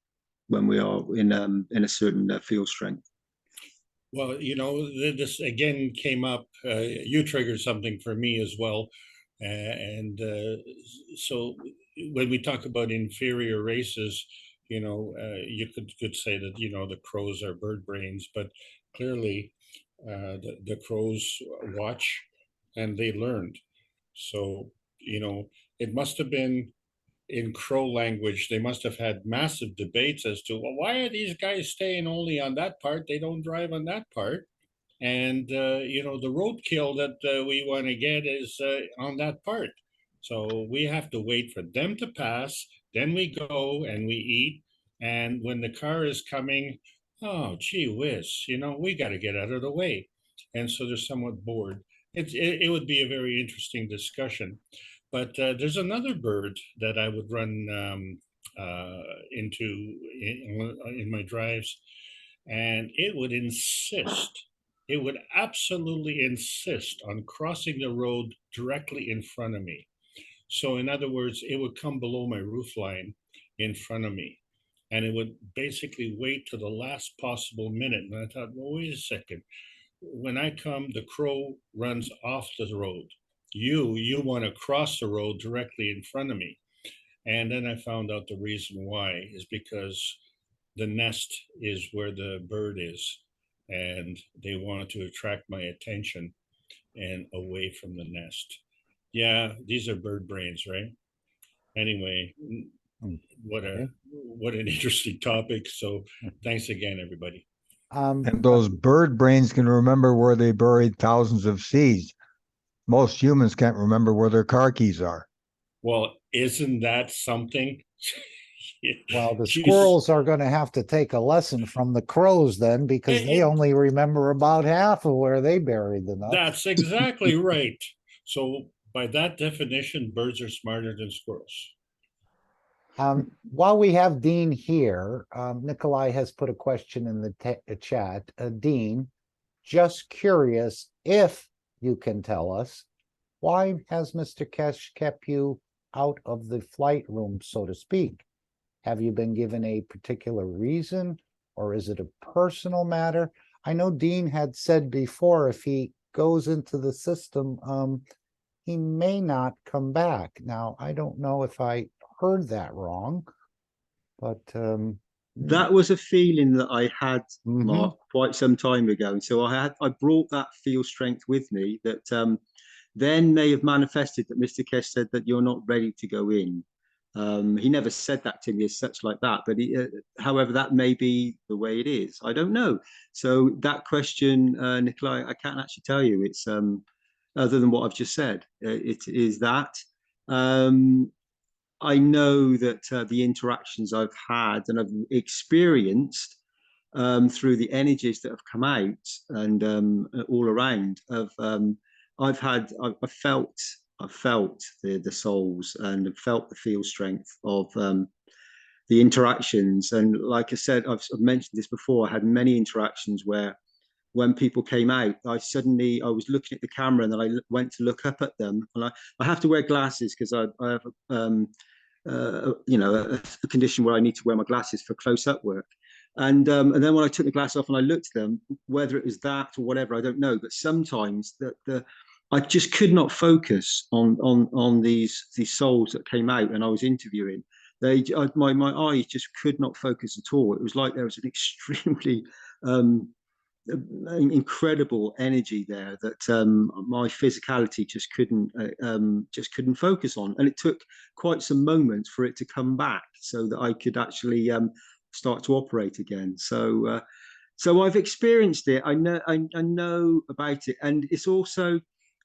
when we are in a certain field strength. Well, this again came up. You triggered something for me as well, and so when we talk about inferior races, you could say that the crows are bird brains, but clearly the crows watch and they learned. So it must have been in crow language. They must have had massive debates as to, well, why are these guys staying only on that part? They don't drive on that part. And the roadkill that we want to get is on that part. So we have to wait for them to pass. Then we go and we eat. And when the car is coming, oh, gee whiz, we got to get out of the way. And so they're somewhat bored. It would be a very interesting discussion. But there's another bird that I would run into in my drives, and it would absolutely insist on crossing the road directly in front of me. So, in other words, it would come below my roof line in front of me, and it would basically wait to the last possible minute. And I thought, well, wait a second. When I come, the crow runs off the road. You want to cross the road directly in front of me. And then I found out the reason why is because the nest is where the bird is, and they want to attract my attention and away from the nest. Yeah, these are bird brains, right? Anyway, what an interesting topic. So thanks again, everybody. And those bird brains can remember where they buried thousands of seeds. Most humans can't remember where their car keys are. Well, isn't that something? Well, the squirrels are going to have to take a lesson from the crows then, because they only remember about half of where they buried the nuts. That's exactly right. So by that definition, birds are smarter than squirrels. While we have Dean here, Nikolai has put a question in the chat. Dean, just curious if you can tell us, why has Mr. Keshe kept you out of the flight room, so to speak? Have you been given a particular reason, or is it a personal matter? I know Dean had said before, if he goes into the system, he may not come back. Now, I don't know if I heard that wrong, but that was a feeling that I had, Mark, quite some time ago. And so I brought that field strength with me that then may have manifested that Mr. Keshe said that you're not ready to go in. He never said that to me as such like that, but however, that may be the way it is. I don't know. So that question, Nikolai, I can't actually tell you. It's other than what I've just said. It is that. I know that the interactions I've had and I've experienced through the energies that have come out and all around, I've felt the souls and felt the field strength of the interactions. And like I said, I've mentioned this before. I had many interactions where when people came out, I was looking at the camera, and then I went to look up at them, and I have to wear glasses because I have a condition where I need to wear my glasses for close-up work. And then when I took the glass off and I looked at them, whether it was that or whatever, I don't know. But sometimes I just could not focus on these souls that came out and I was interviewing. My eyes just could not focus at all. It was like there was an extremely incredible energy there that my physicality just couldn't focus on, and it took quite some moments for it to come back so that I could actually start to operate again. So I've experienced it. I know about it, and it's also,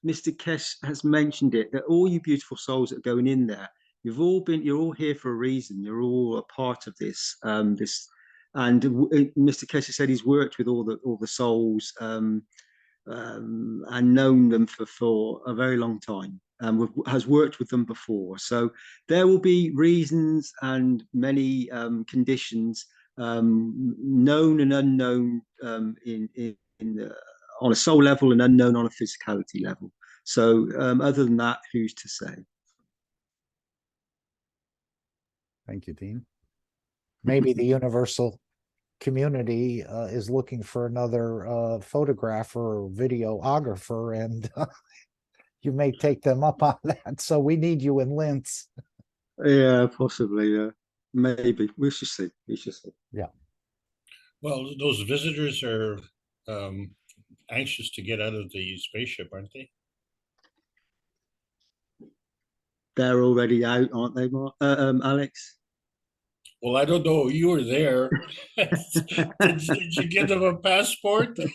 Mr. Keshe has mentioned it, that all you beautiful souls that are going in there, you're all here for a reason. You're all a part of this. And Mr. Keshe said he's worked with all the souls and known them for a very long time, and has worked with them before. So there will be reasons and many conditions, known and unknown, on a soul level and unknown on a physicality level. So other than that, who's to say? Thank you, Dean. Maybe the universal community is looking for another photographer or videographer, and you may take them up on that. So we need you in Linz. Yeah, possibly. Yeah, maybe. We should see. We should see. Yeah. Well, those visitors are anxious to get out of the spaceship, aren't they? They're already out, aren't they, Alex? Well, I don't know. You were there. did you give them a passport? Did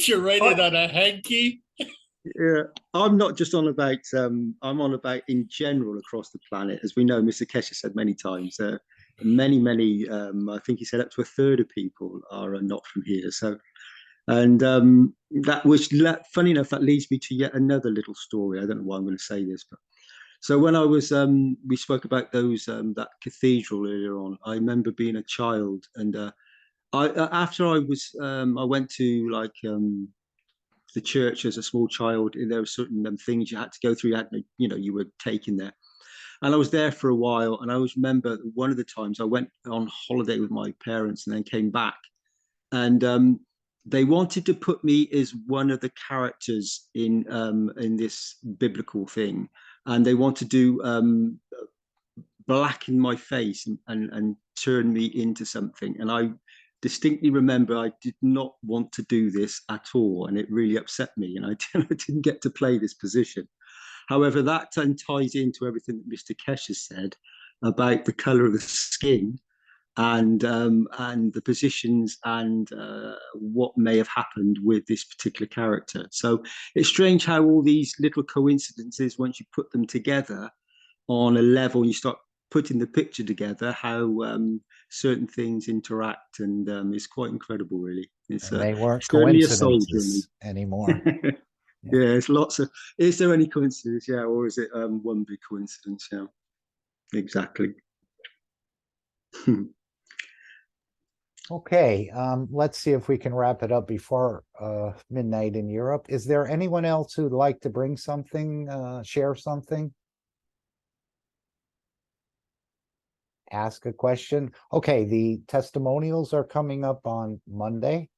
you write it on a hanky? Yeah, I'm not just on about. I'm on about in general across the planet. As we know, Mr. Keshe said many times, many. I think he said up to a third of people are not from here. So, and funny enough, that leads me to yet another little story. I don't know why I'm going to say this, but so when I was, we spoke about that cathedral earlier on. I remember being a child, and after I went to the church as a small child. There were certain things you had to go through. You were taken there, and I was there for a while. And I always remember one of the times I went on holiday with my parents and then came back, and they wanted to put me as one of the characters in this biblical thing, and they want to do blacken my face and turn me into something. And I distinctly remember I did not want to do this at all, and it really upset me, and I didn't get to play this position. However, that ties into everything that Mr. Keshe has said about the color of the skin and the positions and what may have happened with this particular character. So it's strange how all these little coincidences, once you put them together on a level, you start putting the picture together, how certain things interact, and it's quite incredible, really. It's they weren't certainly a soul journey coincidences anymore. Yeah, it's lots of. Is there any coincidence? Yeah, or is it one big coincidence? Yeah, exactly. Okay, let's see if we can wrap it up before midnight in Europe. Is there anyone else who'd like to bring something, share something? Ask a question? Okay, the testimonials are coming up on Monday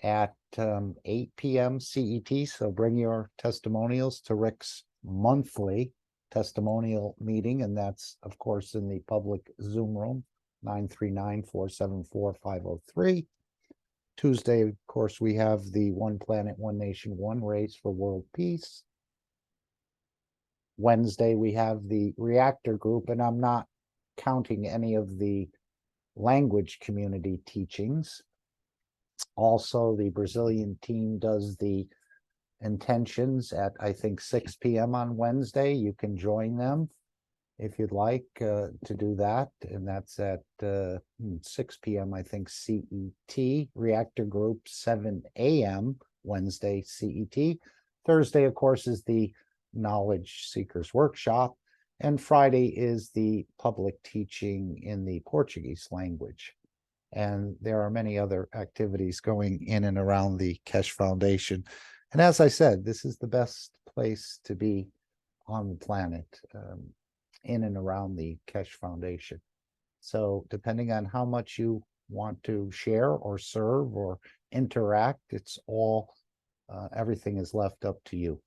at 8 p.m. CET, so bring your testimonials to Rick's monthly testimonial meeting, and that's, of course, in the public Zoom room. 939-474-503. Tuesday, of course, we have the One Planet, One Nation, One Race for World Peace. Wednesday, we have the Reactor Group, and I'm not counting any of the language community teachings. Also, the Brazilian team does the intentions at, I think, 6 p.m. on Wednesday. You can join them if you'd like to do that, and that's at 6 p.m. I think CET. Reactor Group 7 a.m. Wednesday CET. Thursday, of course, is the Knowledge Seekers Workshop, and Friday is the public teaching in the Portuguese language. And there are many other activities going in and around the Keshe Foundation. And as I said, this is the best place to be on the planet, in and around the Keshe Foundation. So depending on how much you want to share or serve or interact, it's all, everything is left up to you.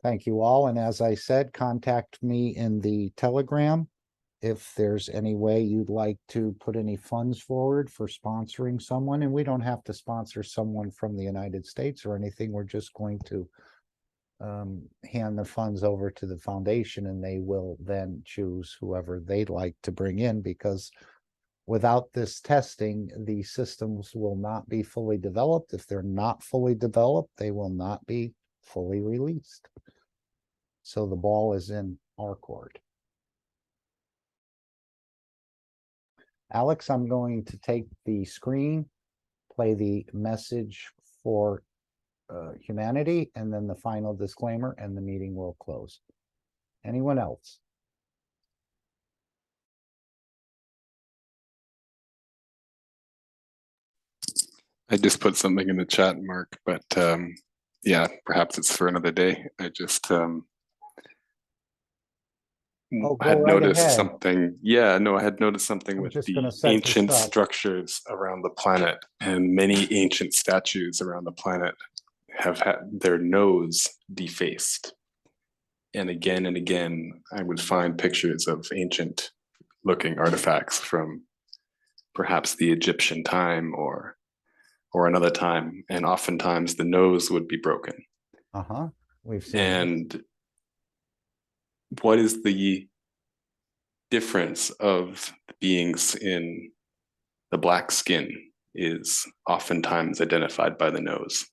Thank you all. And as I said, contact me in the Telegram if there's any way you'd like to put any funds forward for sponsoring someone. And we don't have to sponsor someone from the United States or anything. We're just going to hand the funds over to the foundation, and they will then choose whoever they'd like to bring in, because without this testing, the systems will not be fully developed. If they're not fully developed, they will not be fully released. So the ball is in our court. Alex, I'm going to take the screen, play the message for humanity, and then the final disclaimer, and the meeting will close. Anyone else? I just put something in the chat, Mark, but yeah, perhaps it's for another day. I just Oh, had go right noticed ahead. something. Yeah, no, I had noticed something I'm with just the gonna set this ancient up. structures around the planet, and many ancient statues around the planet have had their nose defaced. And again, I would find pictures of ancient looking artifacts from perhaps the Egyptian time or another time, and oftentimes the nose would be broken. We've seen this. And what is the difference of beings in the black skin is oftentimes identified by the nose.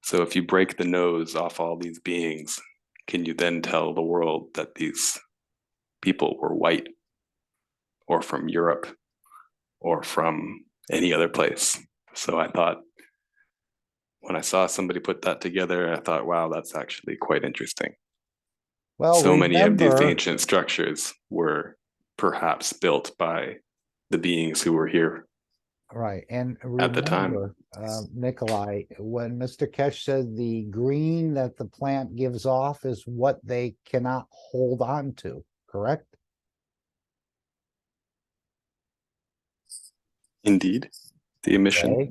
So if you break the nose off all these beings, can you then tell the world that these people were white or from Europe or from any other place? So I thought, when I saw somebody put that together, I thought, wow, that's actually quite interesting. Well, So many of these remember, ancient structures were perhaps built by the beings who were here right, and at the time. remember, Nikolai, when Mr. Keshe said the green that the plant gives off is what they cannot hold on to, correct? Indeed, the emission. Okay.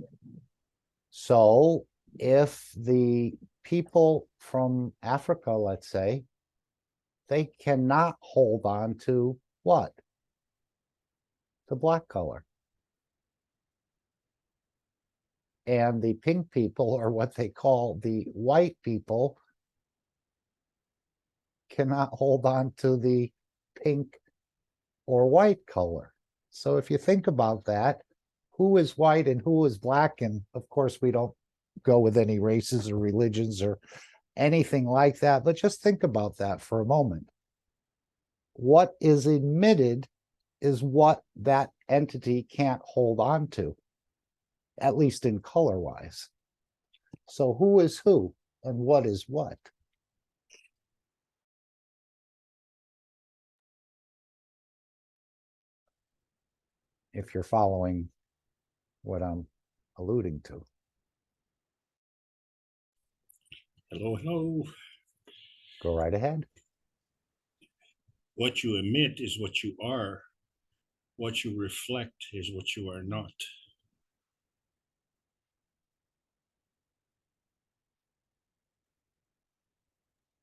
So if the people from Africa, let's say, they cannot hold on to what? The black color. And the pink people, or what they call the white people, cannot hold on to the pink or white color. So if you think about that, who is white and who is black? And of course, we don't go with any races or religions or anything like that, but just think about that for a moment. What is emitted is what that entity can't hold on to, at least in color wise. So who is who and what is what? If you're following what I'm alluding to. Hello. Go right ahead. What you emit is what you are. What you reflect is what you are not.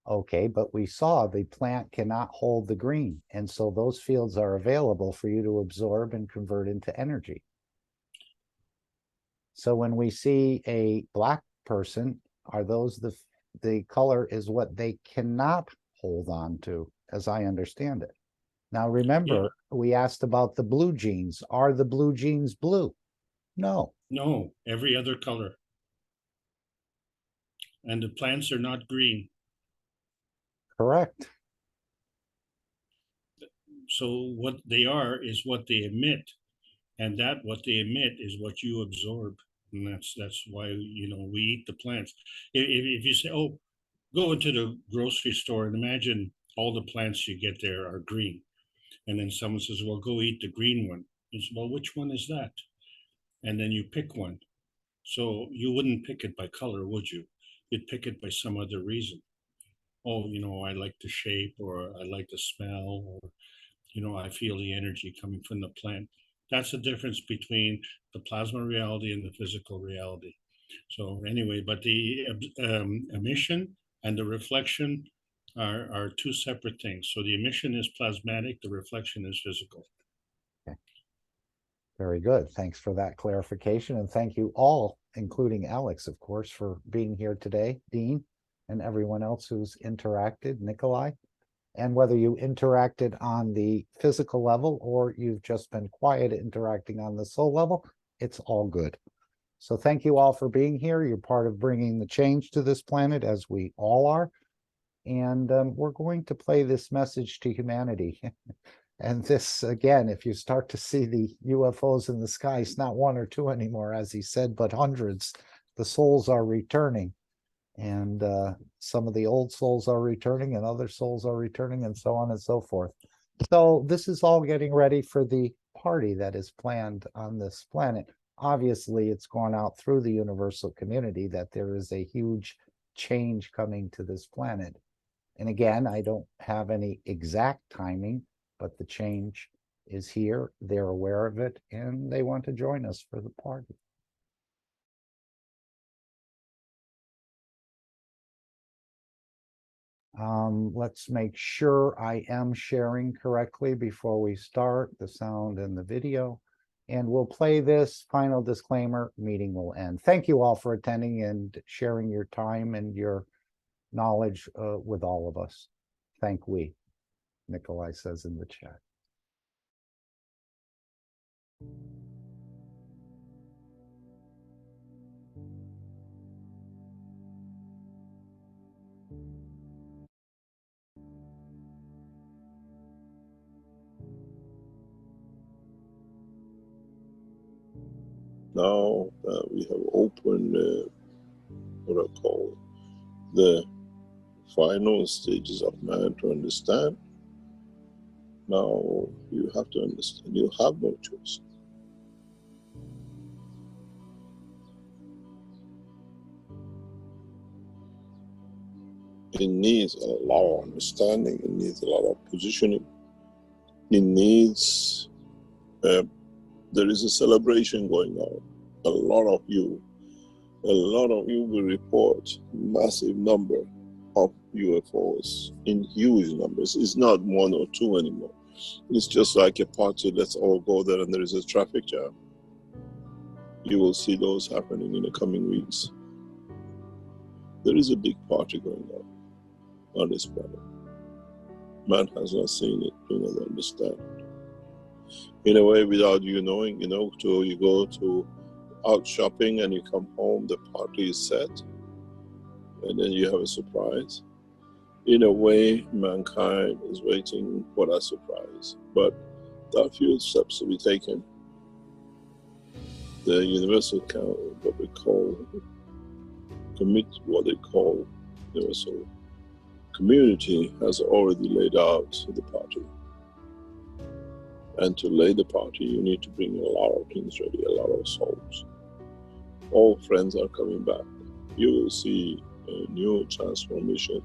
Okay, but we saw the plant cannot hold the green. And so those fields are available for you to absorb and convert into energy. So when we see a black person, are those the color is what they cannot hold on to, as I understand it. Now, remember, we asked about the blue jeans. Are the blue jeans blue? No. No, every other color. And the plants are not green. Correct. So what they are is what they emit. And that what they emit is what you absorb. And that's why, we eat the plants. If you say, oh, go into the grocery store and imagine all the plants you get there are green. And then someone says, well, go eat the green one. You say, well, which one is that? And then you pick one. So you wouldn't pick it by color, would you? You'd pick it by some other reason. Oh, I like the shape, or I like the smell, or, I feel the energy coming from the plant. That's the difference between the plasma reality and the physical reality. So anyway, but the emission and the reflection are two separate things. So the emission is plasmatic, the reflection is physical. Very good. Thanks for that clarification. And thank you all, including Alex, of course, for being here today, Dean, and everyone else who's interacted, Nikolai. And whether you interacted on the physical level or you've just been quiet interacting on the soul level, it's all good. So thank you all for being here. You're part of bringing the change to this planet, as we all are. And we're going to play this message to humanity. And this, again, if you start to see the UFOs in the sky, it's not one or two anymore, as he said, but hundreds. The souls are returning. And some of the old souls are returning and other souls are returning, and so on and so forth. So this is all getting ready for the party that is planned on this planet. Obviously, it's gone out through the universal community that there is a huge change coming to this planet. And again, I don't have any exact timing, but the change is here. They're aware of it, and they want to join us for the party. Let's make sure I am sharing correctly before we start the sound and the video. And we'll play this final disclaimer. Meeting will end. Thank you all for attending and sharing your time and your knowledge with all of us. Thank we, Nikolai says in the chat. Now we have opened what I call the final stages of man to understand. Now you have to understand, you have no choice. It needs a lot of understanding, it needs a lot of positioning, it needs, there is a celebration going on. A lot of you will report massive number of UFOs in huge numbers. It's not one or two anymore. It's just like a party, let's all go there and there is a traffic jam. You will see those happening in the coming weeks. There is a big party going on this planet. Man has not seen it, do not understand it. In a way, without you knowing, you go to out shopping and you come home, the party is set, and then you have a surprise. In a way, mankind is waiting for that surprise, but there are few steps to be taken. The universal universal community has already laid out the party. And to lay the party, you need to bring a lot of things ready, a lot of souls. All friends are coming back. You will see a new transformation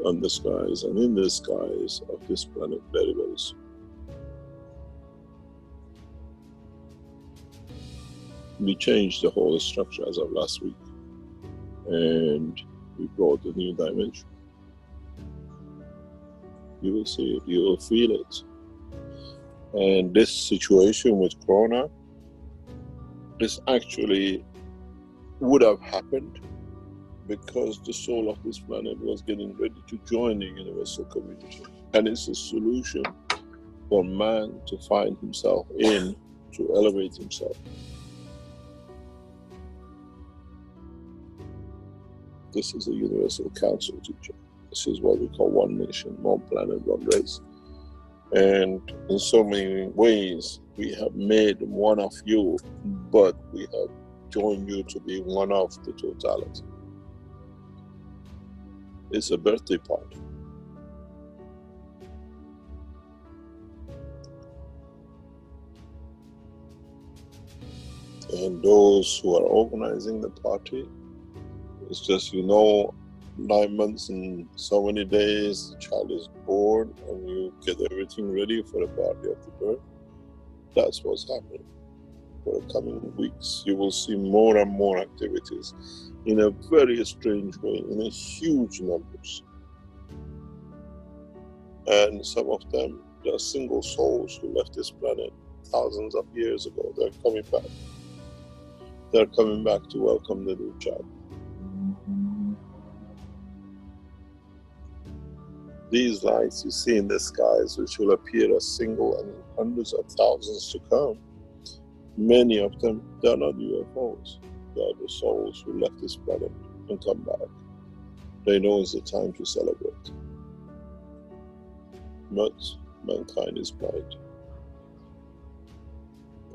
on the skies and in the skies of this planet very, very soon. We changed the whole structure as of last week, and we brought a new dimension. You will see it, you will feel it. And this situation with Corona, this actually would have happened because the soul of this planet was getting ready to join the universal community. And it's a solution for man to find himself in, to elevate himself. This is a universal council teaching. This is what we call one nation, one planet, one race. And in so many ways, we have made one of you, but we have joined you to be one of the totality. It's a birthday party. And those who are organizing the party, it's just, 9 months and so many days, the child is born and you get everything ready for the party of the birth. That's what's happening. For the coming weeks, you will see more and more activities in a very strange way, in a huge numbers. And some of them, they are single souls who left this planet thousands of years ago. They're coming back. They're coming back to welcome the new child. These lights you see in the skies, which will appear as single and in hundreds of thousands to come, many of them, they're not UFOs. They are the souls who left this planet and come back. They know it's the time to celebrate. But mankind is blind.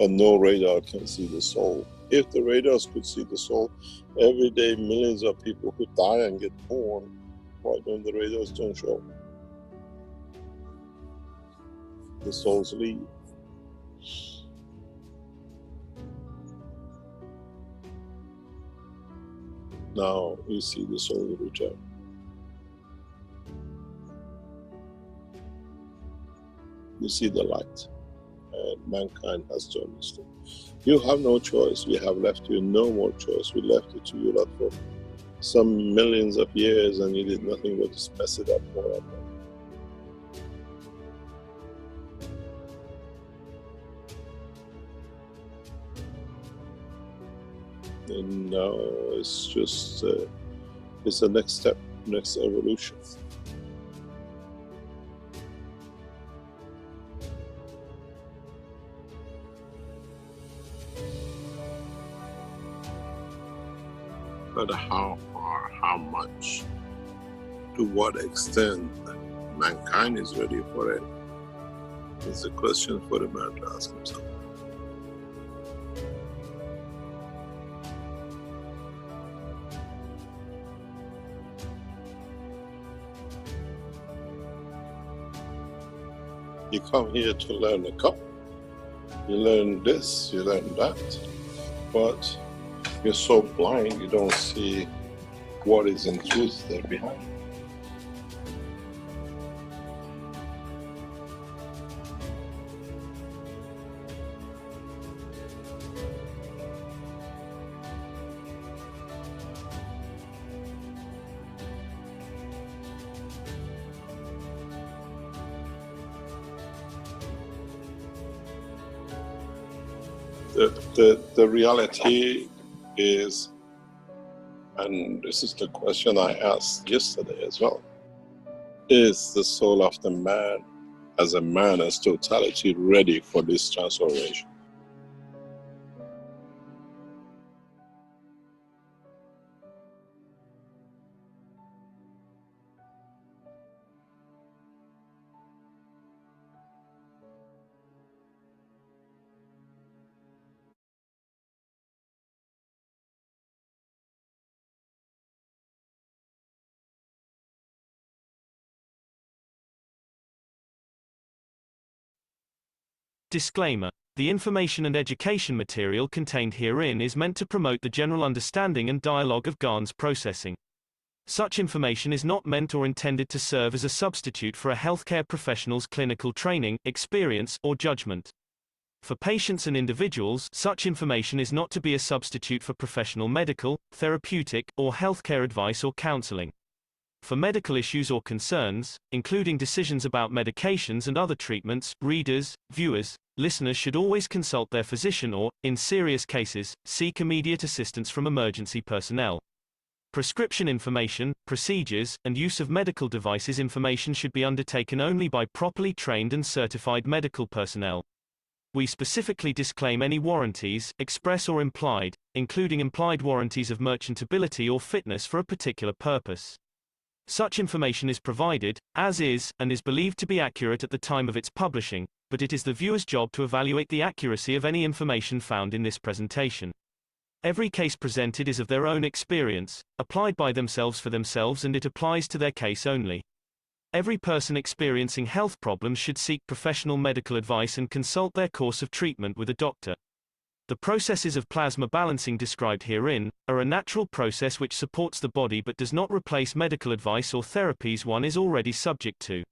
And no radar can see the soul. If the radars could see the soul, every day millions of people who die and get born, why don't the radars don't show? The souls leave. Now we see the soul return. We see the light, and mankind has to understand. You have no choice. We have left you no more choice. We left it to you lot for some millions of years, and you did nothing but just mess it up more and more. And now it's just, it's the next step, next evolution. But how far, how much, to what extent mankind is ready for it is a question for the man to ask himself. You come here to learn a cup, you learn this, you learn that, but you're so blind you don't see what is in truth there behind. The reality is, and this is the question I asked yesterday as well, is the soul of the man as a man as totality ready for this transformation? Disclaimer. The information and education material contained herein is meant to promote the general understanding and dialogue of GAN's processing. Such information is not meant or intended to serve as a substitute for a healthcare professional's clinical training, experience, or judgment. For patients and individuals, such information is not to be a substitute for professional medical, therapeutic, or healthcare advice or counseling. For medical issues or concerns, including decisions about medications and other treatments, readers, viewers, listeners should always consult their physician or, in serious cases, seek immediate assistance from emergency personnel. Prescription information, procedures, and use of medical devices information should be undertaken only by properly trained and certified medical personnel. We specifically disclaim any warranties, express or implied, including implied warranties of merchantability or fitness for a particular purpose. Such information is provided, as is, and is believed to be accurate at the time of its publishing, but it is the viewer's job to evaluate the accuracy of any information found in this presentation. Every case presented is of their own experience, applied by themselves for themselves, and it applies to their case only. Every person experiencing health problems should seek professional medical advice and consult their course of treatment with a doctor. The processes of plasma balancing described herein are a natural process which supports the body but does not replace medical advice or therapies one is already subject to.